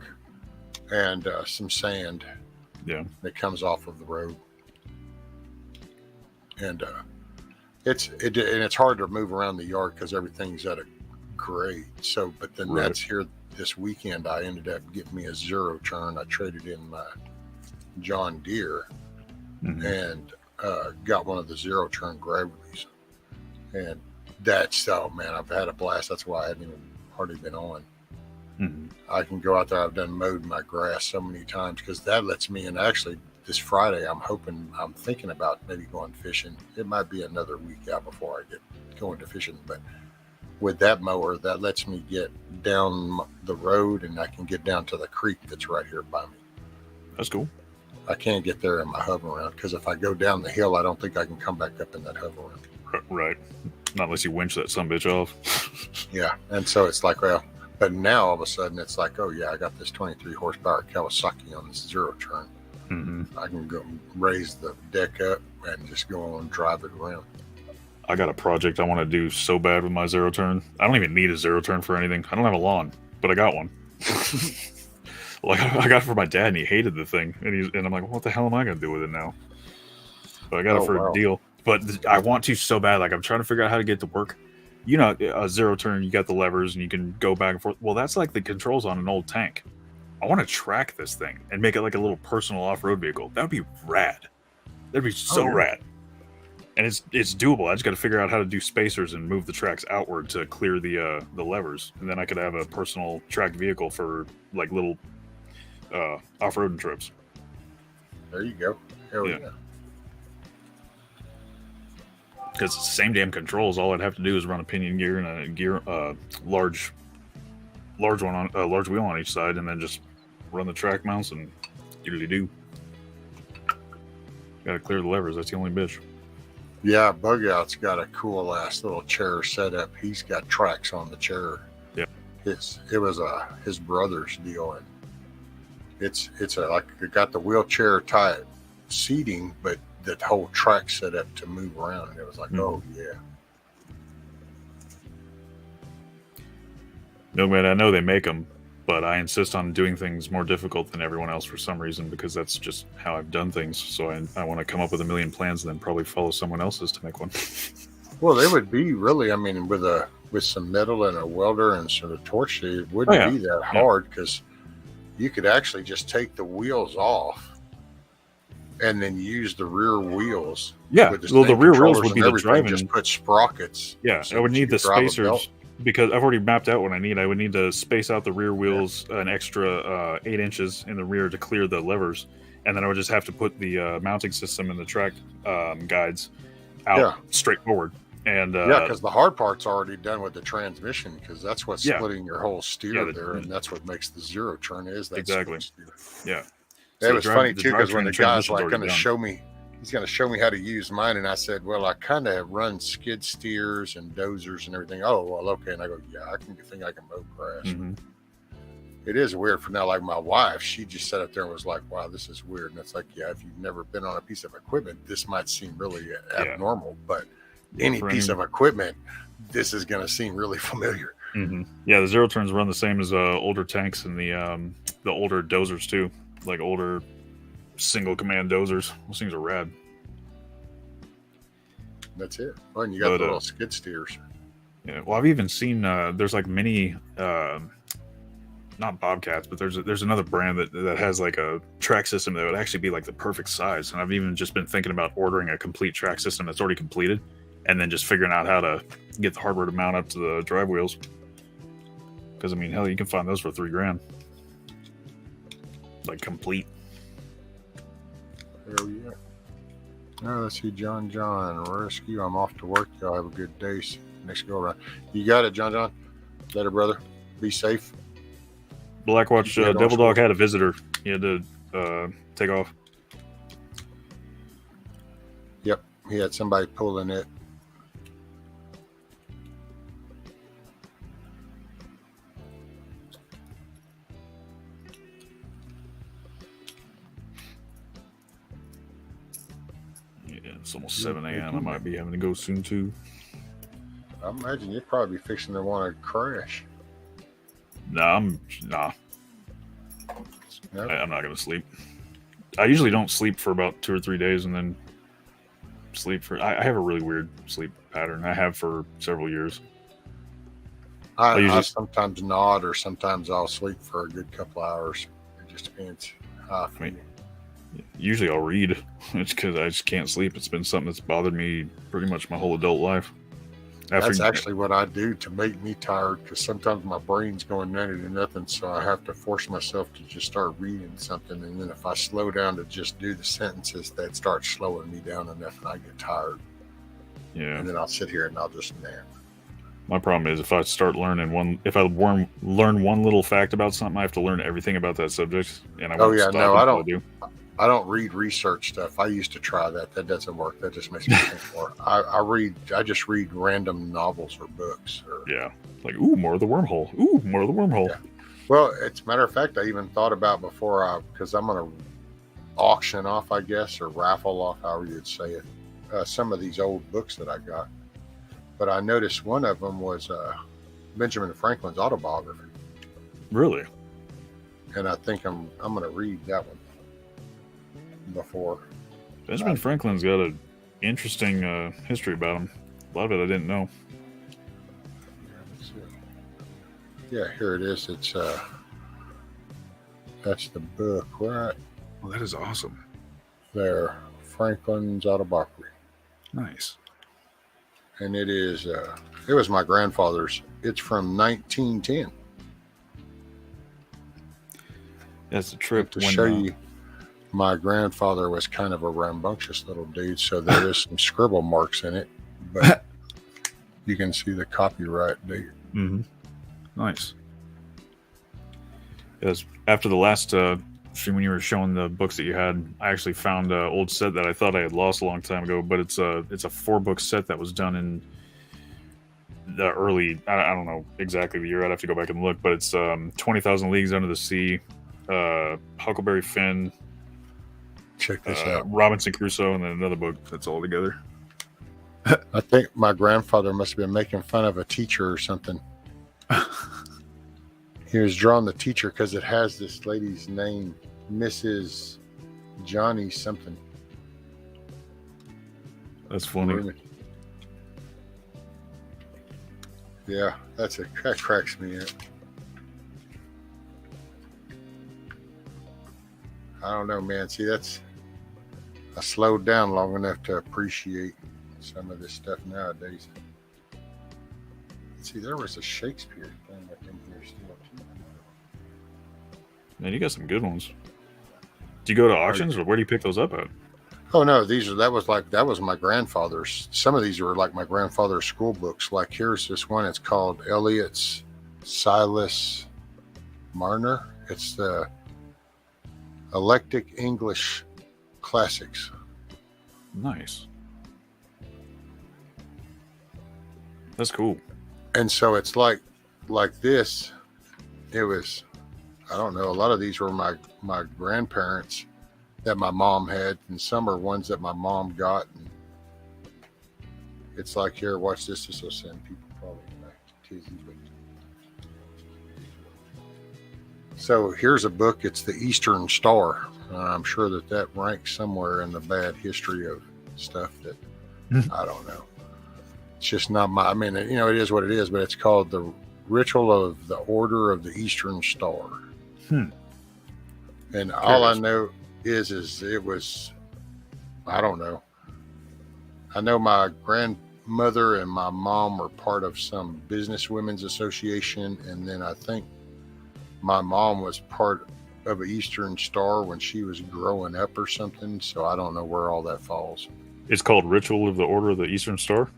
and some sand. Yeah, that comes off of the road, and it's hard to move around the yard because everything's at a grade. So, but then that's here this weekend. I ended up getting me a zero turn. I traded in my John Deere and got one of the zero turn gravelies, and that's, oh man, I've had a blast. That's why I haven't even hardly been on. I can go out there. I've done mowed my grass so many times because that lets me in. Actually, this Friday, I'm thinking about maybe going fishing. It might be another week out before I get going to fishing, but with that mower, that lets me get down the road and I can get down to the creek that's right here by me. That's cool. I can't get there in my hover around because if I go down the hill, I don't think I can come back up in that hover around. Right. Not unless you winch that sumbitch off. Yeah. And so it's like, well, but now all of a sudden it's like, oh yeah, I got this 23 horsepower Kawasaki on this zero turn. I can go raise the deck up and just go on and drive it around. I got a project I want to do so bad with my zero turn. I don't even need a zero turn for anything. I don't have a lawn, but I got one. Like I got it for my dad, and he hated the thing. And I'm like, well, what the hell am I gonna do with it now? But I got it for a deal. But I want to so bad. Like I'm trying to figure out how to get it to work. You know, a zero turn, you got the levers, and you can go back and forth. Well, that's like the controls on an old tank. I want to track this thing and make it like a little personal off-road vehicle. That would be rad. That'd be so rad. And it's doable. I just got to figure out how to do spacers and move the tracks outward to clear the levers, and then I could have a personal tracked vehicle for like little off-roading trips. There you go. Hell yeah. Because it's the same damn controls. All I'd have to do is run a pinion gear and a large one on a large wheel on each side, and then just run the track mounts and do. Got to clear the levers. That's the only bitch. Yeah, Bug Out's got a cool ass little chair set up. He's got tracks on the chair. Yeah, it was his brother's deal, and it's like it got the wheelchair type seating, but the whole track set up to move around, and it was like, oh yeah. No, man, I know they make them, but I insist on doing things more difficult than everyone else for some reason, because that's just how I've done things. So I want to come up with a million plans and then probably follow someone else's to make one. Well, they would be really, I mean, with some metal and a welder and some torch, it wouldn't be that hard, because you could actually just take the wheels off and then use the rear wheels. Yeah, well, the rear wheels would be the driving. Just put sprockets. Yeah, so I would need the spacers. Because I've already mapped out what I need. I would need to space out the rear wheels an extra 8 inches in the rear to clear the levers. And then I would just have to put the mounting system and the track guides out straight forward. And because the hard part's already done with the transmission, because that's what's splitting your whole steer there. And that's what makes the zero turn is that exactly. Steer. Yeah. It was funny too, because when the guy's like going to show me, he's going to show me how to use mine. And I said, well, I kind of run skid steers and dozers and everything. Oh, well, okay. And I go, yeah, I think I can mow grass. it is weird for now. Like my wife, she just sat up there and was like, "Wow, this is weird." And it's like, yeah, if you've never been on a piece of equipment, this might seem really abnormal. But any piece of equipment, this is going to seem really familiar. Mm-hmm. Yeah, the zero turns run the same as older tanks and the older dozers too, like older single command dozers. Those things are rad. That's it. Well, and you got the little skid steers. Yeah. Well, I've even seen there's like mini, not Bobcats, but there's another brand that has like a track system that would actually be like the perfect size. And I've even just been thinking about ordering a complete track system that's already completed, and then just figuring out how to get the hardware to mount up to the drive wheels. Because I mean, hell, you can find those for $3,000, like complete. Hell yeah. Oh, let's see, John Rescue. I'm off to work. Y'all have a good day. Next go around. You got it, John. Later, brother. Be safe. Blackwatch Devil Dog had a visitor. He had to take off. Yep, he had somebody pulling it. It's almost 7 a.m. I might be having to go soon too. I imagine you'd probably be fixing to want to crash. Nah. Nope. I'm not gonna sleep. I usually don't sleep for about 2 or 3 days, and then sleep for. I have a really weird sleep pattern. I have for several years. I sometimes nod, or sometimes I'll sleep for a good couple hours. It just depends how I feel. Usually I'll read. It's because I just can't sleep. It's been something that's bothered me pretty much my whole adult life. That's actually what I do to make me tired, because sometimes my brain's going nutty to nothing, so I have to force myself to just start reading something, and then if I slow down to just do the sentences, that starts slowing me down enough, and I get tired. Yeah. And then I'll sit here and I'll just nap. My problem is if I start learning if I learn one little fact about something, I have to learn everything about that subject, and I won't stop until I don't read research stuff. I used to try that. That doesn't work. That just makes me think more. I just read random novels or books. Like, ooh, more of the wormhole. Ooh, more of the wormhole. Yeah. Well, it's a matter of fact, I even thought about because I'm going to auction off, I guess, or raffle off, however you'd say it, some of these old books that I got. But I noticed one of them was Benjamin Franklin's autobiography. Really? And I think I'm going to read that one before. Benjamin Franklin's got an interesting history about him. A lot of it I didn't know. Yeah, here it is. It's that's the book, right? Well, that is awesome. There, Franklin's autobiography. Nice. And it is it was my grandfather's. It's from 1910. That's a trip to show you. My grandfather was kind of a rambunctious little dude, so there is some scribble marks in it, but you can see the copyright date. Mm-hmm. Nice. Yes. After the last stream, when you were showing the books that you had, I actually found an old set that I thought I had lost a long time ago, but it's a 4-book set that was done in the early, I don't know exactly the year. I'd have to go back and look, but it's 20,000 Leagues Under the Sea, Huckleberry Finn. Check this out. Robinson Crusoe, and then another book that's all together. I think my grandfather must have been making fun of a teacher or something. He was drawing the teacher because it has this lady's name, Mrs. Johnny something. That's funny. Yeah, that cracks me up. I don't know, man. See, I slowed down long enough to appreciate some of this stuff nowadays. See, there was a Shakespeare thing up in here still too. Man, you got some good ones. Do you go to auctions, or where do you pick those up at? Oh no, that was my grandfather's. Some of these were like my grandfather's school books. Like here's this one. It's called Eliot's Silas Marner. It's the Eclectic English Classics. Nice. That's cool. And so it's like this. It was I don't know. A lot of these were my grandparents that my mom had, and some are ones that my mom got. And it's like, here, watch this. This will send people probably tizzy. So here's a book. It's the Eastern Star. I'm sure that ranks somewhere in the bad history of stuff that I don't know. It's just not my. I mean, you know, it is what it is. But it's called the Ritual of the Order of the Eastern Star. And all I know is it was, I don't know. I know my grandmother and my mom were part of some business women's association, and then I think my mom was part of an Eastern Star when she was growing up or something. So I don't know where all that falls. It's called Ritual of the Order of the Eastern Star?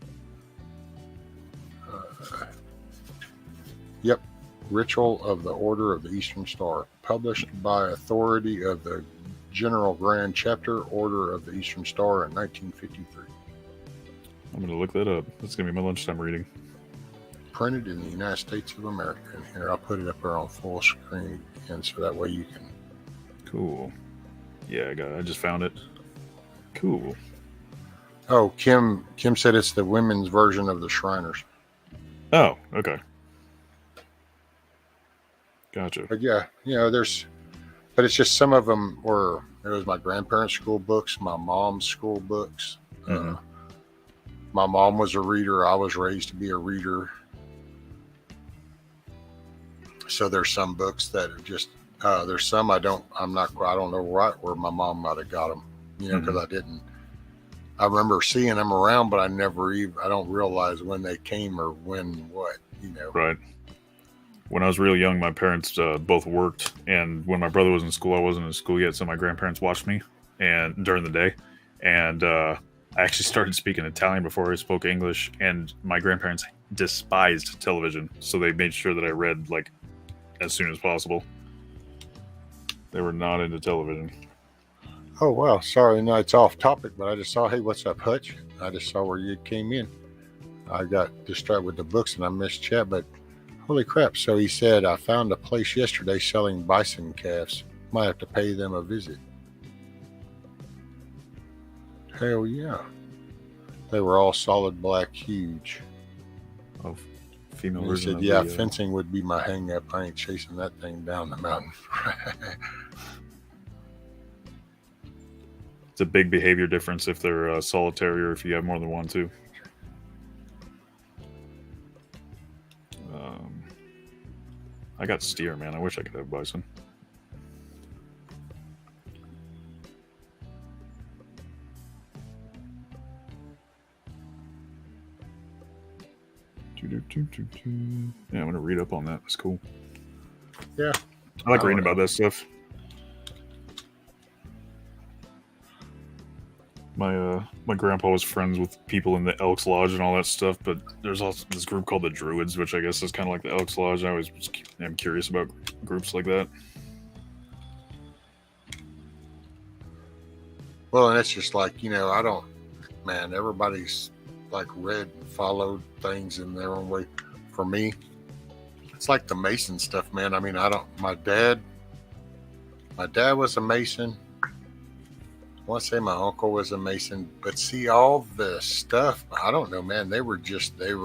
Yep. Ritual of the Order of the Eastern Star. Published by authority of the General Grand Chapter Order of the Eastern Star in 1953. I'm going to look that up. That's going to be my lunchtime reading. Printed in the United States of America. And here, I'll put it up there on full screen, and so that way you can. Cool. Yeah, I just found it. Cool. Oh, Kim said it's the women's version of the Shriners. Oh, okay. Gotcha. But yeah, you know, but it's just some of them were. It was my grandparents' school books, my mom's school books. My mom was a reader. I was raised to be a reader. So there's some books that are just. There's some I don't know where my mom might have got them. You know, because I didn't. I remember seeing them around, but I don't realize when they came or when what. You know. Right. When I was real young, my parents both worked, and when my brother was in school, I wasn't in school yet, so my grandparents watched me and during the day, and I actually started speaking Italian before I spoke English, and my grandparents despised television, so they made sure that I read like as soon as possible. They were not into television. Oh wow, sorry, no, it's off topic, but I just saw, hey, what's up, Hutch? I just saw where you came in. I got distracted with the books and I missed chat, but holy crap. So he said, I found a place yesterday selling bison calves. Might have to pay them a visit. Hell yeah. They were all solid black, huge. Oh, female He version said, of yeah, the, fencing would be my hang up. I ain't chasing that thing down the mountain. It's a big behavior difference if they're solitary or if you have more than one, too. I got steer, man. I wish I could have bison. Yeah, I'm gonna read up on that. That's cool. Yeah. I like reading about that stuff. My grandpa was friends with people in the Elks Lodge and all that stuff, but there's also this group called the Druids, which I guess is kind of like the Elks Lodge. I always am curious about groups like that. Well, and it's just like, you know, everybody's like read and followed things in their own way. For me, it's like the Mason stuff, man. I mean, my dad was a Mason. I want to say my uncle was a Mason, but see all the stuff, I don't know, man. They were just guys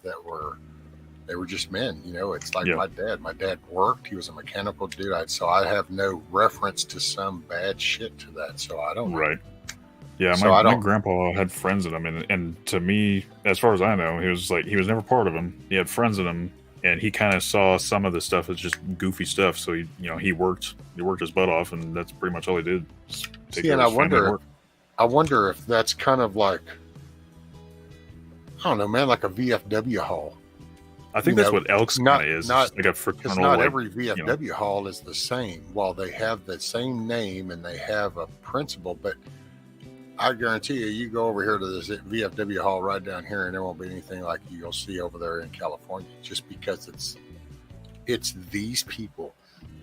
they were just men, you know. It's like my dad worked, he was a mechanical dude. So I have no reference to some bad shit to that. So I don't know. Right. Yeah, So my grandpa had friends in him, and to me, as far as I know, he was never part of him. He had friends in him, and he kind of saw some of the stuff as just goofy stuff. So he worked his butt off, and that's pretty much all he did. See, and I wonder if that's kind of like, I don't know, man, like a VFW hall. I think that's what Elks kind of is. Not like a fraternal. Because not every VFW hall is the same. While they have the same name and they have a principal, but I guarantee you go over here to this VFW hall right down here, and there won't be anything like you'll see over there in California, just because it's these people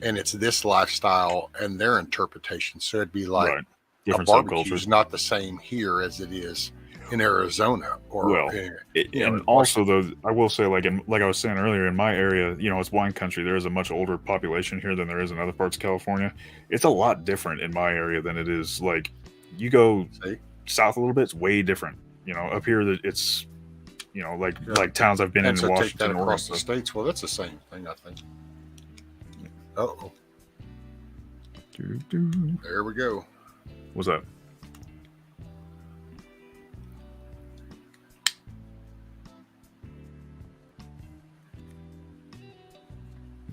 and it's this lifestyle and their interpretation. So it'd be like different a barbecue subcultures. is not the same here as it is in Arizona or Well, and also though, I will say, like I was saying earlier, in my area, it's wine country. There is a much older population here than there is in other parts of California. It's a lot different in my area than it is like you go south a little bit. It's way different. Up here it's like towns I've been in so Washington, take that across Oregon. the states. Well, that's the same thing, I think. Oh, there we go. What's that?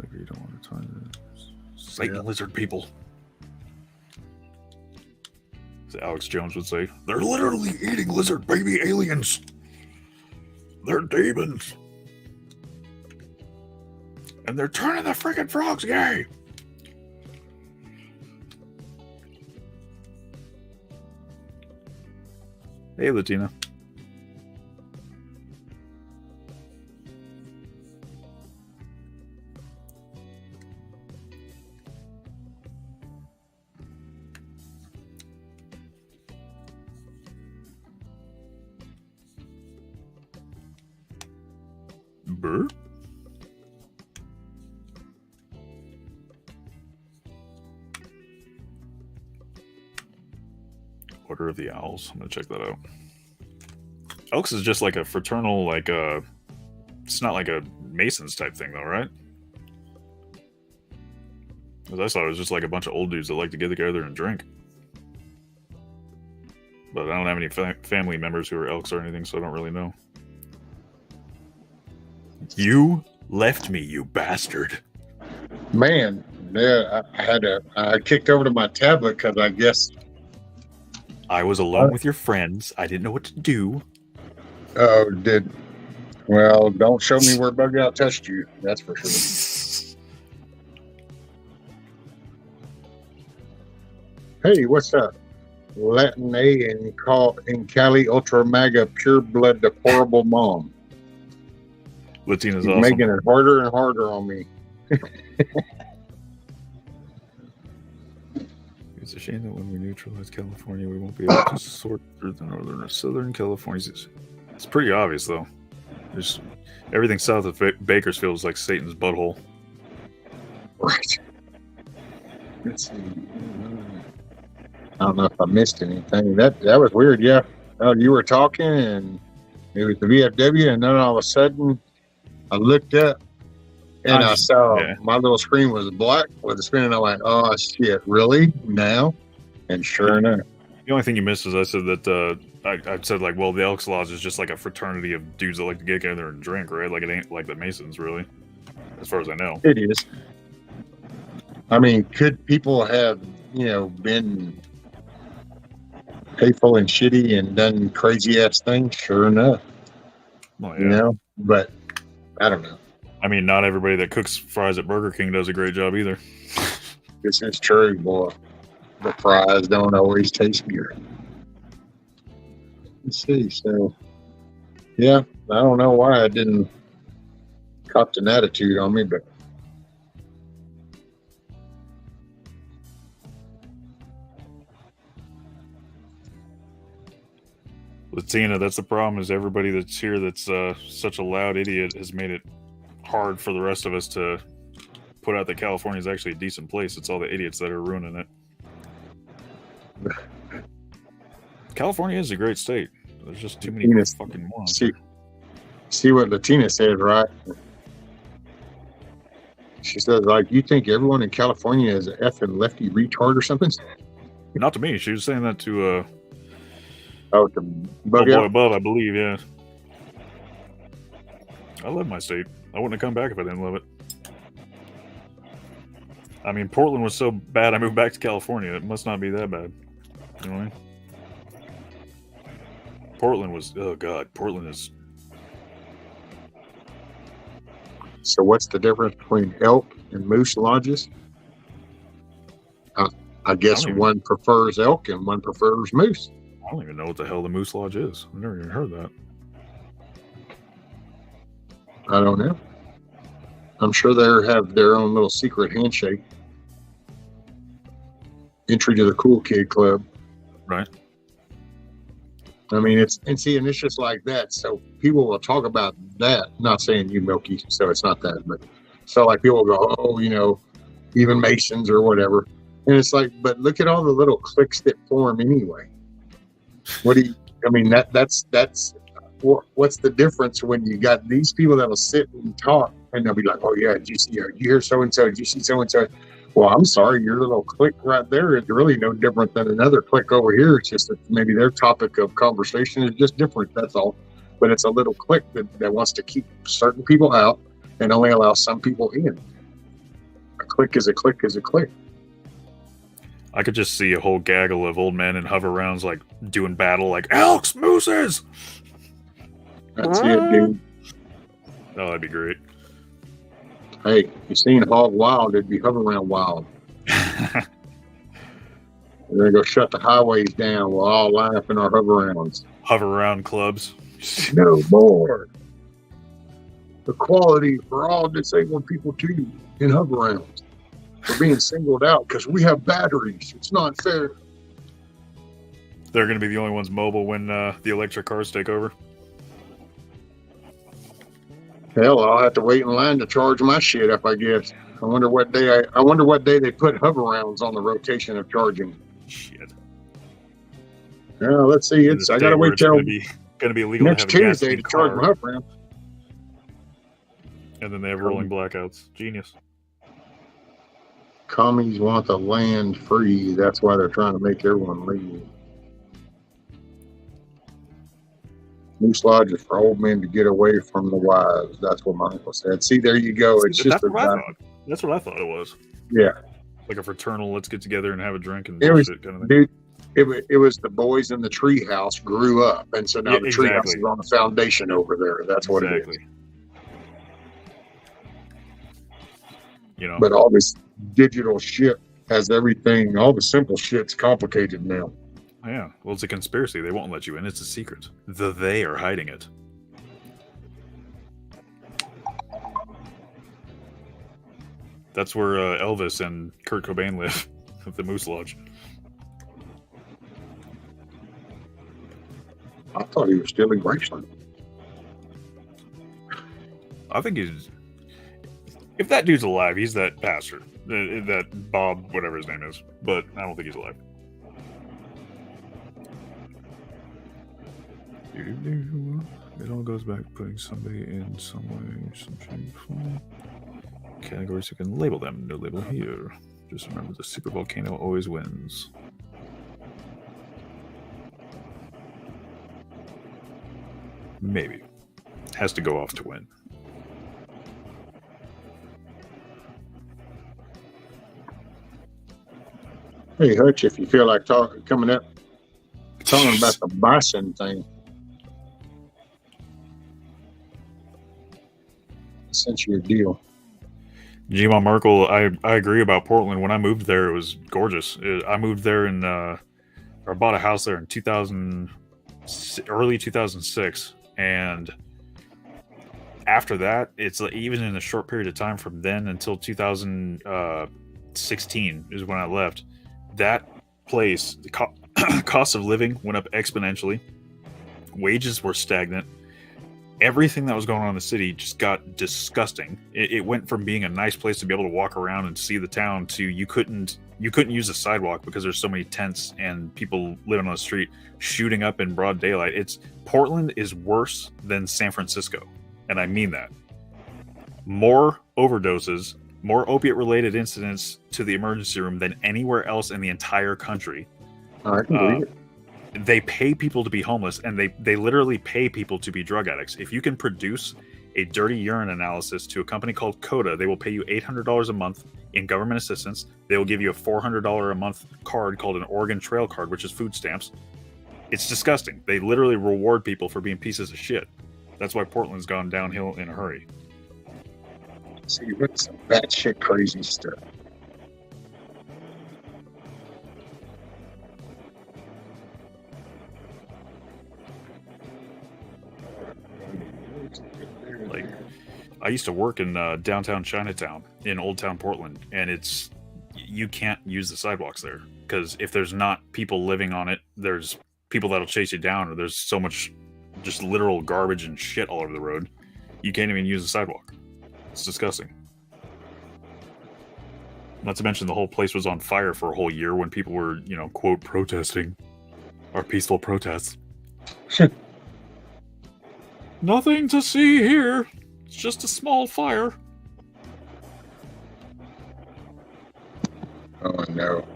Maybe you don't want to tie the Satan lizard people. As Alex Jones would say, they're literally eating lizard baby aliens. They're demons. And they're turning the freaking frogs gay. Hey, Latina. Burp. Order of the Owls. I'm gonna check that out. Elks is just like a fraternal, it's not like a Masons type thing though, right? Because I thought it was just like a bunch of old dudes that like to get together and drink. But I don't have any family members who are Elks or anything, so I don't really know. You left me, you bastard. Man, yeah, I kicked over to my tablet because I guess I was alone with your friends. I didn't know what to do. Oh, well, don't show me where Bug Out touched you. That's for sure. Hey, what's up? Latin A in Cali Ultra Mega Pure Blood Deplorable Mom. Latina's He's awesome. making it harder and harder on me. It's a shame that when we neutralize California, we won't be able to sort through the northern or southern California. It's pretty obvious, though. There's everything south of Bakersfield is like Satan's butthole. Right. Let's see. I don't know if I missed anything. That was weird. Yeah. Oh, you were talking, and it was the VFW, and then all of a sudden, I looked up, and I saw my little screen was black with the screen, and I went, "Oh shit, really now?" And sure enough, the only thing you missed is I said that I said like, well, the Elks Lodge is just like a fraternity of dudes that like to get together and drink, right? Like it ain't like the Masons, really, as far as I know. It is. I mean, could people have been hateful and shitty and done crazy ass things? Sure enough. Well, yeah. But I don't know. I mean, not everybody that cooks fries at Burger King does a great job either. This is true, boy. The fries don't always taste good. Let's see. So, yeah, I don't know why I didn't cop an attitude on me, but Latina, that's the problem, is everybody that's here that's such a loud idiot has made it hard for the rest of us to put out that California is actually a decent place. It's all the idiots that are ruining it. California is a great state. There's just too many fucking morons. See what Latina said, right? She says, like, you think everyone in California is an effing lefty retard or something? Not to me. She was saying that to the Bug Boy Out? Above, I believe, yeah. I love my state. I wouldn't have come back if I didn't love it. I mean, Portland was so bad I moved back to California. It must not be that bad. You know what I mean? Portland was, oh god, Portland is... So what's the difference between elk and moose lodges? I guess one prefers elk and one prefers moose. I don't even know what the hell the Moose Lodge is. I've never even heard that. I don't know. I'm sure they have their own little secret handshake. Entry to the cool kid club. Right. I mean, it's just like that. So people will talk about that. Not saying you Milky, so it's not that, but so like people go, oh, even Masons or whatever, and it's like, but look at all the little cliques that form anyway. What do you? I mean, that's what's the difference when you got these people that'll sit and talk and they'll be like, oh yeah, did you hear so and so? Did you see so and so? Well, I'm sorry, your little clique right there is really no different than another clique over here. It's just that maybe their topic of conversation is just different. That's all. But it's a little clique that wants to keep certain people out and only allow some people in. A clique is a clique is a clique. I could just see a whole gaggle of old men in hover rounds, like doing battle, like elks, mooses. That's it, dude. Oh, that'd be great. Hey, you seen Hog Wild, it'd be Hover Round Wild. We're going to go shut the highways down. We'll all line up in our hover rounds. Hover round clubs. No more. Equality for all disabled people, too, in hover rounds. We're being singled out because we have batteries. It's not fair. They're going to be the only ones mobile when the electric cars take over. Hell, I'll have to wait in line to charge my shit up, I guess. I wonder what day they put hover rounds on the rotation of charging. Shit. Well, let's see. I gotta wait till going to be illegal next to have a Tuesday to car, charge my hover round. and then they have rolling blackouts. Genius. Commies want the land free. That's why they're trying to make everyone leave. Moose Lodge is for old men to get away from the wives. That's what my uncle said. See, there you go. It's just That's what I thought it was. Yeah. Like a fraternal, let's get together and have a drink and It was, bullshit kind of thing. dude, it was the boys in the treehouse grew up, and so now the treehouse is on the foundation over there. That's what it is. But all this digital shit has everything. All the simple shit's complicated now. Yeah, well, it's a conspiracy. They won't let you in. It's a secret. They are hiding it. That's where Elvis and Kurt Cobain live, at the Moose Lodge. I thought he was still in Graceland. I think he's... If that dude's alive, he's that pastor. That Bob, whatever his name is. But I don't think he's alive. It all goes back to putting somebody in some way, some shape, form. Categories you can label them. No label here. Just remember the super volcano always wins. Maybe. Has to go off to win. Hey, Hutch, if you feel like coming up, talking about the bison thing. I sent you a deal. G-Mon Merkel, I agree about Portland. When I moved there, it was gorgeous. I moved there I bought a house there in early 2006, and after that, it's like, even in a short period of time from then until 2016 is when I left. That place, the cost of living went up exponentially. Wages were stagnant. Everything that was going on in the city just got disgusting. It went from being a nice place to be able to walk around and see the town to you couldn't use the sidewalk because there's so many tents and people living on the street shooting up in broad daylight. Portland is worse than San Francisco, and I mean that. More overdoses, more opiate-related incidents to the emergency room than anywhere else in the entire country. I can believe it. They pay people to be homeless, and they literally pay people to be drug addicts. If you can produce a dirty urine analysis to a company called Coda, they will pay you $800 a month in government assistance. They will give you a $400 a month card called an Oregon Trail card, which is food stamps. It's disgusting. They literally reward people for being pieces of shit. That's why Portland's gone downhill in a hurry. See, what's some batshit crazy stuff? Like, I used to work in downtown Chinatown in Old Town Portland, and you can't use the sidewalks there because if there's not people living on it, there's people that'll chase you down, or there's so much just literal garbage and shit all over the road. You can't even use the sidewalk. It's disgusting. Not to mention the whole place was on fire for a whole year when people were, quote, protesting. Our peaceful protests. Nothing to see here. It's just a small fire. Oh no.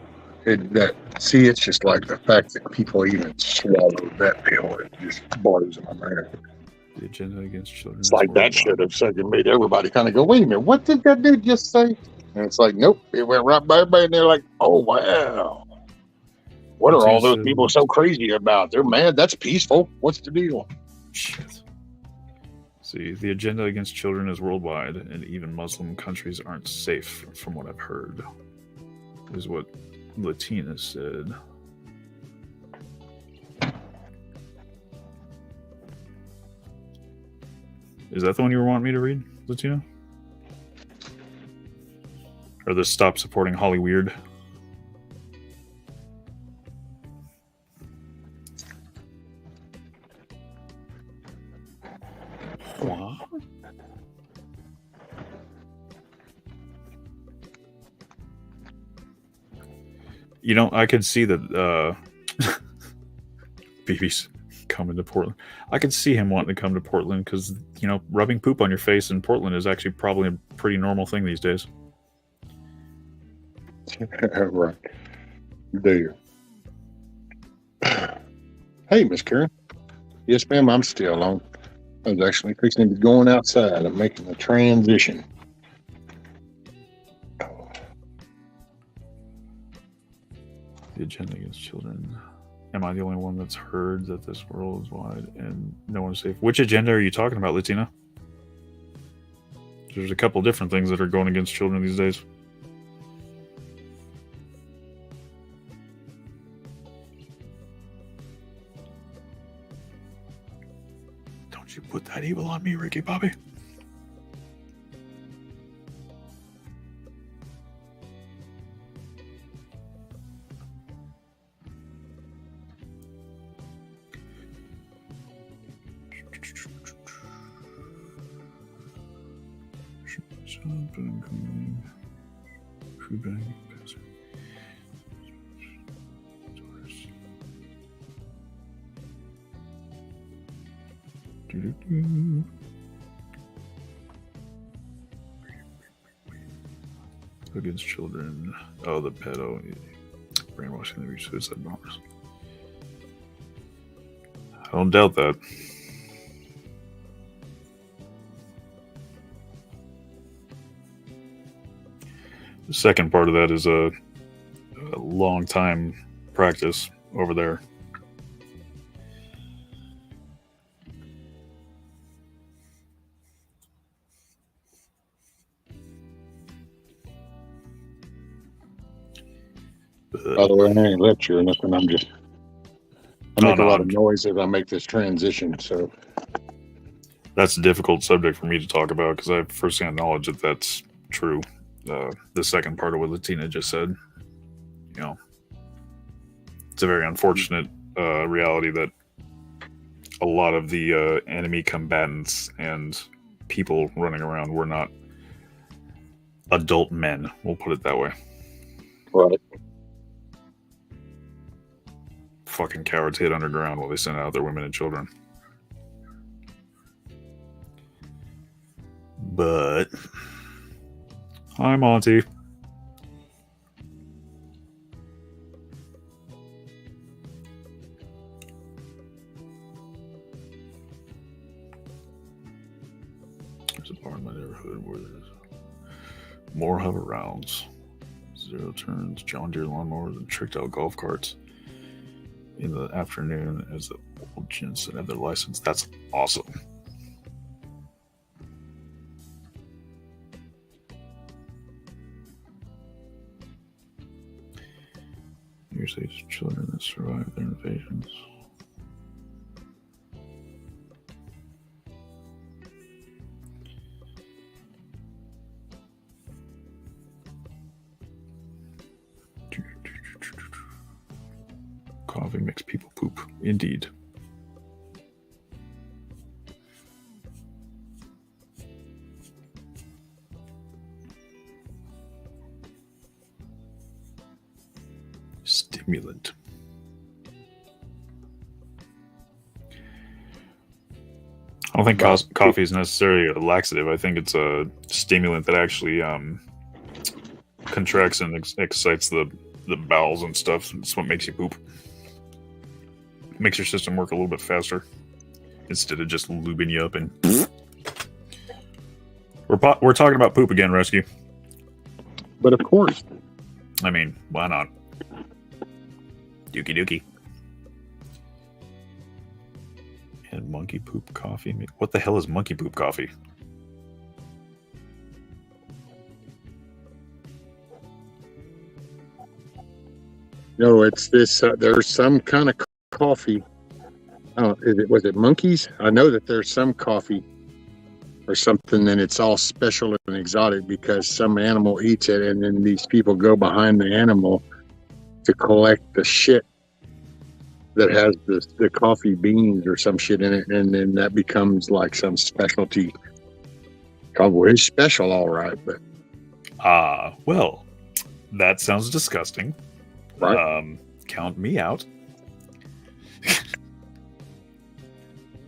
It's just like the fact that people even swallow that pill. It just blows my mind. The agenda against children. It's like that should have made everybody kind of go, wait a minute, what did that dude just say? And it's like, nope, it went right by everybody, and they're like, oh wow. What are all those people so crazy about? They're mad. That's peaceful. What's the deal? Shit. See, the agenda against children is worldwide, and even Muslim countries aren't safe, from what I've heard. Is what Latina said. Is that the one you were wanting me to read, Latina? Or the stop supporting Holly Weird? What? I could see that BB's coming to Portland. I could see him wanting to come to Portland because, rubbing poop on your face in Portland is actually probably a pretty normal thing these days. Right. There. Hey, Miss Karen. Yes, ma'am, I'm still on. I was actually fixing to be going outside. I'm making a transition. The agenda against children. Am I the only one that's heard that this world is wide and no one's safe? Which agenda are you talking about, Latina? There's a couple different things that are going against children these days. Don't you put that evil on me, Ricky Bobby. Against children. Oh, the pedo. Brainwashing the suicide bombers. I don't doubt that. The second part of that is a long time practice over there. By the way, I ain't lecture or nothing. I make a lot of noise as I make this transition. So that's a difficult subject for me to talk about because I have firsthand knowledge that that's true. The second part of what Latina just said, it's a very unfortunate reality that a lot of the enemy combatants and people running around were not adult men. We'll put it that way. Right. Fucking cowards hid underground while they sent out their women and children. But hi, Monty. There's a bar in my neighborhood where there's more hover rounds, zero turns, John Deere lawnmowers, and tricked out golf carts in the afternoon as the old gents that have their license. That's awesome. Here's children that survived their invasions. Coffee makes people poop. indeed. Stimulant. I don't think coffee is necessarily a laxative. I think it's a stimulant that actually contracts and excites the bowels and stuff. It's what makes you poop. Makes your system work a little bit faster instead of just lubing you up and. We're talking about poop again, Rescue. But of course, I mean, why not? Dookie dookie. And monkey poop coffee. What the hell is monkey poop coffee? no, it's this. There's some kind of coffee. Was it monkeys? I know that there's some coffee or something, and it's all special and exotic because some animal eats it, and then these people go behind the animal to collect the shit that has the coffee beans or some shit in it, and then that becomes like some specialty. Oh, it's special, all right, but well, that sounds disgusting. right. Count me out.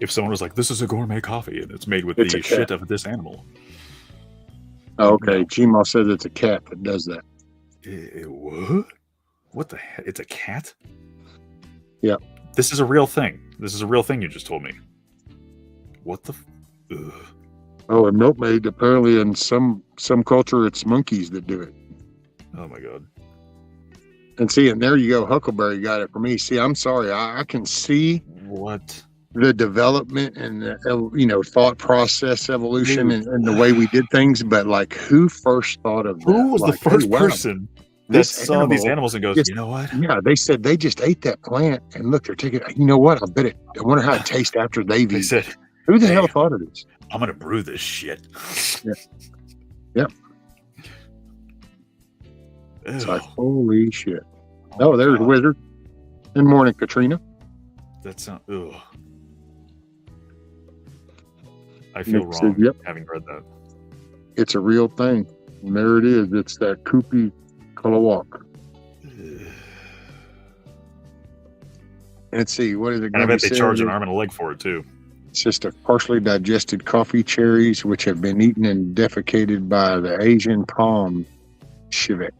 If someone was like, "This is a gourmet coffee and it's made with It's the a cat. shit of this animal," Oh, okay, Gmo says it's a cat that does that. What? What the heck? It's a cat? Yep. This is a real thing. This is a real thing you just told me. What the? Ugh. Oh, and milkmaid, apparently in some culture, it's monkeys that do it. Oh my god. And see, and there you go, Huckleberry got it for me. See, I'm sorry, I can see What? the development and the, thought process evolution and the way we did things, but like, who first thought of that? Who was Like, the first hey, wow, person that this saw these animal animals and goes, just- "You know what? Yeah, they said they just ate that plant, and look, they're taking. You know what? I wonder how it tastes after they've They eaten. said, Who the "Hey, hell thought of this? I'm gonna brew this shit." Yeah. Yep. It's like, holy shit. Oh, there's God. Wizard. Good morning, Katrina. That sounds. Ugh. I feel Nick said, wrong yep. having read that. It's a real thing. And there it is. It's that Koopy Kalawak. Let's see, what is it And I going to bet be they said? charge an arm and a leg for it too. It's just a partially digested coffee cherries, which have been eaten and defecated by the Asian palm civet.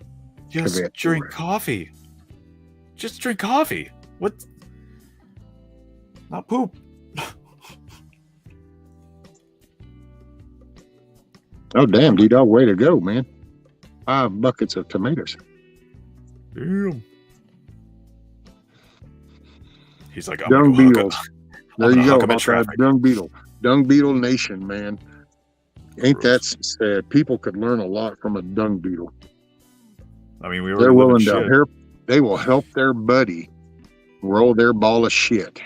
Just Civet. drink coffee. Just drink coffee. What? Not poop. Oh, damn, D-Dog, way to go, man. 5 buckets of tomatoes. Damn. He's like, I'm Dung gonna go hook beetles. up. There I'm you gonna go, hook 'em in Hawkeye. traffic. Dung beetle. Dung beetle nation, man. Ain't that Gross. sad? People could learn a lot from a dung beetle. I mean, we They're already live in willing to shit. help. They will help their buddy roll their ball of shit.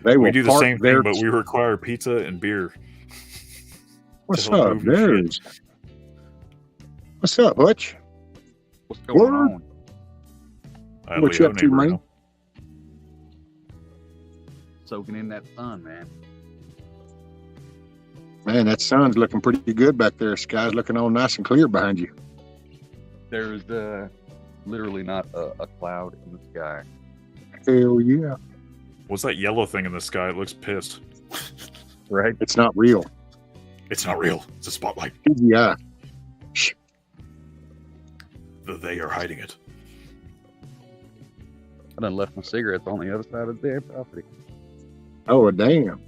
They will We do the park same their. thing, but we require pizza and beer. What's to help up, move your shit. dudes? What's up, Hutch? What's going Word? on? What you Leo up to, neighbor man? now. Soaking in that sun, man. Man, that sun's looking pretty good back there. Sky's looking all nice and clear behind you. There's literally not a cloud in the sky. Hell yeah. What's that yellow thing in the sky? It looks pissed. Right? It's not real. It's not real. It's a spotlight. Yeah. They are hiding it. I done left my cigarettes on the other side of the damn property. Oh, damn.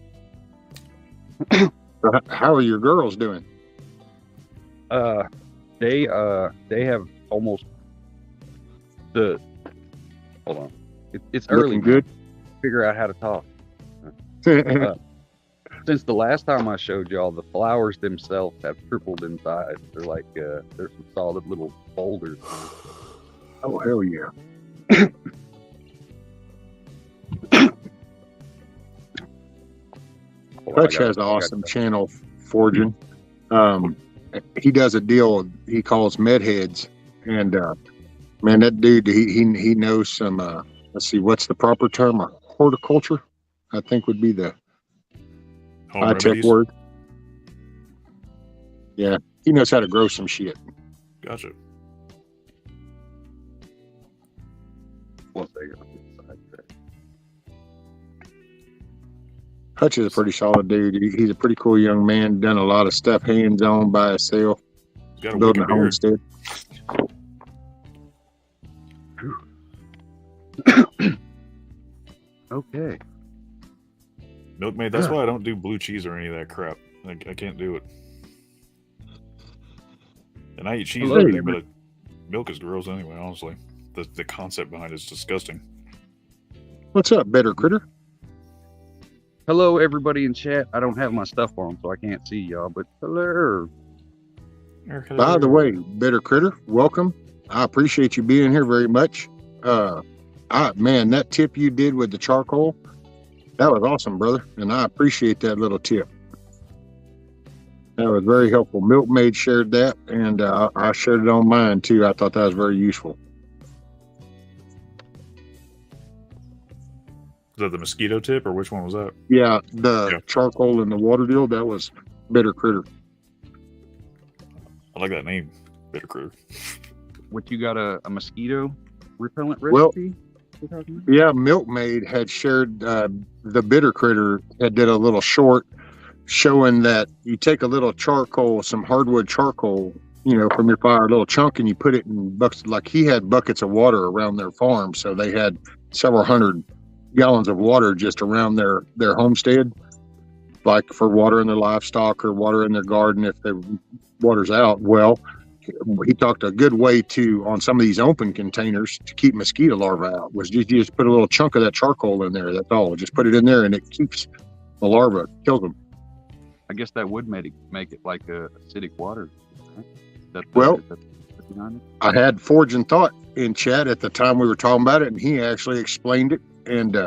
So how are your girls doing? They have almost the. Hold on. It's early. Looking good? Figure out how to talk. Since the last time I showed y'all, the flowers themselves have tripled in size. They're like they're some solid little boulders. Oh, hell yeah. Hutch has an awesome channel, Forging. He does a deal he calls Med Heads, and man, that dude he knows some let's see, what's the proper term? Horticulture, I think would be the Home high tech remedies. word. Yeah, he knows how to grow some shit. Gotcha. One second. I'll get the side track. Hutch is a pretty solid dude. He's a pretty cool young man. Done a lot of stuff hands on by himself, He's got a building a wicked beard. homestead. Okay. Milkmaid. That's why I don't do blue cheese or any of that crap. I can't do it. And I eat cheese and Hello, everything, but milk is gross anyway. Honestly, the concept behind it is disgusting. What's up, better critter? Hello, everybody in chat. I don't have my stuff on, so I can't see y'all. But hello. By the way, better critter, welcome. I appreciate you being here very much. Man, that tip you did with the charcoal, that was awesome, brother. And I appreciate that little tip. That was very helpful. Milkmaid shared that, and I shared it on mine too. I thought that was very useful. Is that the mosquito tip, or which one was that? Yeah, the charcoal and the water deal, that was better critter. I like that name, Bitter Critter. What, you got a mosquito repellent Well, recipe? Yeah, Milkmaid had shared the bitter critter had did a little short showing that you take a little charcoal, some hardwood charcoal, from your fire, a little chunk, and you put it in buckets. Like he had buckets of water around their farm, so they had several hundred gallons of water just around their homestead, like for watering their livestock or watering their garden if the water's out. Well, he talked a good way to, on some of these open containers, to keep mosquito larvae out was you just put a little chunk of that charcoal in there. That's all. Just put it in there and it keeps the larva, kills them. I guess that would make it like acidic water. Right? Well, I had Forging Thought in chat at the time we were talking about it, and he actually explained it. And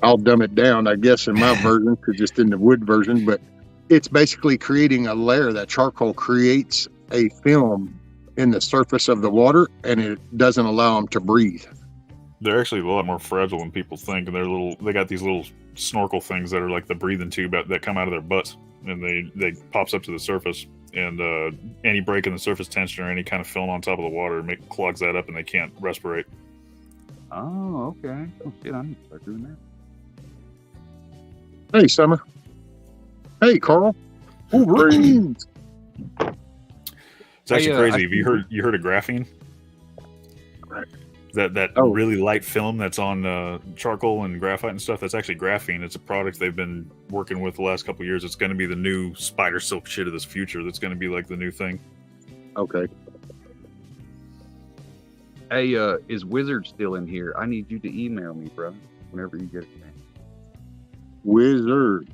I'll dumb it down, I guess, in my version, because just in the wood version. But it's basically creating a layer. That charcoal creates a film in the surface of the water, and it doesn't allow them to breathe. They're actually a lot more fragile than people think, and they got these little snorkel things that are like the breathing tube that come out of their butts, and they pops up to the surface, and any break in the surface tension or any kind of film on top of the water clogs that up, and they can't respirate. Oh, okay. Oh shit, I need to start doing that. Hey, Summer. Hey, Carl. Greetings. It's actually Hey, crazy. Have you heard of graphene? Right. That Oh. really light film that's on charcoal and graphite and stuff, that's actually graphene. It's a product they've been working with the last couple of years. It's going to be the new spider silk shit of this future. That's going to be like the new thing. Okay. Hey, is Wizard still in here? I need you to email me, bro, whenever you get a chance. Wizard.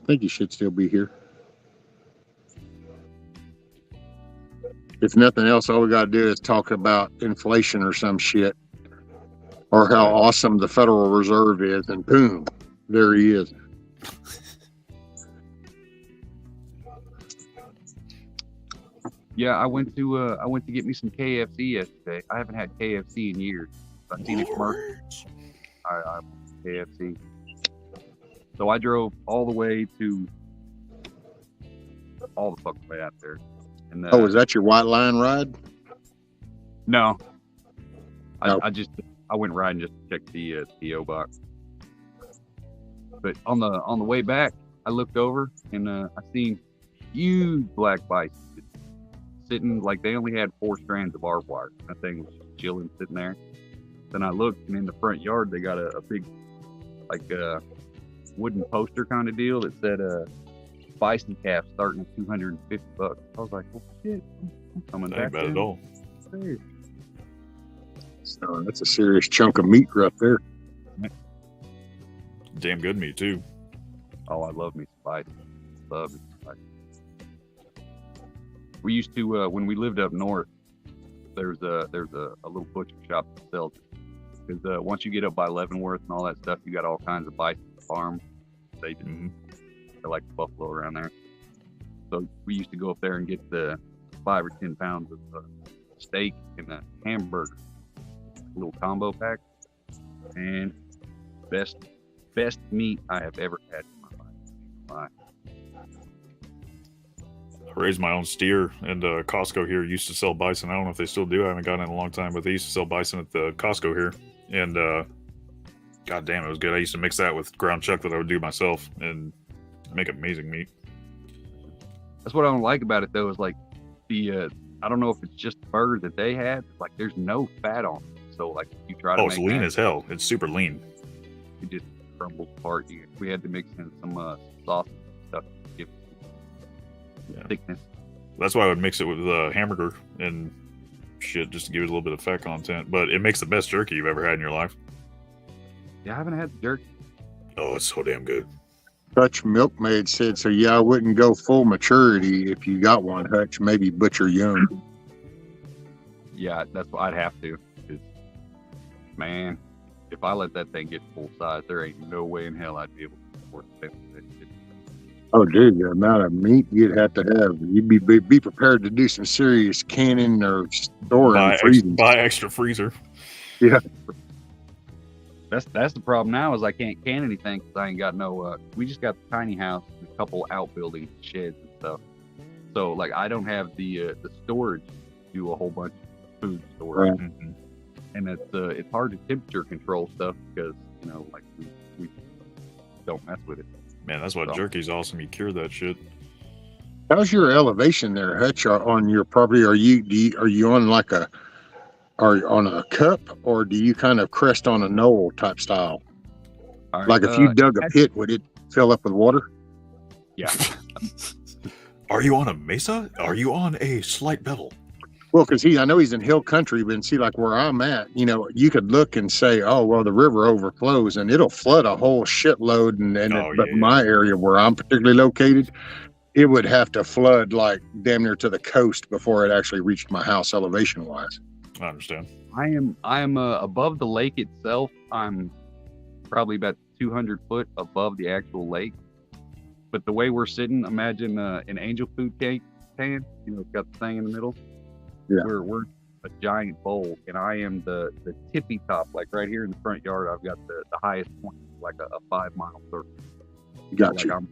I think you should still be here. If nothing else, all we got to do is talk about inflation or some shit, or how awesome the Federal Reserve is, and boom, there he is. Yeah, I went to get me some KFC yesterday. I haven't had KFC in years. I've seen a commercial. I KFC. So I drove all the way to all the fucking way out there. And Oh, is that your white line ride? no. No. I went riding just to check the PO box. But on the way back, I looked over and I seen huge black bison sitting, like they only had 4 strands of barbed wire. That thing was just chilling, sitting there. Then I looked, and in the front yard they got a big, like wooden poster kind of deal that said bison calf starting at $250. I was like, well, shit, I'm coming That back. ain't bad in. at all. Hey. So that's a serious chunk of meat right there. Damn good meat too. Oh, I love me some bison. Love me some bison. We used to when we lived up north. There's a little butcher shop that sells it. Because once you get up by Leavenworth and all that stuff, you got all kinds of bison farms. They're like buffalo around there. So we used to go up there and get the 5 or 10 pounds of steak and a hamburger. little combo pack, and best meat I have ever had in my life. I raised my own steer, and Costco here used to sell bison. I don't know if they still do. I haven't gotten it in a long time, but they used to sell bison at the Costco here, and god damn, it was good. I used to mix that with ground chuck that I would do myself and make amazing meat. That's what I don't like about it though, is like the I don't know if it's just the burger that they had, like there's no fat on it. So like if you try to Oh, it's make lean that, as hell. It's super lean. it just crumbles apart. We had to mix in some sauce and stuff to give it some thickness. That's why I would mix it with hamburger and shit just to give it a little bit of fat content. But it makes the best jerky you've ever had in your life. Yeah, I haven't had the jerky. Oh, it's so damn good. Hutch Milkmaid said, so yeah, I wouldn't go full maturity if you got one, Hutch. Maybe butcher young. Yeah, that's what I'd have to. 'Cause, man, if I let that thing get full size, there ain't no way in hell I'd be able to afford that shit. Oh, dude, the amount of meat you'd have to have. You'd be prepared to do some serious canning or storing and freezing. Buy extra freezer. Yeah. That's the problem now, is I can't can anything because I ain't got no. We just got the tiny house, and a couple outbuildings, sheds and stuff. So like I don't have the storage to do a whole bunch of food storage, Right. and it's hard to temperature control stuff because like we don't mess with it. Man, that's why So- jerky's awesome. You cure that shit. How's your elevation there, Hutch, on your property? Are you on like on a cup, or do you kind of crest on a knoll type style? All right, Like if you dug a pit, would it fill up with water? yeah, Are you on a mesa? Are you on a slight bevel? Well, because I know he's in hill country, but see, like where I'm at, you could look and say, oh, well, the river overflows and it'll flood a whole shitload. But my area where I'm particularly located, it would have to flood like damn near to the coast before it actually reached my house elevation wise. I understand. I am above the lake itself. I'm probably about 200 foot above the actual lake. But the way we're sitting, imagine an angel food pan. It's got the thing in the middle. Yeah. We're a giant bowl, and I am the tippy top. Like right here in the front yard, I've got the highest point, like a 5 mile circle. Gotcha. Like I'm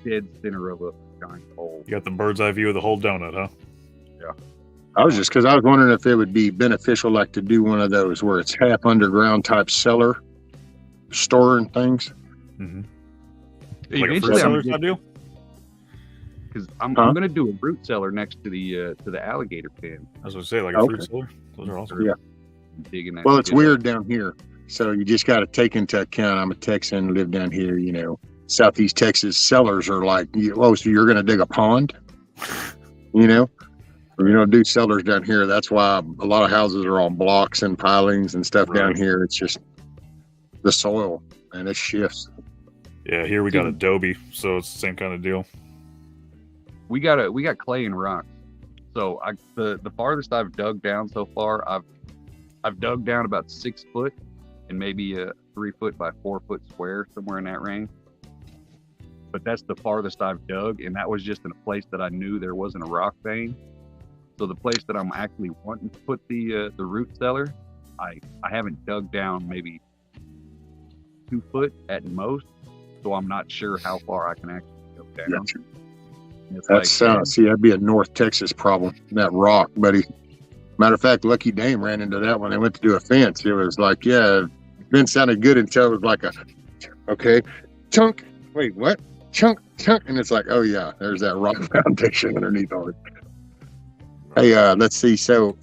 dead center of a giant bowl. You got the bird's eye view of the whole donut, huh? I was wondering if it would be beneficial, like to do one of those where it's half underground type cellar storing things. Mm-hmm. Like a fruit Eventually, cellar type deal? because I'm Huh? gonna do a root cellar next to the alligator pen. I was going to say, like a Okay. fruit cellar. Those are awesome. Yeah. Digging that Well, it's shit up. weird down here, so you just got to take into account. I'm a Texan, live down here. Southeast Texas cellars are like, so you're going to dig a pond, We don't do cellars down here. That's why a lot of houses are on blocks and pilings and stuff down Right. here. It's just the soil, and it shifts. Yeah, here we got adobe, so it's the same kind of deal. We got clay and rocks. So the farthest I've dug down so far, I've dug down about 6 foot and maybe a 3 foot by 4 foot square, somewhere in that range. But that's the farthest I've dug, and that was just in a place that I knew there wasn't a rock vein. So the place that I'm actually wanting to put the root cellar, I haven't dug down maybe 2 foot at most, so I'm not sure how far I can actually go down. Gotcha. It's That's like, see, that'd be a North Texas problem. That rock, buddy. Matter of fact, Lucky Dame ran into that when they went to do a fence. It was like, yeah, fence sounded good until it was like chunk. Wait, what? Chunk, and it's like, oh yeah, there's that rock foundation underneath all it. Hey, let's see. So,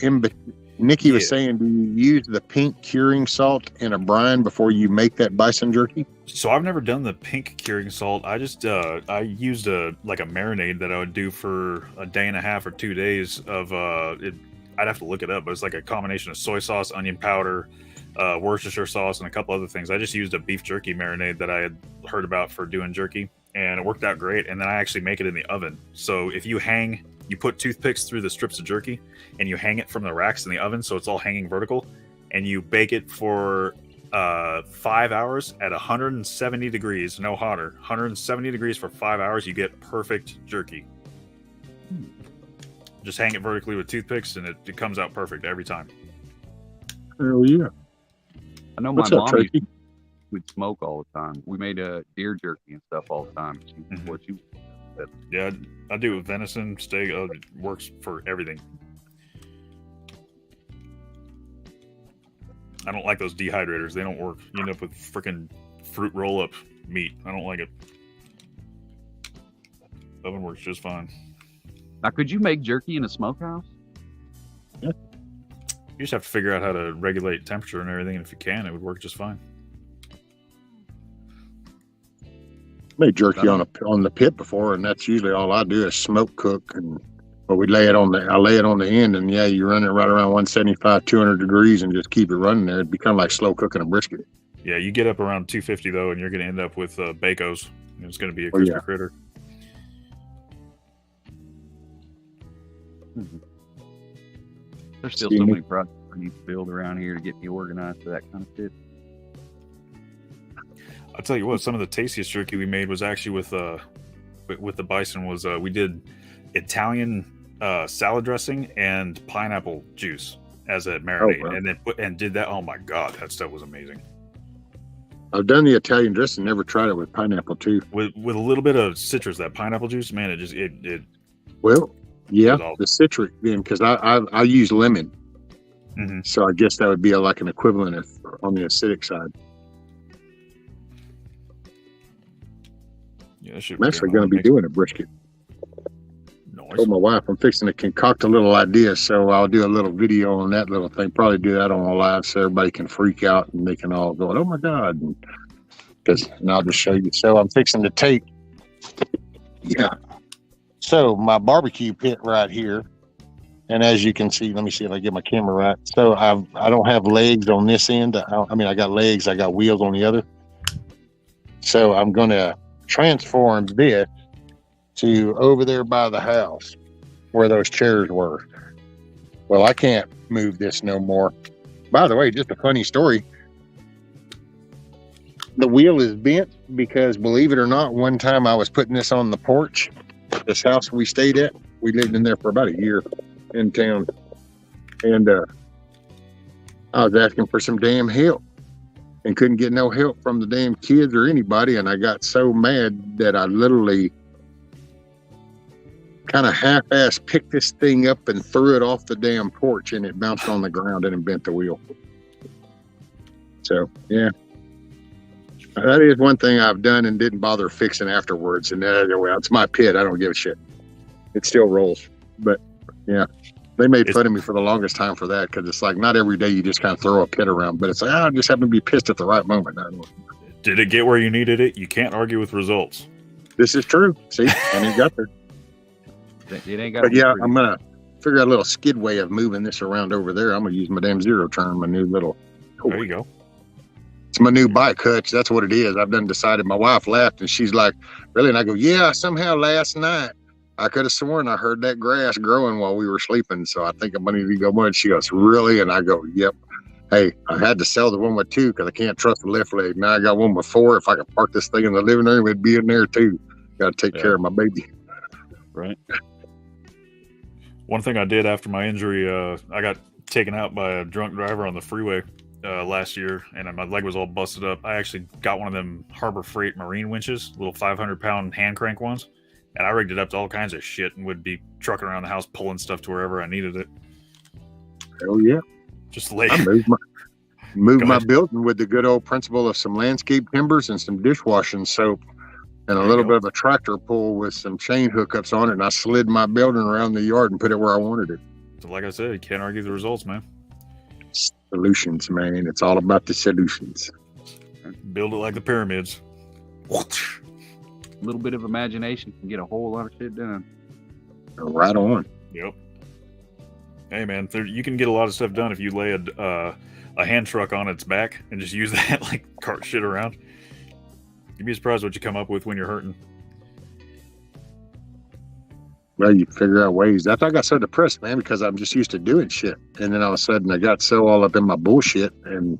Nikki was saying, do you use the pink curing salt in a brine before you make that bison jerky? So I've never done the pink curing salt. I just I used a marinade that I would do for a day and a half or 2 days of I'd have to look it up, but it's like a combination of soy sauce, onion powder, Worcestershire sauce, and a couple other things. I just used a beef jerky marinade that I had heard about for doing jerky, and it worked out great. And then I actually make it in the oven. So if you put toothpicks through the strips of jerky and you hang it from the racks in the oven, so it's all hanging vertical, and you bake it for 5 hours at 170 degrees, no hotter, 170 degrees for 5 hours, you get perfect jerky. Just hang it vertically with toothpicks and it comes out perfect every time. Oh yeah. I know What's my up, mom Tracy? would smoke all the time. We made deer jerky and stuff all the time. What you Yeah, I do with venison, steak. It works for everything. I don't like those dehydrators. They don't work. You end up with freaking fruit roll-up meat. I don't like it. Oven works just fine. now could you make jerky in a smokehouse? You just have to figure out how to regulate temperature and everything. And if you can, it would work just fine. Made jerky on the pit before, and that's usually all I do is smoke cook, and but we lay it on I lay it on the end, and yeah, you run it right around 175, 200 degrees, and just keep it running there. It'd be kind of like slow cooking a brisket. Yeah, you get up around 250 though, and you're going to end up with Bacos. It's going to be a crispy critter. There's still so many projects I need to build around here to get me organized for that kind of shit. I'll tell you what, some of the tastiest jerky we made was actually with the bison. Was we did Italian salad dressing and pineapple juice as a marinade, and then did that. Oh my god, that stuff was amazing. I've done the Italian dressing, never tried it with pineapple too. With a little bit of citrus, that pineapple juice, man, it. Well, yeah, the citric then, because I use lemon, so I guess that would be like an equivalent on the acidic side. Yeah, I'm actually going to be doing a brisket. Nice. I told my wife I'm fixing to concoct a little idea, so I'll do a little video on that little thing. Probably do that on a live so everybody can freak out and they can all go, "Oh my god!" And I'll just show you. So I'm fixing to take. Yeah. So my barbecue pit right here, and as you can see, let me see if I get my camera right. So I don't have legs on this end. I got legs. I got wheels on the other. So I'm going to transform this to over there by the house where those chairs were. Well, I can't move this no more. By the way, just a funny story. The wheel is bent because, believe it or not, one time I was putting this on the porch. This house we stayed at, we lived in there for about a year in town. And I was asking for some damn help and couldn't get no help from the damn kids or anybody. And I got so mad that I literally kind of half-ass picked this thing up and threw it off the damn porch, and it bounced on the ground and it bent the wheel. So, yeah. That is one thing I've done and didn't bother fixing afterwards. And well, it's my pit. I don't give a shit. It still rolls. But, yeah. They made fun of me for the longest time for that, because it's like not every day you just kind of throw a pit around, but it's like, I just happen to be pissed at the right moment. I don't know. Did it get where you needed it? You can't argue with results. This is true. See, and it got there. It ain't got. But yeah, I'm gonna figure out a little skid way of moving this around over there. I'm gonna use my damn zero turn, my new little. There you go. It's my new bike hutch. That's what it is. I've done decided. My wife laughed and she's like, "Really?" And I go, "Yeah." Somehow last night I could have sworn I heard that grass growing while we were sleeping. So I think I'm gonna need to go more. And she goes, "Really?" And I go, "Yep." Hey, I had to sell the one with 2 because I can't trust the left leg. Now I got one with 4. If I could park this thing in the living room, it'd be in there too. Got to take care of my baby. Right. One thing I did after my injury, I got taken out by a drunk driver on the freeway last year, and my leg was all busted up. I actually got one of them Harbor Freight marine winches, little 500-pound hand crank ones, and I rigged it up to all kinds of shit and would be trucking around the house pulling stuff to wherever I needed it. Hell yeah. Just lay. I moved my building with the good old principle of some landscape timbers and some dishwashing soap and a little bit of a tractor pull with some chain hookups on it, and I slid my building around the yard and put it where I wanted it. So like I said, you can't argue the results, man. Solutions, man. It's all about the solutions. Build it like the pyramids. A little bit of imagination can get a whole lot of shit done. Right on. Yep. Hey, man, you can get a lot of stuff done if you lay a hand truck on its back and just use that like cart shit around. You'd be surprised what you come up with when you're hurting. Well, you figure out ways. I got so depressed, man, because I'm just used to doing shit. And then all of a sudden I got so all up in my bullshit and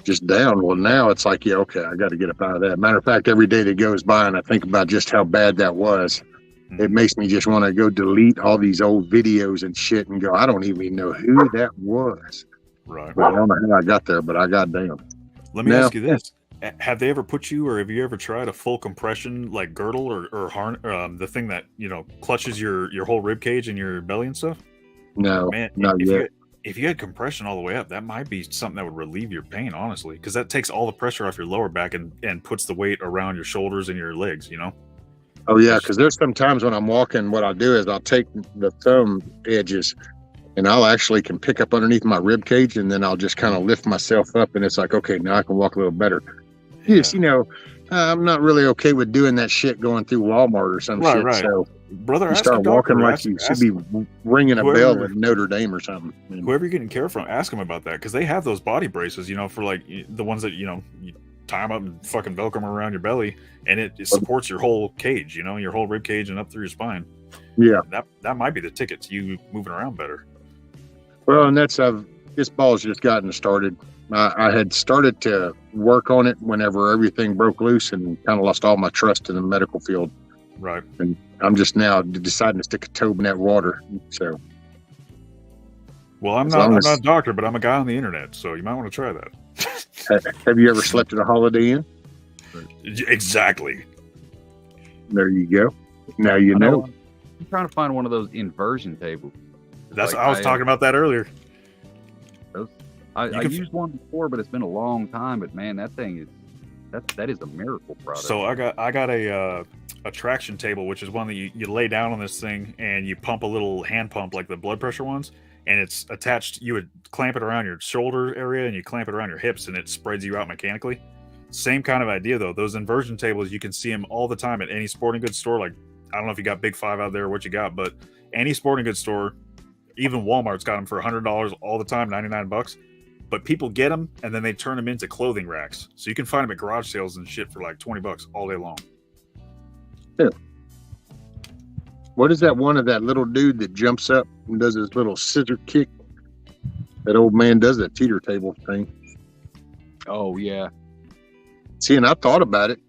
just down. Well, now it's like, yeah, okay, I got to get up out of that. Matter of fact, every day that goes by and I think about just how bad that was, it makes me just want to go delete all these old videos and shit and go, I don't even know who that was. Right. But I don't know how I got there, but I got down. Let me Now- ask you this: have they ever put you, or have you ever tried a full compression like girdle or the thing that clutches your whole rib cage and your belly and stuff? No, Man, not yet. if you had compression all the way up, that might be something that would relieve your pain, honestly, because that takes all the pressure off your lower back and puts the weight around your shoulders and your legs. Oh yeah, because there's some times when I'm walking, what I'll do is I'll take the thumb edges and I'll actually can pick up underneath my rib cage, and then I'll just kind of lift myself up, and it's like, okay, now I can walk a little better. Yes, I'm not really okay with doing that shit going through Walmart or some shit. Right. So Brother, you ask start a doctor, walking like you should be ringing a bell at Notre Dame or something. Whoever you're getting care from, ask them about that, because they have those body braces, for like the ones that you tie them up and fucking velcro them around your belly, and it supports your whole cage, your whole rib cage and up through your spine. Yeah, that might be the ticket to you moving around better. Well, and this ball's just gotten started. I had started to work on it whenever everything broke loose and kind of lost all my trust in the medical field. Right. And I'm just now deciding to stick a toe in that water. So. Well, I'm not a doctor, but I'm a guy on the internet, so you might want to try that. Have you ever slept at a Holiday Inn? Exactly. There you go. Now you know. I'm trying to find one of those inversion tables. I was talking about that earlier. I used one before, but it's been a long time. But man, that thing is that is a miracle product. So I got a traction table, which is one that you lay down on this thing and you pump a little hand pump like the blood pressure ones, and it's attached. You would clamp it around your shoulder area and you clamp it around your hips, and it spreads you out mechanically. Same kind of idea though. Those inversion tables, you can see them all the time at any sporting goods store. Like, I don't know if you got Big Five out there or what you got, but any sporting goods store, even Walmart's got them for $100 all the time, $99. But people get them and then they turn them into clothing racks. So you can find them at garage sales and shit for like $20 all day long. Yeah. What is that one of that little dude that jumps up and does his little scissor kick? That old man does that teeter table thing. Oh, yeah. See, and I thought about it,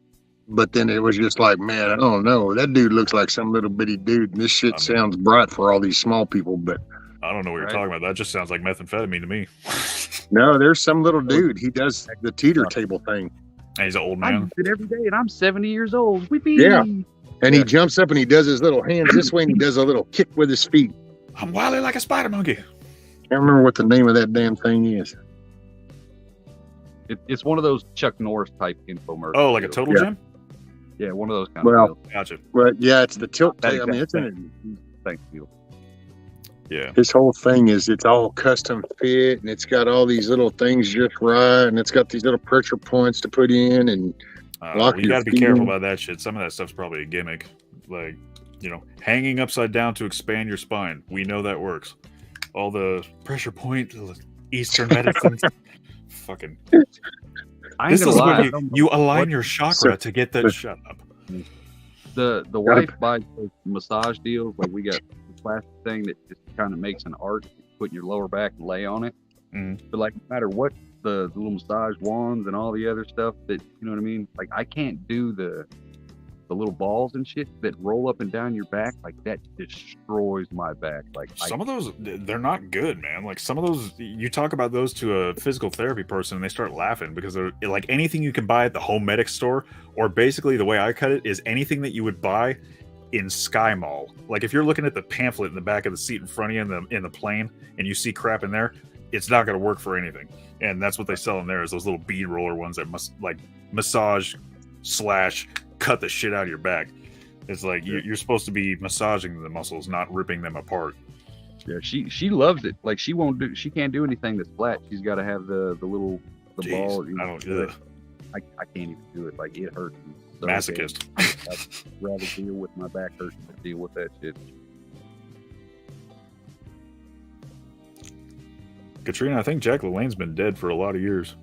but then it was just like, man, I don't know. That dude looks like some little bitty dude, and this shit sounds bright for all these small people, but... I don't know what you're talking about. That just sounds like methamphetamine to me. No, there's some little dude. He does the teeter table thing. And he's an old I man. do it every day, and I'm 70 years old. Whippy. Yeah. And he jumps up and he does his little hands this way, and he does a little kick with his feet. I'm wily like a spider monkey. Can't remember what the name of that damn thing is. It's one of those Chuck Norris type infomercials. Oh, like a Total Gym? Yeah, one of those kind of deals. Gotcha. But yeah, it's the tilt. I mean, it's Thank you. Yeah. His whole thing is it's all custom fit, and it's got all these little things just right, and it's got these little pressure points to put in, and you got to be careful about that shit. Some of that stuff's probably a gimmick, like hanging upside down to expand your spine. We know that works. All the pressure point, Eastern medicine, fucking. This is when you align your chakra to get that. Shut up. The wife buys those massage deals. Like, we got the plastic thing that just kind of makes an arch, put your lower back and lay on it. But like, no matter what, the little massage wands and all the other stuff that, you know what I mean? Like, I can't do the little balls and shit that roll up and down your back. Like, that destroys my back. Like, some of those, they're not good, man. Like, some of those, you talk about those to a physical therapy person and they start laughing, because they're like anything you can buy at the home medic store, or basically the way I cut it is anything that you would buy in Sky Mall. Like, if you're looking at the pamphlet in the back of the seat in front of you in the plane and you see crap in there, it's not going to work for anything. And that's what they sell in there, is those little bead roller ones that must like massage / cut the shit out of your back. It's like you're supposed to be massaging the muscles, not ripping them apart. Yeah, she loves it. Like, she can't do anything that's flat. She's got to have the ball. I can't even do it. Like, it hurts me. So Masochist. I'd rather deal with my back hurting than deal with that shit. Katrina, I think Jack LaLanne's been dead for a lot of years.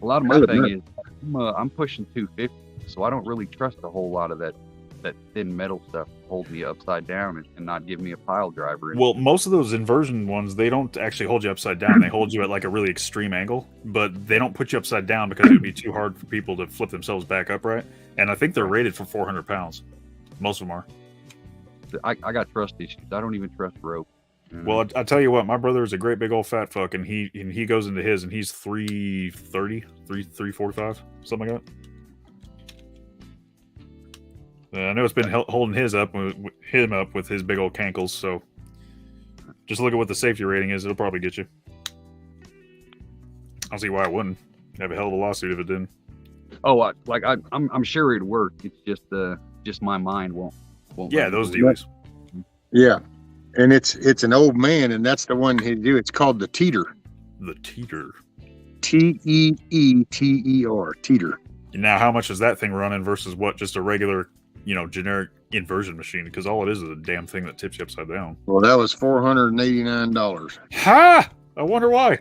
A lot of my thing is I'm pushing 250, so I don't really trust a whole lot of that thin metal stuff to hold me upside down and not give me a pile driver. Well, most of those inversion ones, they don't actually hold you upside down. They hold you at like a really extreme angle, but they don't put you upside down because it would be too hard for people to flip themselves back upright. And I think they're rated for 400 pounds. Most of them are. I got trust issues. I don't even trust rope. Well, I tell you what, my brother is a great big old fat fuck, and he goes into his, and he's 330, 345, something like that. I know it's been holding him up with his big old cankles, so just look at what the safety rating is. It'll probably get you. I don't see why it wouldn't. Have a hell of a lawsuit if it didn't. Oh, I'm sure it'd work. It's just my mind won't. Yeah, those dealers. Yeah. And it's an old man, and that's the one he do. It's called the teeter. The teeter. Teeter. Teeter. Now, how much is that thing running versus what just a regular, generic inversion machine? Because all it is a damn thing that tips you upside down. Well, that was $489. Ha! I wonder why.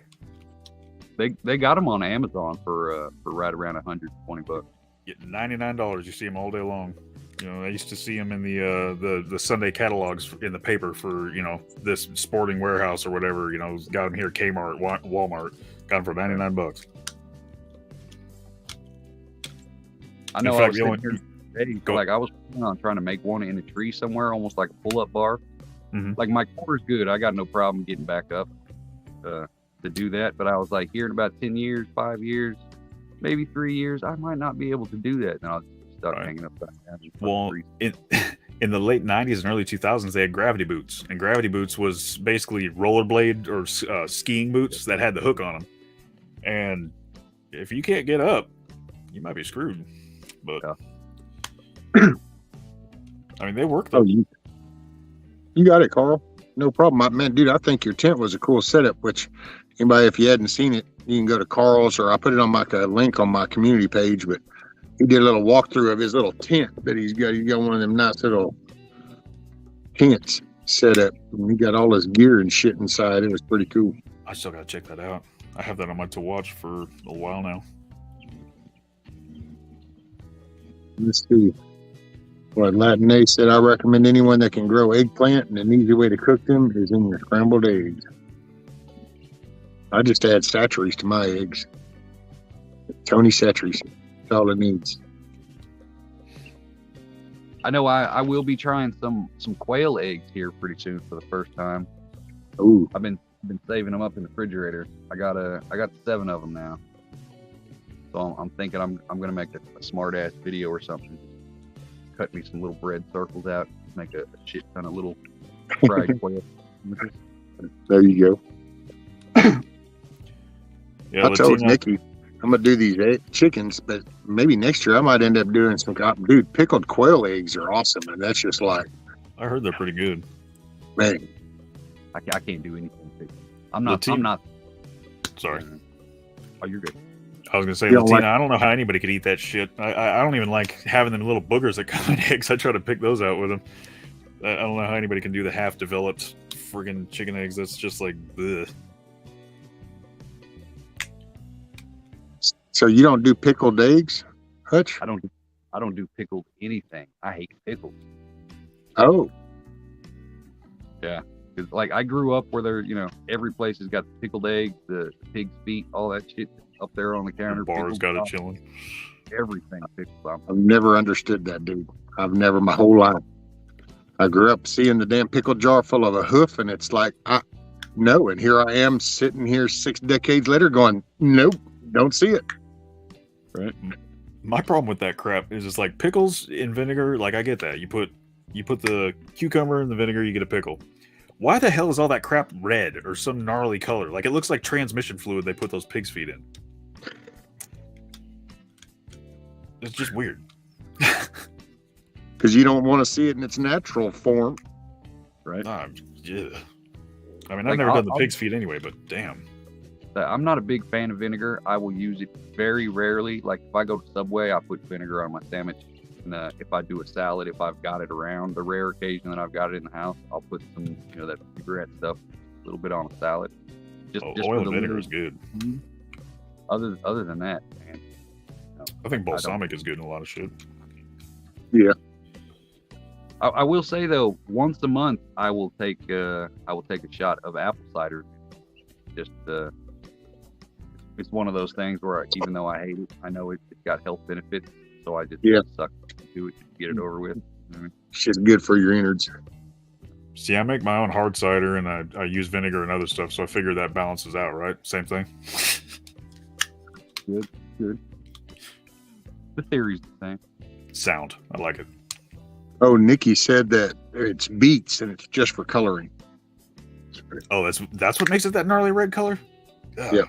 They got them on Amazon for right around $120. Getting $99. You see them all day long. I used to see them in the Sunday catalogs in the paper for this Sporting Warehouse or whatever. Got them here, Kmart, Walmart. Got them for $99. I know. In fact, I was thinking here, I was planning on trying to make one in a tree somewhere, almost like a pull-up bar. Mm-hmm. Like my core's good. I got no problem getting back up to do that. But I was like, here in about 10 years, 5 years, maybe 3 years, I might not be able to do that. And I'll start hanging upside down. Well, in the late 90s and early 2000s, they had gravity boots. And gravity boots was basically rollerblade or skiing boots that had the hook on them. And if you can't get up, you might be screwed. But, I mean, they work though. Oh, you got it, Carl. No problem. Man, dude, I think your tent was a cool setup, which anybody, if you hadn't seen it, you can go to Carl's, or I put it on a link on my community page, but he did a little walkthrough of his little tent that he's got. He's got one of them nice little tents set up. And he got all his gear and shit inside. It was pretty cool. I still got to check that out. I have that on my to watch for a while now. Let's see. What Latinay said, I recommend anyone that can grow eggplant, and an easy way to cook them is in your scrambled eggs. I just add Satcheries to my eggs. Tony Satcheries. That's all it needs. I know I will be trying some quail eggs here pretty soon for the first time. Ooh. I've been saving them up in the refrigerator. I got 7 of them now. So I'm thinking I'm gonna make a smart ass video or something. Cut me some little bread circles out, make a shit ton of little fried quail. There you go. Yeah, I told Nikki I'm gonna do these chickens, but maybe next year I might end up doing some. Dude, pickled quail eggs are awesome, and that's just like. I heard they're pretty good. Man, I can't do anything pickled. I'm not. Sorry. Oh, you're good. I was gonna say, Latina. I don't know how anybody could eat that shit. I don't even like having them little boogers that come in eggs. I try to pick those out with them. I don't know how anybody can do the half-developed friggin' chicken eggs. That's just like, ugh. So you don't do pickled eggs, Hutch? I don't do pickled anything. I hate pickles. Oh. Yeah. Cause like I grew up where there, every place has got the pickled eggs, the pig's feet, all that shit up there on the counter. The bar's got it chilling. Everything pickled. I've never understood that, dude. My whole life. I grew up seeing the damn pickle jar full of a hoof, and it's like, no. And here I am sitting here 6 decades later going, nope, don't see it. Right. My problem with that crap is it's like pickles in vinegar. Like I get that. You put the cucumber in the vinegar, you get a pickle. Why the hell is all that crap red or some gnarly color? Like it looks like transmission fluid they put those pig's feet in. It's just weird. Because you don't want to see it in its natural form. Right? Yeah. I mean, I've never done the pig's feet anyway, but damn. I'm not a big fan of vinegar. I will use it very rarely. Like if I go to Subway, I put vinegar on my sandwich. And if I do a salad, if I've got it around, the rare occasion that I've got it in the house, I'll put some, that cigarette stuff, a little bit on a salad. Just oil and vinegar is good. Mm-hmm. Other than that, man. I think balsamic is good in a lot of shit. Yeah. I will say though, once a month I will take a shot of apple cider. Just it's one of those things where even though I hate it, I know it's got health benefits, so I just suck to it to get it over with. It's just good for your innards. See, I make my own hard cider, and I use vinegar and other stuff, so I figure that balances out, right? Same thing. Good. The theory's the same. Sound. I like it. Oh, Nikki said that it's beets and it's just for coloring. Oh, that's what makes it that gnarly red color? Ugh. Yeah.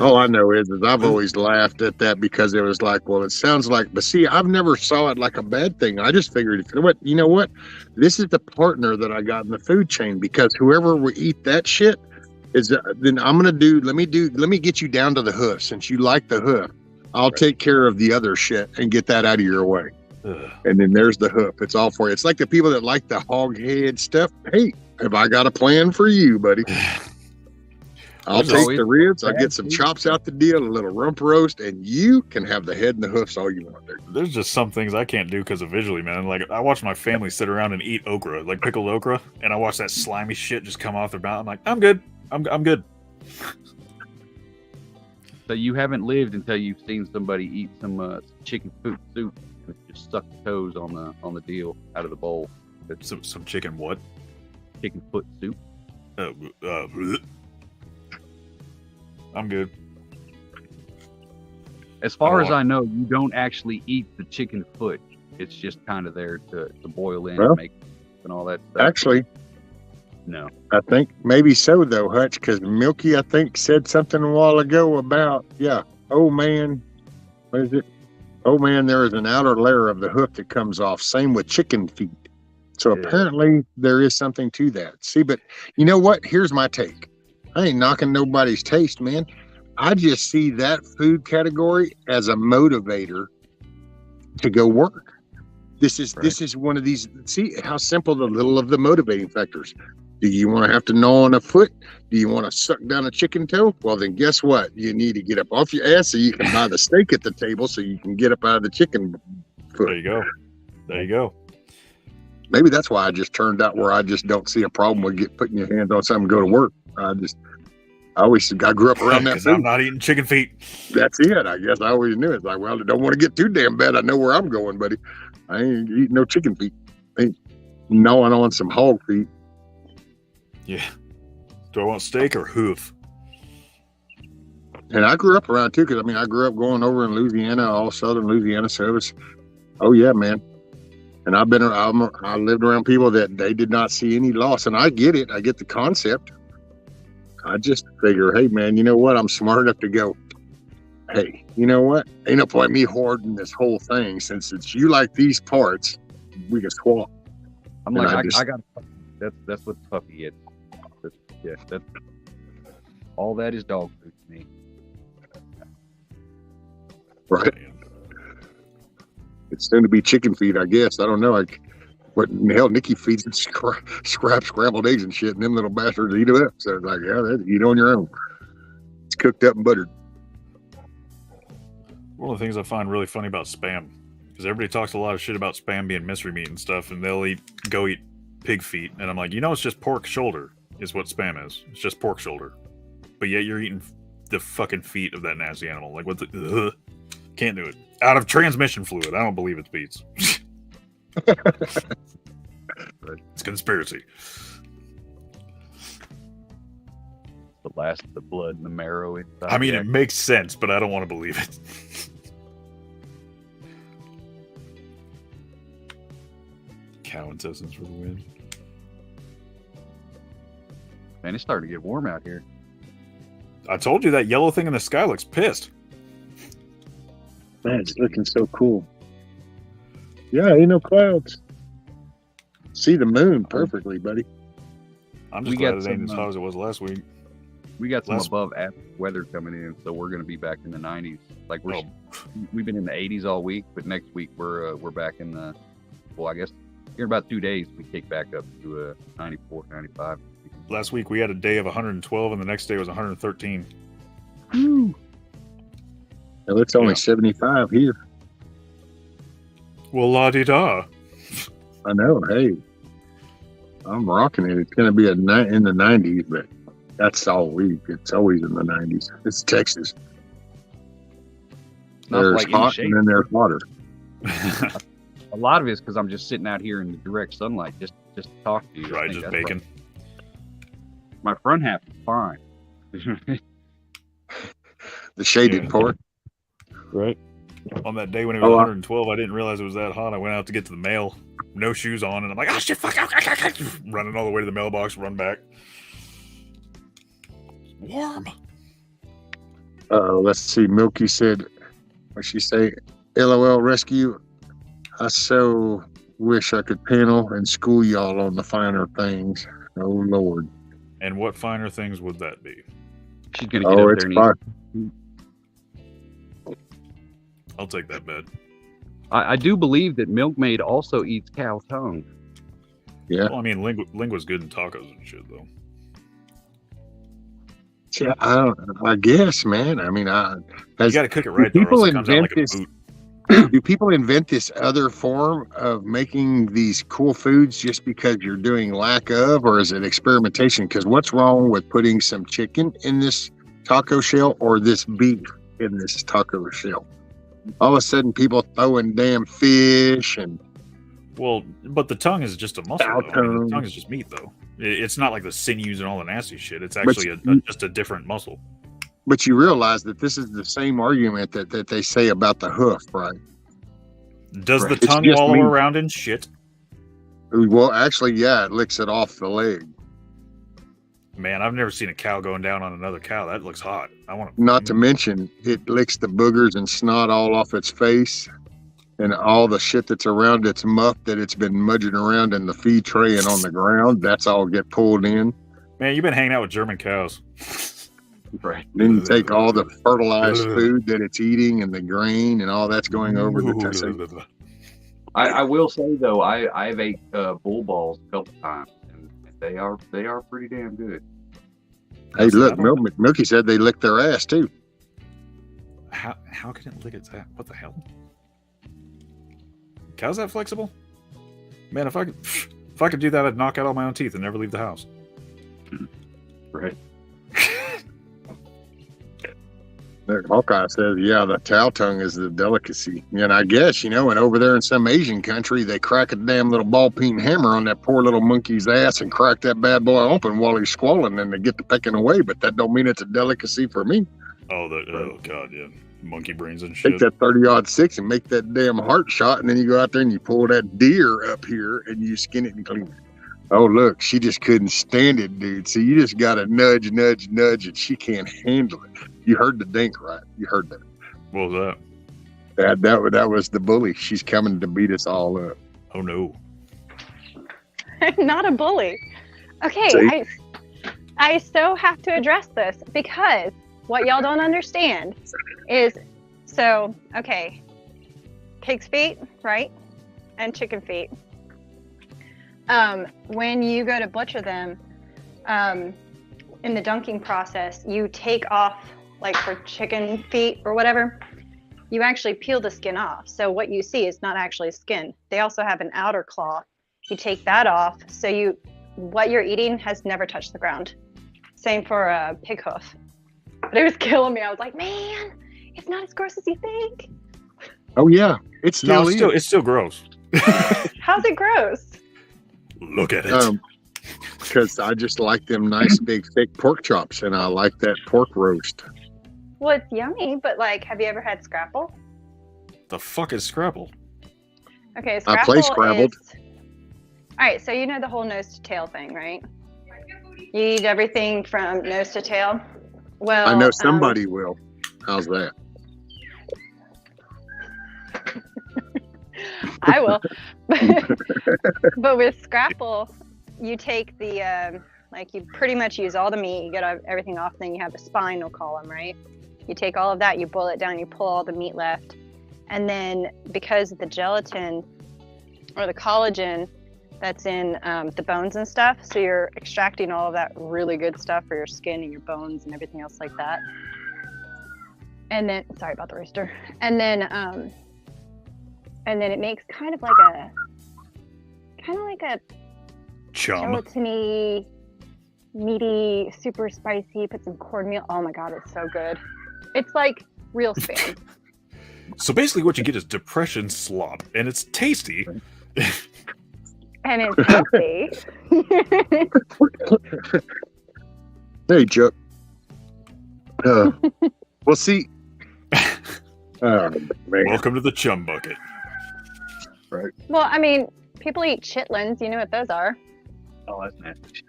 All I know is I've always laughed at that because it was like, well, it sounds like, but see, I've never saw it like a bad thing. I just figured, you know what? This is the partner that I got in the food chain, because whoever will eat that shit is, then I'm going to let me get you down to the hoof. Since you like the hoof, I'll take care of the other shit and get that out of your way. Ugh. And then there's the hoof. It's all for you. It's like the people that like the hog head stuff. Hey, have I got a plan for you, buddy? I'll take the ribs. I'll get some chops out the deal, a little rump roast, and you can have the head and the hoofs all you want. There. There's just some things I can't do because of visually, man. Like, I watch my family sit around and eat okra, like pickled okra, and I watch that slimy shit just come off their mouth. I'm like, I'm good. I'm good. So you haven't lived until you've seen somebody eat some chicken foot soup and just suck the toes on the deal out of the bowl. Some chicken what? Chicken foot soup. I'm good. As far as I know, you don't actually eat the chicken foot. It's just kind of there to boil in and make and all that stuff. Actually, no. I think maybe so, though, Hutch, because Milky, I think, said something a while ago about, oh, man, what is it? Oh, man, there is an outer layer of the hoof that comes off. Same with chicken feet. So apparently there is something to that. See, but you know what? Here's my take. I ain't knocking nobody's taste, man. I just see that food category as a motivator to go work. This is one of these. See how simple the little of the motivating factors. Do you want to have to gnaw on a foot? Do you want to suck down a chicken toe? Well, then guess what? You need to get up off your ass so you can buy the steak at the table so you can get up out of the chicken foot. There you go. Maybe that's why I just turned out where I just don't see a problem with putting your hands on something and go to work. I grew up around that Because food. I'm not eating chicken feet. That's it. I guess I always knew it. It's like, well, I don't want to get too damn bad. I know where I'm going, buddy. I ain't eating no chicken feet. I ain't gnawing on some hog feet. Yeah. Do I want steak or hoof? And I grew up around too, because I grew up going over in Louisiana, all southern Louisiana service. Oh yeah, man. And I lived around people that they did not see any loss, and I get it. I get the concept. I just figure, hey man, you know what? I'm smart enough to go, hey, you know what? Ain't no point me hoarding this whole thing. Since it's you like these parts, we can swap. I'm like, I got that's what the puppy is. That's all that is dog food to me. Right. It's soon to be chicken feed, I guess. I don't know. What in the hell Nikki feeds and scrambled eggs and shit, and them little bastards eat it up. So it's like, eat on your own. It's cooked up and buttered. One of the things I find really funny about Spam, because everybody talks a lot of shit about Spam being mystery meat and stuff, and they'll go eat pig feet, and I'm like, it's just pork shoulder is what Spam is. It's just pork shoulder. But yet you're eating the fucking feet of that nasty animal. Like, what the... Can't do it. Out of transmission fluid. I don't believe it's beets. It's conspiracy. The last of the blood and the marrow inside. I mean, it makes sense, but I don't want to believe it. Cow intestines for the win. Man, it's starting to get warm out here. I told you that yellow thing in the sky looks pissed. Man, it's looking so cool. Yeah, ain't no clouds. See the moon perfectly, buddy. I'm just glad it ain't as hot as it was last week. We got some above average weather coming in, so we're going to be back in the 90s. Like we've been in the 80s all week, but next week we're back in the. Well, I guess here in about 2 days we kick back up to 94, 95. Last week we had a day of 112, and the next day was 113. Woo. Well, it's only 75 here. Well, la-di-da. I know. Hey, I'm rocking it. It's going to be in the 90s, but that's all week. It's always in the 90s. It's Texas. There's like hot and then there's hotter. A lot of it is because I'm just sitting out here in the direct sunlight, just just to talk to you. I Right, think just that's bacon. right. My front half is fine. The shaded Yeah. pork. Right. On that day when it was 112, I didn't realize it was that hot. I went out to get to the mail, no shoes on, and I'm like, oh shit, fuck, running all the way to the mailbox, run back. It's warm. Let's see. Milky said, what she say? LOL rescue. I so wish I could panel and school y'all on the finer things. Oh Lord. And what finer things would that be? She's gonna get up it's there and fine. I'll take that bet. I do believe that Milkmaid also eats cow tongue. Yeah. Well, I mean, lingua's good in tacos and shit, though. Yeah, I guess, man. I mean, You got to cook it right, though, or else it comes out like a boot. Do people invent this other form of making these cool foods just because you're doing lack of, or is it experimentation? Because what's wrong with putting some chicken in this taco shell or this beef in this taco shell? All of a sudden, people throwing damn fish and Well, but the tongue is just a muscle, Cow though. I mean, the tongue. tongue is just meat, though. It's not like the sinews and all the nasty shit. It's But actually just a different muscle. but you realize that this is the same argument that they say about the hoof, right? Does Right. the It's tongue just wallow meat. around in shit? Well, actually, yeah, it licks it off the leg. Man, I've never seen a cow going down on another cow. That looks hot. I want to. Not to mention, it licks the boogers and snot all off its face and all the shit that's around its muff that it's been mudging around in the feed tray and on the ground. That's all get pulled in. Man, you've been hanging out with German cows. Right. Then you take all the fertilized food that it's eating and the grain and all that's going over the testing. I will say though, I've ate bull balls a couple times, and they are pretty damn good. Hey, look, Milky said they lick their ass too. How can it lick its ass? What the hell? Cow's that flexible? Man, if I could do that, I'd knock out all my own teeth and never leave the house. Right. Hawkeye says, yeah, the cow tongue is the delicacy. And I guess, and over there in some Asian country, they crack a damn little ball peen hammer on that poor little monkey's ass and crack that bad boy open while he's squalling and they get to pecking away. But that don't mean it's a delicacy for me. Oh, God, yeah. Monkey brains and Take shit. that 30-06 and make that damn heart shot, and then you go out there and you pull that deer up here and you skin it and clean it. Oh, look, she just couldn't stand it, dude. So you just got to nudge, and she can't handle it. You heard the dink, right? You heard that. What was that? That was the bully. She's coming to beat us all up. Oh, no. I'm not a bully. Okay, See? I so have to address this because what y'all don't understand is, pig's feet, right? And chicken feet. When you go to butcher them, in the dunking process, you take off, like for chicken feet or whatever, you actually peel the skin off. So what you see is not actually skin. They also have an outer claw. You take that off, so what you're eating has never touched the ground. Same for a pig hoof. But it was killing me. I was like, man, it's not as gross as you think. Oh, yeah. It's still it's still gross. How's it gross? Look at it. Because I just like them nice, big, thick pork chops, and I like that pork roast. Well, it's yummy, but have you ever had scrapple? The fuck is Scrabble? Okay, scrapple I play Scrabbled. All right, so you know the whole nose to tail thing, right? You eat everything from nose to tail. Well, I know somebody will. How's that? I will. But with scrapple, you take the you pretty much use all the meat. You get everything off. Then you have a spinal column, right? You take all of that, you boil it down, you pull all the meat left, and then because of the gelatin or the collagen that's in the bones and stuff, so you're extracting all of that really good stuff for your skin and your bones and everything else like that. And then, sorry about the rooster. And then it makes kind of like a Chum. gelatiny, meaty, super spicy. Put some cornmeal. Oh my god, it's so good. It's like real Spam. So basically what you get is depression slop, and it's tasty. And it's healthy. Hey, Chuck. Well, see. Man. Welcome to the chum bucket. Right. Well, I mean, people eat chitlins. You know what those are. Oh, that's nasty.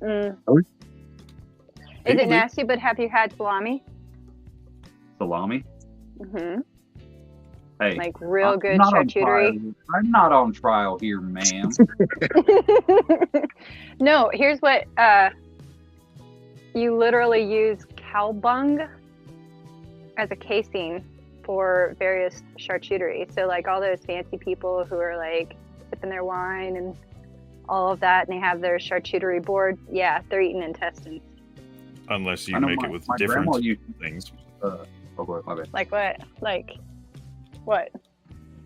Mm. Oh. Is it nasty, but have you had salami? Salami? Mm-hmm. Hey, Like real I'm good not on charcuterie. trial. I'm not on trial here, ma'am. No, here's what you literally use cow bung as a casing for various charcuterie. So like all those fancy people who are like sipping their wine and all of that, and they have their charcuterie board. Yeah, they're eating intestines. Unless you I know make my- it with my different grandma used- things. Oh, my bad. Like what? Like what?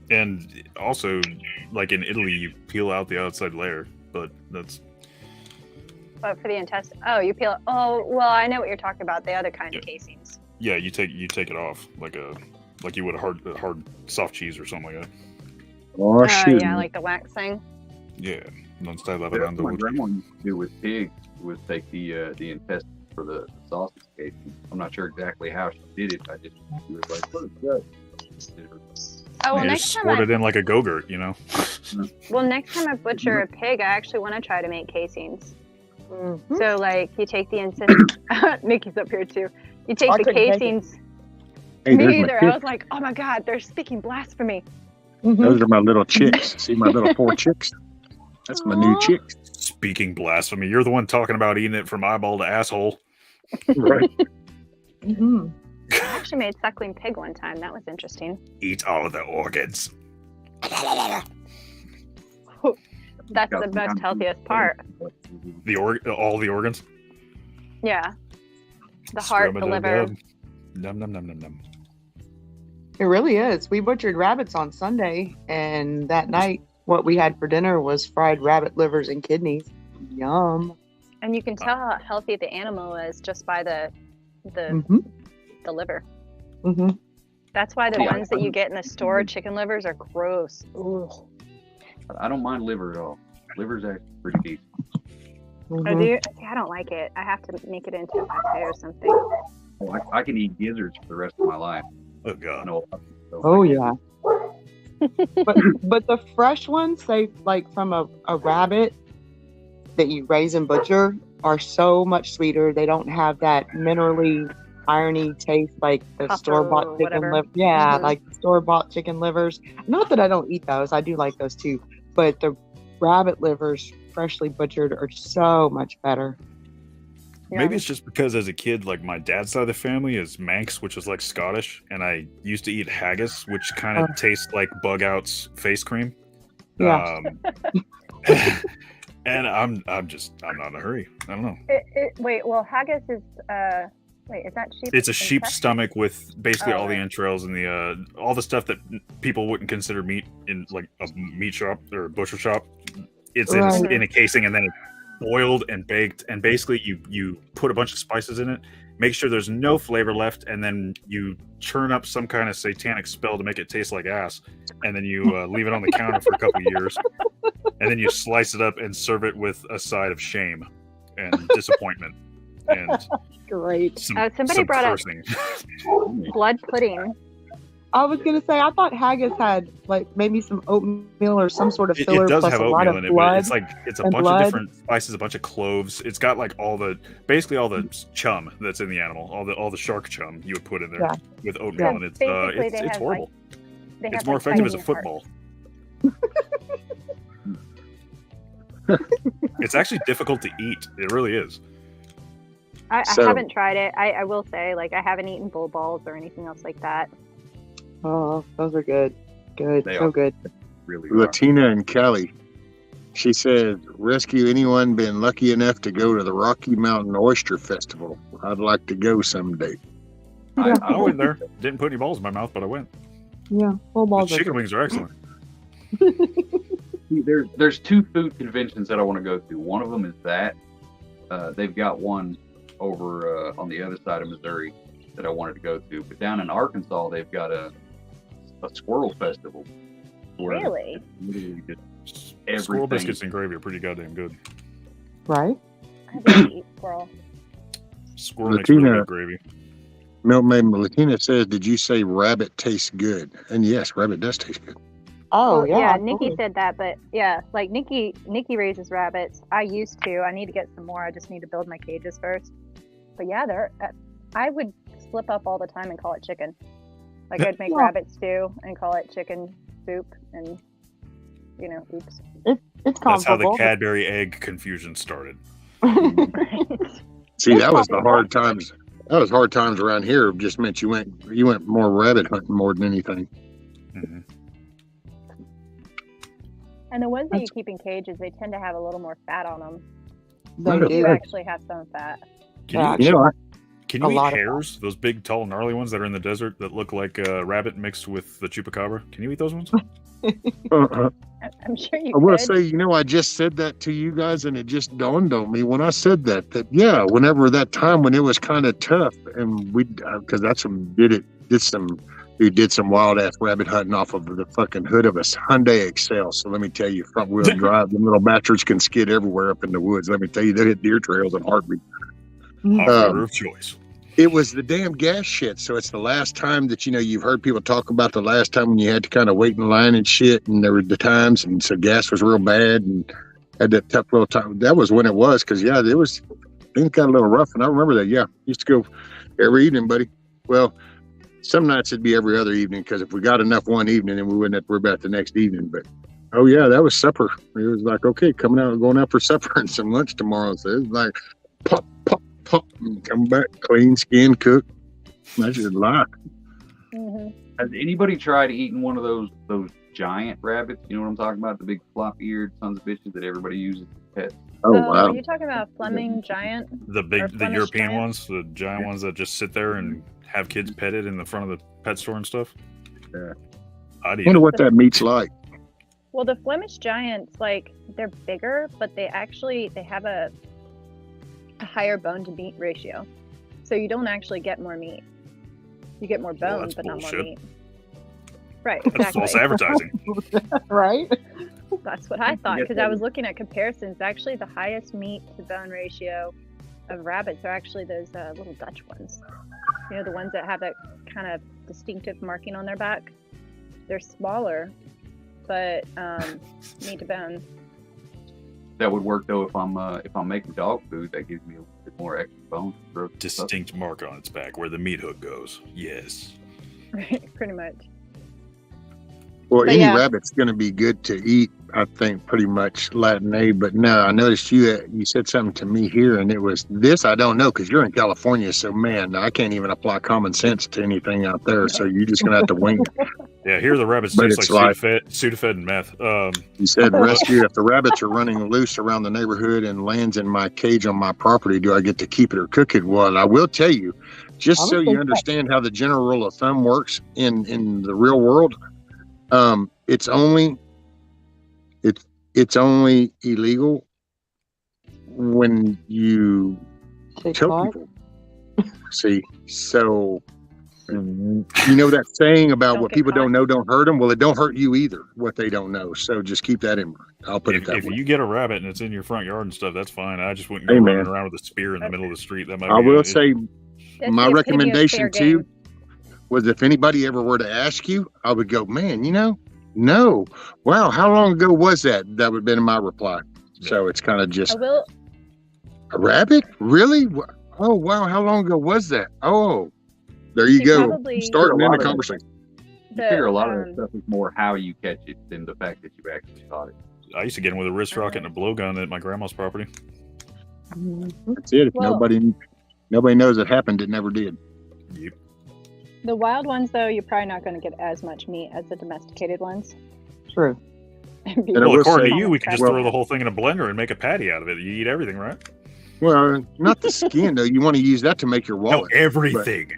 And also, like in Italy, you peel out the outside layer, but that's What for the intestine? Oh, you peel. Oh, well, I know what you're talking about. The other kind of casings. yeah, you take it off like you would a hard soft cheese or something like that. Oh, Yeah, like the wax thing. Yeah, non stai My lavorando. grandma used to do with pigs was take the intestine for the sausage casing. I'm not sure exactly how she did it. She was like, "What is that?" Oh, well, You next just time squirt it in like a go-gurt, you know. next time I butcher a pig, I actually want to try to make casings. Mhm. So, like, you take the intestine. Mickey's up here too. You take I the couldn't take it. casings. Hey, Me there's my either. I chick. was like, oh my god, they're speaking blasphemy. Mhm. Those are my little chicks. See my little 4 chicks? That's my new Aw. chicks. Speaking blasphemy, you're the one talking about eating it from eyeball to asshole. Right. Mhm. I actually made suckling pig one time. That was interesting. Eat all of the organs. That's the most healthiest part. All the organs. Yeah. The heart, the liver. Num num num num num. It really is. We butchered rabbits on Sunday, and that night, what we had for dinner was fried rabbit livers and kidneys. Yum. And you can tell how healthy the animal is just by the Mhm. the liver. Mhm. That's why the Yeah. ones that you get in the store, chicken livers, are gross. Ooh. I don't mind liver at all. Liver's actually pretty decent. Oh, Mhm. do you? See, I don't like it. I have to make it into a pate or something. Oh, I can eat gizzards for the rest of my life. Oh I god. know. Oh yeah. but the fresh ones, they like from a rabbit that you raise and butcher, are so much sweeter. They don't have that minerally irony taste like the Puffer store or bought chicken whatever. liver. Yeah, Mhm. like store bought chicken livers. Not that I don't eat those. I do like those too. But the rabbit livers freshly butchered are so much better. Maybe Yeah. it's just because as a kid, like my dad's side of the family is Manx, which is like Scottish, and I used to eat haggis, which kind of tastes like Bug Out's face cream. Yeah. And I'm not in a hurry. I don't know. Wait, well, haggis is is that sheep? It's a sheep's stomach with basically Oh, all the right. entrails and the all the stuff that people wouldn't consider meat in like a meat shop or a butcher shop. It's Right. in a casing and then it's boiled and baked, and basically you put a bunch of spices in it, make sure there's no flavor left, and then you churn up some kind of satanic spell to make it taste like ass, and then you leave it on the counter for a couple of years, and then you slice it up and serve it with a side of shame and disappointment and Great. Somebody some brought up cursing. blood pudding. I was gonna say I thought haggis had like maybe some oatmeal or some sort of It filler does plus have a lot oatmeal of in it, but blood. it's a and bunch blood. of different spices, a bunch of cloves. It's got like basically all the chum that's in the animal, all the shark chum you would put in there Yeah. with oatmeal, So and it's basically they it's have, horrible. They It's have, more like, effective as a tiny hearts. football. It's actually difficult to eat. It really is. I So- haven't tried it. I will say, like, I haven't eaten bull balls or anything else like that. Oh, those are good. Good. They So are. good. Really are. Latina and Kelly. She said, rescue anyone been lucky enough to go to the Rocky Mountain Oyster Festival. I'd like to go someday. I went there. Didn't put any balls in my mouth, but I went. Yeah. Full The balls are chicken good. wings are excellent. See, there's two food conventions that I want to go to. One of them is that they've got one over on the other side of Missouri that I wanted to go to. But down in Arkansas, they've got a squirrel festival. where Really? literally just Squirrel everything. biscuits and gravy are pretty goddamn good. Right? I didn't eat squirrel. Squirrel makes really Latina. good gravy. Milkmaid Latina says, "Did you say rabbit tastes good?" And yes, rabbit does taste good. Oh, Well, yeah. Nikki absolutely. said that, but yeah, like Nikki raises rabbits. I used to. I need to get some more. I just need to build my cages first. But yeah, I would slip up all the time and call it chicken. Like I'd make Yeah. rabbit stew and call it chicken soup, and oops. It's That's how the comfortable. Cadbury egg confusion started. See, that was the hard times. That was hard times around here. It just meant you went more rabbit hunting more than anything. Mhm. And the ones that you keep in cages, they tend to have a little more fat on them. They Right. You do. actually have some fat. Can You know, you a eat lot of hares? Those big, tall, gnarly ones that are in the desert that look like rabbit mixed with the chupacabra? Can you eat those ones? I'm sure you I will could. say, I just said that to you guys, and it just dawned on me when I said that yeah, whenever that time when it was kind of tough, and we, because that's did some wild ass rabbit hunting off of the fucking hood of a Hyundai Excel. So let me tell you, front wheel drive, the little batteries can skid everywhere up in the woods. Let me tell you, they hit deer trails in a heartbeat. Operator of choice. It was the damn gas shit. So it's the last time that, you've heard people talk about the last time when you had to kind of wait in line and shit. And there were the times. And so gas was real bad and had that tough little time. That was when it was. Cause yeah, things got a little rough. And I remember that. Yeah. Used to go every evening, buddy. Well, some nights it'd be every other evening. Cause if we got enough one evening, then we wouldn't have to worry about the next evening. But oh yeah, that was supper. It was like, okay, going out for supper and some lunch tomorrow. So it was like pop, and come back clean skin cooked. That's just life. Hmm. Has anybody tried eating one of those giant rabbits? You know what I'm talking about? The big floppy-eared sons of bitches that everybody uses as pets. Oh wow. Are you talking about Fleming giant? The Or the Flemish European giant? ones, the giant ones that just sit there and have kids petted in the front of the pet store and stuff. Yeah. I'd eat Wonder it. what that meat's like. Well, the Flemish giants, like they're bigger, but they have a higher bone to meat ratio, so you don't actually get more meat. You get more Well, bone, that's but not more bullshit. meat. Right, That's exactly. false advertising. Right? That's what I thought Yes, because that I was is. looking at comparisons. Actually, the highest meat to bone ratio of rabbits are actually those little Dutch ones. The ones that have that kind of distinctive marking on their back. They're smaller, but meat to bone. That would work though if I'm making dog food. That gives me a bit more extra bone. to throw stuff. Distinct mark on its back where the meat hook goes. Yes. Right, pretty much. Well, But any yeah. rabbit's going to be good to eat, I think, pretty much Latinate. But no, I noticed you said something to me here, and it was this. I don't know because you're in California, so man, I can't even apply common sense to anything out there. So you're just going to have to wing it. Yeah, here the rabbits But taste it's like Sudafed and meth. You said rescue. If the rabbits are running loose around the neighborhood and lands in my cage on my property, do I get to keep it or cook it? Well, I will tell you, just I would so you think understand how the general rule of thumb works in the real world. It's only illegal when you Big kill Clark? people. See, so you know that saying about Don't what get people caught. don't know don't hurt them. Well, it don't hurt you either. What they don't know. So just keep that in mind. I'll put it If, that if way. you get a rabbit and it's in your front yard and stuff, that's fine. I just wouldn't go Hey, running man. around with a spear in the middle of the street. That might I be will a- say That's my the epitome of recommendation fair too game. was if anybody ever were to ask you, I would go, man, no. Wow, how long ago was that? That would have been my reply. So it's kind of I just will. a rabbit? Really? Oh, wow. How long ago was that? Oh, there you She go. probably- Starting A in lot the of it. conversation. You figure a lot of um, that stuff is more how you catch it than the fact that you actually caught it. I used to get in with a wrist rocket and a blowgun at my grandma's property. Mhm. That's it. If Well- nobody knows it happened, it never did. Yep. The wild ones, though, you're probably not going to get as much meat as the domesticated ones. True. And I Well, will according say- to you, we could just well- throw the whole thing in a blender and make a patty out of it. You eat everything, right? Well, not the skin, though. You want to use that to make your No, wallet. everything.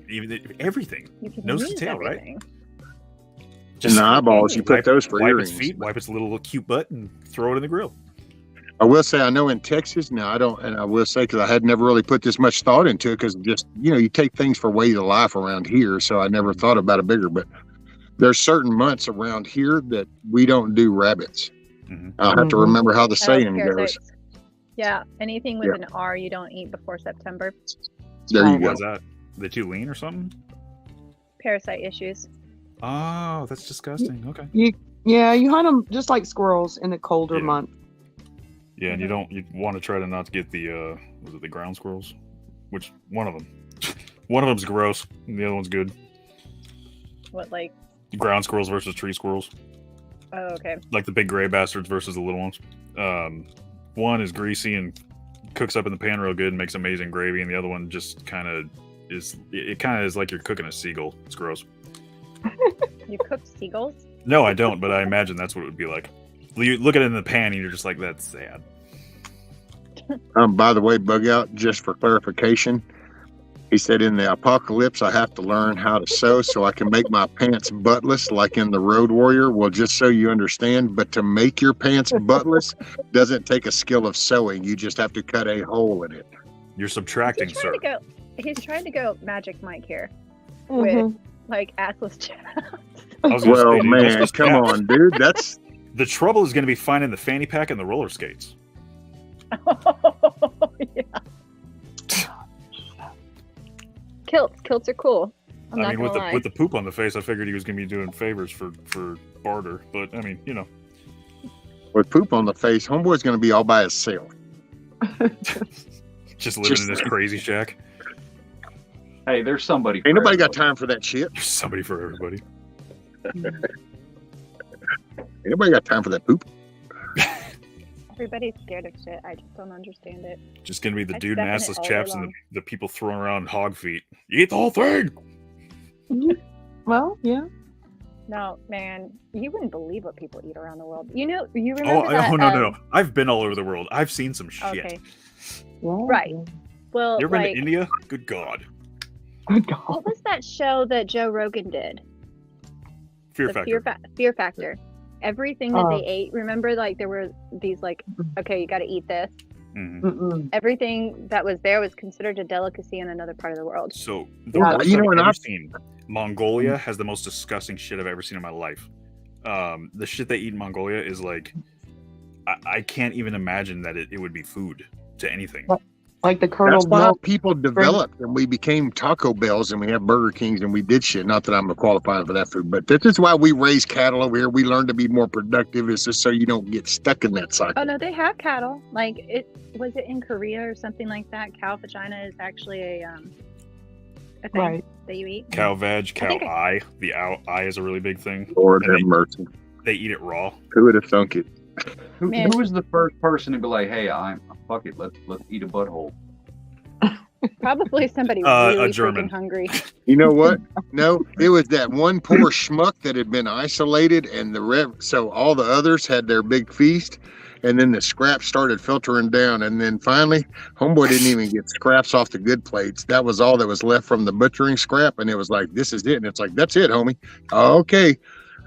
Even everything. You can Nose to use tail, right? everything. And the eyeballs, you put wipe, those for wipe earrings. its feet, wipe its little cute butt, and throw it in the grill. I will say, I know in Texas, now I don't, and I will say, because I had never really put this much thought into it, because just, you take things for way of life around here, so I never thought about it bigger, but there's certain months around here that we don't do rabbits. I'll have to Mhm. remember how the saying goes. Parasites. Yeah, anything with Yeah. an R you don't eat before September. There you Right. go. Why's that? They too lean or something? Parasite issues. Oh, that's disgusting. Okay. Yeah, you hunt them just like squirrels in the colder Yeah. month. Yeah, and you want to try to not get the was it the ground squirrels? Which one of them? One of them's gross, and the other one's good. What, like? Ground squirrels versus tree squirrels, Oh, okay. like the big gray bastards versus the little ones. One is greasy and cooks up in the pan real good and makes amazing gravy, and the other one just kind of is. It kind of is like you're cooking a seagull. It's gross. You cook seagulls? No, I don't, but I imagine that's what it would be like. You look at it in the pan, and you're just like, that's sad. By the way, Bug Out, just for clarification, he said in the apocalypse, I have to learn how to sew so I can make my pants buttless like in the Road Warrior. Well, just so you understand, but to make your pants buttless doesn't take a skill of sewing. You just have to cut a hole in it. You're subtracting, He's sir. trying to go Magic Mike here. Mhm. With, like, assless chaps. I was gonna Well, say, dude, man, those come caps. on, dude. That's The trouble is going to be finding the fanny pack and the roller skates. Yeah. Kilts are cool. I'm I not mean, gonna with lie. the poop on the face, I figured he was going to be doing favors for barter. But I mean, you know, with poop on the face. Homeboy's going to be all by himself. just living Just- in this crazy shack. Hey, there's somebody. Ain't for nobody got everybody. time for that shit. There's somebody for everybody. Ain't nobody got time for that poop. Everybody's scared of shit. I just don't understand it. Just going to be the I dude in step in it assless all day chaps and long. the people throwing around hog feet. You eat the whole thing. Well, yeah. No, man, you wouldn't believe what people eat around the world. You know, you Oh, remember that? no. I've been all over the world. I've seen some shit. Okay. Yeah. Right. Well, You ever been like, to India? Good God. Good God. what was that show that Joe Rogan did? Fear The factor. Fear Factor. Everything that Oh. they ate. Remember, like there were these like, okay, you got to eat this. Mhm. Mm-mm. Everything that was there was considered a delicacy in another part of the world. So, Yeah, worst you know, I've and ever I've- seen. Mongolia has the most disgusting shit I've ever seen in my life. The shit they eat in Mongolia is like, I can't even imagine that it would be food to anything. What? Like the That's curdled why milk. people developed and we became Taco Bells and we have Burger Kings and we did shit. Not that I'm qualified for that food, but this is why we raise cattle over here. We learn to be more productive. It's just so you don't get stuck in that cycle. Oh no, they have cattle. Like it was it in Korea or something like that. Cow vagina is actually a thing Right. that you eat. Cow veg, cow think eye. The eye is a really big thing. Lord And have mercy. They eat it raw. Who would have thunk it? Man. Who was the first person to be like, "Hey, fuck it, let's eat a butthole"? Probably somebody A really German. freaking hungry. You know what? No, it was that one poor schmuck that had been isolated, and so all the others had their big feast, and then the scraps started filtering down, and then finally, homeboy didn't even get scraps off the good plates. That was all that was left from the butchering scrap, and it was like, "This is it," and it's like, "That's it, homie." Oh, okay.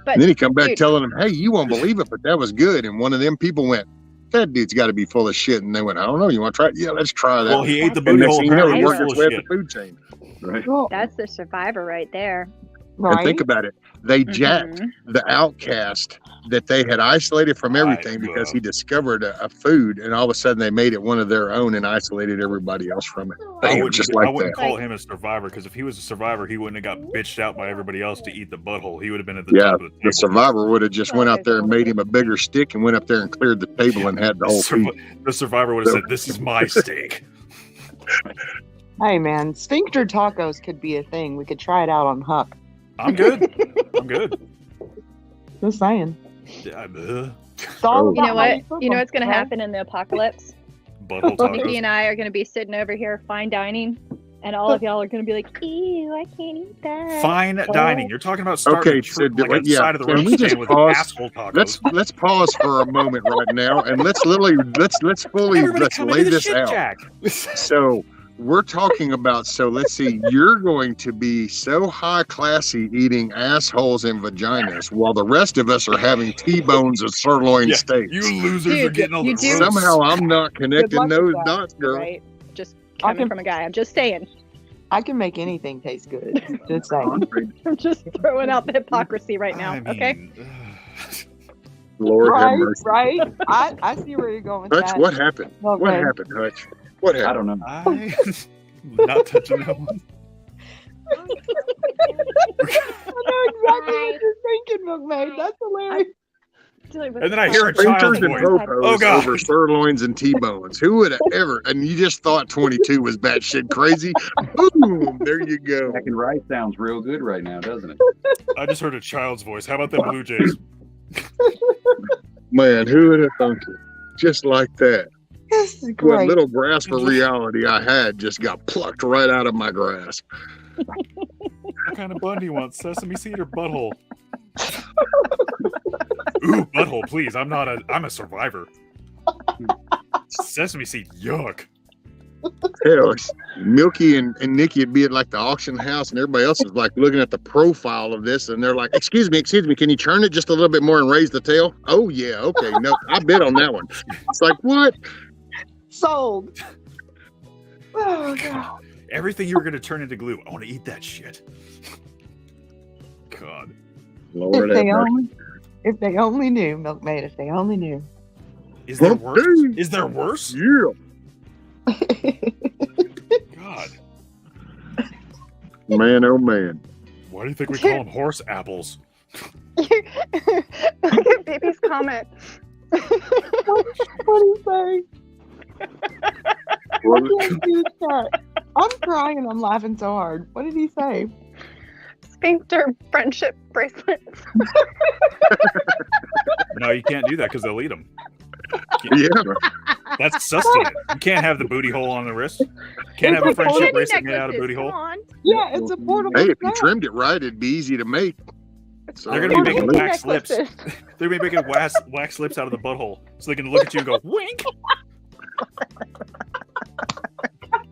But And then he come back dude, telling him, "Hey, you won't believe it, but that was good." And one of them people went, "That dude's got to be full of shit." And they went, "I don't know. You want to try it?" "Yeah, let's try that." Well, he ate the and booty next hole. thing you know, Apparently, he he's worked full his of way up shit. the food chain. Right? Well, that's the survivor right there. right. And think about it. They jacked Mhm. the outcast that they had isolated from everything because he discovered a food, and all of a sudden they made it one of their own and isolated everybody else from it. I Bam, wouldn't, just I like wouldn't that. call him a survivor because if he was a survivor, he wouldn't have got bitched out by everybody else to eat the butthole. He would have been at the Yeah, top of the table. the survivor would have just went out there and made him a bigger stick and went up there and cleared the table and had the whole feed. The survivor would have said, "This is my steak." Hey, man, sphincter tacos could be a thing. We could try it out on Hump. I'm good. I'm good. Just saying. Yeah, It's all Oh. about You know how what? cook You know them, what's gonna right? happen in the apocalypse? butthole Nikki tacos. and I are gonna be sitting over here fine dining, and all of y'all are gonna be like, "Ew, I can't eat that." Fine dining. You're talking about starting Okay, a trip, so like yeah, outside of the can we restaurant just with pause? asshole tacos. Let's pause for a moment right now and let's fully Everybody let's come lay into the this shit out. shack. So we're talking about, so let's see, you're going to be so high classy eating assholes and vaginas while the rest of us are having T-bones and sirloin Yeah, steaks. you losers Dude, are getting all you the do- roast. Somehow I'm not Good connecting luck with those that, dots, girl. right? Just I coming can- from a guy. I'm just saying. I can make anything taste good. Just saying. I'm just throwing out the hypocrisy right now. I Okay. mean, Lord have Right, mercy. right. I see where you're going with Hutch, that. what happened? Well, What good. happened, Hutch? What I happened? don't know. I not touching that one. I know exactly what you're thinking, Milkmaid. That's hilarious. And then I hear a child's Sphincters and voice. popos Oh, God. over sirloins and T-bones. Who would have ever? And you just thought 22 was batshit crazy. Boom! There you go. Black and rice sounds real good right now, doesn't it? I just heard a child's voice. How about them Blue Jays? Man, who would have thunk it? Just like that. This is What great. little grasp of reality I had just got plucked right out of my grasp. What kind of bun do you want? Sesame seed or butthole? Ooh, butthole, please. I'm a survivor. Sesame seed, yuck. Hell, Milky and Nikki would be at like the auction house, and everybody else is like looking at the profile of this, and they're like, excuse me, can you turn it just a little bit more and raise the tail? Oh, yeah, okay. No, I bid on that one. It's like, what? Sold. Oh, God. Everything you were going to turn into glue. I want to eat that shit. God. Lord If have they mercy. if they only knew, Milkmaid, if they only knew. Is there Hump worse? day. Is there worse? Yeah. God. Man, oh, man. Why do you think we call them horse apples? Look at baby's comment. What do you say? I can't see the chat. I'm crying. I'm laughing so hard. What did he say? Sphincter friendship bracelets. No, you can't do that because they'll eat them. Yeah. That's sustenance. You can't have the booty hole on the wrist. Can't have a It's like friendship candy bracelet made out of necklaces, booty hole. come on. Yeah, it's a portable. Hey, if you snap. trimmed it right, it'd be easy to make. So They're gonna be making Candy wax lips. necklaces. They're gonna be making wax lips out of the butthole, so they can look at you and go wink.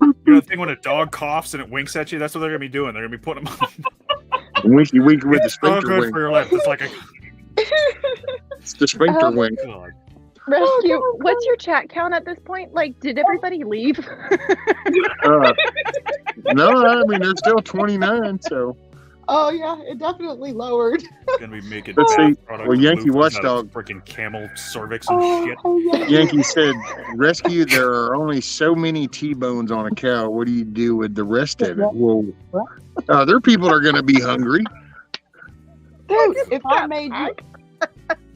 You know the thing when a dog coughs and it winks at you? That's what they're gonna be doing. They're gonna be putting them on. winky winky with the It's so sphincter good wing. for your life. It's like a It's the sphincter wing. God. Rescue. What's your chat count at this point? Like, did everybody leave? No, I mean, there's still 29, so. Oh yeah, it definitely lowered. Gonna be making Let's bath see. products Well, Yankee glue out of Watchdog. freaking camel cervix and shit. yeah. Yankee said, rescue, there are only so many T-bones on a cow. What do you do with the rest of it? Well, other people are going to be hungry. Dude, if I made you,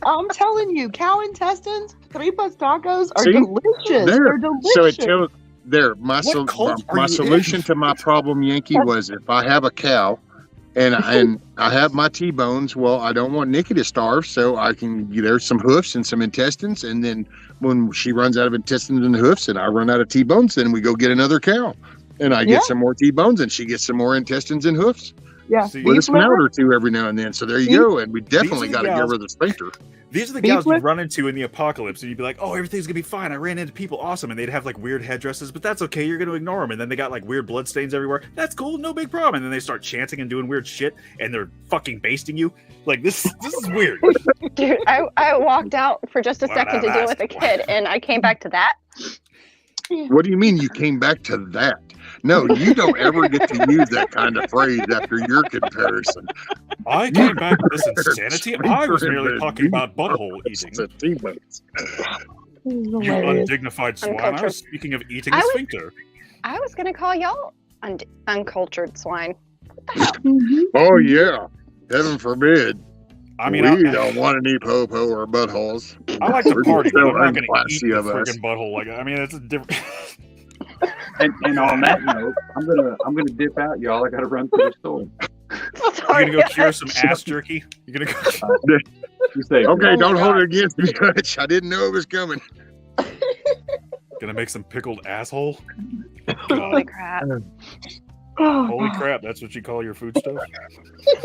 I'm telling you, cow intestines, 3-plus tacos are See? delicious. There. They're delicious. So it tells, there, my cult are my you solution in? to my problem, Yankee, was if I have a cow and I have my T-bones, well, I don't want Nikki to starve, so I can, there's some hoofs and some intestines, and then when she runs out of intestines and hoofs and I run out of T-bones, then we go get another cow. And I get Yeah. some more T-bones and she gets some more intestines and hoofs. yeah, See, With a beef snout liver. or two every now and then. So there you Beef- go. And we definitely These got are to the get gals- rid of the sphincter. These are the Beef gals you liver? run into in the apocalypse, and you'd be like, "Oh, everything's gonna be fine. I ran into people, awesome," and they'd have like weird headdresses, but that's okay. You're gonna ignore them, and then they got like weird blood stains everywhere. That's cool, no big problem. And then they start chanting and doing weird shit, and they're fucking basting you. Like this is weird. Dude, I walked out for just a second to deal with a kid, and I came back to that. What do you mean you came back to that? No, you don't ever get to use that kind of phrase after your comparison. I came back to this insanity. I was Sphincter merely and talking beef about butthole lips eating. and T-bones. This is You hilarious. undignified swine. I Uncultured. was speaking of eating I a was- sphincter. I was gonna call y'all uncultured swine. What the hell? Mhm. Oh, yeah. Heaven forbid. I mean, we I don't want any po-po or buttholes. like to We're party, but so I'm not going to eat unclassy the of us. friggin' butthole. Like, I mean, it's a different. And on that note, I'm gonna dip out, y'all. I gotta run to the store. You're Sorry, gonna go cure guys. some ass jerky. You're gonna go. You say Okay, my don't hold God. it against me, Hutch. I didn't know it was coming. Gonna make some pickled asshole. Holy God, crap. Oh, holy God. crap! That's what you call your food stuff.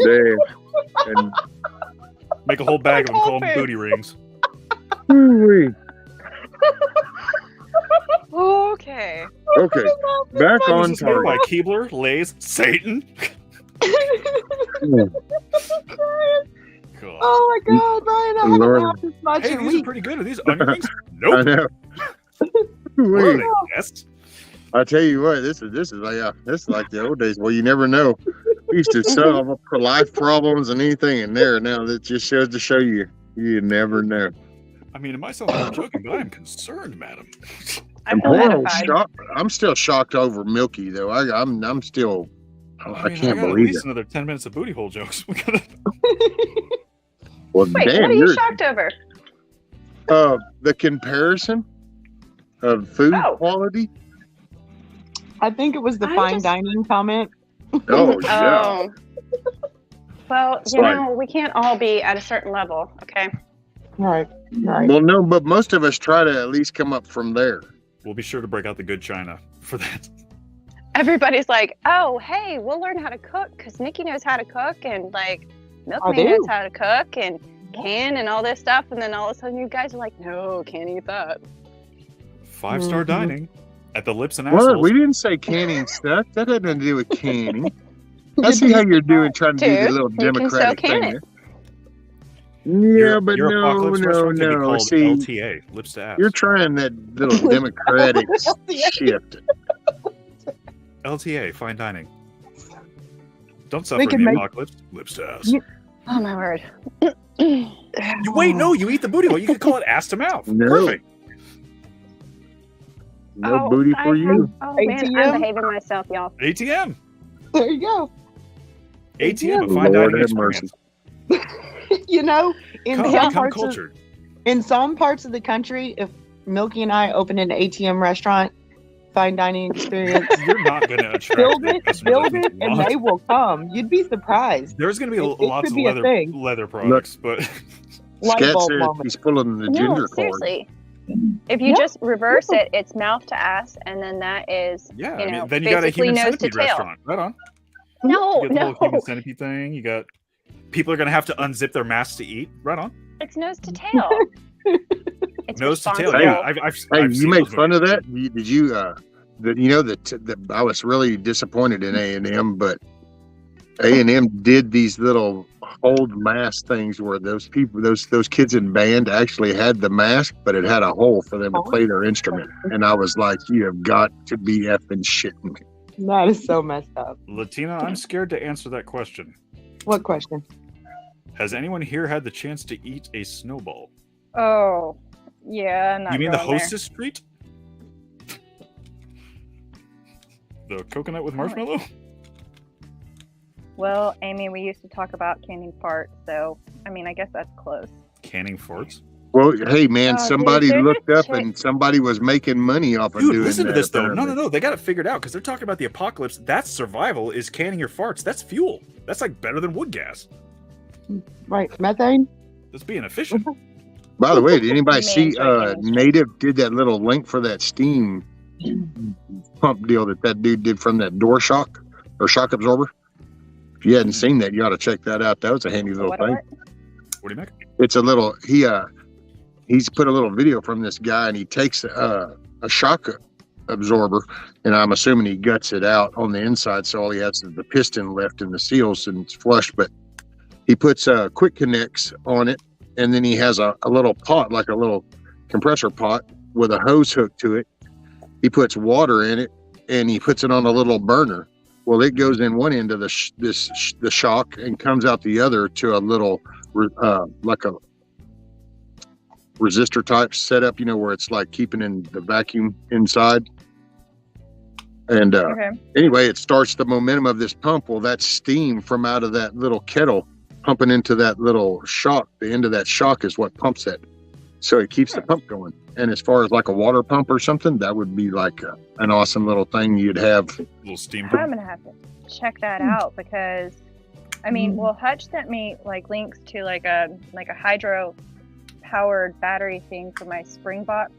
Damn. And, Make a whole bag of them. Call them Food. booty rings. ooh-wee. Okay. Okay, back What on is this made by target. Keebler, Lay's, Satan. God. Oh my God, Brian, I haven't Lord. laughed this much Hey, in these are weeks. pretty good. Are these onion rings? I Nope. know. What are Ooh-wee. they, guests? I tell you what, this is like the old days. Well, you never know. We used to solve life problems and anything in there. Now that just shows to show you You never know. I mean, it might sound like I'm joking, but I am concerned, madam. I feel edified. I'm still shocked over Milky though. I'm still. I mean, can't I got at believe least it. another 10 minutes of booty hole jokes. We gotta... Well, Wait, damn, what are you shocked over? the comparison of food Oh. quality. I think it was the I'm fine just- dining comment. Oh yeah. Oh. Well, It's you like- know, we can't all be at a certain level, okay? Right. Right. Well, no, but most of us try to at least come up from there. We'll be sure to break out the good china for that. Everybody's like, oh, hey, we'll learn how to cook because Nikki knows how to cook and like I Milkman do. knows how to cook and can and all this stuff. And then all of a sudden you guys are like, no, can't eat that. 5-star Mhm. dining at the Lips and Well, Assholes. we didn't say canning stuff. That had nothing to do with canning. I see how you're doing, trying to do the Dude, little you can still democratic can thing. it. Yeah, but your no, apocalypse no, restaurant could be no. called See, LTA, Lips to Ass. you're trying that little democratic shift. LTA, fine dining. Don't We suffer in can the make- apocalypse. Lips to ass. You- Oh, my word. You wait, no, you eat the booty hole. You could call it ass to mouth. No. Perfect. No booty for you. Oh, man, I'm ATM? behaving myself, y'all. ATM. There you go. ATM, a fine Lord dining have mercy. experience. You know, in Come, some become parts of, cultured. in some parts of the country, if Milky and I open an ATM restaurant, fine dining experience, You're not going to attract build the it, customers I build think it, you and want. they will come. You'd be surprised. There's going to be It lots could of be a thing. leather products, but Light Scat bulb said moment. he's pulling the gender No, cord. seriously. If you Yeah. just reverse it, it's mouth to ass, and then that is, yeah, you I know, mean, then you got a basically human nose to centipede tail. restaurant. Right on. No, You got the whole human no, centipede thing. You got people are going to have to unzip their masks to eat. Right on. it's nose to tail. It's Nose to tail. responsible. Yeah, I've Hey, I've you seen make those fun of movies. that? Did you? That I was really disappointed in A&M, but A&M did these little hold mask things where those people, those kids in band actually had the mask, but it had a hole for them to play their instrument. And I was like, you have got to be effing shitting me. That is so messed up. Latina, I'm scared to answer that question. What question? Has anyone here had the chance to eat a snowball? Oh, yeah. I'm not You mean the going there. Hostess Street? The coconut with marshmallow? Well, Amy, we used to talk about canning farts, so I mean, I guess that's close. Canning farts? Well, hey man, Oh, dude, somebody there's looked a up chick- and somebody was making money off of Dude, doing listen to that, this though. No, apparently. no, no. They got it figured out because they're talking about the apocalypse. That's survival. Is canning your farts. That's fuel. That's like better than wood gas. Right, methane? That's being efficient. By the way, did anybody Man, see try canning. Native did that little link for that steam pump deal that dude did from that door shock or shock absorber? If you hadn't seen that, you ought to check that out. That was a handy little What? thing. What do you make? It's a little he's put a little video from this guy and he takes a shock absorber and I'm assuming he guts it out on the inside, so all he has is the piston left in the seals and it's flush, but he puts quick connects on it and then he has a little pot, like a little compressor pot with a hose hook to it. He puts water in it and he puts it on a little burner. Well, it goes in one end of the shock and comes out the other to a little like a resistor type setup, you know, where it's like keeping in the vacuum inside. And Okay. anyway, it starts the momentum of this pump. Well, that's steam from out of that little kettle pumping into that little shock. The end of that shock is what pumps it. So it keeps the pump going. And as far as like a water pump or something, that would be like an awesome little thing you'd have. Little steam I'm pump. gonna have to check that out because, I mean, well, Hutch sent me like links to like a hydro powered battery thing for my Springbox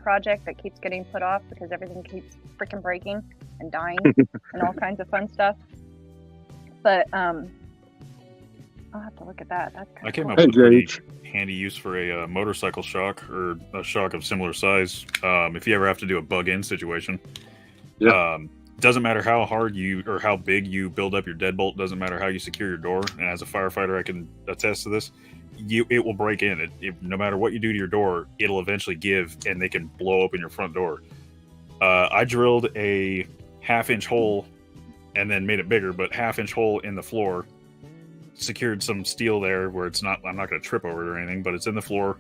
project that keeps getting put off because everything keeps freaking breaking and dying and all kinds of fun stuff. But I'll have to look at that. That's I came cool. up Hey, with a pretty Jake. handy use for a motorcycle shock or a shock of similar size. If you ever have to do a bug-in situation. Yeah. Doesn't matter how hard you or how big you build up your deadbolt. Doesn't matter how you secure your door. And as a firefighter, I can attest to this. It will break in. No matter what you do to your door, it'll eventually give, and they can blow open your front door. I drilled a 1/2-inch hole, and then made it bigger, but 1/2-inch hole in the floor, secured some steel there where it's not. I'm not going to trip over it or anything, but it's in the floor.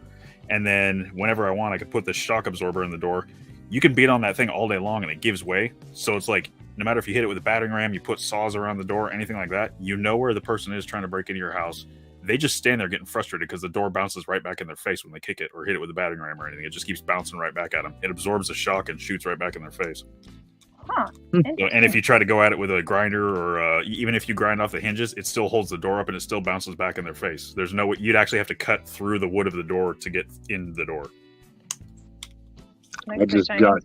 And then whenever I want, I can put the shock absorber in the door. You can beat on that thing all day long, and it gives way. So it's like no matter if you hit it with a battering ram, you put saws around the door, anything like that, you know where the person is trying to break into your house. They just stand there getting frustrated because the door bounces right back in their face when they kick it or hit it with a battering ram or anything. It just keeps bouncing right back at them. It absorbs the shock and shoots right back in their face. Huh. So, and if you try to go at it with a grinder or even if you grind off the hinges, it still holds the door up and it still bounces back in their face. There's no way you'd actually have to cut through the wood of the door to get in the door. I just got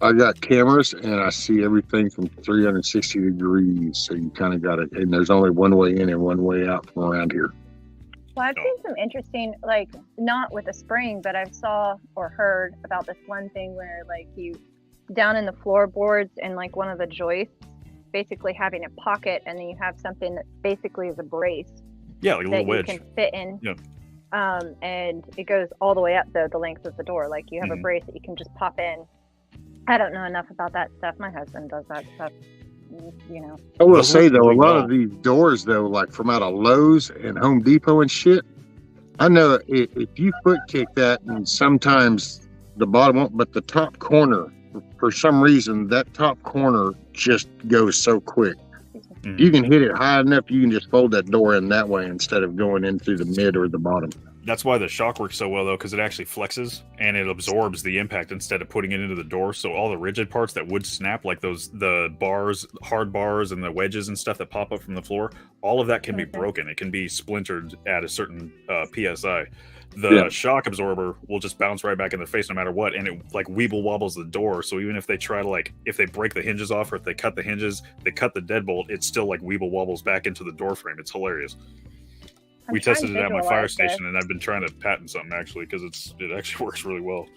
I got cameras and I see everything from 360 degrees. So you kind of got it. And there's only one way in and one way out from around here. Well, I've seen some interesting, like, not with a spring, but I've saw or heard about this one thing where, like, you down in the floorboards and, like, one of the joists, basically having a pocket, and then you have something that basically is a brace. Yeah, like a little wedge. That you can fit in. Yeah. And it goes all the way up, though, the length of the door. Like, you have a brace that you can just pop in. I don't know enough about that stuff. My husband does that stuff, you know. I will say, though, a lot of these doors, though, like from out of Lowe's and Home Depot and shit, I know if you foot kick that, and sometimes the bottom won't, but the top corner, for some reason, that top corner just goes so quick. You can hit it high enough, you can just fold that door in that way instead of going in through the mid or the bottom. That's why the shock works so well, though, because it actually flexes and it absorbs the impact instead of putting it into the door. So all the rigid parts that would snap, like the bars, hard bars, and the wedges and stuff that pop up from the floor, all of that can be broken. It can be splintered at a certain PSI. The shock absorber will just bounce right back in their face no matter what, and it like weeble wobbles the door. So even if they try to if they break the hinges off or if they cut the hinges, they cut the deadbolt, it still like weeble wobbles back into the door frame. It's hilarious. We tested it at my fire station, and I've been trying to patent something actually because it actually works really well.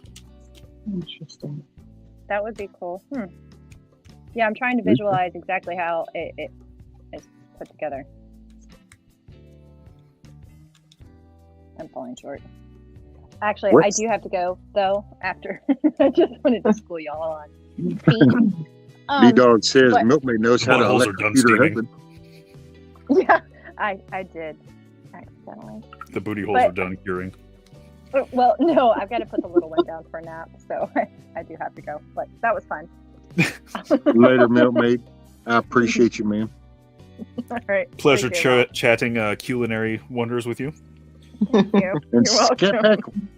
Interesting. That would be cool. Yeah, I'm trying to visualize exactly how it is put together. I'm falling short. Actually, I do have to go, though, after. I just wanted to school y'all on. B-Dog says Milkmaid knows how to electrocute her husband. Yeah, I did. Accidentally. The booty holes are done curing. Well, no, I've got to put the little one down for a nap, so I do have to go. But that was fun. Later, Milkmaid. I appreciate you, man. All right. Pleasure chatting culinary wonders with you. Thank you. And You're welcome.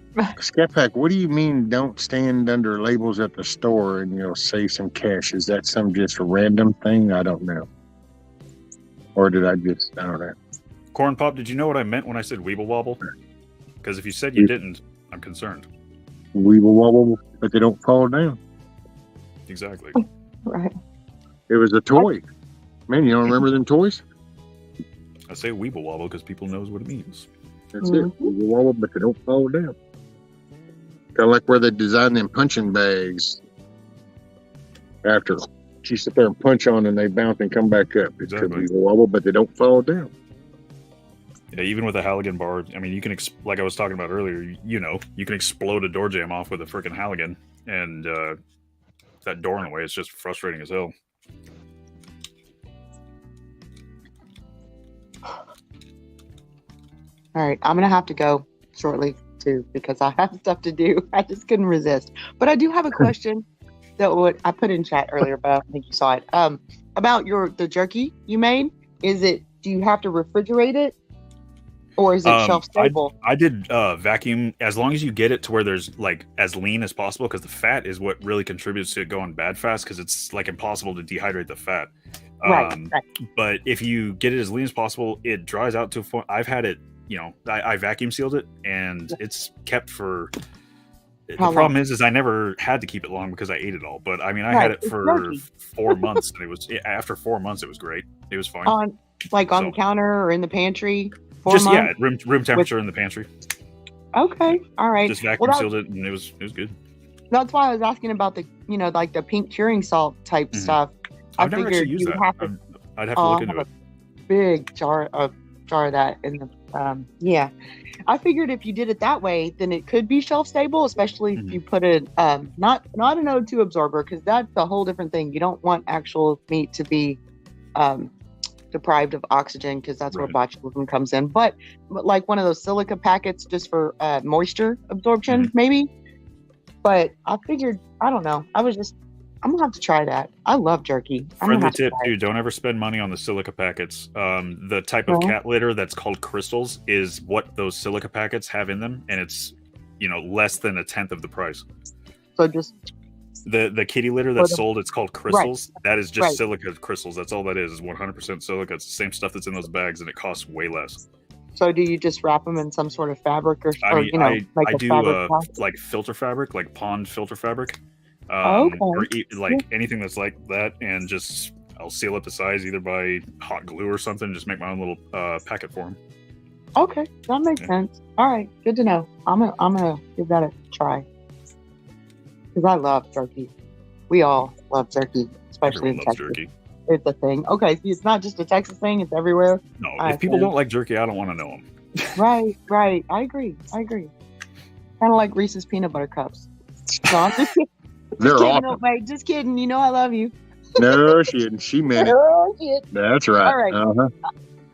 Scat Pack, what do you mean don't stand under labels at the store and save some cash? Is that some just random thing? I don't know. Or did I don't know. Corn Pop, did you know what I meant when I said weeble wobble? Because if you said you didn't, I'm concerned. Weeble wobble, but they don't fall down. Exactly. Right. It was a toy. Man, you don't remember them toys? I say weeble wobble because people knows what it means. That's it. Weeble wobble, but they don't fall down. Kind of like where they design them punching bags after you sit there and punch on and they bounce and come back up. It could be wobble, but they don't fall down. Yeah, even with a Halligan bar, I mean, you can, like I was talking about earlier, you can explode a door jamb off with a freaking Halligan, and that door in the way is just frustrating as hell. All right, I'm going to have to go shortly, too, because I have stuff to do. I just couldn't resist. But I do have a question that I put in chat earlier, but I don't think you saw it. About the jerky you made, do you have to refrigerate it? Or is it shelf stable? I did vacuum, as long as you get it to where there's like as lean as possible, because the fat is what really contributes to it going bad fast, because it's like impossible to dehydrate the fat. Right. But if you get it as lean as possible, it dries out to a point. I've had it, I vacuum sealed it, and it's kept for. The problem is I never had to keep it long because I ate it all. But I mean, I had it for 4 months, and it was after 4 months, it was great. It was fine. On the counter or in the pantry. Room temperature in the pantry. Okay, all right. Just vacuum sealed it, and it was good. That's why I was asking about the like the pink curing salt type stuff. I've never actually used that. I'd have to look into it. Big jar of that in the yeah. I figured if you did it that way, then it could be shelf stable, especially if you put it not an O2 absorber, because that's a whole different thing. You don't want actual meat to be deprived of oxygen because that's where Right. botulism comes in. But like one of those silica packets just for moisture absorption, maybe. But I figured, I don't know. I'm gonna have to try that. I love jerky. I'm gonna Friendly have to tip, try it. dude, don't ever spend money on the silica packets. The type of No? cat litter that's called crystals is what those silica packets have in them, and it's, less than a tenth of the price. So just The kitty litter that's the- sold, it's called crystals. That is just Right. silica crystals. That's all that is 100% silica. It's the same stuff that's in those bags, and it costs way less. so do you just wrap them in some sort of fabric or I mean, like I a do fabric pouch? like filter fabric, like pond filter fabric, Okay. or like anything that's like that, and just I'll seal it to size either by hot glue or something. Just make my own little packet for them. Okay, that makes Yeah. sense. All right, good to know. I'm gonna give that a try because I love jerky. We all love jerky, especially Everyone in loves Texas. jerky. It's a thing. Okay, see, it's not just a Texas thing; it's everywhere. No, I if people think. don't like jerky, I don't want to know them. Right. I agree. Kind of like Reese's peanut butter cups. No, I'm just kidding. They're Just kidding. awesome. No, wait, just kidding. You know I love you. No, she didn't. She meant it. Oh, shit. That's right. All right. Uh-huh.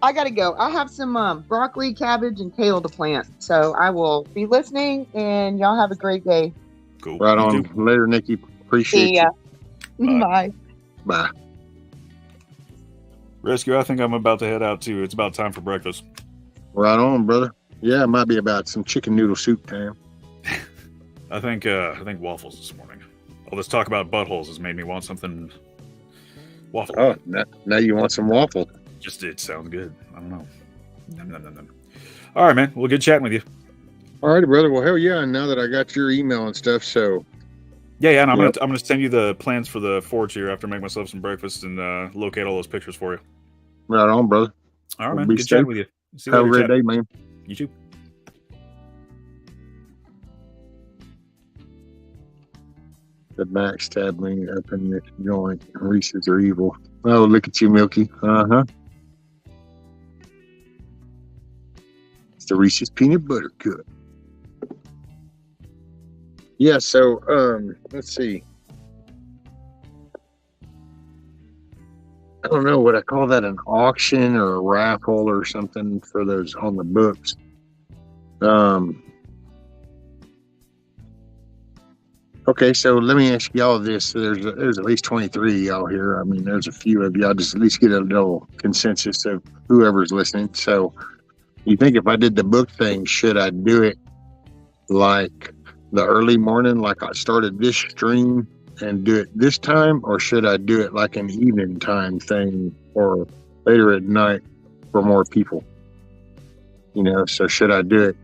I gotta go. I have some broccoli, cabbage, and kale to plant. So I will be listening, and y'all have a great day. Cool. Right You on. too. Later, Nikki. Appreciate See ya. Bye. Bye. you. Bye. Rescue, I think I'm about to head out too. It's about time for breakfast. Right on, brother. Yeah, it might be about some chicken noodle soup time. I think waffles this morning. All this talk about buttholes has made me want something waffle. Oh, now you want some waffle. Just it sounds good. I don't know. Nom, nom, nom, nom. All right, man. Well, good chatting with you. All righty, brother. Well, hell yeah. And now that I got your email and stuff, so Yeah, and I'm Yep. gonna send you the plans for the forge here after I make myself some breakfast and locate all those pictures for you. right on, brother. All right, Well, man. be Good chatting safe. with you. See you Have a later, great chat. day, man. You too. The backstab me up in this joint. Reese's are evil. Oh, look at you, Milky. Uh-huh. It's the Reese's peanut butter cup. Yeah, so let's see. I don't know, would I call that an auction or a raffle or something for those on the books? Okay, so let me ask y'all this. There's at least 23 of y'all here. I mean, there's a few of y'all. Just at least get a little consensus of whoever's listening. So you think if I did the book thing, should I do it like the early morning, like I started this stream and do it this time, or should I do it like an evening time thing or later at night for more people? So should I do it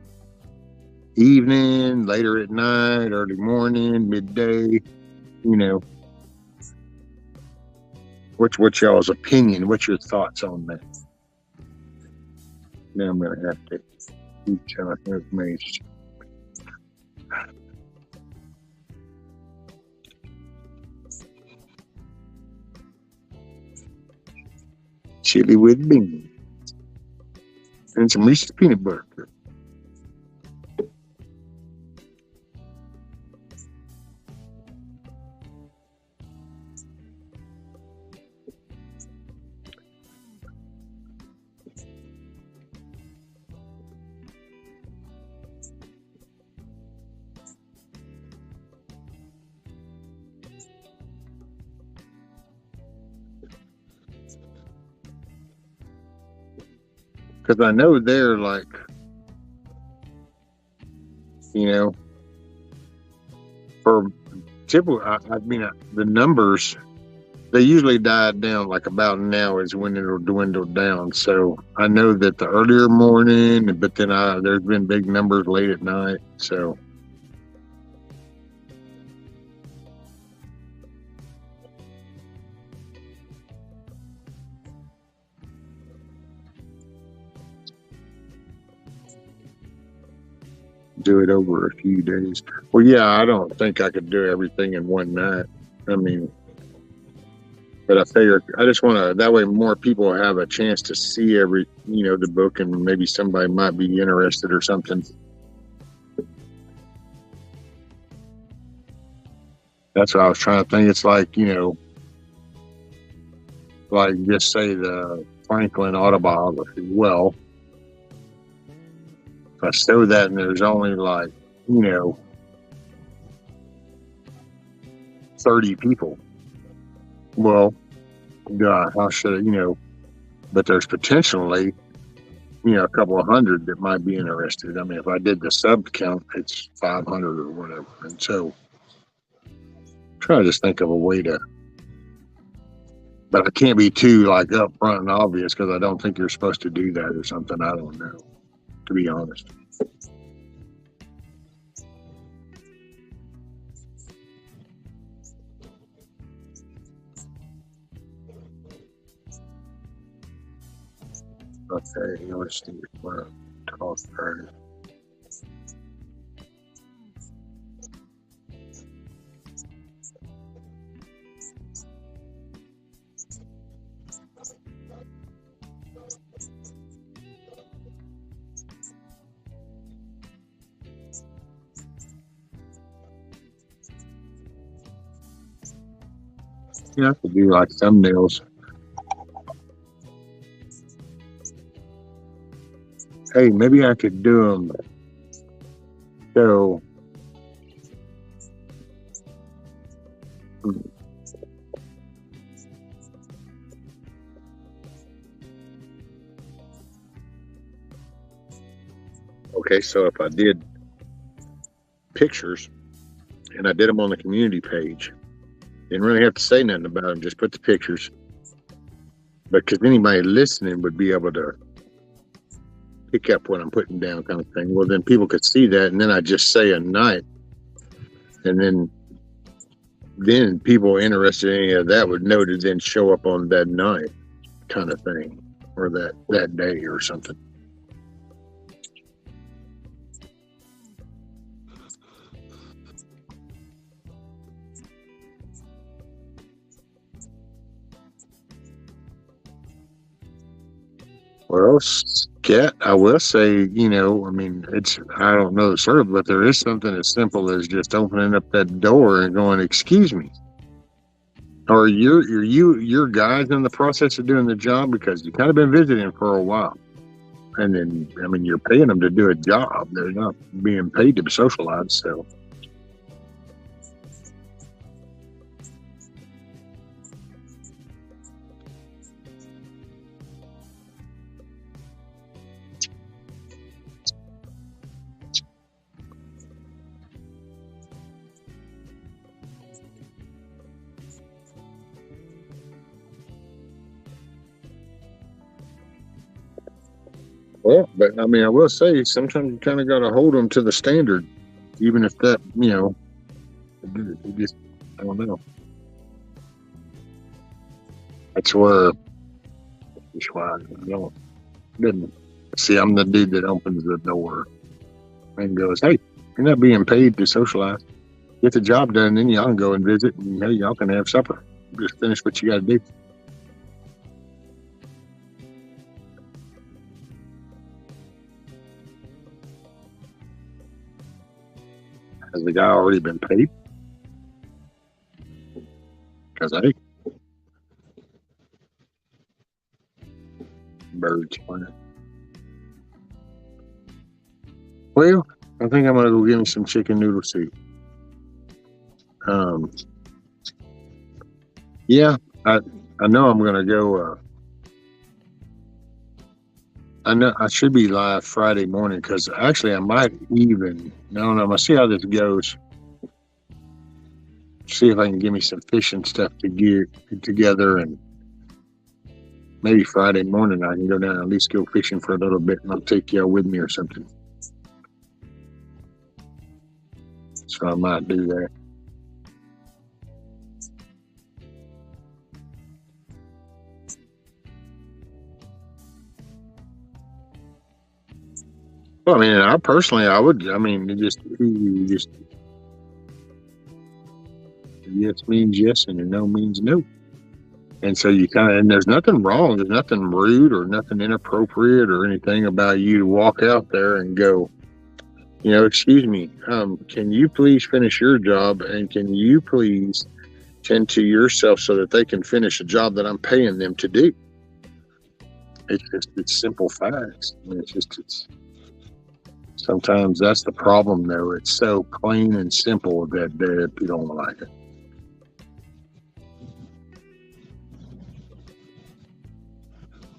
evening, later at night, early morning, midday? What's y'all's opinion? What's your thoughts on that? Now I'm gonna have to eat information. Chili with beans and some Reese's peanut butter. Because I know they're like, for typical, I mean, the numbers, they usually died down like about now is when it'll dwindle down. So I know that the earlier morning, but then there's been big numbers late at night. So do it over a few days. Well, yeah, I don't think I could do everything in one night. I mean, but I figure I just want to, that way more people have a chance to see the book, and maybe somebody might be interested or something. That's what I was trying to think. It's like, like just say the Franklin autobiography. Well, if I stow that and there's only like, 30 people, well, God, how should I, but there's potentially, a couple of hundred that might be interested. I mean, if I did the sub count, it's 500 or whatever. And so try to just think of a way to, but I can't be too like upfront and obvious because I don't think you're supposed to do that or something. I don't know, to be honest. Okay, let's see where talk first. You have to do like thumbnails. Hey, maybe I could do them. So, okay, so if I did pictures and I did them on the community page, didn't really have to say nothing about them, just put the pictures. Because anybody listening would be able to pick up what I'm putting down, kind of thing. Well, then people could see that, and then I just say a night, and then people interested in any of that would know to then show up on that night, kind of thing, or that day or something. Well, Scat, I will say, I mean, I don't know, sir, but there is something as simple as just opening up that door and going, "Excuse me." Or your guys in the process of doing the job because you've kind of been visiting for a while. And then, I mean, you're paying them to do a job. They're not being paid to socialize, so. Well, but I mean, I will say sometimes you kind of got to hold them to the standard, even if that, you just, I don't know. That's why I don't, didn't see. I'm the dude that opens the door and goes, "Hey, you're not being paid to socialize. Get the job done, then y'all can go and visit, and hey, y'all can have supper. Just finish what you got to do." Has the guy already been paid? Because hey, birds flying. Well, I think I'm gonna go get me some chicken noodle soup. Yeah, I know I'm gonna go. I know I should be live Friday morning because actually I might even. I don't know. I'm gonna see how this goes. See if I can get me some fishing stuff to get together, and maybe Friday morning I can go down and at least go fishing for a little bit, and I'll take y'all with me or something. So I might do that. Well, I mean, I would. I mean, just yes means yes, and no means no. And so you and there's nothing wrong. There's nothing rude or nothing inappropriate or anything about you to walk out there and go, "Excuse me, can you please finish your job, and can you please tend to yourself so that they can finish a job that I'm paying them to do?" It's simple facts. I mean, it's sometimes that's the problem though. It's so plain and simple that you don't like it.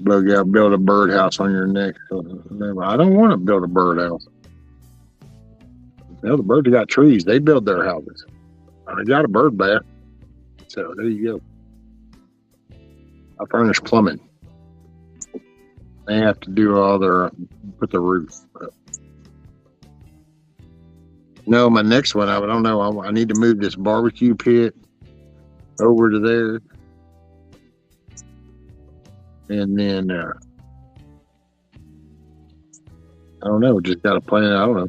Bug out, build a birdhouse on your neck. I don't want to build a birdhouse. The birds got trees. They build their houses. I got a bird bath. So there you go. I furnish plumbing. They have to do put the roof up. No, my next one, I don't know. I need to move this barbecue pit over to there. And then, I don't know, just got a plan. I don't know.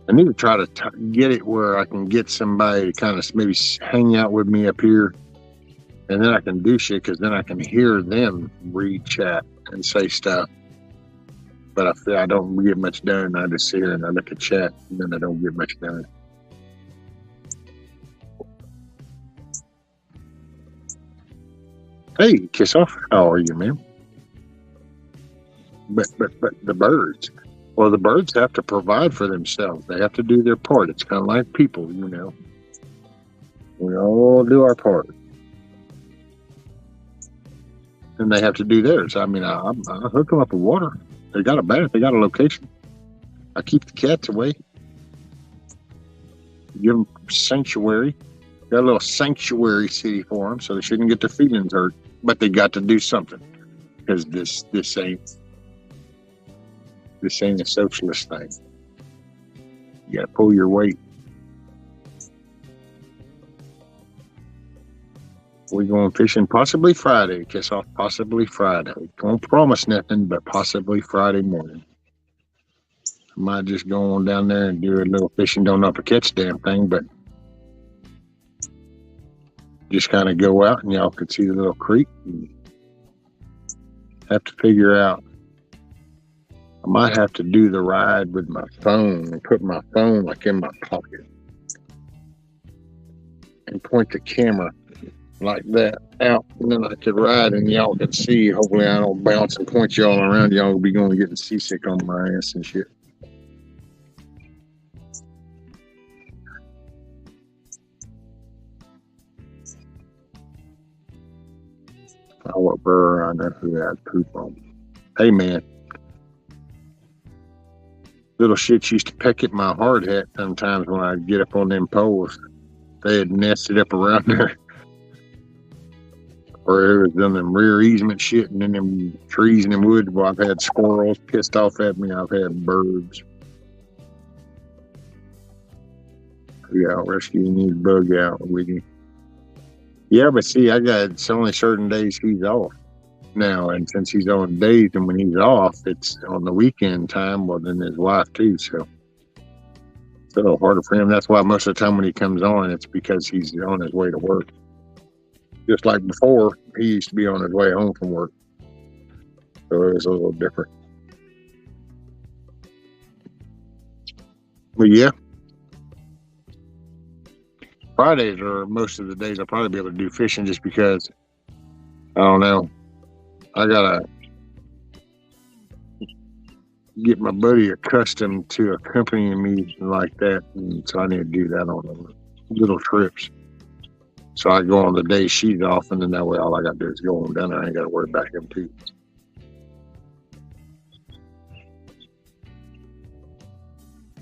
I need to try to get it where I can get somebody to kind of maybe hang out with me up here. And then I can do shit because then I can hear them read chat and say stuff. But I feel I don't get much done. I just sit here and I look at chat and then I don't get much done. Hey, Kiss Off, how are you, man? But the birds. Well, the birds have to provide for themselves. They have to do their part. It's kind of like people, you know. We all do our part. And they have to do theirs. I mean, I hook them up with water. They got a bath. They got a location. I keep the cats away. Give them sanctuary. Got a little sanctuary city for them, so they shouldn't get their feelings hurt. But they got to do something because this ain't a socialist thing. You got to pull your weight. We going fishing possibly Friday. Kiss Off possibly Friday. Don't promise nothing, but possibly Friday morning. I might just go on down there and do a little fishing. Don't know if I catch the damn thing, but just kind of go out and y'all could see the little creek. And have to figure out. I might have to do the ride with my phone and put my phone like in my pocket and point the camera like that out, and then I could ride and y'all could see. Hopefully I don't bounce and point y'all around. Y'all will be going getting seasick on my ass and shit. What burr I know who had poop on. Hey man, little shits used to peck at my hard hat sometimes when I'd get up on them poles. They had nested up around there. Or it was done them rear easement shit and then them trees and them woods. Well, I've had squirrels pissed off at me. I've had birds. Yeah, I'll rescue these bug out with you. Yeah, but see, it's only certain days he's off now. And since he's on days and when he's off, it's on the weekend time. Well, then his wife too. So it's a little harder for him. That's why most of the time when he comes on, it's because he's on his way to work. Just like before, he used to be on his way home from work. So it was a little different. But yeah. Fridays are most of the days I'll probably be able to do fishing just because, I don't know, I got to get my buddy accustomed to accompanying me like that. And so I need to do that on little trips. So I go on the day she's off, and then that way all I got to do is go on down there. I ain't got to worry about him too.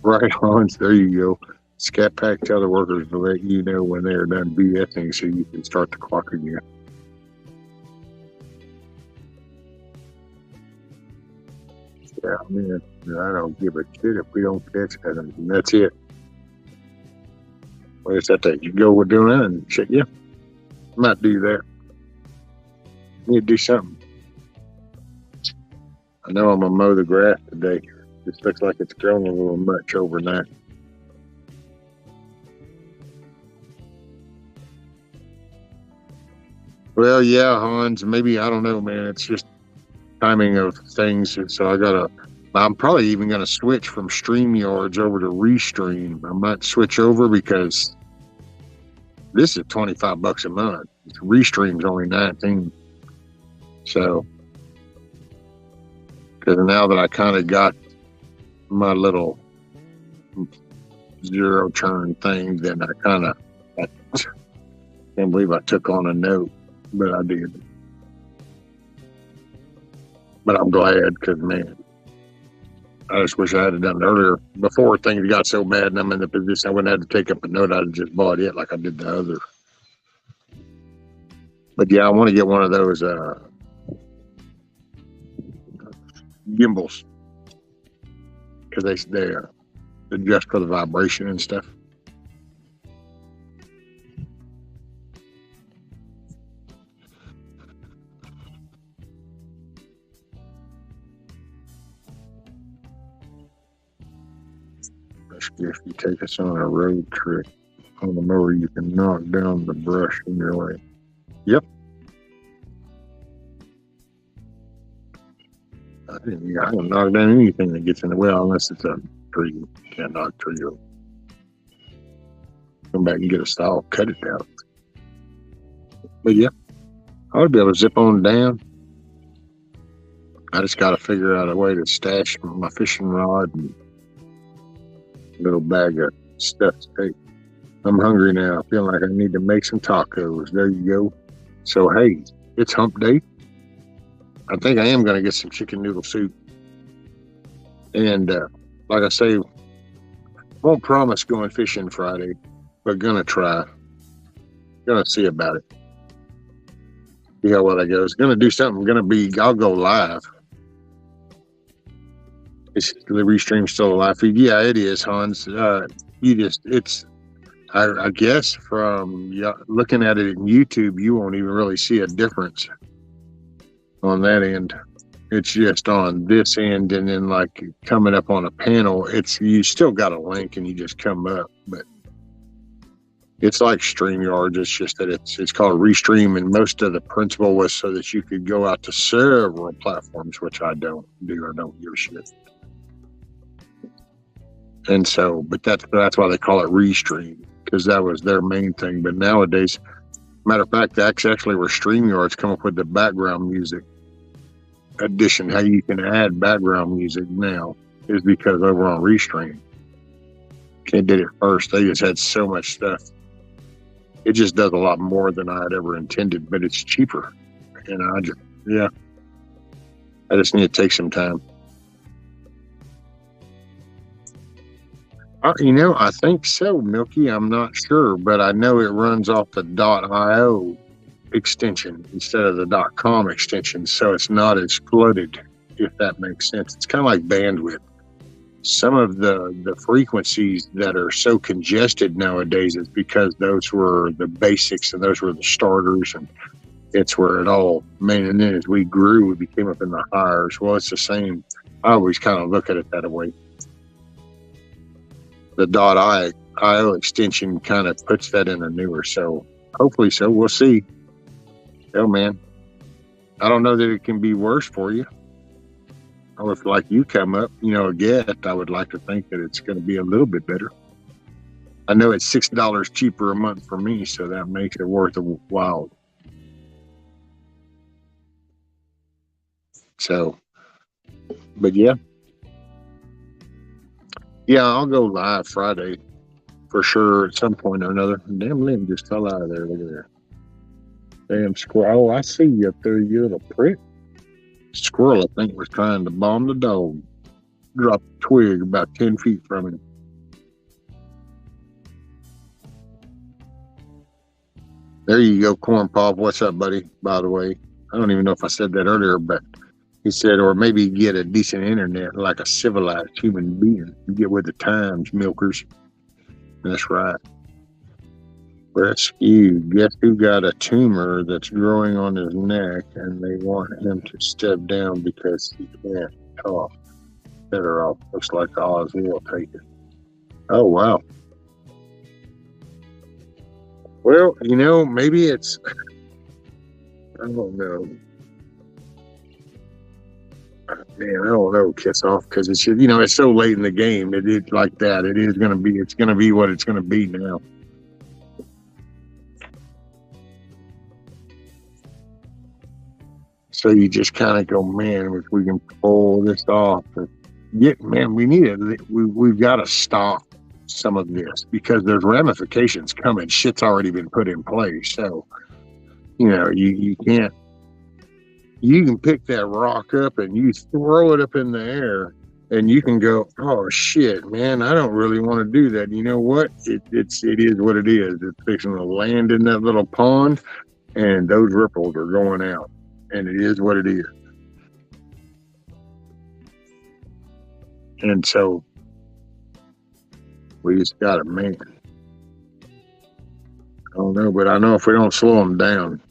Right on. There you go. Scat Pack tell the workers to let you know when they're done BSing so you can start the clock again. Yeah, man, I don't give a shit if we don't catch that, and that's it. Well, it's that you go with doing that and shit, yeah. I might do that. Need to do something. I know I'm gonna mow the grass today. This looks like it's grown a little much overnight. Well, yeah, Hans, maybe, I don't know, man. It's just timing of things. So I'm probably even going to switch from StreamYards over to Restream. I might switch over because this is $25 a month. Restream's only $19. So Because now that I kind of got my little zero turn thing, then I can't believe I took on a note, but I did. But I'm glad because, man, I just wish I had done it earlier before things got so bad and I'm in the position I wouldn't have to take up a note. I'd have just bought it like I did the other. But yeah, I want to get one of those gimbals because they're adjust for the vibration and stuff. If you take us on a road trip on the mower, you can knock down the brush in your way. Yep. I don't knock down anything that gets in the way unless it's a tree. You can't knock tree over. Come back and get a saw, cut it down. But yeah, I would be able to zip on down. I just got to figure out a way to stash my fishing rod and little bag of stuff to take. I'm hungry now. I feel like I need to make some tacos. There you go. So hey, it's hump day. I think I am going to get some chicken noodle soup. And like I say, won't promise going fishing Friday, but gonna try. Gonna see about it. See how well that goes. Gonna do something. I'll go live. Is the restream still a live feed? Yeah, it is, Hans. I guess from looking at it in YouTube, you won't even really see a difference on that end. It's just on this end, and then like coming up on a panel, you still got a link and you just come up, but it's like StreamYard. It's just that it's called Restream, and most of the principle was so that you could go out to several platforms, which I don't do. I don't give a shit. And so, but that's why they call it Restream, because that was their main thing. But nowadays, matter of fact, that's actually where StreamYard's come up with the background music addition. How you can add background music now is because over on Restream, they did it first. They just had so much stuff. It just does a lot more than I had ever intended, but it's cheaper. And I just need to take some time. I think so, Milky. I'm not sure, but I know it runs off the .io extension instead of the .com extension, so it's not as flooded, if that makes sense. It's kind of like bandwidth. Some of the frequencies that are so congested nowadays is because those were the basics and those were the starters, and it's where it all, and then as we grew, we became up in the higher. Well, it's the same. I always kind of look at it that way. The .io extension kind of puts that in a newer, so hopefully so. We'll see. Oh man, I don't know that it can be worse for you. Or if like you come up, a guest, I would like to think that it's going to be a little bit better. I know it's $6 cheaper a month for me, so that makes it worth a while. So, but yeah. Yeah, I'll go live Friday for sure at some point or another. Damn, Lynn just fell out of there. Look at there. Damn squirrel. Oh, I see you up there, you little prick. Squirrel, I think, was trying to bomb the dog. Dropped a twig about 10 feet from him. There you go, Corn Pop. What's up, buddy? By the way, I don't even know if I said that earlier, but he said, or maybe get a decent internet like a civilized human being. Get with the times, milkers. That's right. Rescue. Guess who got a tumor that's growing on his neck and they want him to step down because he can't talk. Better off. Looks like Oz will take it. Oh, wow. Well, maybe it's, I don't know. Man, I don't know, Kiss Off, because it's it's so late in the game. It is like that. It's gonna be what it's gonna be now. So you just kind of go, man, if we can pull this off, man, we've got to stop some of this because there's ramifications coming. Shit's already been put in place. So, you can't, you can pick that rock up and you throw it up in the air and you can go, oh shit, man, I don't really want to do that. You know what? It is what it is. It's fixing to land in that little pond and those ripples are going out. And it is what it is. And so we just got to, man. I don't know, but I know if we don't slow them down,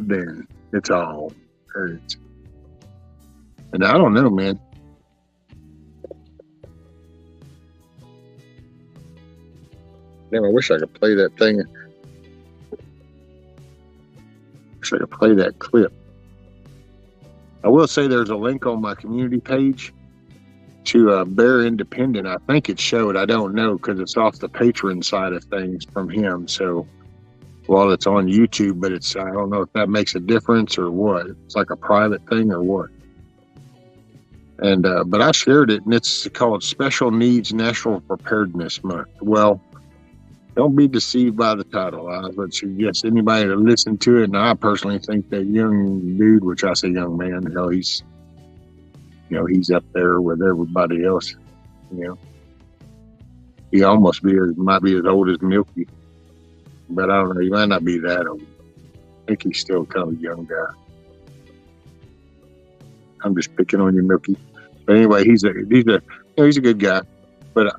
then it's all hurts. And I don't know, man. Damn, I wish I could play that thing. Wish I could play that clip. I will say there's a link on my community page to Bear Independent. I think it showed. I don't know because it's off the Patreon side of things from him. So, well, it's on YouTube, but I don't know if that makes a difference or what. It's like a private thing or what. And but I shared it, and it's called Special Needs National Preparedness Month. Well, don't be deceived by the title. I would suggest anybody to listen to it. And I personally think that young dude, which I say young man, hell, he's up there with everybody else. He almost might be as old as Milky, but I don't know. He might not be that old. I think he's still kind of a young guy. I'm just picking on you, Milky. But anyway, he's a good guy. But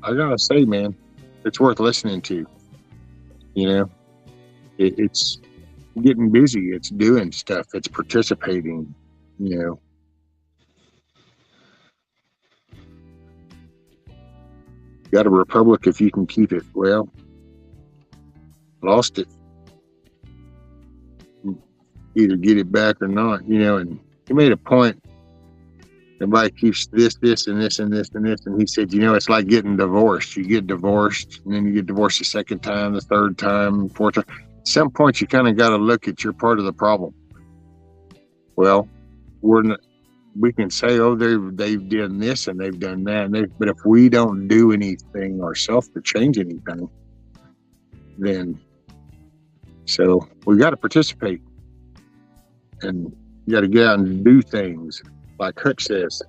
I gotta say, man, it's worth listening to. It's getting busy. It's doing stuff. It's participating. Got a republic if you can keep it. Well, lost it. Either get it back or not. And he made a point. Everybody keeps this, and this, and this, and this. And he said, it's like getting divorced. You get divorced, and then you get divorced the second time, the third time, fourth time. At some point, you kind of got to look at your part of the problem. Well, we can say, oh, they've done this and they've done that. But if we don't do anything ourselves to change anything, then so we got to participate. And you got to get out and do things. Like Hutch says,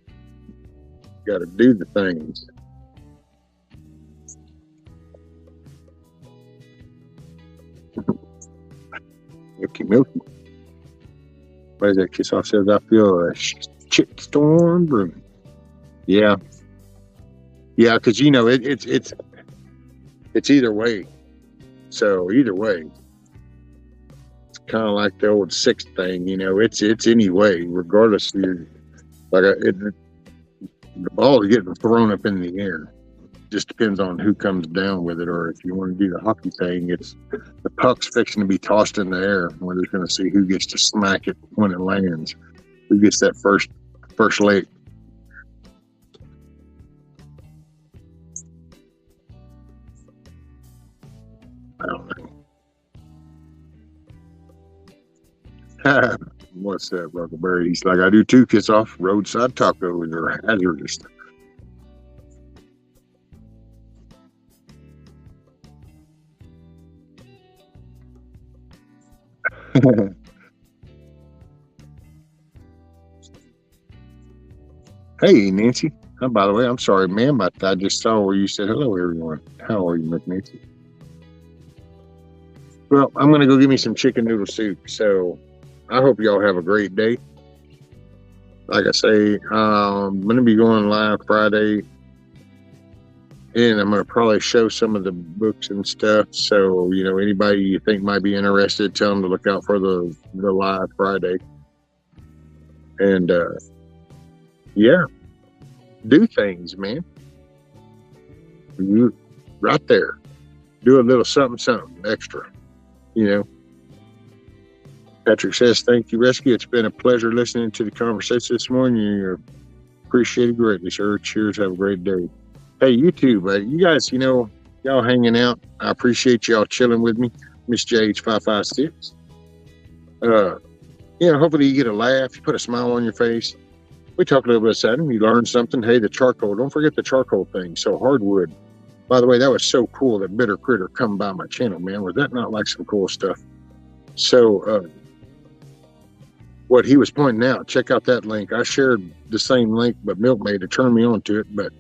you got to do the things. Milky. What is that? Kiss Off says, I feel a shit storm brewing. Yeah. Yeah, because it's either way. So either way. Kind of like the old sixth thing, it's any way, regardless of the ball is getting thrown up in the air. Just depends on who comes down with it, or if you want to do the hockey thing, it's the puck's fixing to be tossed in the air. We're just going to see who gets to smack it when it lands, who gets that first leg. I don't know. What's that, Ruckleberry? He's like, I do too, Kiss Off. Roadside tacos are hazardous. Hey, Nancy. Oh, by the way, I'm sorry, ma'am, but I just saw where you said hello, everyone. How are you, Nancy? Well, I'm going to go get me some chicken noodle soup. So I hope y'all have a great day. Like I say, I'm going to be going live Friday. And I'm going to probably show some of the books and stuff. So, anybody you think might be interested, tell them to look out for the live Friday. And, yeah, do things, man. You right there. Do a little something extra, Patrick says, thank you, Rescue. It's been a pleasure listening to the conversation this morning. You're appreciated greatly, sir. Cheers. Have a great day. Hey, you too, but you guys, y'all hanging out. I appreciate y'all chilling with me. Miss JH556. Hopefully you get a laugh, you put a smile on your face. We talk a little bit of Saturn, you learn something. Hey, the charcoal, don't forget the charcoal thing. So hardwood. By the way, that was so cool that Bitter Critter come by my channel, man. Was that not like some cool stuff? So what he was pointing out, check out that link. I shared the same link, but Milkmaid had turned me on to it. But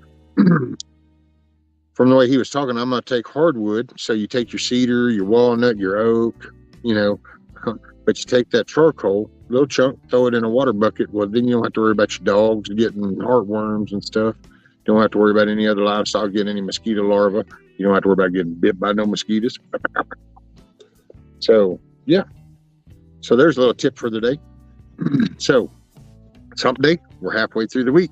from the way he was talking, I'm going to take hardwood. So you take your cedar, your walnut, your oak, but you take that charcoal, little chunk, throw it in a water bucket. Well, then you don't have to worry about your dogs getting heartworms and stuff. You don't have to worry about any other livestock getting any mosquito larvae. You don't have to worry about getting bit by no mosquitoes. So, yeah. So there's a little tip for the day. So, it's hump day. We're halfway through the week.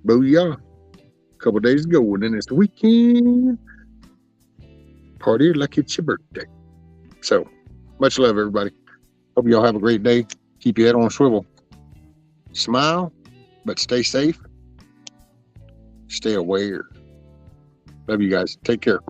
Booyah. A couple days ago, and then it's the weekend. Party like it's your birthday. So, much love, everybody. Hope y'all have a great day. Keep your head on a swivel. Smile, but stay safe. Stay aware. Love you guys. Take care.